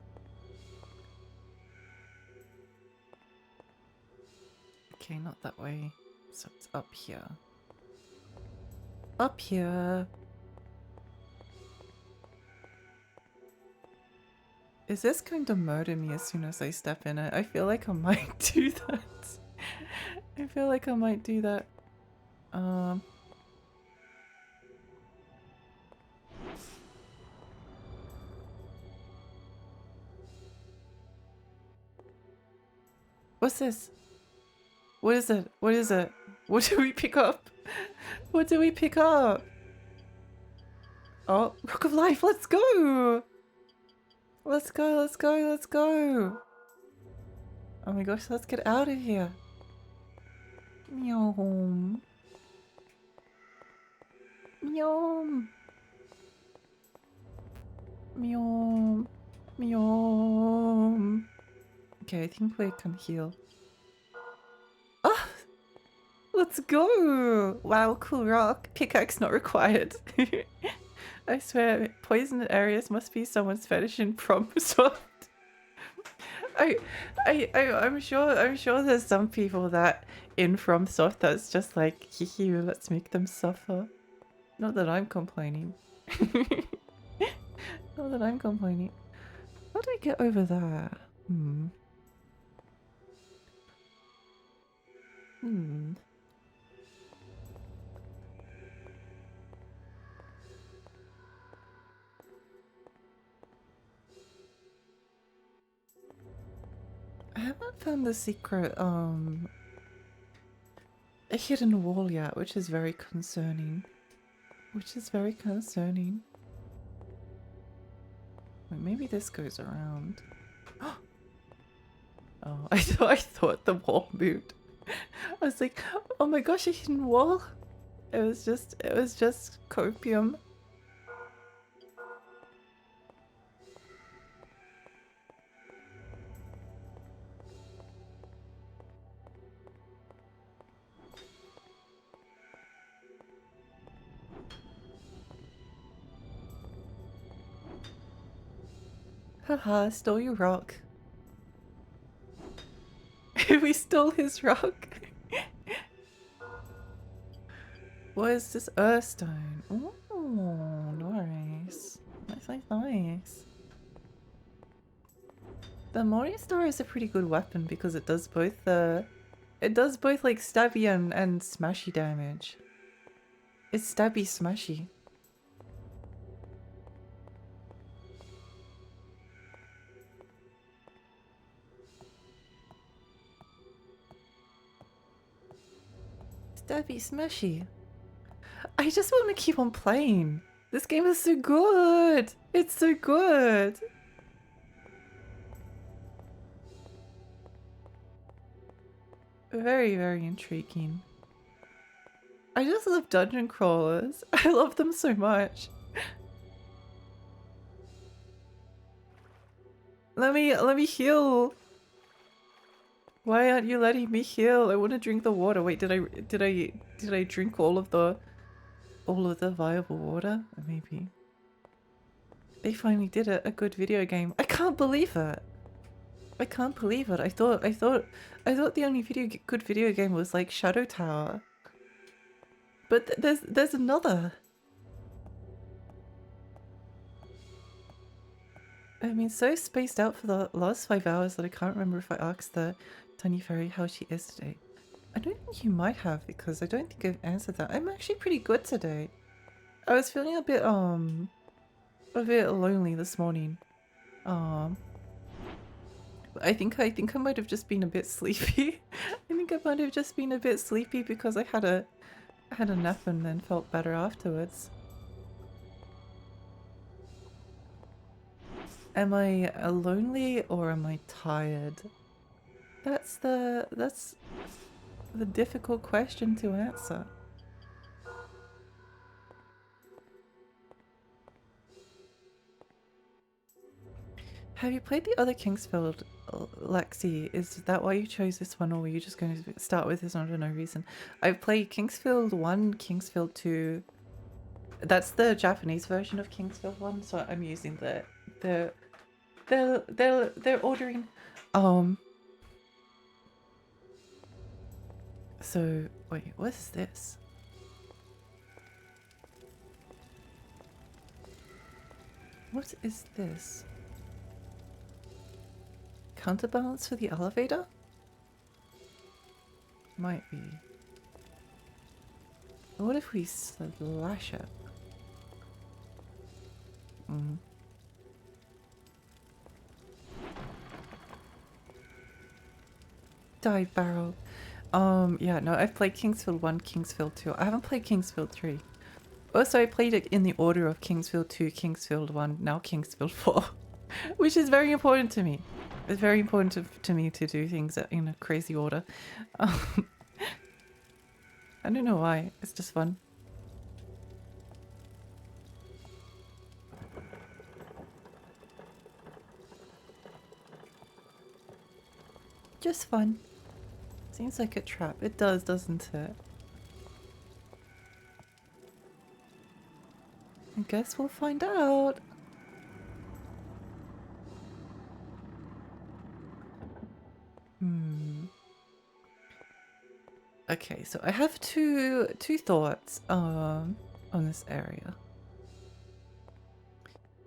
Speaker 2: Okay, not that way. So it's up here. Up here. Is this going to murder me as soon as I step in it? I feel like I might do that. I feel like I might do that. What's this? What is it? What is it? What do we pick up? What do we pick up? Oh, Rock of Life, let's go! Let's go, let's go, let's go! Oh my gosh, let's get out of here. Meow. Meow. Meow. Meow. Okay, I think we can heal. Ah! Let's go! Wow, cool rock. Pickaxe not required. I swear, poisoned areas must be someone's fetish in PromSoft. I'm sure there's some people that in FromSoft that's just like, hee, let's make them suffer. Not that I'm complaining. Not that I'm complaining. How do I get over there? I haven't found the secret, a hidden wall yet, which is very concerning. Which is very concerning. Wait, maybe this goes around. Oh, I thought the wall moved. I was like, oh my gosh, a hidden wall. It was just copium. Haha, stole your rock. We stole his rock. What is this Earthstone? Oh, nice. Nice. The Morning Star is a pretty good weapon because it does both like stabby and smashy damage. It's stabby smashy. Stabby smashy. I just want to keep on playing. This game is so good. It's so good. Very, very intriguing. I just love dungeon crawlers. I love them so much. Let me heal. Why aren't you letting me heal? I want to drink the water. Wait, did I drink all of the viable water? Maybe. They finally did it. A good video game. I can't believe it. I can't believe it. I thought the only good video game was like Shadow Tower. But there's another. I mean, so spaced out for the last 5 hours that I can't remember if I asked the Tiny Fairy how she is today. I don't think you might have because I don't think I've answered that. I'm actually pretty good today. I was feeling a bit lonely this morning. I think I might have just been a bit sleepy. I think I might have just been a bit sleepy because I had a nap and then felt better afterwards. Am I lonely or am I tired? That's the difficult question to answer. Have you played the other Kingsfield, Lexi? Is that why you chose this one, or were you just going to start with this one for no reason? I've played Kingsfield 1, Kingsfield 2. That's the Japanese version of Kingsfield 1, so I'm using the they're ordering. So wait, what is this? What is this? Counterbalance for the elevator? Might be. What if we slash it? Dive barrel. Yeah, no, I've played Kingsfield 1, Kingsfield 2. I haven't played Kingsfield 3. Also, I played it in the order of Kingsfield 2, Kingsfield 1, now Kingsfield 4. Which is very important to me. It's very important to me to do things in a crazy order. I don't know why. It's just fun. Just fun. Seems like a trap. It does, doesn't it? I guess we'll find out. Okay, so I have two thoughts on this area.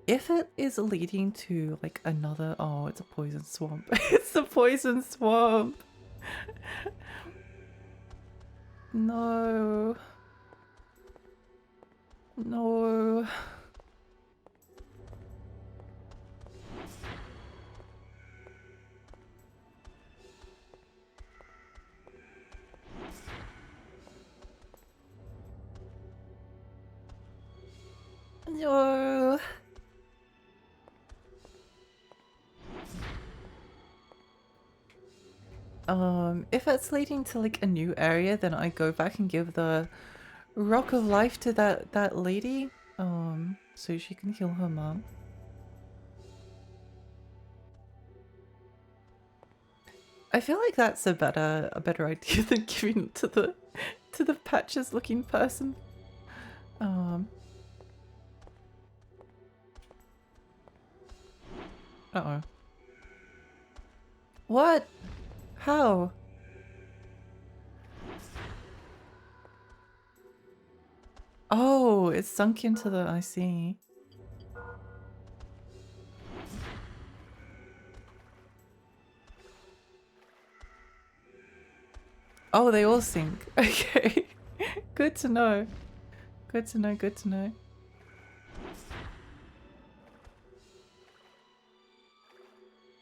Speaker 2: If it is leading to like another, oh, it's a poison swamp. It's a poison swamp. No. No. No. If it's leading to like a new area, then I go back and give the Rock of Life to that lady, so she can heal her mom. I feel like that's a better idea than giving it to the patches looking person. Uh-oh. What? How? Oh, it's sunk into the... I see. Oh, they all sink. Okay. Good to know. Good to know, good to know.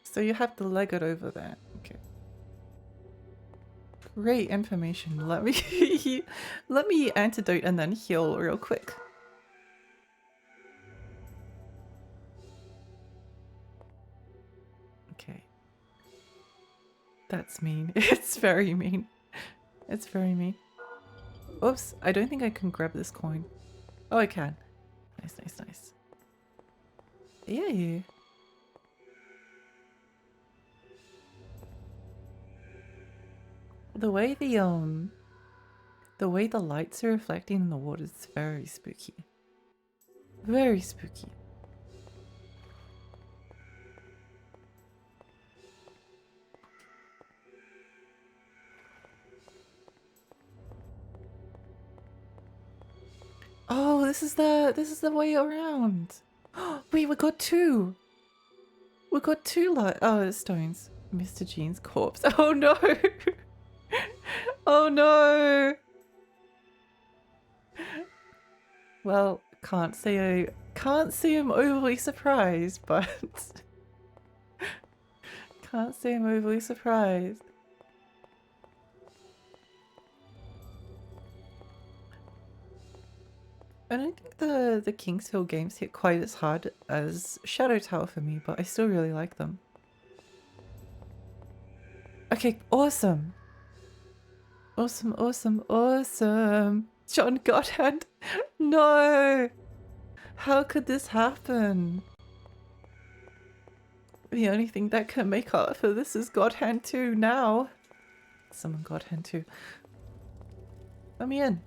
Speaker 2: So you have to leg it over there. Okay. Great information. Let me antidote and then heal real quick. Okay. That's mean. It's very mean. It's very mean. Oops, I don't think I can grab this coin. Oh, I can. Nice, nice, nice. Yeah. The way the lights are reflecting in the water is very spooky. Very spooky. Oh, this is the way around. Wait, we got two. We got two stones. Mr. Jean's corpse. Oh no. Oh no. Well, can't say I'm overly surprised, but can't say I'm overly surprised. I don't think the Kingsfield games hit quite as hard as Shadow Tower for me, but I still really like them. Okay, awesome. Awesome, awesome, awesome. John Godhand. No! How could this happen? The only thing that can make up for this is Godhand 2 now. Summon Godhand 2. Let me in.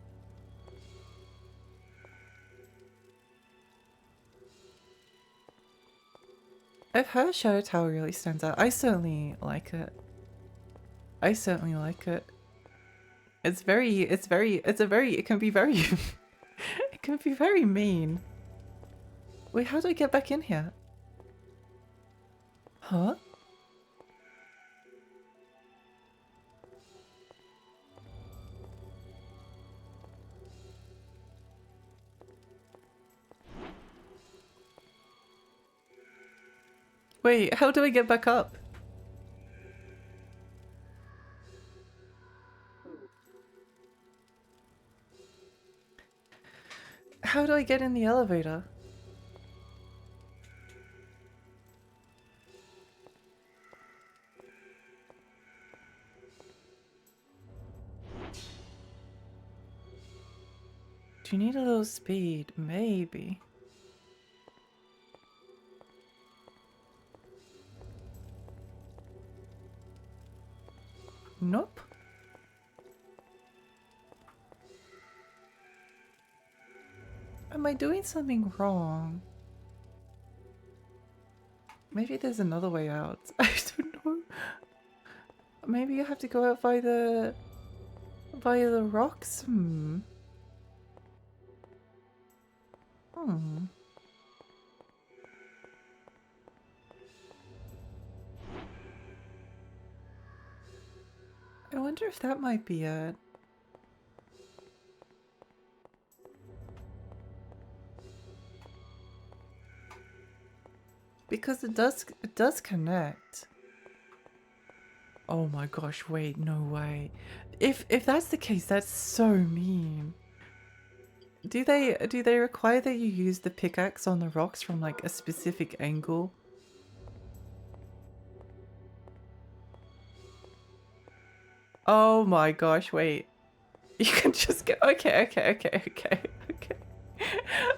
Speaker 2: I've heard Shadow Tower really stands out. I certainly like it. I certainly like it. It can be very, it can be very mean. Wait, how do I get back in here? Huh? Wait, how do I get back up? How do I get in the elevator? Do you need a little speed? Maybe. Nope. Am I doing something wrong? Maybe there's another way out. I don't know. Maybe you have to go out by the rocks? Hmm. I wonder if that might be it. Because it does connect. Oh my gosh, wait, no way. If that's the case, that's so mean. Do they require that you use the pickaxe on the rocks from like a specific angle? Oh my gosh, wait. You can just go. Okay.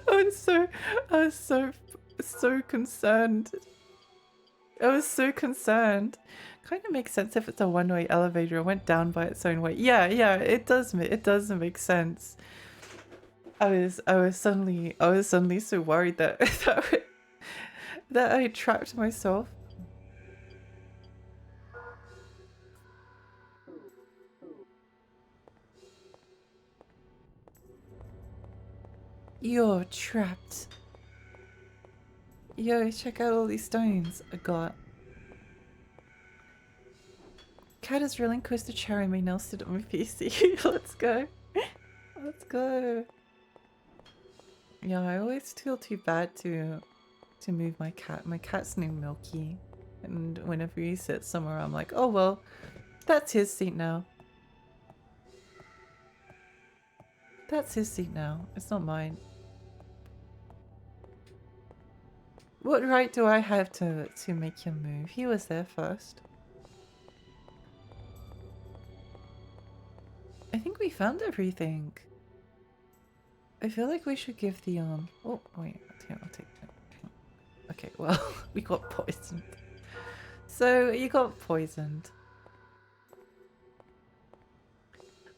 Speaker 2: I was so concerned. I was so concerned. Kind of makes sense if it's a one-way elevator. It went down by its own weight. Yeah, it does make sense. I was suddenly so worried that that I trapped myself. You're trapped. Yo, check out all these stones I got. Cat has relinquished the cherry may now sit on my PC. Let's go. Let's go. Yeah, I always feel too bad to move my cat. My cat's named Milky. And whenever he sits somewhere, I'm like, oh well, that's his seat now. That's his seat now. It's not mine. What right do I have to make him move? He was there first. I think we found everything. I feel like we should give the oh wait, I'll take that. Okay, well, we got poisoned. So you got poisoned.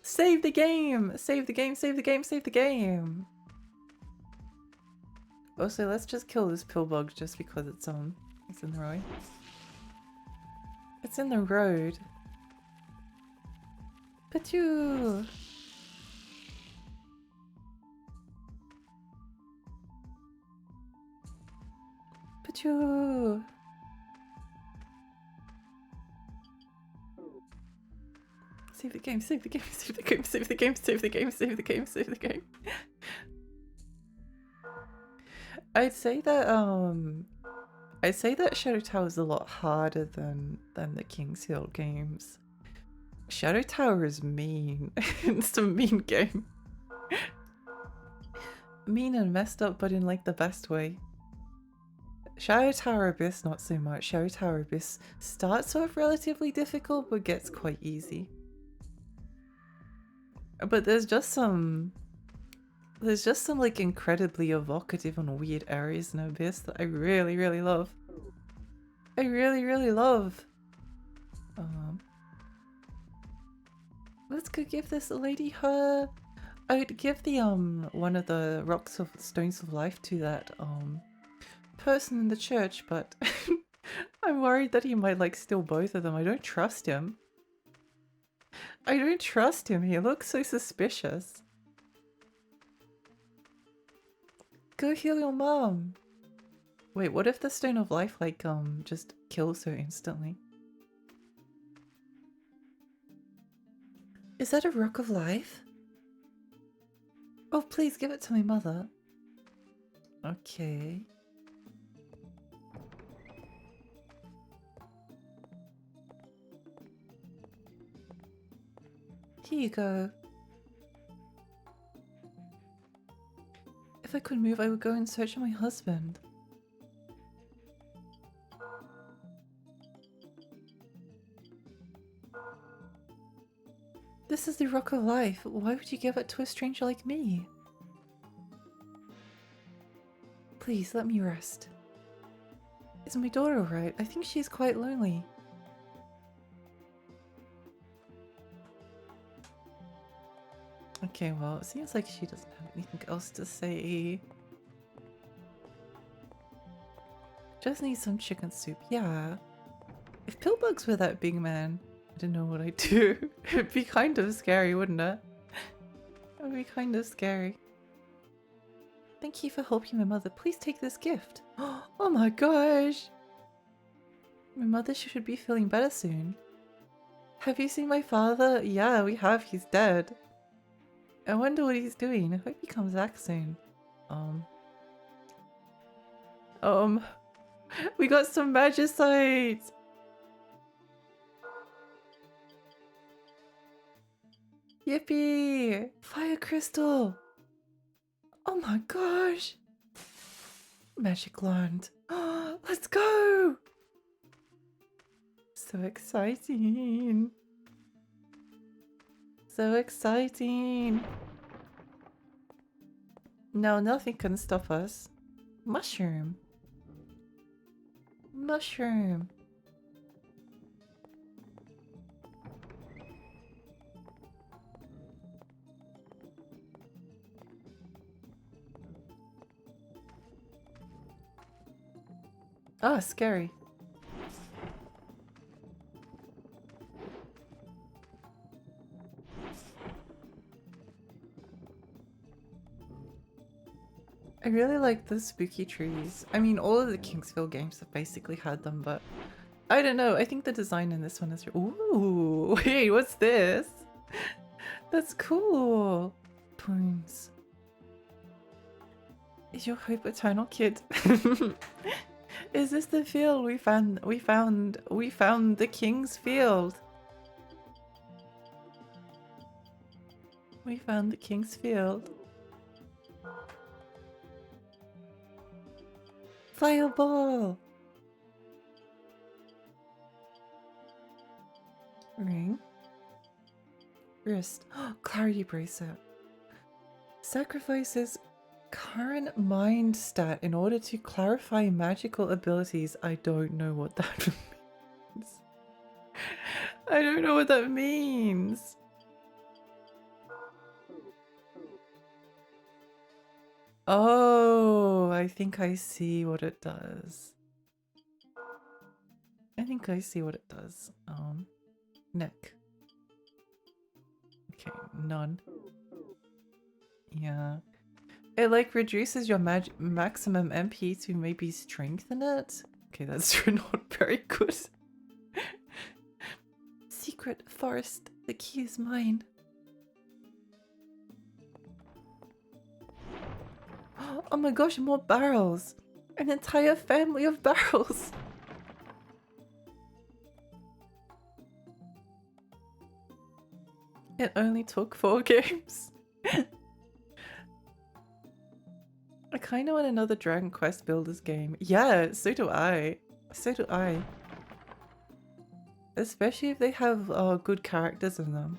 Speaker 2: Save the game! Save the game, save the game, save the game! Also, let's just kill this pill bug just because it's in the road. It's in the road. Pachoo! Pachoo! Save the game, save the game, save the game, save the game, save the game, save the game, save the game. I'd say that Shadow Tower is a lot harder than the King's Hill games. Shadow Tower is mean. It's a mean game. Mean and messed up, but in like the best way. Shadow Tower Abyss, not so much. Shadow Tower Abyss starts off relatively difficult, but gets quite easy. But there's just some like incredibly evocative and weird areas in Abyss that I really, really love. I really, really love. Let's go give this lady her. I would give the one of the stones of life to that person in the church, but I'm worried that he might like steal both of them. I don't trust him. I don't trust him. He looks so suspicious. Go heal your mom. Wait, what if the Stone of Life like just kills her instantly? Is that a Rock of Life? Oh, please give it to my mother. Okay. Here you go. If I could move, I would go in search of my husband. This is the Rock of Life. Why would you give it to a stranger like me? Please, let me rest. Is my daughter alright? I think she's quite lonely. Okay, well, it seems like she doesn't have anything else to say. Just need some chicken soup, yeah. If Pillbugs were that big man, I don't know what I'd do. It'd be kind of scary, wouldn't it? It would be kind of scary. Thank you for helping my mother. Please take this gift. Oh my gosh! My mother should be feeling better soon. Have you seen my father? Yeah, we have. He's dead. I wonder what he's doing. I hope he comes back soon. We got some magicites! Yippee! Fire crystal! Oh my gosh! Magic wand. Let's go! So exciting! So exciting! No, nothing can stop us. Mushroom. Mushroom. Ah, scary. I really like the spooky trees. I mean, all of the Kingsville games have basically had them, but I don't know. I think the design in this one is... Ooh, wait, what's this? That's cool. Poons. Is your hope eternal, kid? Is this the field we found the King's Field? We found the King's Field. Fireball! Ring. Wrist. Clarity bracelet. Sacrifices current mind stat in order to clarify magical abilities. I don't know what that means. I don't know what that means. Oh, I think I see what it does. I think I see what it does. Neck. Okay, none. Yeah. It like reduces your maximum MP to maybe strengthen it? Okay, that's not very good. Secret forest. The key is mine. Oh my gosh, more barrels! An entire family of barrels! It only took 4 games. I kinda want another Dragon Quest Builders game. Yeah, so do I. So do I. Especially if they have good characters in them.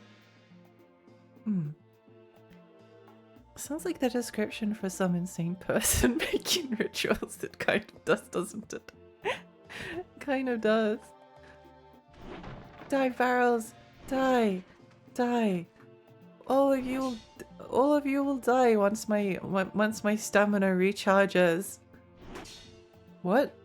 Speaker 2: Sounds like the description for some insane person making rituals. It kind of does, doesn't it? Kind of does. Die, barrels! Die! Die! All of you will die once my stamina recharges. What?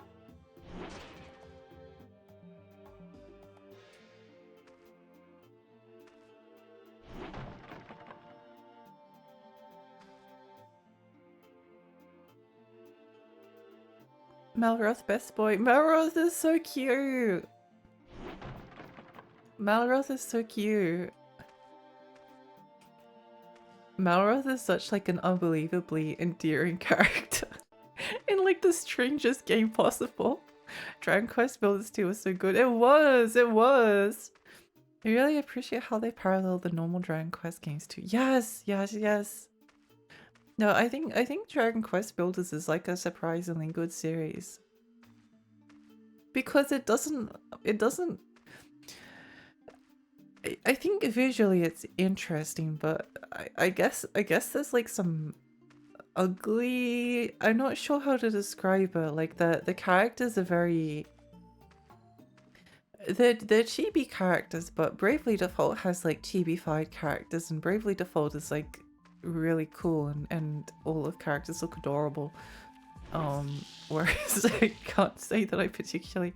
Speaker 2: Malroth best boy. Malroth is so cute. Malroth is so cute. Malroth is such like an unbelievably endearing character in like the strangest game possible. Dragon Quest Builders 2 was so good. It was. I really appreciate how they parallel the normal Dragon Quest games too. Yes. No, I think Dragon Quest Builders is like a surprisingly good series. Because it doesn't I think visually it's interesting, but I guess there's like some ugly, I'm not sure how to describe it, like the characters are very, they're chibi characters, but Bravely Default has like chibi-fied characters, and Bravely Default is like really cool, and all of the characters look adorable. Whereas I can't say that I particularly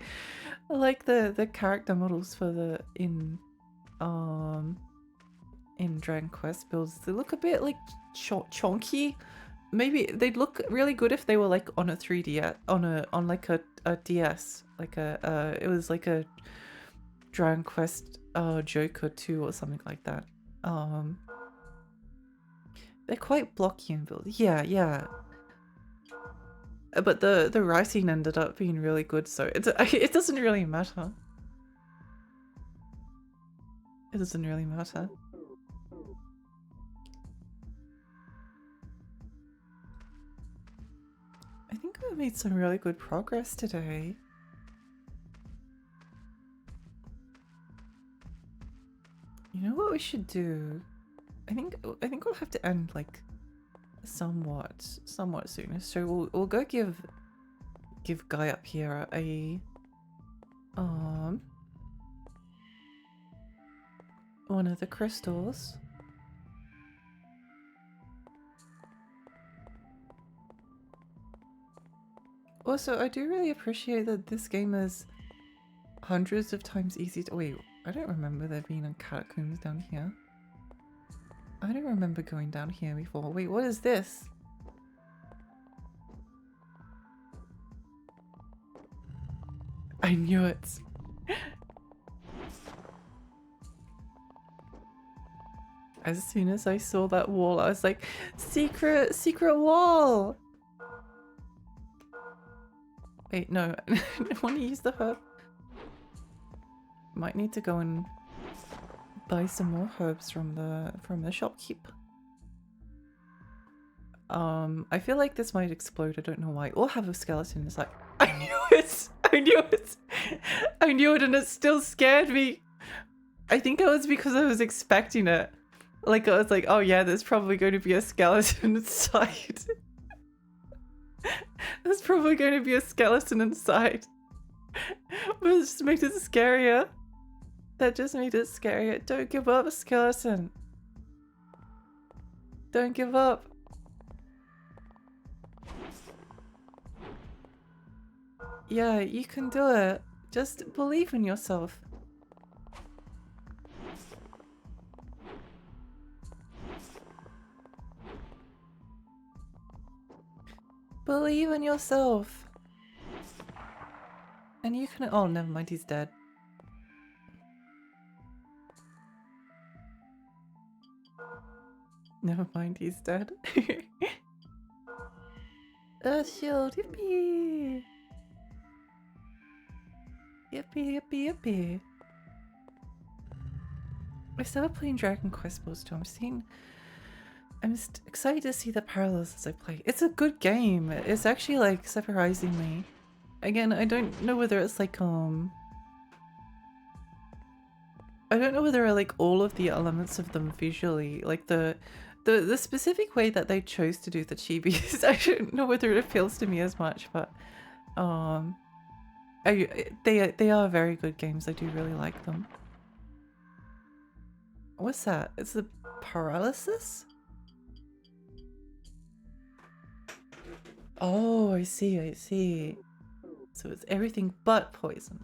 Speaker 2: like the character models for the in Dragon Quest builds. They look a bit like chonky. Maybe they'd look really good if they were like on a 3D on like a DS, like it was like a Dragon Quest Joker 2 or something like that. They're quite blocky in build. Yeah. But the writing ended up being really good, so it doesn't really matter. It doesn't really matter. I think we made some really good progress today. You know what we should do? I think we'll have to end like somewhat sooner. So we'll go give Guy up here a one of the crystals. Also, I do really appreciate that this game is hundreds of times easier to— wait, I don't remember there being a catacombs down here. I don't remember going down here before. Wait, what is this? I knew it. As soon as I saw that wall, I was like, secret wall! Wait, no, I want to use the herb. Might need to go and buy some more herbs from the shopkeep. I feel like this might explode, I don't know why. Or have a skeleton inside. I knew it! I knew it and it still scared me! I think it was because I was expecting it. Like, I was like, oh yeah, there's probably going to be a skeleton inside. There's probably going to be a skeleton inside. But it just made it scarier. That just made it scarier. Don't give up, skeleton. Don't give up. Yeah, you can do it. Just believe in yourself. Believe in yourself. And you can— oh, never mind, he's dead. Never mind, he's dead. Shield, yippee! Yippee. I started playing Dragon Quest Builders 2. I'm just excited to see the parallels as I play. It's a good game. It's actually like surprisingly. Again, I don't know whether it's like I don't know whether I like all of the elements of them visually, like the specific way that they chose to do the chibis. I don't know whether it appeals to me as much, but they are very good games. I do really like them. What's that? It's the paralysis? Oh, I see. So it's everything but poison.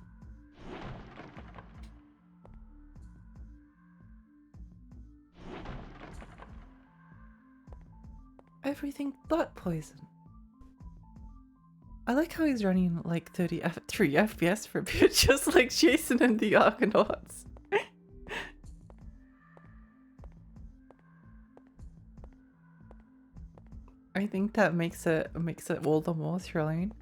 Speaker 2: Everything but poison. I like how he's running like 3 FPS for a bit, just like Jason and the Argonauts. I think that makes it all the more thrilling.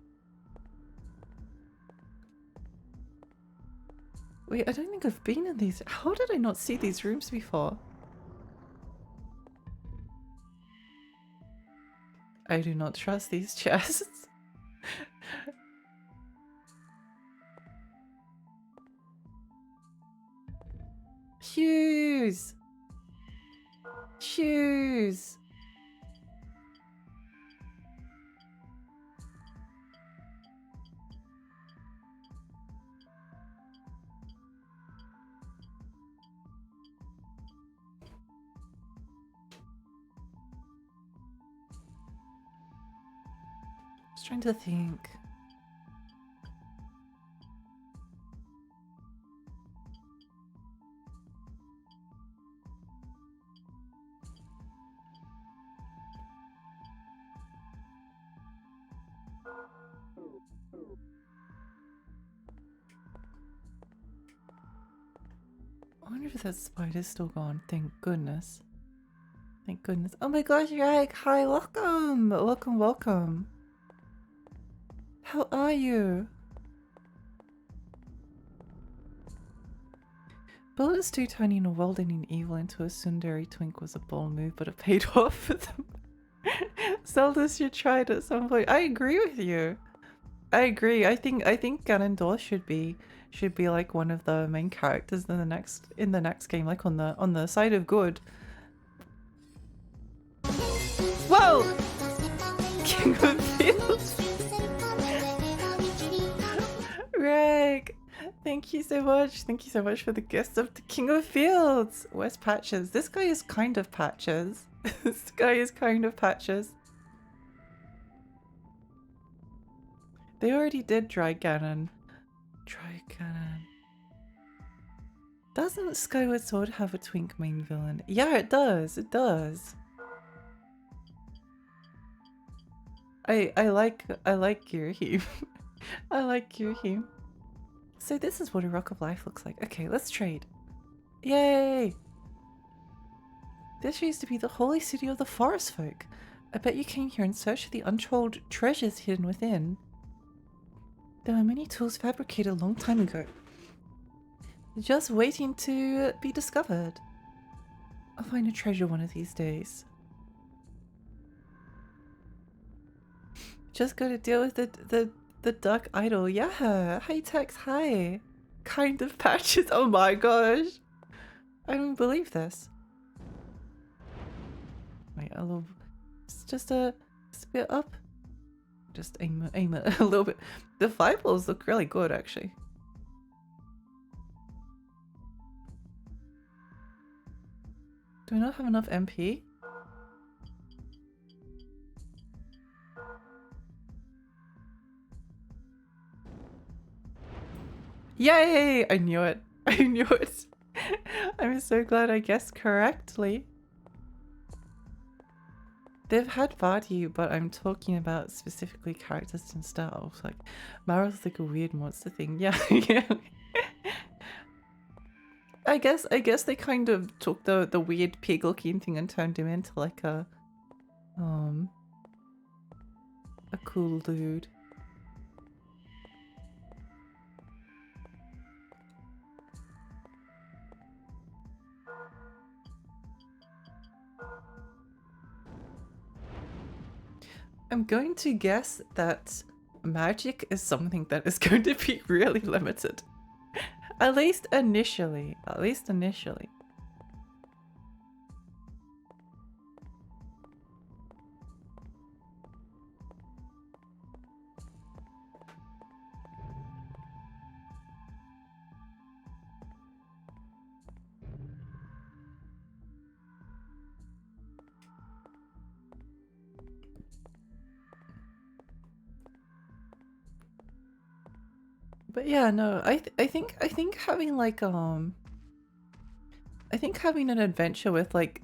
Speaker 2: Wait, I don't think I've been in these. How did I not see these rooms before? I do not trust these chests. Shoes! Shoes! Just trying to think. I wonder if that spider's still gone. Thank goodness. Thank goodness. Oh my gosh, Rag! Hi, welcome! Welcome, welcome. How are you? Build is too tiny and welding evil into a tsundere twink was a bold move, but it paid off for them. Zelda should try it at some point. I agree with you. I agree. I think Ganondorf should be like one of the main characters in the next game, like on the side of good. Whoa! King of Fields. Reg, thank you so much. Thank you so much for the gift of the King of Fields. Where's Patches? This guy is kind of Patches. This guy is kind of Patches. They already did Dry Ganon. Dry Ganon. Doesn't Skyward Sword have a twink main villain? Yeah, it does. It does. I like Girahim. I like Girahim. So this is what a Rock of Life looks like. Okay, let's trade. Yay! This used to be the holy city of the forest folk. I bet you came here in search of the untold treasures hidden within. There were many tools fabricated a long time ago, just waiting to be discovered. I'll find a treasure one of these days. Just gotta deal with the duck idol. Yeah, hi Tex, hi. Kind of Patches. Oh my gosh, I don't believe this. Wait, a little. It's just a bit up. Just aim it a little bit. The fireballs look really good, actually. Do I not have enough MP? Yay! I knew it. I knew it. I'm so glad I guessed correctly. They've had Vardy, but I'm talking about specifically characters themselves. Like, Mario's like a weird monster thing. Yeah, yeah. I guess they kind of took the weird pig looking thing and turned him into like a cool dude. I'm going to guess that magic is something that is going to be really limited. At least initially. At least initially. But yeah, no, I think having like I think having an adventure with like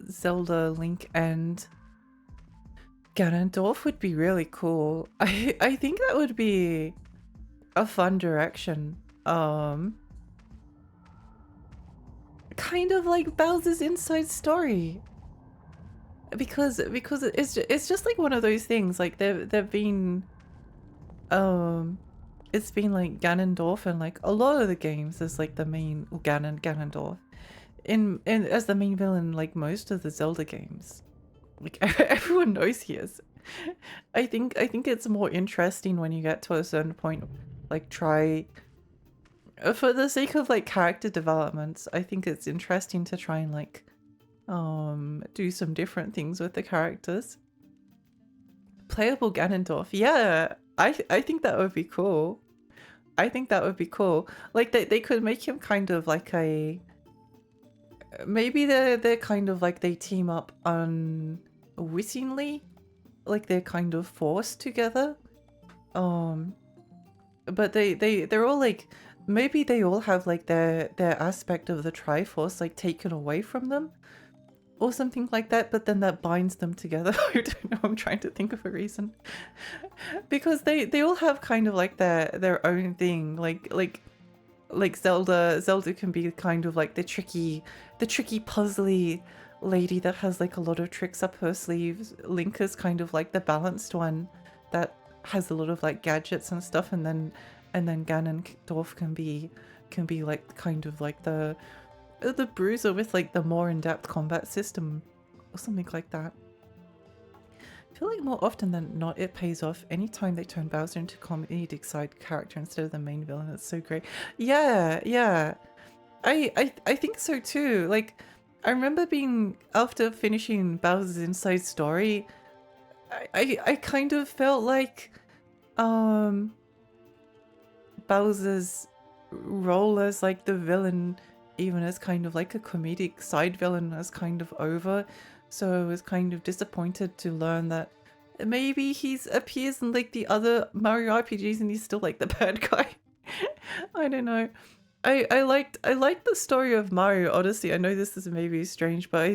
Speaker 2: Zelda, Link, and Ganondorf would be really cool. I think that would be a fun direction. Kind of like Bowser's Inside Story. Because it's just like one of those things. Like they've been it's been like Ganondorf and like a lot of the games as like the main Ganondorf in as the main villain like most of the Zelda games. Like everyone knows he is. I think it's more interesting when you get to a certain point, like try for the sake of like character developments. I think it's interesting to try and like do some different things with the characters. Playable Ganondorf, yeah, I think that would be cool. I think that would be cool. Like they could make him kind of like a maybe they're kind of like they team up unwittingly, like they're kind of forced together. But they're all like maybe they all have like their aspect of the Triforce like taken away from them or something like that, but then that binds them together. I don't know, I'm trying to think of a reason. Because they all have kind of like their own thing. Like Zelda can be kind of like the tricky puzzly lady that has like a lot of tricks up her sleeves. Link is kind of like the balanced one that has a lot of like gadgets and stuff, and then Ganondorf can be like kind of like the bruiser with like the more in-depth combat system or something like that. I feel like more often than not it pays off anytime they turn Bowser into comedic side character instead of the main villain. It's so great. Yeah. I think so too. Like I remember being after finishing Bowser's Inside Story, I kind of felt like Bowser's role as like the villain, even as kind of like a comedic side villain, was kind of over. So I was kind of disappointed to learn that maybe he's appears in like the other Mario RPGs and he's still like the bad guy. I don't know. I liked the story of Mario Odyssey. I know this is maybe strange, but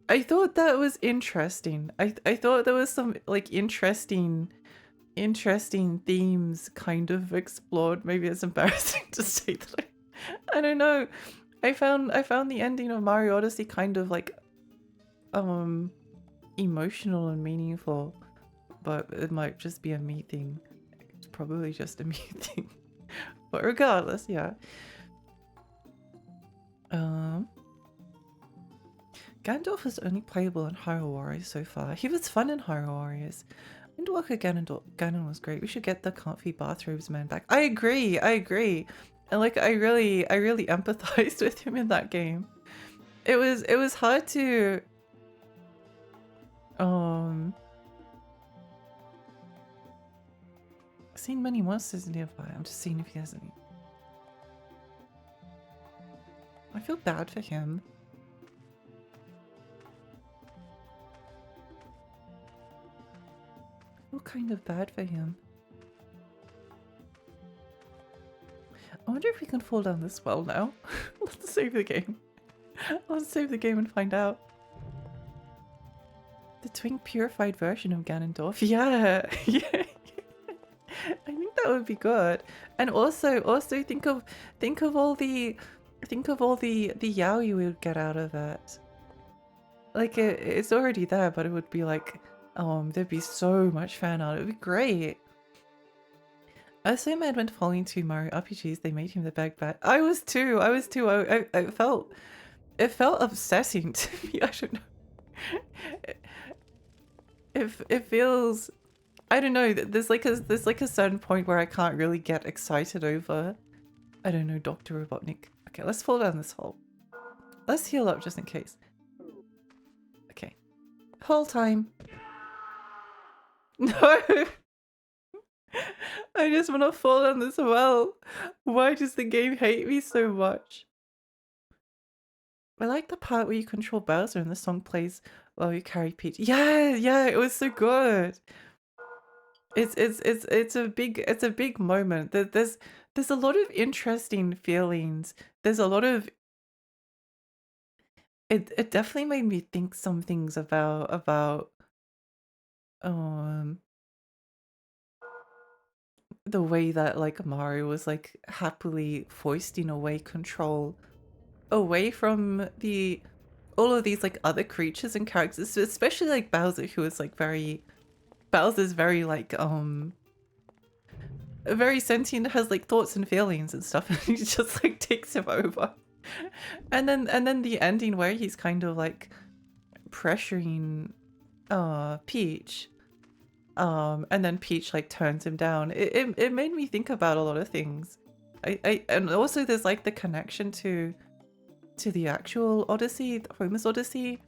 Speaker 2: I thought that was interesting. I thought there was some like interesting themes kind of explored. Maybe it's embarrassing to say that. I don't know. I found the ending of Mario Odyssey kind of like emotional and meaningful, but it might just be a me thing. It's probably just a me thing. But regardless, yeah. Gandalf is only playable in Hyrule Warriors so far. He was fun in Hyrule Warriors. Windwalker Ganon was great. We should get the comfy bathrobes man back. I agree. And like I really empathized with him in that game. It was hard to seen many monsters nearby. I'm just seeing if he has any. I feel bad for him. I feel kind of bad for him. I wonder if we can fall down this well now. Let's save the game. Let's save the game and find out. The twin purified version of Ganondorf. Yeah. I think that would be good. And also think of all the yaoi we would get out of it. Like it's already there, but it would be like there'd be so much fan art. It would be great. I was so mad when following 2 Mario RPGs they made him the bad guy. I was too. I felt upsetting to me. I don't know. It feels, I don't know. There's like a certain point where I can't really get excited over, I don't know, Dr. Robotnik. Okay, let's fall down this hole. Let's heal up just in case. Okay, whole time. No. I just want to fall down this well. Why does the game hate me so much? I like the part where you control Bowser and the song plays while you carry Peach. Yeah, it was so good. It's a big moment. There's a lot of interesting feelings. There's a lot of it definitely made me think some things about the way that like Mario was like happily foisting away control away from the all of these like other creatures and characters, especially like Bowser, who is like Bowser's very like very sentient, has like thoughts and feelings and stuff, and he just like takes him over. And then the ending where he's kind of like pressuring Peach, and then Peach like turns him down. It made me think about a lot of things. And also there's like the connection to the actual Odyssey, the Homer's Odyssey.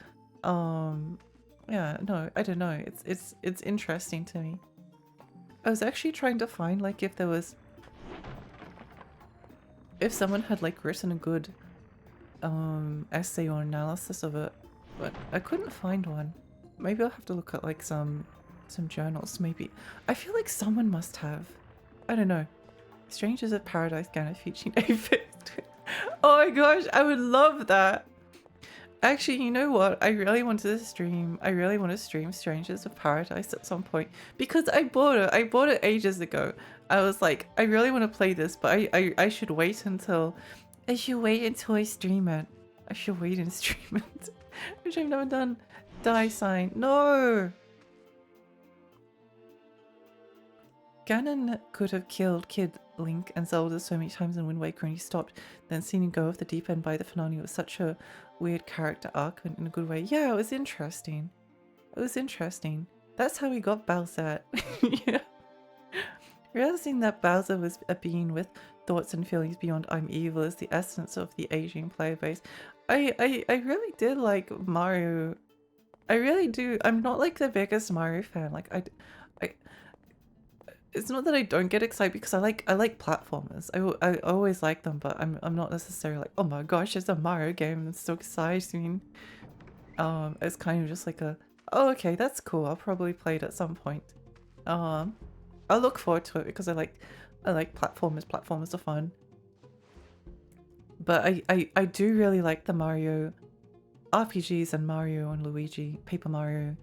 Speaker 2: Yeah, no, I don't know. It's interesting to me. I was actually trying to find like if someone had like written a good essay or analysis of it, but I couldn't find one. Maybe I'll have to look at like some journals. Maybe I feel like someone must have. I don't know. Strangers of Paradise Ganon featuring Aphid. Oh my gosh, I would love that. Actually, you know what? I really want to stream Strangers of Paradise at some point because I bought it. I bought it ages ago. I was like, I really want to play this, but I should wait until I stream it. I should wait and stream it. Which I've never done. Die sign. No. Ganon could have killed Kid Link and Zelda so many times in Wind Waker and he stopped. Then seeing him go off the deep end by the finale was such a weird character arc in a good way. Yeah, it was interesting. It was interesting. That's how we got Bowser. Yeah. Realizing that Bowser was a being with thoughts and feelings beyond I'm evil is the essence of the Asian player base. I really did like Mario. I really do. I'm not like the biggest Mario fan. Like I it's not that I don't get excited because I like platformers. I always like them, but I'm not necessarily like, oh my gosh, it's a Mario game. It's so exciting. It's kind of just like a, oh okay, that's cool. I'll probably play it at some point. I'll look forward to it because I like platformers. Platformers are fun. But I do really like the Mario RPGs and Mario and Luigi, Paper Mario.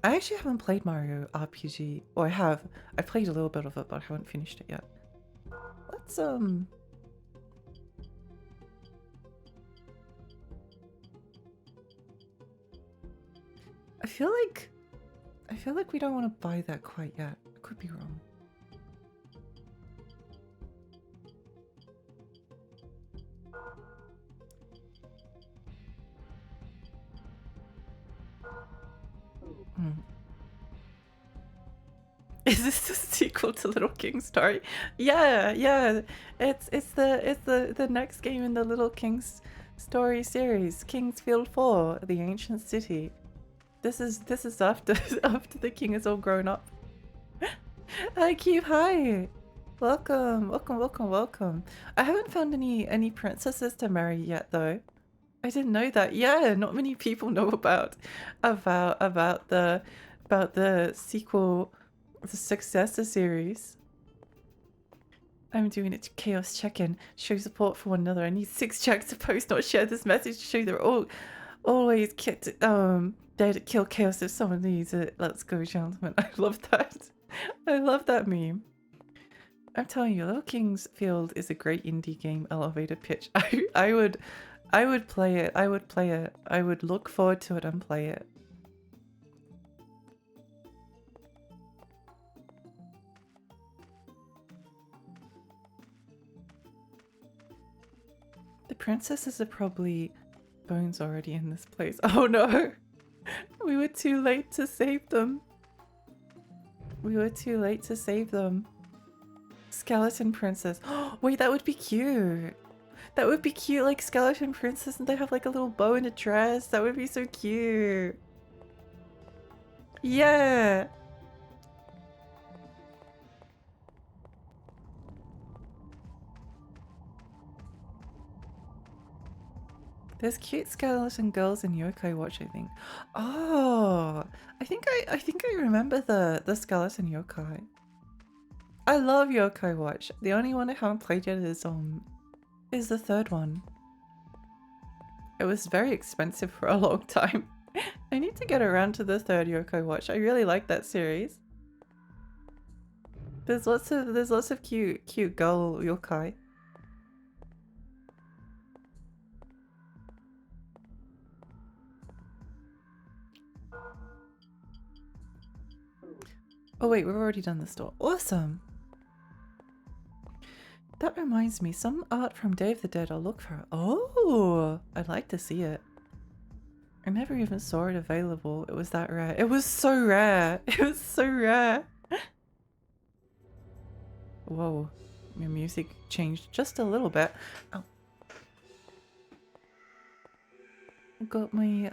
Speaker 2: I actually haven't played Mario RPG, or I have. I played a little bit of it, but I haven't finished it yet. Let's I feel like we don't want to buy that quite yet. I could be wrong. Is this the sequel to Little King's Story? Yeah. It's the next game in the Little King's Story series, Kingsfield 4, the Ancient City. This is after the king is all grown up. Hi Cube, hi. Welcome. I haven't found any princesses to marry yet though. I didn't know that. Yeah, not many people know about the sequel, the successor series. I'm doing it to Chaos check-in. Show support for one another. I need 6 checks to post, not share this message to show they're all always there to kill Chaos if someone needs it. Let's go, gentlemen. I love that. I love that meme. I'm telling you, Little King's Field is a great indie game elevator pitch. I would play it. I would look forward to it and play it. The princesses are probably bones already in this place. Oh no! We were too late to save them. Skeleton princess. Wait, that would be cute. That would be cute, like skeleton princess, and they have like a little bow and a dress. That would be so cute. Yeah. There's cute skeleton girls in Yokai Watch, I think. Oh, I think I remember the skeleton yokai. I love Yokai Watch. The only one I haven't played yet is the third one. It was very expensive for a long time. I need to get around to the third Yokai Watch. I really like that series. There's lots of cute girl yokai. Oh wait, we've already done this door. Awesome! That reminds me, some art from Day of the Dead, I'll look for it. Oh! I'd like to see it. I never even saw it available. It was that rare. It was so rare! It was so rare! Whoa. My music changed just a little bit. Oh. I got my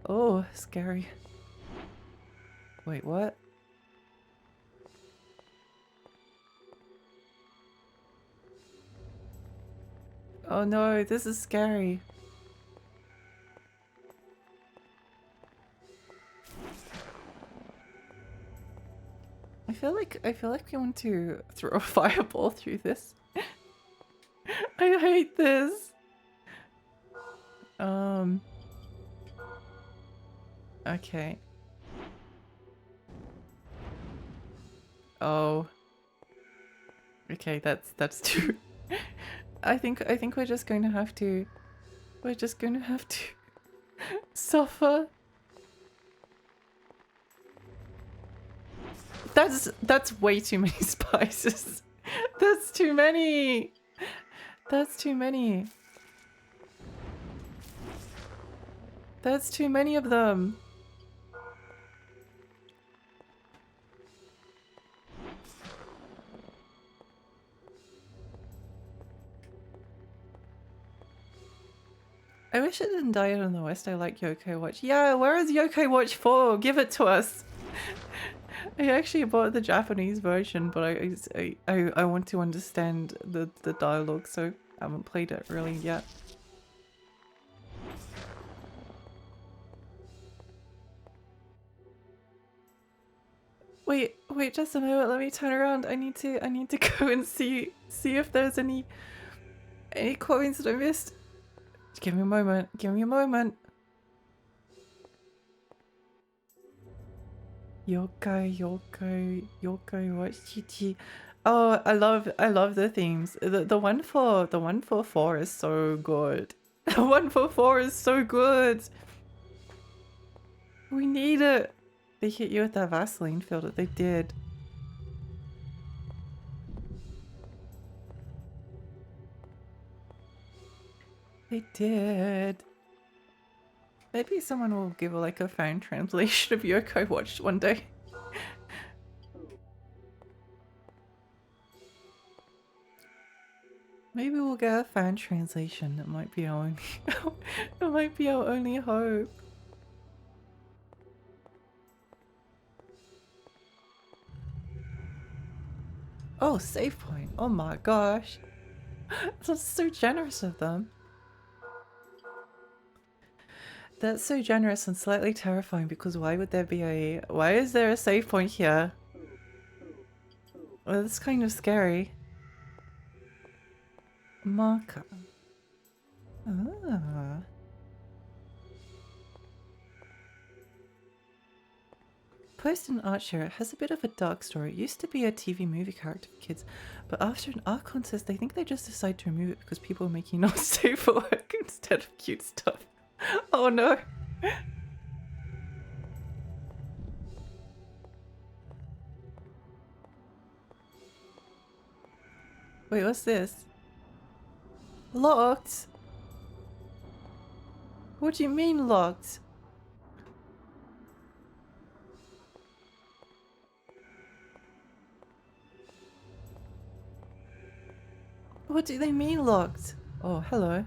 Speaker 2: oh, scary. Wait, what? Oh no, this is scary. I feel like we want to throw a fireball through this. I hate this. Okay. Oh. Okay, that's too I think we're just going to have to suffer. That's way too many spices. That's too many. That's too many. That's too many of them. I wish it didn't die out in the West. I like Yokai Watch. Yeah, where is Yokai Watch 4? Give it to us. I actually bought the Japanese version, but I want to understand the dialogue, so I haven't played it really yet. Wait, just a moment. Let me turn around. I need to go and see if there's any coins that I missed. Give me a moment. Give me a moment. Yokai Watch GG. Oh, I love the themes. The one for 4 is so good. The one for 4 is so good. We need it. They hit you with that Vaseline filter. They did. They did. Maybe someone will give like a fan translation of Yokai Watch one day. Maybe we'll get a fan translation. That might be our only that might be our only hope. Oh, save point. Oh my gosh. That's so generous of them. That's so generous and slightly terrifying, because why is there a save point here? Well, that's kind of scary. Marker. Ah. Poston Archer has a bit of a dark story. It used to be a TV movie character for kids, but after an art contest, they think they just decided to remove it because people are making not safe for work instead of cute stuff. Oh no. Wait, what's this? Locked? What do you mean locked? What do they mean locked? Oh, hello.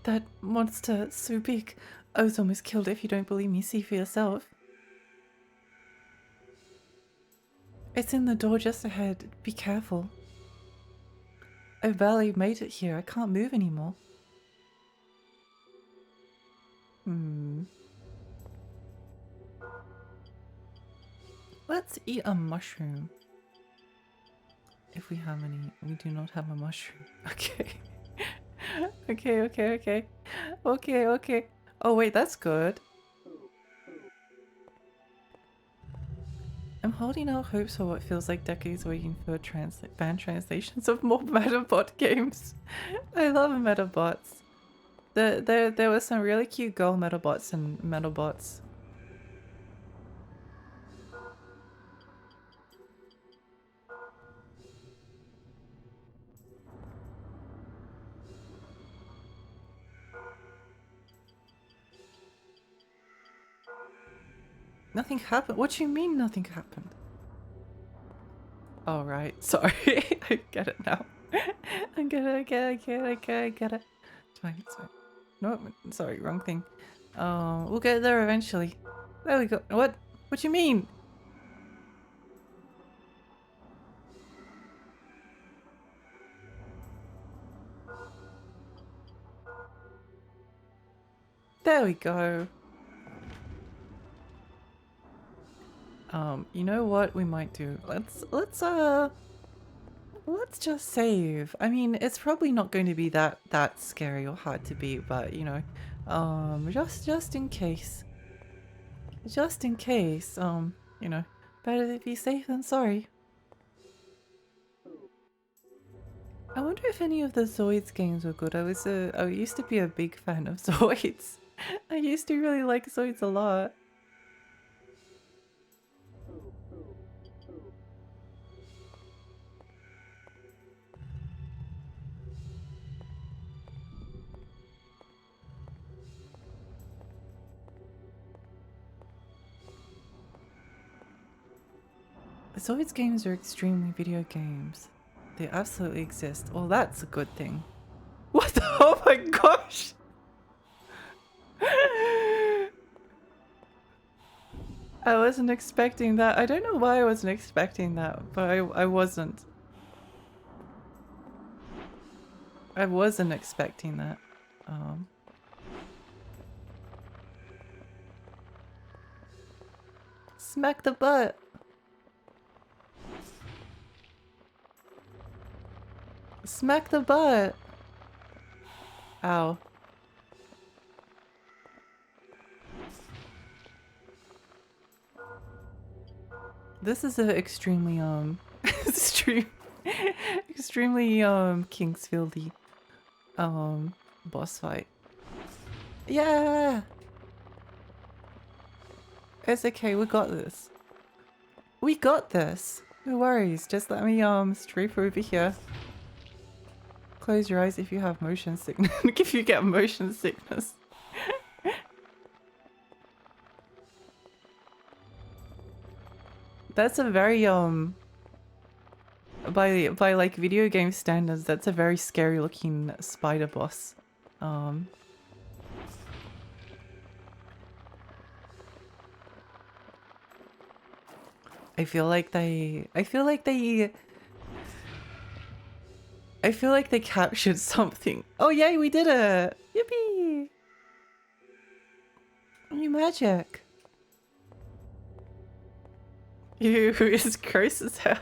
Speaker 2: That monster, so big. I was almost killed. If you don't believe me, see for yourself. It's in the door just ahead. Be careful. I barely made it here. I can't move anymore. Let's eat a mushroom. If we have any, we do not have a mushroom. Okay. Okay. Oh wait, that's good. I'm holding out hopes for what feels like decades waiting for banned translations of more Metabot games. I love Metabots. There were some really cute girl Metabots and Metabots. Nothing happened? What do you mean nothing happened? Oh, right. Sorry. I get it now. I get it. It's fine. No, sorry, wrong thing. We'll get there eventually. There we go. What? What do you mean? There we go. You know what we might do? Let's just save. I mean, it's probably not going to be that scary or hard to beat, but you know, just in case. Just in case, you know, better to be safe than sorry. I wonder if any of the Zoids games were good. I used to be a big fan of Zoids. I used to really like Zoids a lot. Zoids games are extremely video games. They absolutely exist. Well, that's a good thing. What the? Oh my gosh! I wasn't expecting that. I don't know why I wasn't expecting that, but I wasn't. I wasn't expecting that. Smack the butt. Smack the butt. Ow. This is a extremely extremely Kingsfieldy boss fight. Yeah. It's okay, we got this. We got this. No worries. Just let me strafe over here. Close your eyes if you have motion sickness. If you get motion sickness. That's a very by like video game standards, that's a very scary looking spider boss. I feel like they captured something. Oh yay, we did it! Yippee! New magic. Ew, it's gross as hell.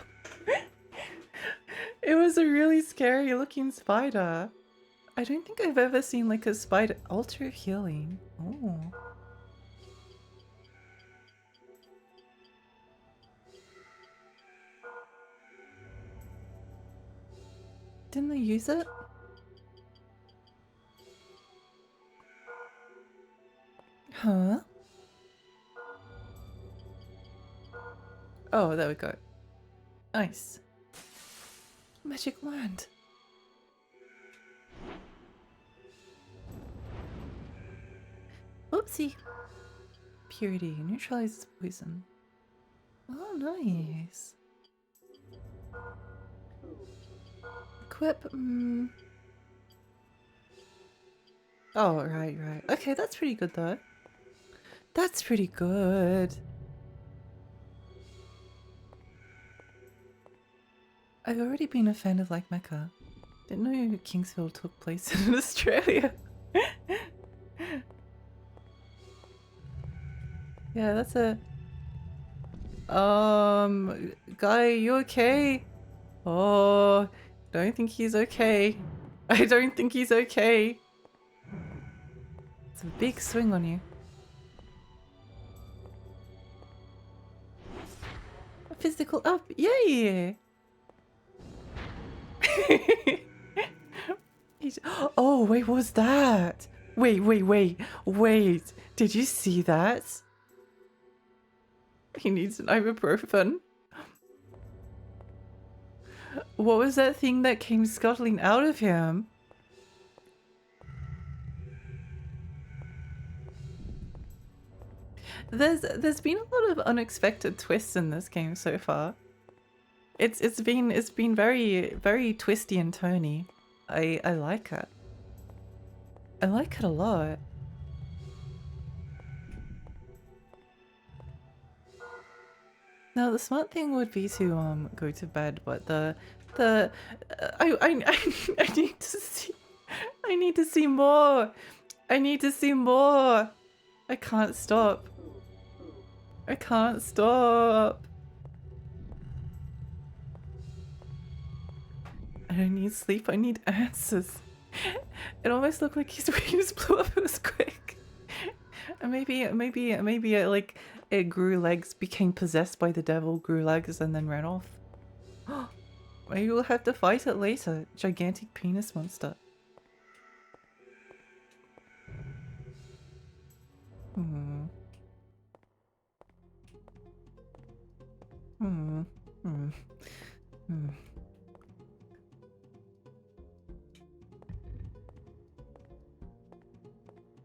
Speaker 2: It was a really scary looking spider. I don't think I've ever seen like a spider. Altar of healing. Oh. Didn't they use it? Huh? Oh, there we go. Nice. Magic wand. Oopsie. Purity neutralizes poison. Oh, nice. Equip. Oh, right. Okay, that's pretty good though. That's pretty good. I've already been a fan of like Mecca. Didn't know Kingsfield took place in Australia. Yeah, that's a... Guy, you okay? Oh, don't think he's okay. I don't think he's okay. It's a big swing on you. A physical up, yay! Oh, wait, what was that? Wait. Did you see that? He needs an ibuprofen. What was that thing that came scuttling out of him? There's been a lot of unexpected twists in this game so far. It's been very twisty and turny. I like it. I like it a lot. Now the smart thing would be to go to bed, but I need to see, I need to see more. I need to see more. I can't stop. I can't stop. I don't need sleep, I need answers. It almost looked like his wings blew up, it was quick. And maybe like it grew legs, became possessed by the devil, grew legs and then ran off. Maybe we'll have to fight it later. Gigantic penis monster. Hmm.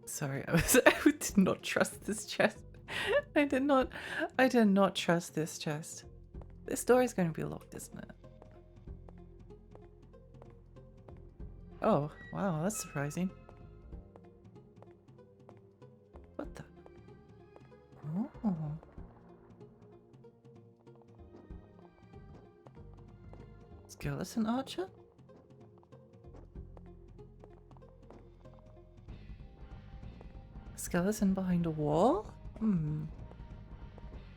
Speaker 2: Sorry, I did not trust this chest. I did not trust this chest. This door is going to be locked, isn't it? Oh, wow, that's surprising. What the? Oh. Skeleton archer? Skeleton behind a wall? Hmm.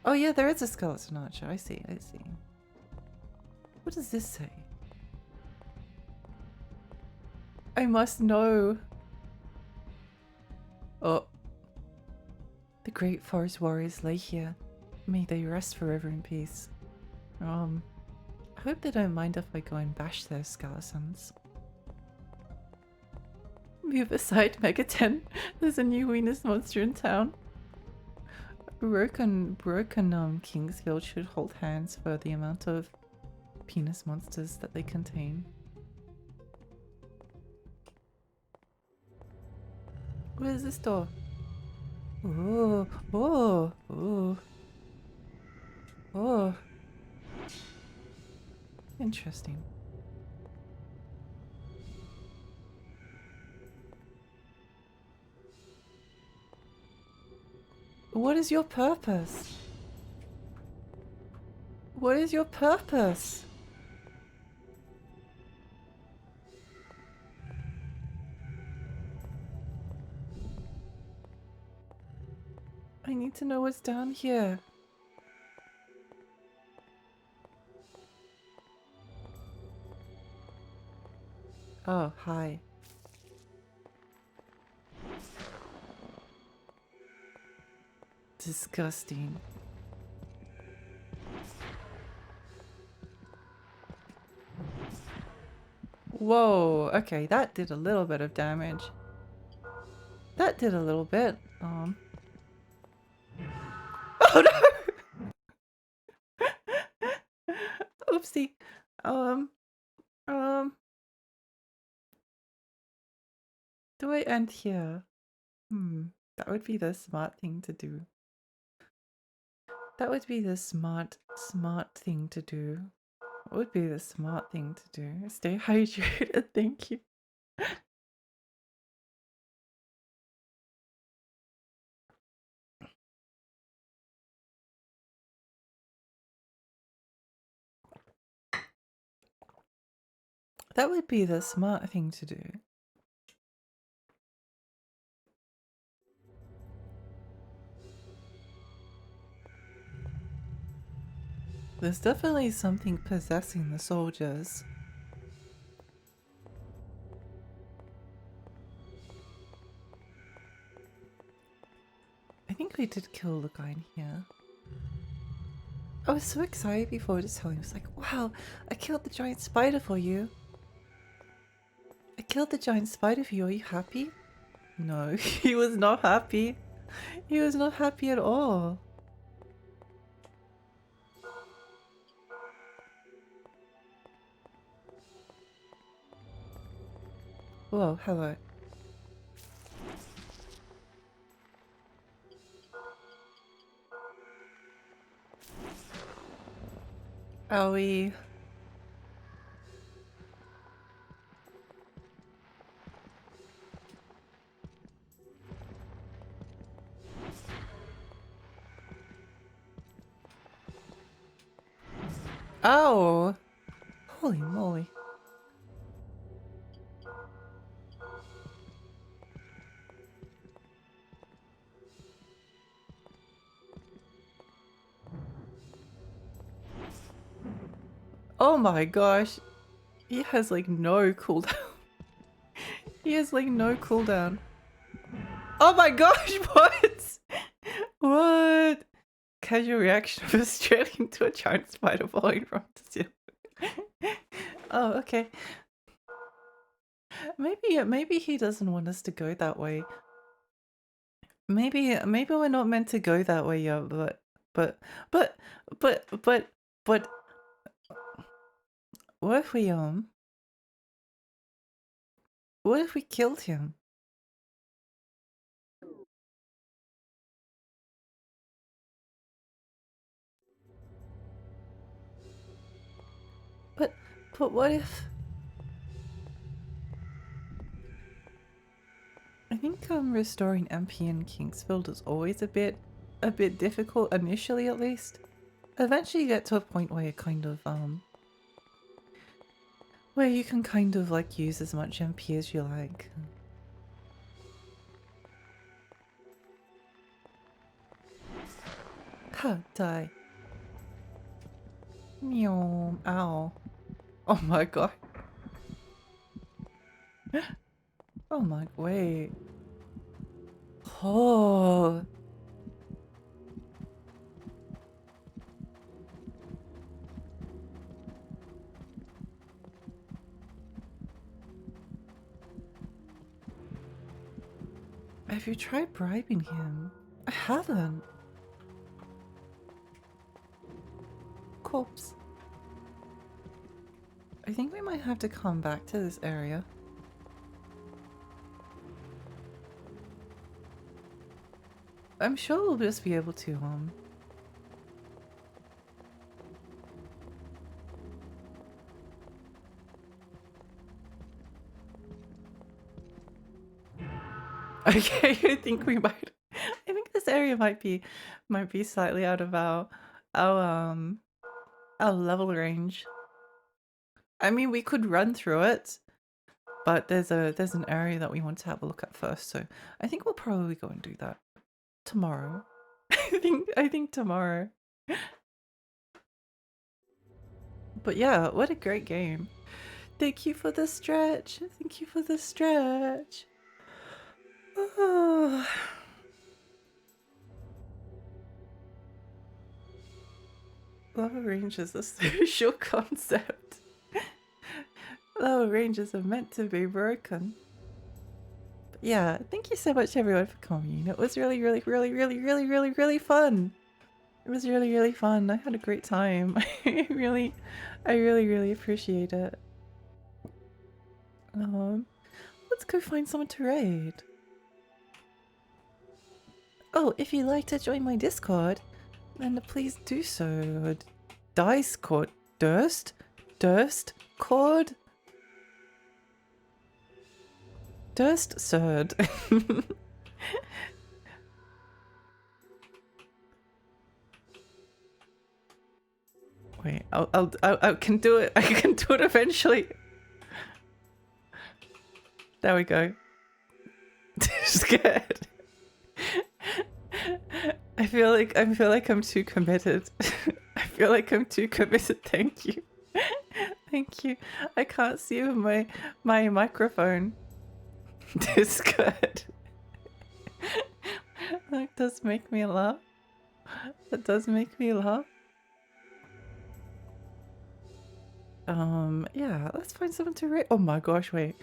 Speaker 2: Oh yeah, there is a skeleton archer. I see. What does this say? I must know. Oh. The great forest warriors lay here. May they rest forever in peace. I hope they don't mind if I go and bash their skeletons. Move aside, Megaten. There's a new Venus monster in town. Broken Kingsfield should hold hands for the amount of penis monsters that they contain. What is this door? Oh. Interesting. What is your purpose? What is your purpose? I need to know what's down here. Oh, hi. Disgusting. Whoa, okay, that did a little bit of damage. That did a little bit. Oh no! Oopsie. Do I end here? That would be the smart thing to do. That would be the smart thing to do. What would be the smart thing to do? Stay hydrated, thank you. That would be the smart thing to do. There's definitely something possessing the soldiers. I think we did kill the guy in here. I was so excited before just telling him. I was like, wow, I killed the giant spider for you. I killed the giant spider for you. Are you happy? No, he was not happy. He was not happy at all. Whoa, hello. Owie. Oh! Holy moly. Oh my gosh. He has like no cooldown. He has like no cooldown. Oh my gosh, what? What? Casual reaction of straight into a giant spider falling from the ceiling. Oh, okay. Maybe he doesn't want us to go that way. Maybe we're not meant to go that way yet, but what if we killed him? But what if... I think restoring MP in Kingsfield is always a bit difficult initially, at least. Eventually you get to a point where you kind of where you can kind of like use as much MP as you like. Ha, die. Meow. Ow. Oh my god. Oh my, wait. Oh. Have you tried bribing him? I haven't. Corpse. I think we might have to come back to this area. I'm sure we'll just be able to, Okay, I think we might. I think this area might be slightly out of our level range. I mean, we could run through it, but there's an area that we want to have a look at first. So I think we'll probably go and do that tomorrow. I think tomorrow. But yeah, what a great game. Thank you for the stretch. Thank you for the stretch. Oh. Lower range is a social concept. Lower ranges are meant to be broken. But yeah, thank you so much everyone for coming. It was really fun. It was really fun. I had a great time. I really appreciate it. Let's go find someone to raid. Oh, if you'd like to join my Discord, then please do so. Discord. Durst Cord? Durst Surd. Wait, I can do it. I can do it eventually. There we go. Scared. I feel like I'm too committed. feel like I'm too committed. Thank you. Thank you. I can't see with my microphone. Discord. That does make me laugh. That does make me laugh. Yeah, let's find someone to rate. Oh my gosh, wait.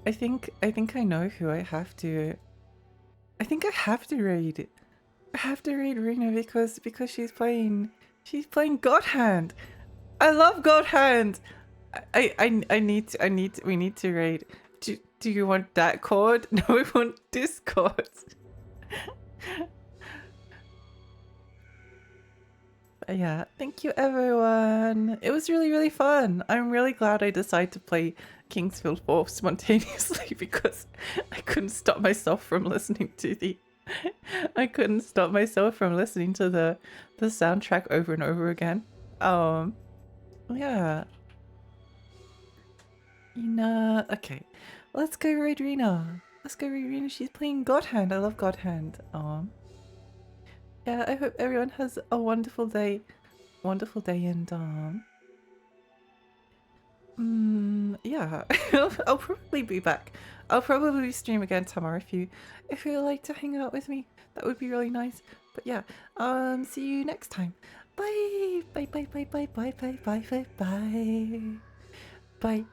Speaker 2: I think I know who I have to. I think I have to raid. I have to raid Rena because she's playing God Hand. I love God Hand. We need to raid. Do you want that chord? No, we want Discord. But yeah, thank you everyone. It was really fun. I'm really glad I decided to play Kingsfield 4 spontaneously because I couldn't stop myself from listening to the soundtrack over and over again. Yeah. Okay. Let's go raid Rena. Let's go raid Rena. She's playing God Hand. I love God Hand. Yeah, I hope everyone has a wonderful day. And yeah, I'll probably be back. I'll probably stream again tomorrow if you would like to hang out with me. That would be really nice. But yeah, see you next time. Bye. Bye.